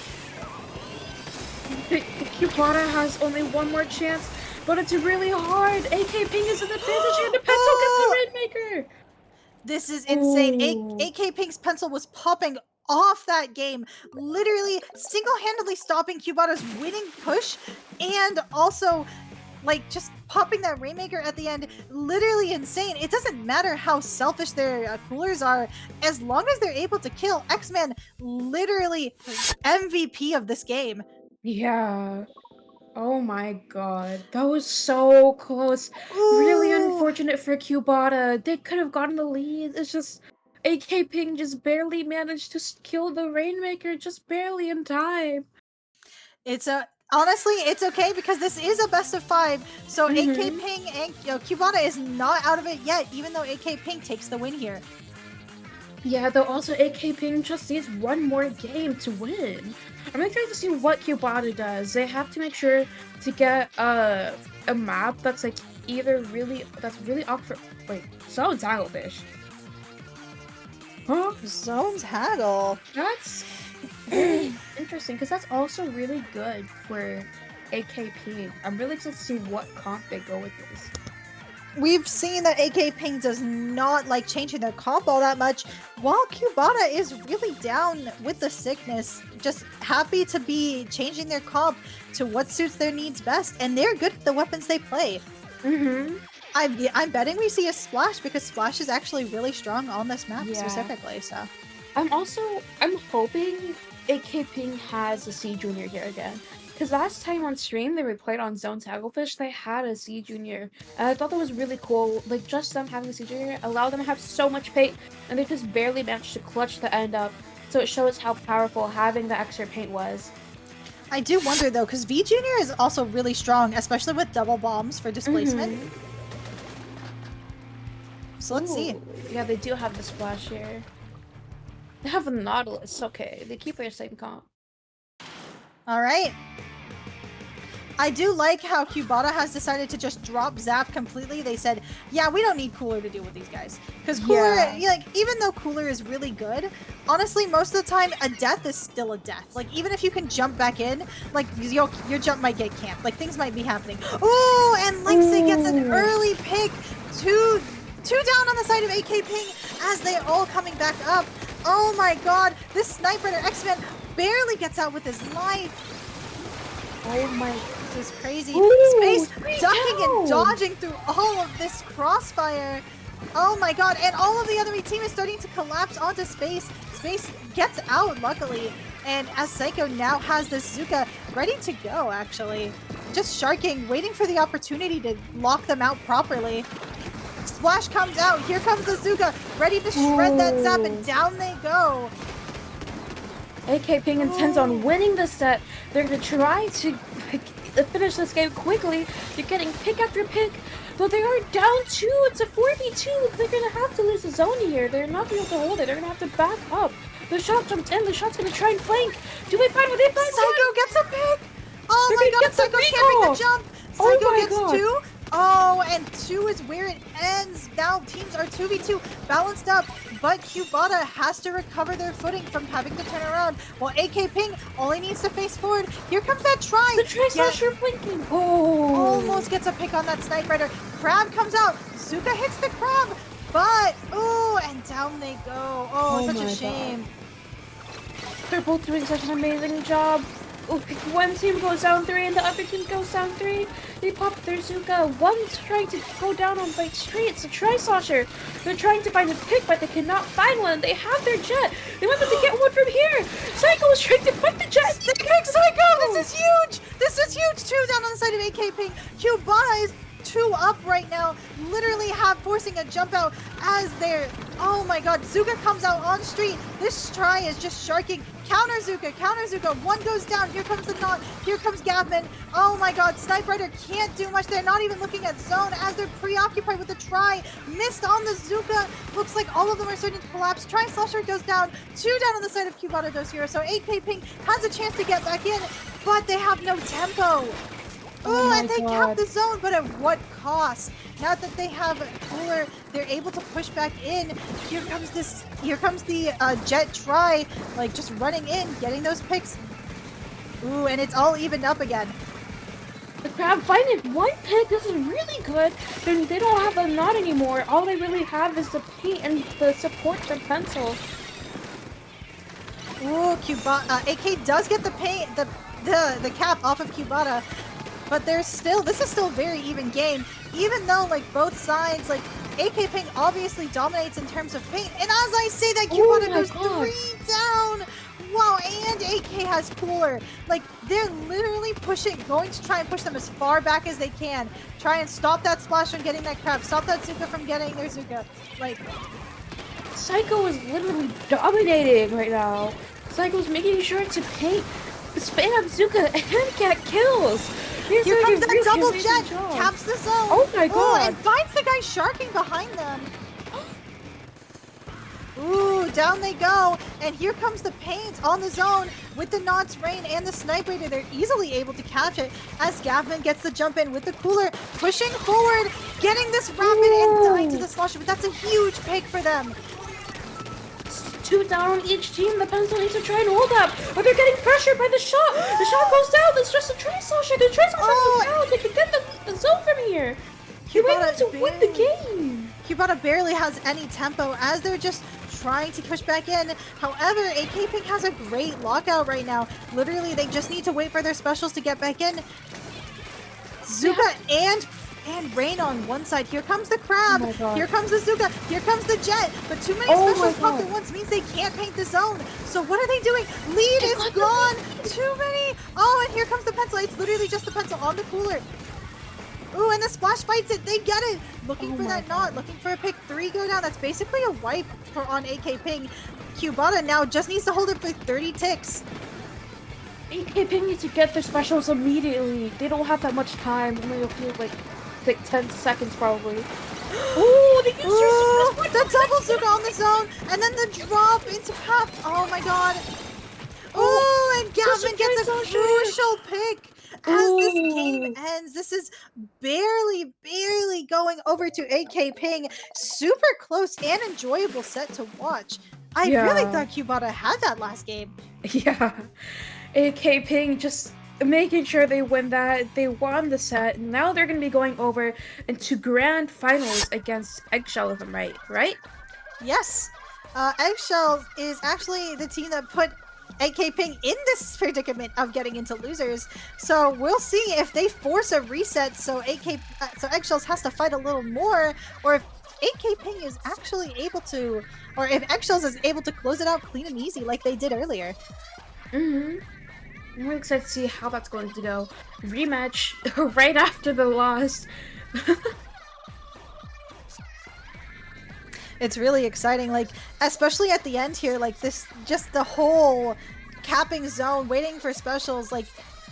The Cubana has only 1 more chance, but it's really hard. AK Ping is an advantage here. The pencil gets the Rainmaker. This is insane. Ooh. AK Pink's pencil was popping off that game, literally single-handedly stopping Cubata's winning push, and also like just popping that Rainmaker at the end. Literally insane. It doesn't matter how selfish their coolers are, as long as they're able to kill. X-Man literally MVP of this game. Yeah. Oh my god. That was so close. Really Ooh. unfortunate for Cubata. They could have gotten the lead. It's just AK Ping just barely managed to kill the Rainmaker, just barely in time. It's honestly, it's okay because this is a best of 5. So AK Mhm. Ping and Cubata is not out of it yet, even though AK Ping takes the win here. Yeah, though also AK Ping just needs one more game to win. I'm excited to see what Cubata does. They have to make sure to get a map that's like either really off for Zone Tacklefish. Huh? Zones haggle. That's very interesting because that's also really good for AKP. I'm really excited to see what comp they go with this. We've seen that AK Ping does not like changing their comp all that much, while Cubata is really down with the sickness, just happy to be changing their comp to what suits their needs best, and they're good at the weapons they play. Mm-hmm. I'm betting we see a Splash because Splash is actually really strong on this map Yeah. specifically, so. I'm hoping AK Ping has a C Junior here again. Because last time on stream they were played on Zone Tacklefish, they had a C Junior. And I thought that was really cool. Like, just them having a C Junior allowed them to have so much paint, and they just barely managed to clutch the end up. So it shows how powerful having the extra paint was. I do wonder though, because V Junior is also really strong, especially with double bombs for displacement. Mhm. So let's see. Ooh, yeah, they do have the Splash here. They have a Nautilus, okay. They keep their same comp. All right. I do like how Cubata has decided to just drop Zap completely. They said, yeah, we don't need Cooler to deal with these guys. Because Cooler, like, even though Cooler is really good, honestly, most of the time, a death is still a death. Like, even if you can jump back in, like, your jump might get camped. Like, things might be happening. Ooh, and Leagcy gets an early pick. Two down on the side of AK Ping as they're all coming back up. Oh my god, this Sniper X-Men barely gets out with his life. Oh my, this is crazy. Ooh, Space ducking and dodging through all of this crossfire. Oh my god, and all of the enemy team is starting to collapse onto Space. Space gets out, luckily. And as Psycho now has this Zuka ready to go, actually. Just sharking, waiting for the opportunity to lock them out properly. Splash comes out. Here comes the Zuka, ready to shred that Zap, and down they go. AK Ping intends on winning this set. They're gonna try to finish this game quickly. They're getting pick after pick, though they are down 2. It's a 4v2. They're gonna have to lose the zone here. They're not gonna be able to hold it. They're gonna have to back up. The shot jumped in. The shot's gonna try and flank. Do they find what they find? Psycho gets a pick. Oh They're my gonna god, get the Psycho's recall. camping the jump. Oh Psycho my gets god. 2. Oh, and 2 is where it ends. Now teams are 2v2, balanced up, but Cubata has to recover their footing from having to turn around, while AK Ping only needs to face forward. Here comes that try. The Tri-Slasher blinking. Oh. Almost gets a pick on that Snipe Rider. Crab comes out. Zuka hits the Crab, but, ooh, and down they go. Oh, such a shame. They're both doing such an amazing job. Oh, one team goes down 3 and the other team goes down 3. They pop their Zuka. One's trying to go down on Bite Street. It's a Tri-Slosher. They're trying to find a pick, but they cannot find one. They have their jet. They might have to get one from here. Psycho is trying to fight the jet. They pick Psycho! This is huge! This is huge! 2 down on the side of AK Ping. Cubata is 2 up right now, literally forcing a jump out as they're, oh my god, Zuka comes out on street. This try is just sharking. Counter Zuka, 1 goes down. Here comes the knot, here comes Gavman. Oh my god, Snipe Rider can't do much. They're not even looking at zone as they're preoccupied with the try. Missed on the Zuka. Looks like all of them are starting to collapse. Tri-Slasher goes down. 2 down on the side of Cubata Dosira, so AK Ping has a chance to get back in, but they have no tempo. Oh, and they cap the zone, but at what cost? Now that they have a Cooler, they're able to push back in. Here comes the Jet try, like just running in, getting those picks. Ooh, and it's all evened up again. The crab finding one pick. This is really good. They don't have a knot anymore. All they really have is the paint and the support from pencil. Ooh, AK does get the paint, the cap off of Cubata, but this is still a very even game, even though like both sides, like AK Ping obviously dominates in terms of paint, and as I say that, Cubata goes 3 down. Wow, and AK has cooler. Like, they're literally going to try and push them as far back as they can. Try and stop that splash from getting that crab. Stop that Zuka from getting their Zuka. Like, Psycho is literally dominating right now. Psycho's making sure to paint, spam Zuka, and get kills. Here comes that double jet, caps the zone. Oh my god. And finds the guy sharking behind them. Ooh, down they go. And here comes the paint on the zone with the Knots Rain and the Snipe Raider. They're easily able to catch it as Gavin gets the jump in with the cooler, pushing forward, getting this rapid and dying to the slusher. But that's a huge pick for them. 2 down on each team. The pencil needs to try and hold up, but they're getting pressured by the shot. The shot goes down. It's just a trace slusher. The trace slusher goes down. They can get the zone from here. You might need to win the game. Cubata barely has any tempo as they're just trying to push back in. However, AK Pink has a great lockout right now. Literally, they just need to wait for their specials to get back in. Zuka and Rain on one side. Here comes the crab. Here comes the Zuka. Here comes the jet. But too many specials popped at once means they can't paint the zone. So what are they doing? Lead is gone. Too many. Oh, and here comes the pencil. It's literally just the pencil on the cooler. Ooh, and the splash fights it. They get it. Looking for that knot. Looking for a pick 3 go down. That's basically a wipe on AK Ping. Cubata now just needs to hold it for 30 ticks. AK Ping needs to get their specials immediately. They don't have that much time. Only a few, like 10 seconds probably. Ooh, they used the double Zuka on the zone. And then the drop into path. Oh my god. Ooh, and Gavin gets a crucial pick. As this game ends, this is barely going over to AK Ping. Super close and enjoyable set to watch. I really thought Cubata had that last game. Yeah. AK Ping just making sure they win that. They won the set. Now they're going to be going over into grand finals against Eggshell, if I'm right? Yes. Eggshell is actually the team that put AK Ping in this predicament of getting into losers. So we'll see if they force a reset so Eggshells has to fight a little more, or if AK Ping is actually able to, or if Eggshells is able to close it out clean and easy like they did earlier. I'm really excited to see how that's going to go. Rematch right after the loss. It's really exciting, like, especially at the end here, like this, just the whole capping zone, waiting for specials, like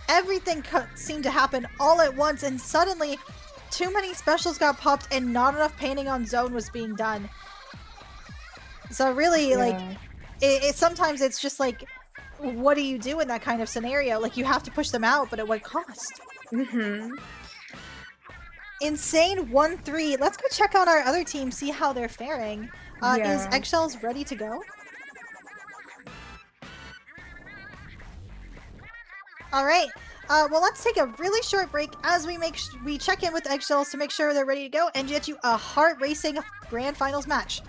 everything seemed to happen all at once, and suddenly too many specials got popped and not enough painting on zone was being done. So really, like, sometimes it's just like, what do you do in that kind of scenario? Like, you have to push them out, but at what cost? Insane 1-3. Let's go check out our other team, see how they're faring. Is Eggshells ready to go? All right. Well, let's take a really short break as we check in with Eggshells to make sure they're ready to go and get you a heart-racing grand finals match.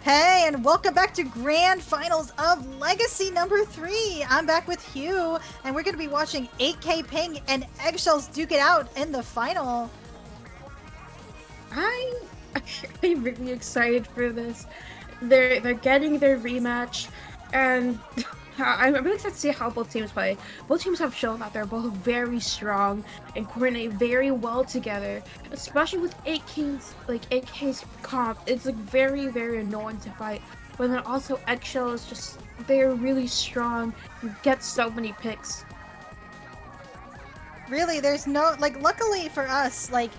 Hey, and welcome back to Grand Finals of Legacy number 3. I'm back with Hugh, and we're going to be watching 8K Ping and Eggshells duke it out in the final. I'm really excited for this. They're getting their rematch, and I'm really excited to see how both teams play. Both teams have shown that they're both very strong and coordinate very well together, especially with 8K's comp. It's like very, very annoying to fight. But then also Eggshell is just, they're really strong and get so many picks. Really, there's no, like, luckily for us, like,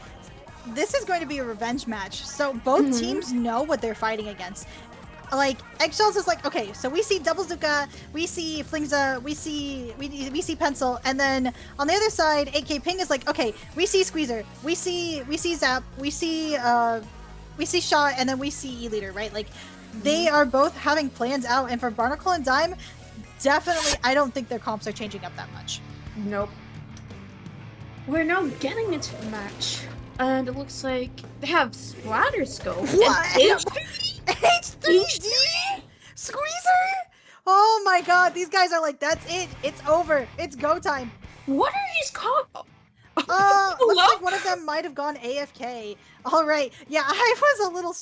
this is going to be a revenge match, so both teams know what they're fighting against. Like, Eggshells is like, okay, so we see Double Zuka, we see Flingza, we see Pencil, and then on the other side, 8K Ping is like, okay, we see Squeezer, we see Zap, we see Shaw, and then we see E-Leader, right? Like, they are both having plans out, and for Barnacle and Dime, definitely, I don't think their comps are changing up that much. Nope. We're now getting into the match, and it looks like they have Splatter Scope. What? H3D? Squeezer? Oh my god, these guys are like, that's it. It's over. It's go time. What are these called? Looks like one of them might have gone AFK. All right. Yeah, I was a little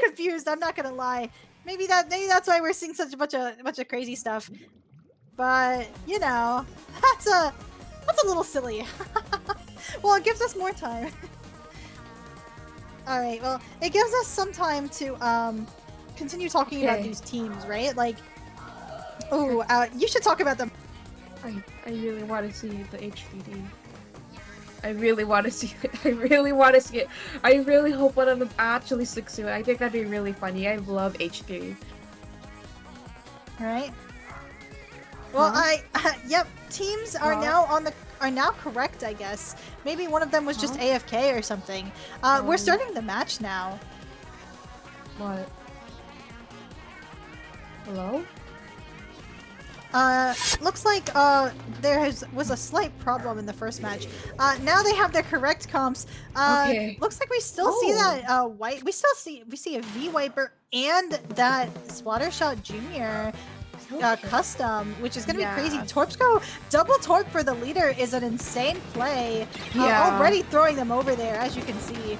confused. I'm not gonna lie. Maybe that's why we're seeing such a bunch of crazy stuff. But you know, that's a little silly. Well, it gives us more time. All right. Well, it gives us some time to continue talking about these teams, right? Like, oh, you should talk about them. I really want to see the HDD. I really want to see it. I really want to see it. I really hope one of them actually sticks to it. I think that'd be really funny. I love HD. All right. Well, yep. Teams are now correct, I guess. Maybe one of them was just AFK or something. We're starting the match now. What? Hello? Looks like there was a slight problem in the first match. Now they have their correct comps. Looks like we still see that white. We see a V Wiper and that Splattershot Junior custom, which is gonna be crazy. Torpsco double torp for the leader is an insane play. Already throwing them over there, as you can see.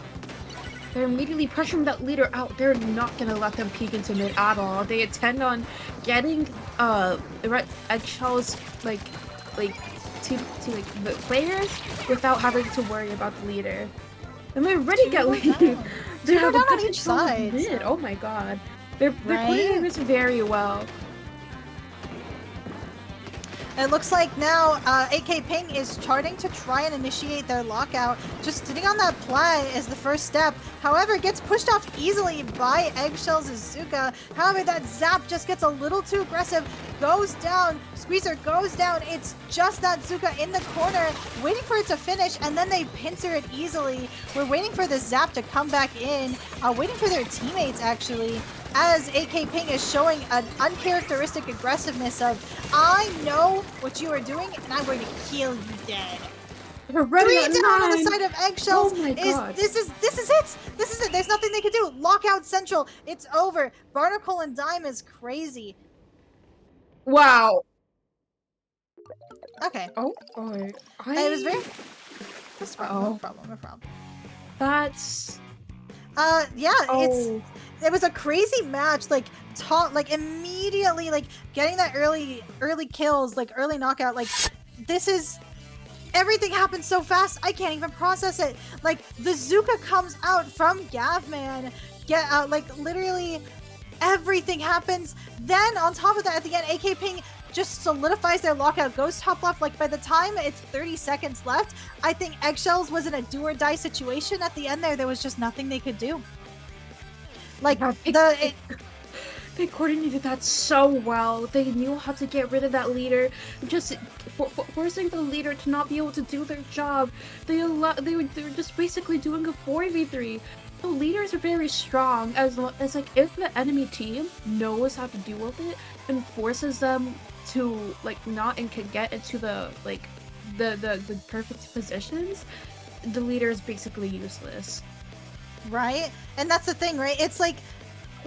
They're immediately pressuring that leader out. They're not gonna let them peek into mid at all. They intend on getting the right Eggshells to the players without having to worry about the leader. And they already get lead. They have down on each side. Mid. Oh my god. They're playing this very well. It looks like now 8K Ping is charting to try and initiate their lockout. Just sitting on that play is the first step. However, gets pushed off easily by Eggshells' Zuka. However, that Zap just gets a little too aggressive. Goes down. Squeezer goes down. It's just that Zuka in the corner, waiting for it to finish, and then they pincer it easily. We're waiting for the Zap to come back in. Waiting for their teammates, actually, as 8K Ping is showing an uncharacteristic aggressiveness of, I know what you are doing, and I'm going to kill you dead. We're ready 3 down on the side of Eggshells. Oh my god. This is it. This is it. There's nothing they can do. Lockout Central. It's over. Barnacle and Dime is crazy. Wow. Okay. Oh, It was very... No problem. That's... It was a crazy match, like immediately, like getting that early kills, like early knockout. Like, this is, everything happened so fast I can't even process it. Like, the Zuka comes out from Gavman, like literally everything happens. Then on top of that, at the end, 8K Ping just solidifies their lockout, goes top left. Like, by the time it's 30 seconds left, I think Eggshells was in a do or die situation. At the end there was just nothing they could do. Like, they coordinated that so well. They knew how to get rid of that leader, just forcing the leader to not be able to do their job. They were just basically doing a 4v3. The leaders are very strong, as like, if the enemy team knows how to deal with it and forces them to not and can get into the perfect positions, the leader is basically useless. Right? And that's the thing, right? It's like,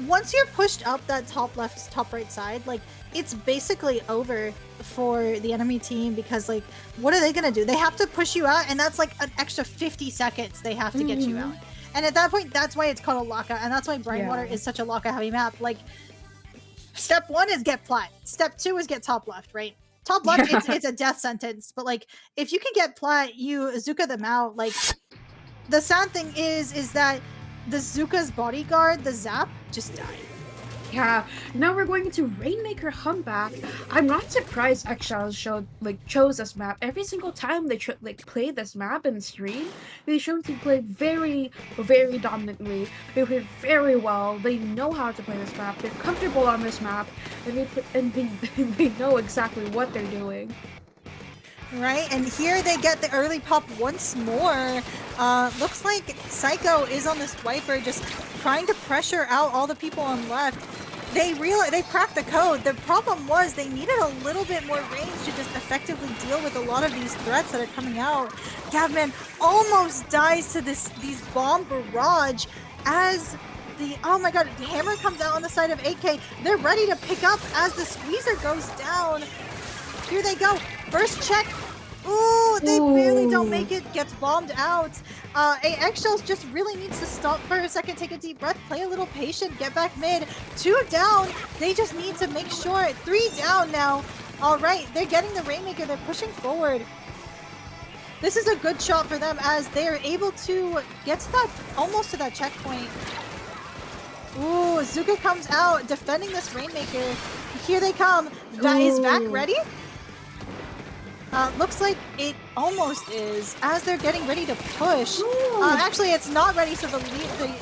once you're pushed up that top left, top right side, like it's basically over for the enemy team because like what are they gonna do? They have to push you out, and that's like an extra 50 seconds they have to get you out. And at that point, that's why it's called a lockout, and that's why Brainwater is such a lockout heavy map. Like, step 1 is get plat. Step 2 is get top left, right? Top left, it's a death sentence. But like, if you can get plat, you Zuka them out. Like, the sad thing is that the Zuka's bodyguard, the Zap, just died. Yeah, now we're going into Rainmaker Humpback. I'm not surprised Eggshells chose this map. Every single time they play this map in stream, they show to play very, very dominantly. They play very well. They know how to play this map. They're comfortable on this map, and they know exactly what they're doing. Right, and here they get the early pop once more. Looks like Psycho is on this Viper, just trying to pressure out all the people on left. They cracked the code. The problem was they needed a little bit more range to just effectively deal with a lot of these threats that are coming out. Gavman almost dies to these bomb barrage as oh my god, Hammer comes out on the side of AK. They're ready to pick up as the squeezer goes down. Here they go. First check. Ooh, they barely don't make it. Gets bombed out. Eggshells just really needs to stop for a second, take a deep breath, play a little patient, get back mid. 2 down. They just need to make sure. 3 down now. All right, they're getting the Rainmaker. They're pushing forward. This is a good shot for them as they are able to get to that, almost to that checkpoint. Ooh, Zuka comes out defending this Rainmaker. Here they come. Is Vac ready? Looks like it almost is as they're getting ready to push. Actually, it's not ready, so the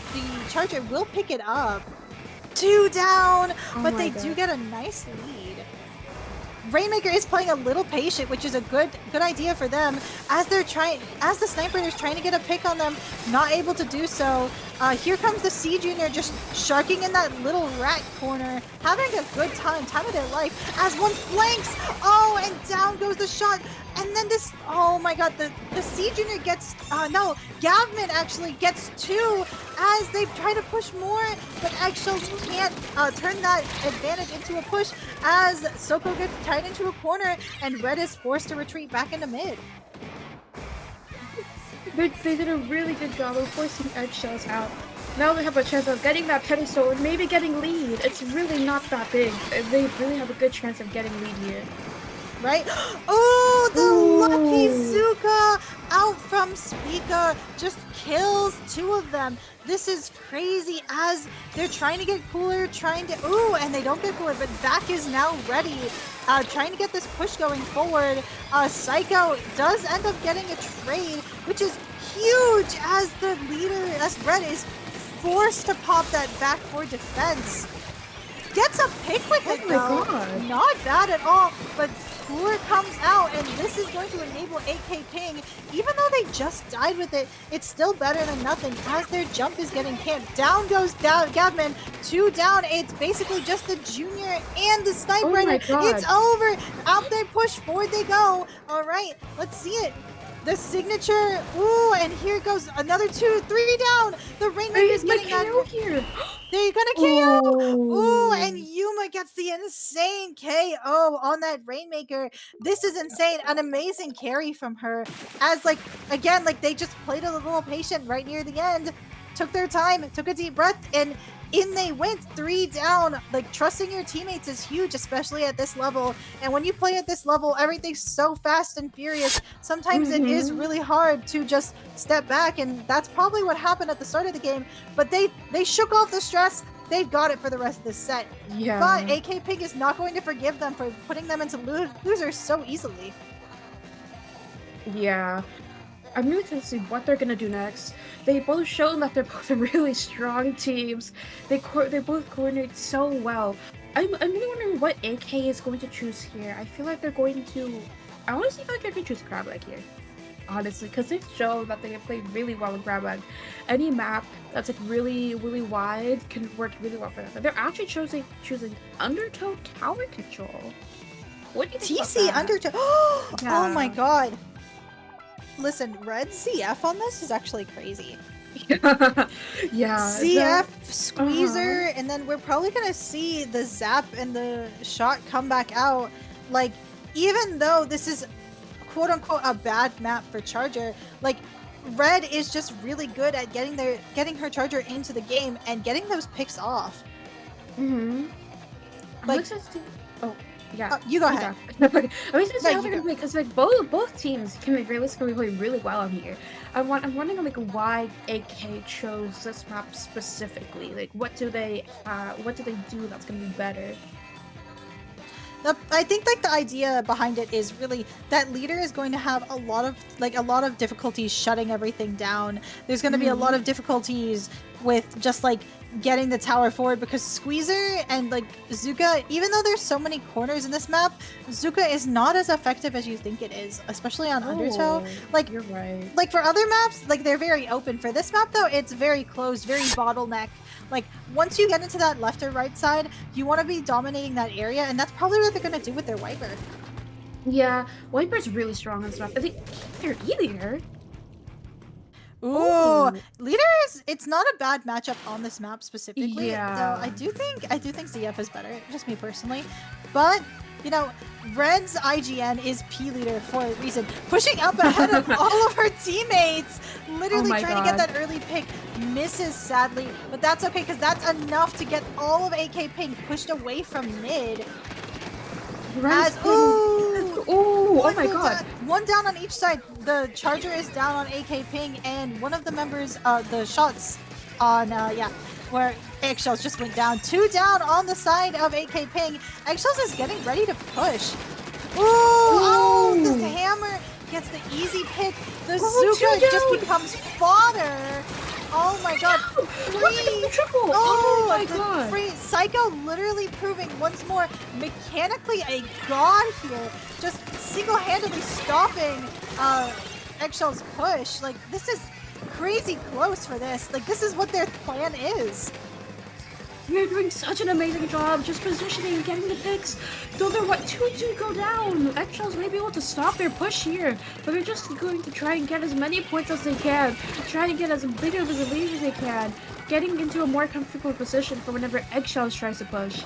Charger will pick it up. 2 down, but they do get a nice lead. Rainmaker is playing a little patient, which is a good idea for them as the sniper is trying to get a pick on them, not able to do so. Here comes the C Junior just sharking in that little rat corner, having a good time of their life as one flanks. Oh, and down goes the shot. And then this, oh my god, the C Junior gets, no, Gavman actually gets 2 as they try to push more, but Eggshells can't turn that advantage into a push as Soko gets tied into a corner and Red is forced to retreat back into mid. They did a really good job of forcing Eggshells out. Now they have a chance of getting that pedestal and maybe getting lead. It's really not that big. They really have a good chance of getting lead here. Right? Oh, the lucky Zuka out from Speaker just kills 2 of them. This is crazy as they're trying to get cooler, and they don't get cooler, but Vac is now ready, trying to get this push going forward. Psycho does end up getting a trade, which is huge as the leader, as Red is forced to pop that Vac for defense. Gets a pick with it though. God. Not bad at all, but Cooler comes out and this is going to enable AK Ping. Even though they just died with it, it's still better than nothing as their jump is getting camped. Down goes Gavman, 2 down. It's basically just the Junior and the Sniper. It's over. Out they push, forward they go. All right, let's see it. The signature, ooh, and here goes another 2, 3 down. The Rainmaker's getting out here. They're gonna KO. Ooh, and Yuma gets the insane KO on that Rainmaker. This is insane. An amazing carry from her. As again, they just played a little patient right near the end. Took their time, took a deep breath, and in they went. 3 down. Trusting your teammates is huge, especially at this level. And when you play at this level, everything's so fast and furious. Sometimes it is really hard to just step back, and that's probably what happened at the start of the game. But they shook off the stress. They've got it for the rest of this set. Yeah. But AK Pig is not going to forgive them for putting them into losers so easily. Yeah. I'm really excited to see what they're gonna do next. They both shown that they're both really strong teams. They both coordinate so well. I'm really wondering what AK is going to choose here. I feel like they're going to. I want to see if I can choose Crableg here, honestly, because they've shown that they can play really well with Crableg. Any map that's really wide can work really well for them. But they're actually choosing Undertow Tower Control. What do you think TC about that? Undertow? Oh my god. Listen, Red CF on this is actually crazy. Yeah, CF uh-huh. Squeezer, and then we're probably gonna see the Zap and the Shot come back out. Like, even though this is quote unquote a bad map for Charger, like Red is just really good at getting her Charger into the game and getting those picks off. Mm-hmm. I'm Like, excited to. Oh, yeah. you go You ahead. talk. I'm excited to No, see how you they're go. gonna play because like both teams can realistically play really well on here. I'm wondering like why AK chose this map specifically. Like, what do they do that's gonna be better? I think like the idea behind it is really that leader is going to have a lot of difficulties shutting everything down. There's going to be a lot Mm-hmm. of difficulties with just like getting the tower forward because Squeezer and like Zuka, even though there's so many corners in this map, Zuka is not as effective as you think it is, especially on Undertow. Oh, Like you're right. like for other maps, like they're very open. For this map though, it's very closed, very bottleneck. Like once you get into that left or right side, you want to be dominating that area, and that's probably what they're gonna do with their wiper. Yeah, Wiper's really strong on this map. I think they're E-leader. Ooh, Oh, leaders! It's not a bad matchup on this map specifically, though. yeah. I do think ZF is better, just me personally. But you know, Red's IGN is P leader for a reason, pushing up ahead of all of her teammates, literally my trying to get God. that early pick. Misses sadly, but that's okay because that's enough to get all of AK Pink pushed away from mid. As ooh, Oh my God. one down on each side. The Charger is down on AK Ping, and one of the members, the shots on where Eggshells just went down. Two down on the side of AK Ping. Eggshells is getting ready to push. Ooh, oh, the Ooh. hammer gets the easy pick. The Oh, Zuka two just down. becomes fodder. Oh my God, Look at the triple. Oh my God. Psycho literally proving once more mechanically a god here, just single-handedly stopping Eggshell's push. Like, this is crazy close for this. Like, this is what their plan is. You're doing such an amazing job just positioning and getting the picks. Though they're what, 2-2 go down. Eggshells may be able to stop their push here, but they're just going to try and get as many points as they can. Try to get as big of a lead as they can. Getting into a more comfortable position for whenever Eggshells tries to push.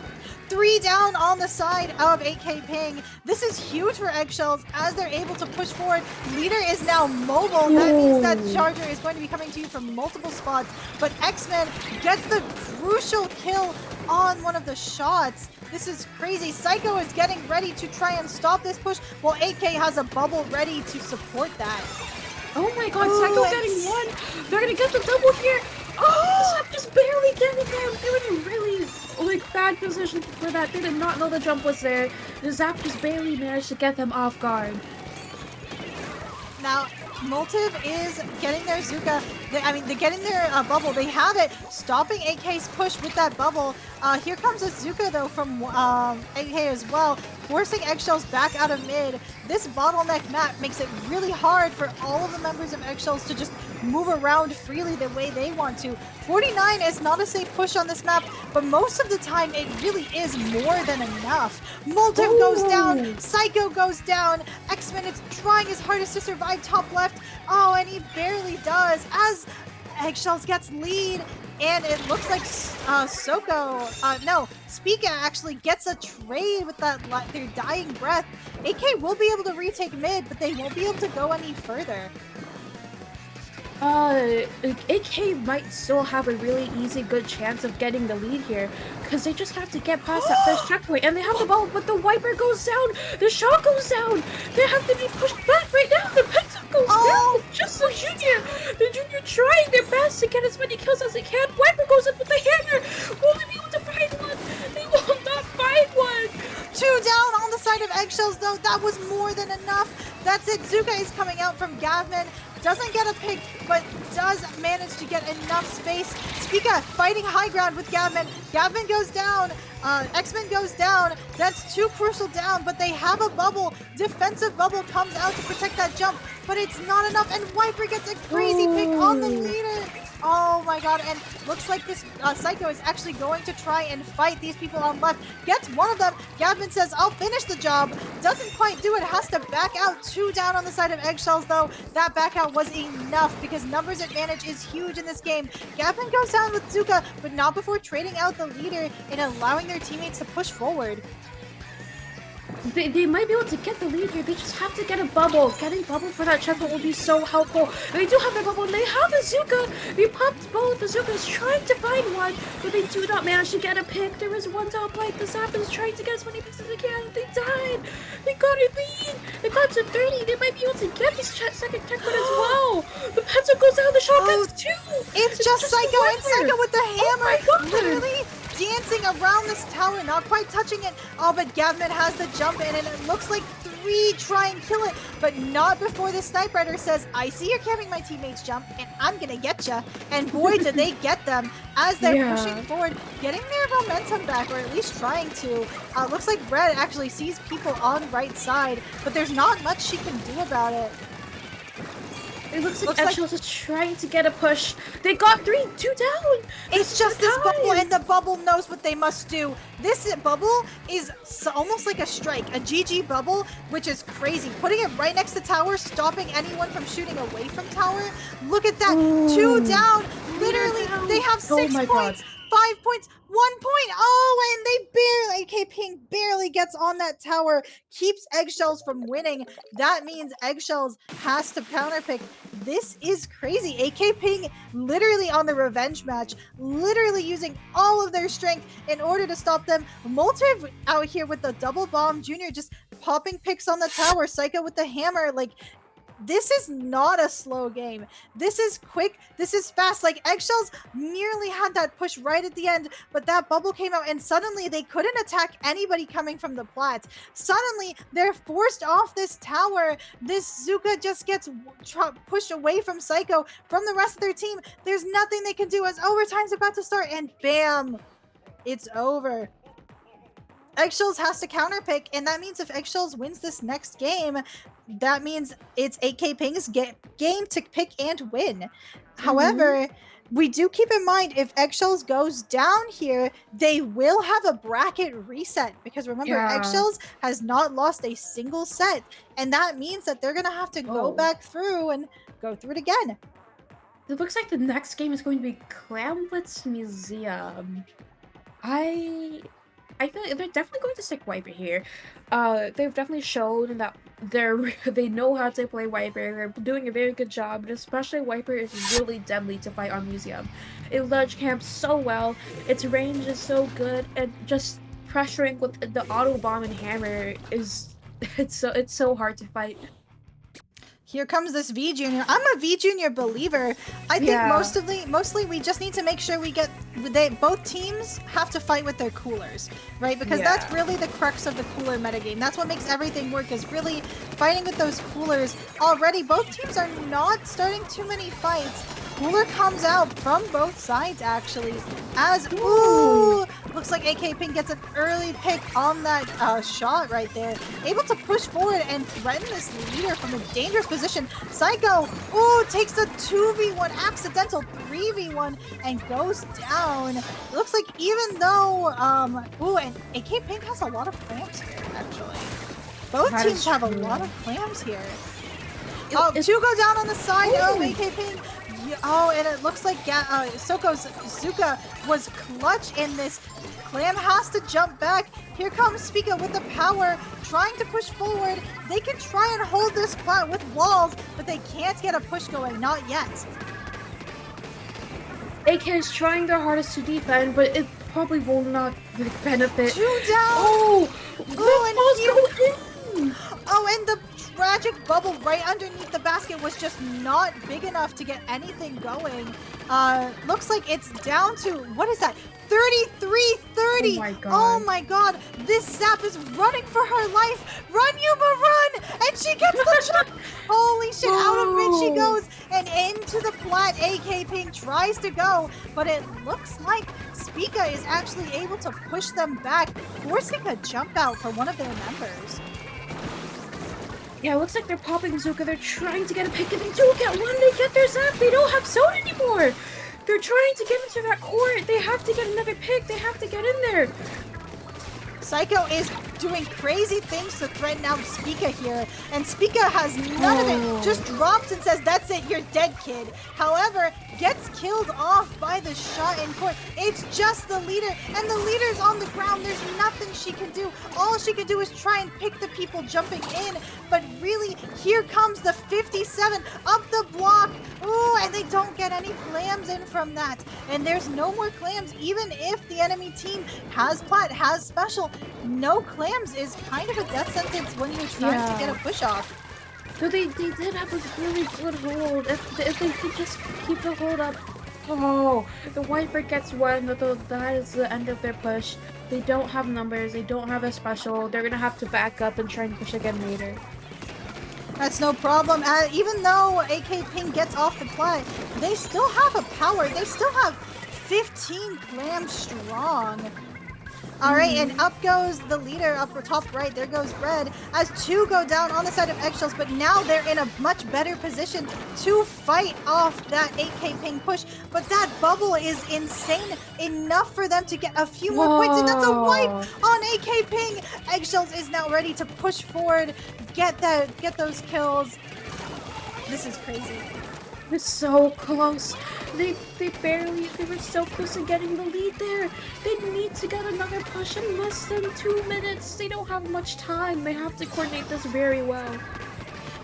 3 down on the side of AK Ping. This is huge for Eggshells as they're able to push forward. Leader is now mobile. That means that Ooh. Charger is going to be coming to you from multiple spots. But X-Men gets the crucial kill on one of the shots. This is crazy. Psycho is getting ready to try and stop this push while AK has a bubble ready to support that. Oh my God, Ooh, Psycho getting one. They're gonna get the double here. Oh, Zap just barely getting there. They were in a really like bad position for that. They did not know the jump was there. The Zap just barely managed to get them off guard. Now, Motive is getting their Zuka. They're getting their bubble. They have it, stopping AK's push with that bubble. Here comes a Zuka, though, from AK as well, forcing Eggshells back out of mid. This bottleneck map makes it really hard for all of the members of Eggshells to just move around freely the way they want to. 49 is not a safe push on this map, but most of the time it really is more than enough. Motive goes down, Psycho goes down, X-Men is trying his hardest to survive top left. Oh, and he barely does as Eggshells gets lead. And it looks like Spica actually gets a trade with that their dying breath. AK will be able to retake mid, but they won't be able to go any further. AK might still have a really easy, good chance of getting the lead here, because they just have to get past that first checkpoint, and they have the ball, but the wiper goes down, the shot goes down, they have to be pushed back right now, the pencil goes down, just the junior trying their best to get as many kills as they can, wiper goes up with the hammer, will they be able to find one? They will not find one! 2 down on the side of Eggshells, though, that was more than enough. That's it, Zuka is coming out from Gavman. Doesn't get a pick, but does manage to get enough space. Spica fighting high ground with Gavman. Gavman goes down. X-Men goes down. That's 2 crucial down, but they have a bubble. Defensive bubble comes out to protect that jump, but it's not enough, and Wiper gets a crazy pick on the leader. Oh my god, and looks like this Psycho is actually going to try and fight these people on left. Gets one of them. Gavin says, I'll finish the job. Doesn't quite do it. Has to back out. 2 down on the side of Eggshells, though. That back out was enough because numbers advantage is huge in this game. Gavin goes down with Zuka, but not before trading out the leader and allowing their teammates to push forward. They might be able to get the lead here. They just have to get a bubble. Getting bubble for that checkpoint will be so helpful. They do have their bubble, and they have Azuka. They popped both. Azuka is trying to find one, but they do not manage to get a pick. There is one top right. The Zap is trying to get as many picks as they can. They died. They got a lead. They got to 30. They might be able to get this second checkpoint as well. The pencil goes down. The shotgun's too. It's just Psycho and Psycho with the hammer. Oh my God. Literally dancing around this tower, not quite touching it. Oh, but Gavin has the jump in, and it looks like 3 try and kill it, but not before the Snipe Rider says, I see you're capping my teammates jump, and I'm gonna get ya. And boy, did they get them as they're pushing forward, getting their momentum back, or at least trying to. Looks like Red actually sees people on right side, but there's not much she can do about it. It looks like Eggshells is trying to get a push. They got 2 down. It's just this bubble, and the bubble knows what they must do. This bubble is almost like a strike, a GG bubble, which is crazy. Putting it right next to tower, stopping anyone from shooting away from tower. Look at that, 2 down. Literally, they have 6 points. 5 points, 1 point. Oh, and they barely, AK Ping barely gets on that tower, keeps Eggshells from winning. That means Eggshells has to counterpick. This is crazy. AK Ping literally on the revenge match, literally using all of their strength in order to stop them. Moltiv out here with the double bomb. Junior just popping picks on the tower. Psycho with the hammer. Like, this is not a slow game. This is quick. This is fast. Like, Eggshells nearly had that push right at the end, but that bubble came out and suddenly they couldn't attack anybody coming from the plat. Suddenly, they're forced off this tower. This Zuka just gets pushed away from Psycho, from the rest of their team. There's nothing they can do as overtime's about to start, and bam! It's over. Eggshells has to counterpick, and that means if Eggshells wins this next game, that means it's AK Ping's game to pick and win. However, we do keep in mind if Eggshells goes down here, they will have a bracket reset, because remember, Eggshells has not lost a single set, and that means that they're gonna have to go back through and go through it again. It looks like the next game is going to be Clamlet's Museum. I feel like they're definitely going to stick Wiper here. They've definitely shown that they know how to play Wiper. They're doing a very good job, and especially Wiper is really deadly to fight on Museum. It ledge camps so well, its range is so good, and just pressuring with the auto bomb and hammer is it's so hard to fight. Here comes this V Junior. I'm a V Junior believer. I think mostly we just need to make sure we get both teams have to fight with their coolers, right? Because that's really the crux of the cooler metagame. That's what makes everything work, is really fighting with those coolers. Already, both teams are not starting too many fights. Cooler comes out from both sides, actually, as, ooh, looks like AK Ping gets an early pick on that shot right there. Able to push forward and threaten this leader from a dangerous position. Psycho, ooh, takes a 2v1, accidental 3v1, and goes down. It looks like even though, ooh, and AK Ping has a lot of clamps here, actually. Both teams have a lot of clams here. Oh, 2 go down on the side. Oh, AK Ping. Oh, and it looks like Soko's Zuka was clutch in this. Clam has to jump back. Here comes Spica with the power, trying to push forward. They can try and hold this plat with walls, but they can't get a push going. Not yet. AK is trying their hardest to defend, but it probably will not benefit. 2 down. Oh, and the tragic bubble right underneath the basket was just not big enough to get anything going. Looks like it's down to, what is that? 33-30. Oh my god. Oh my god. This Zap is running for her life. Run, Yuma, run! And she gets the jump. Holy shit, out of mid she goes and into the plat. AK Ping tries to go, but it looks like Spica is actually able to push them back, forcing a jump out for one of their members. Yeah, it looks like they're popping Zuka. They're trying to get a pick, and they do get one. They get their Zap. They don't have Zone anymore. They're trying to get into that court. They have to get another pick. They have to get in there. Psycho is doing crazy things to threaten out Spica here, and Spica has none of it, just drops and says, that's it, you're dead, kid. However, gets killed off by the shot in court. It's just the leader, and the leader's on the ground. There's nothing she can do. All she can do is try and pick the people jumping in, but really, here comes the 57 up the block. Ooh, and they don't get any clams in from that. And there's no more clams, even if the enemy team has plat, has special. No clams is kind of a death sentence when you're trying to get a push off. So they did have a really good hold. If they could just keep the hold up. Oh, the Whitebird gets one. That is the end of their push. They don't have numbers. They don't have a special. They're gonna have to back up and try and push again later. That's no problem. Even though AK Ping gets off the plat, they still have a power. They still have 15 clams strong. All right, and up goes the leader, upper top right. There goes Red, as two go down on the side of Eggshells, but now they're in a much better position to fight off that 8K Ping push. But that bubble is insane enough for them to get a few more points, and that's a wipe on 8K Ping. Eggshells is now ready to push forward, get those kills. This is crazy. They're so close. They were so close to getting the lead there. They need to get another push in less than 2 minutes. They don't have much time. They have to coordinate this very well.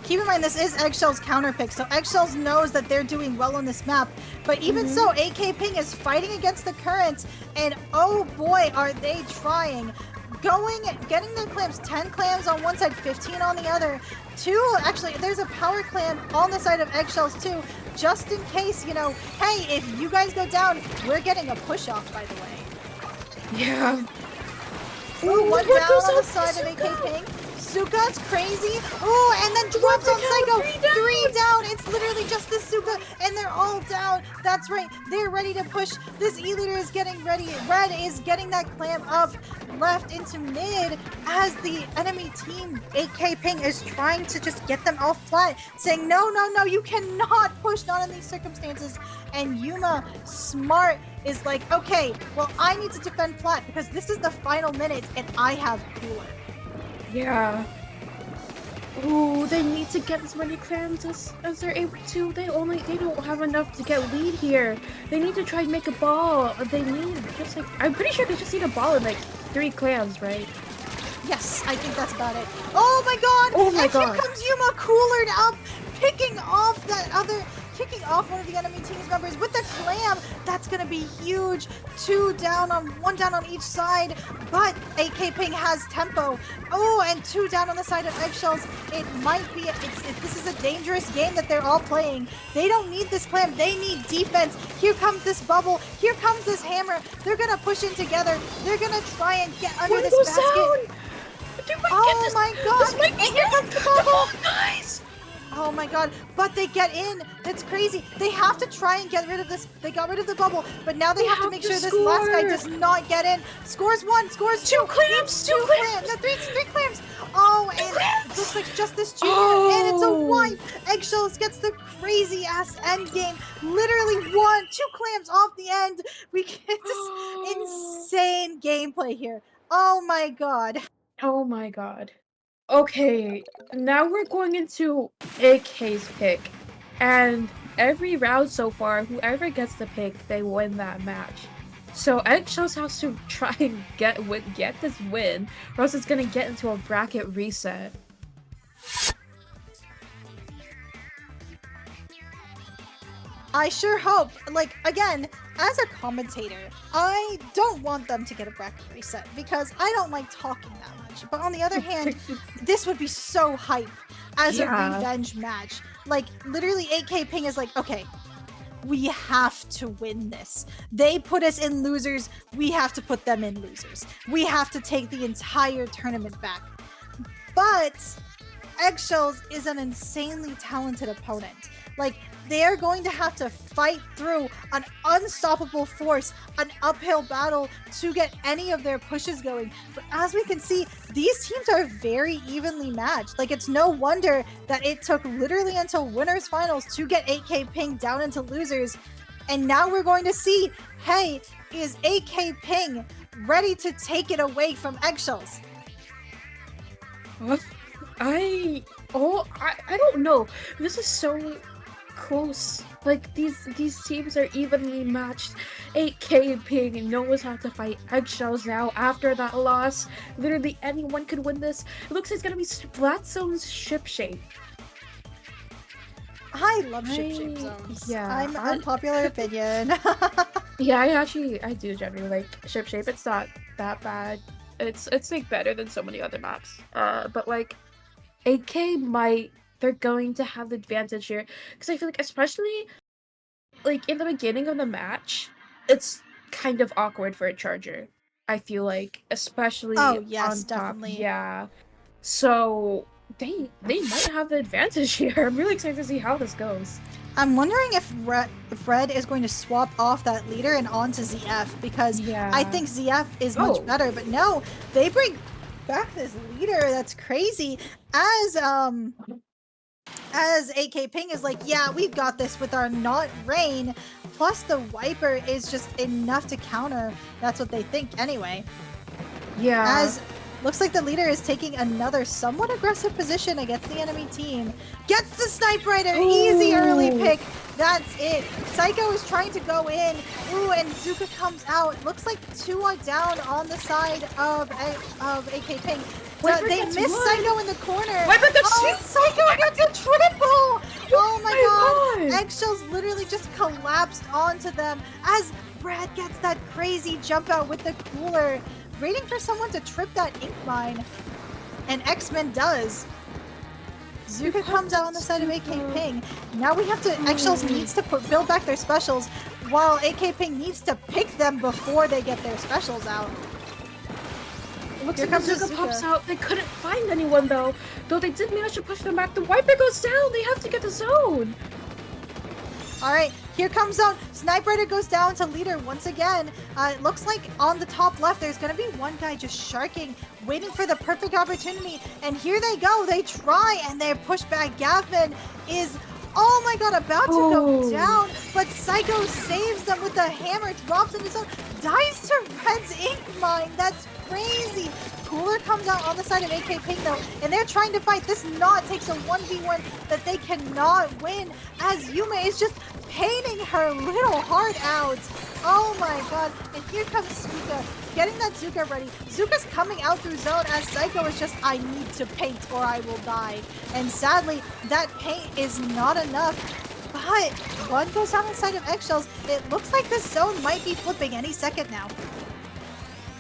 Keep in mind, this is Eggshell's counter pick, so Eggshells knows that they're doing well on this map. But even so, AK Ping is fighting against the currents, and oh boy, are they trying. Getting their clams, 10 clams on one side, 15 on the other. Actually, there's a power clam on the side of Eggshells too, just in case, you know, hey, if you guys go down, we're getting a push off, by the way. Yeah. Ooh, one down on the side of AK Ping. Suka's crazy. Oh, and then drops on Psycho. Three down. It's literally just the Suka, and they're all down. That's right. They're ready to push. This E-leader is getting ready. Red is getting that clam up left into mid as the enemy team, AK Ping, is trying to just get them off plat, saying, no, you cannot push, not in these circumstances. And Yuma, smart, is like, okay, well, I need to defend plat because this is the final minute, and I have cooler. Yeah. Ooh, they need to get as many clams as they're able to. They don't have enough to get lead here. They need to try and make a ball. They need just like, I'm pretty sure they just need a ball and like 3 clams, right? Yes, I think that's about it. Oh my god! Oh my god! Here comes Yuma, coolered up, picking off one of the enemy team's members with the clam. That's gonna be huge. One down on each side, but AK Ping has tempo. Oh, and 2 down on the side of Eggshells. It might be, this is a dangerous game that they're all playing. They don't need this clam, they need defense. Here comes this bubble, here comes this hammer. They're gonna push in together. They're gonna try and get under this basket. Oh my god! And here comes the bubble! Nice! Oh my god, but they get in. That's crazy. They have to try and get rid of this. They got rid of the bubble, but now they have to make sure this last guy does not get in. Scores 1, scores 2. 2 clams! 2 clams! No, 3 clams. Oh, and it looks like just this junior, and it's a wipe. Eggshells gets the crazy ass end game. Literally 2 clams off the end. We get this insane gameplay here. Oh my god. Oh my god. Okay, now we're going into AK's pick, and every round so far, whoever gets the pick, they win that match. So Eggshells has to try and get this win, or else it's gonna get into a bracket reset. I sure hope. Like, again, as a commentator, I don't want them to get a bracket reset because I don't like talking that much. But on the other hand, this would be so hype as a revenge match. Like, literally, 8K Ping is like, okay, we have to win this. They put us in losers. We have to put them in losers. We have to take the entire tournament back. But Eggshells is an insanely talented opponent. Like, they're going to have to fight through an unstoppable force, an uphill battle to get any of their pushes going. But as we can see, these teams are very evenly matched. Like, it's no wonder that it took literally until winners finals to get 8K Ping down into losers. And now we're going to see, hey, is AK Ping ready to take it away from Eggshells? I don't know. This is so close. Like these teams are evenly matched. 8K Ping knows how to fight Eggshells now after that loss. Literally anyone could win this. It looks like it's gonna be Splatzone's ship shape. I love ship zones. Yeah, I'm unpopular opinion. Yeah, I do generally like ship shape. It's not that bad. It's like better than so many other maps. But like 8K they're going to have the advantage here because I feel like especially like in the beginning of the match, it's kind of awkward for a charger. I feel like especially Oh, yes, on top. definitely. Yeah. So they might have the advantage here. I'm really excited to see how this goes. I'm wondering if Red is going to swap off that leader and onto ZF because I think ZF is much better. But no, they bring back this leader. That's crazy. As AK Ping is like, yeah, we've got this with our not rain. Plus the wiper is just enough to counter. That's what they think anyway. Yeah. As looks like the leader is taking another somewhat aggressive position against the enemy team. Gets the Snipe Rider! Easy early pick. That's it. Psycho is trying to go in. Ooh, and Zuka comes out. Looks like 2 are down on the side of AK Ping. They miss Psycho in the corner. Psycho gets a triple! Oh my god. Eggshells literally just collapsed onto them as Brad gets that crazy jump out with the cooler. Waiting for someone to trip that ink mine. And X-Men does. Zuka comes out on the side of AK Ping. Now we have to... Eggshells needs to build back their specials, while AK Ping needs to pick them before they get their specials out. Looks like Zuka pops out. They couldn't find anyone though. Though they did manage to push them back. The wiper goes down. They have to get the zone. Alright, here comes zone. Snipe Rider goes down to leader once again. It looks like on the top left, there's going to be one guy just sharking, waiting for the perfect opportunity. And here they go. They try and they're pushed back. Gavin is, oh my god, about to go down. But Psycho saves them with the hammer, drops in his own, dies to Red's ink mine. That's crazy. Cooler comes out on the side of AK Ping though, and they're trying to fight. This knot takes a 1v1 that they cannot win as Yume is just painting her little heart out. Oh my god. And here comes Zuka, getting that Zuka ready. Zuka's coming out through zone as Psycho is just, I need to paint or I will die. And sadly, that paint is not enough. But one goes on the side of Eggshells. It looks like this zone might be flipping any second now.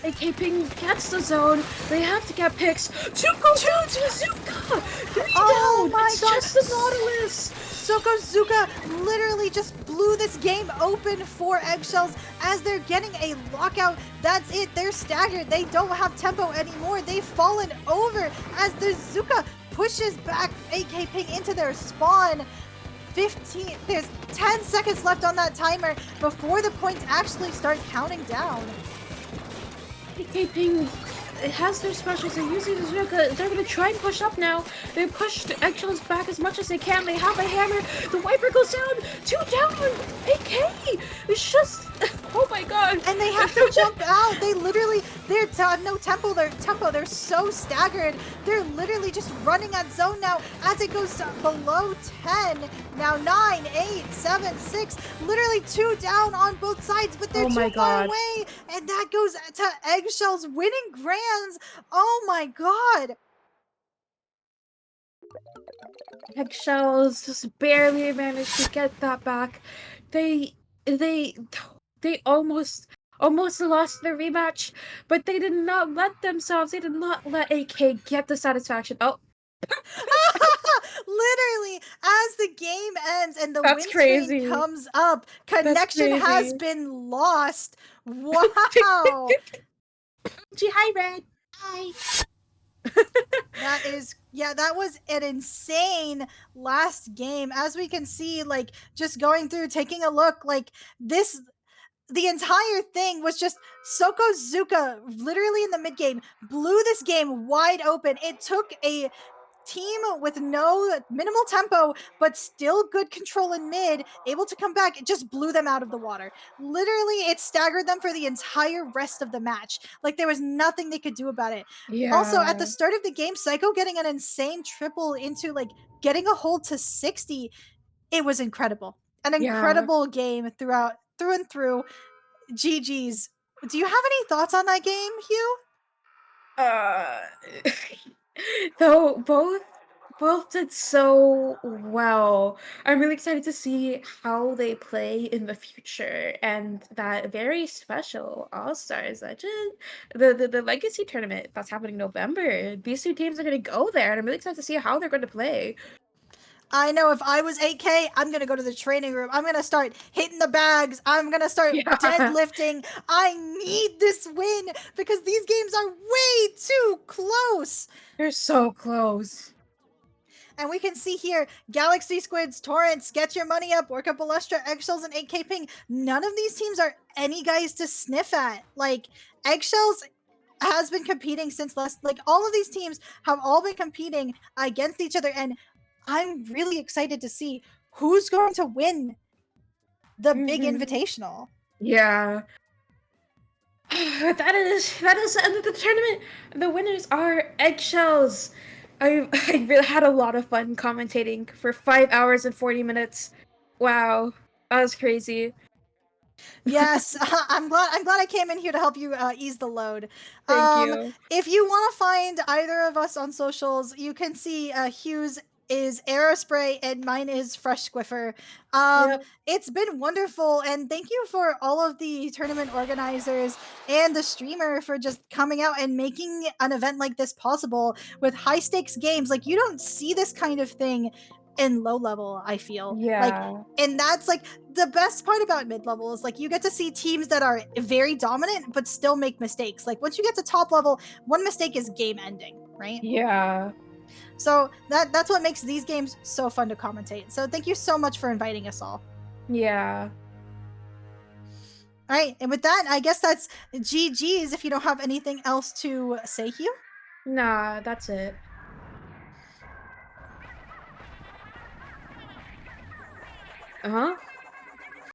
AK Ping gets the zone. They have to get picks. Zuko down to Zuka. Oh my god. Just the Nautilus. Zuka literally just blew this game open for Eggshells as they're getting a lockout. That's it. They're staggered. They don't have tempo anymore. They've fallen over as the Zuka pushes back AK Ping into their spawn. There's 10 seconds left on that timer before the points actually start counting down. AK Ping has their specials. They're using the Zuka. They're gonna try and push up now. They pushed Eggshells back as much as they can. They have a hammer. The wiper goes down. 2 down on AK. It's just, oh my god. And they have to jump out. They're no tempo. They're so staggered. They're literally just running at zone now as it goes below 10. Now 9, 8, 7, 6. Literally 2 down on both sides, but they're too far away. And that goes to Eggshells winning grands. Oh my god. Eggshells just barely managed to get that back. They almost lost the rematch, but they did not let themselves. They did not let AK get the satisfaction. Oh. Literally, as the game ends and the win screen comes up, connection has been lost. Wow. Gee, hi, Red. Hi. That was an insane last game. As we can see, like, just going through, taking a look, like, the entire thing was just Soko Zuka literally in the mid game blew this game wide open. It took a team with no minimal tempo, but still good control in mid, able to come back, it just blew them out of the water. Literally, it staggered them for the entire rest of the match. Like there was nothing they could do about it. Also, at the Yeah. start of the game, Psycho getting an insane triple into like getting a hold to 60, it was incredible. An Yeah. incredible game through and through. GG's. Do you have any thoughts on that game, Hugh? Uh, though both did so well. I'm really excited to see how they play in the future and that very special All Stars Legend, the Legacy tournament that's happening in November. These two teams are gonna go there, and I'm really excited to see how they're going to play. I know if I was 8K, I'm gonna go to the training room. I'm gonna start hitting the bags. I'm gonna start Yeah, deadlifting. I need this win because these games are way too close. they're so close. And we can see here Galaxy Squids, Torrents, Get Your Money Up, Work Up Elustra, Eggshells, and 8K Ping. None of these teams are any guys to sniff at. Like, Eggshells has been competing since like all of these teams have all been competing against each other, and I'm really excited to see who's going to win the big Mhm. invitational. Yeah. That is the end of the tournament. The winners are Eggshells. I really had a lot of fun commentating for 5 hours and 40 minutes. Wow, that was crazy. Yes, I'm glad I came in here to help you ease the load. Thank you. If you want to find either of us on socials, you can see Hugh's is Aerospray and mine is Fresh Squiffer. Yep. It's been wonderful, and thank you for all of the tournament organizers and the streamer for just coming out and making an event like this possible with high stakes games. Like you don't see this kind of thing in low level, I feel. Like, Yeah. and that's like the best part about mid level is like you get to see teams that are very dominant but still make mistakes. Like once you get to top level, one mistake is game ending, right? Yeah. So that's what makes these games so fun to commentate. So thank you so much for inviting us all. Yeah. All right, and with that, I guess that's GG's if you don't have anything else to say, Hugh. Nah, that's it. Uh-huh.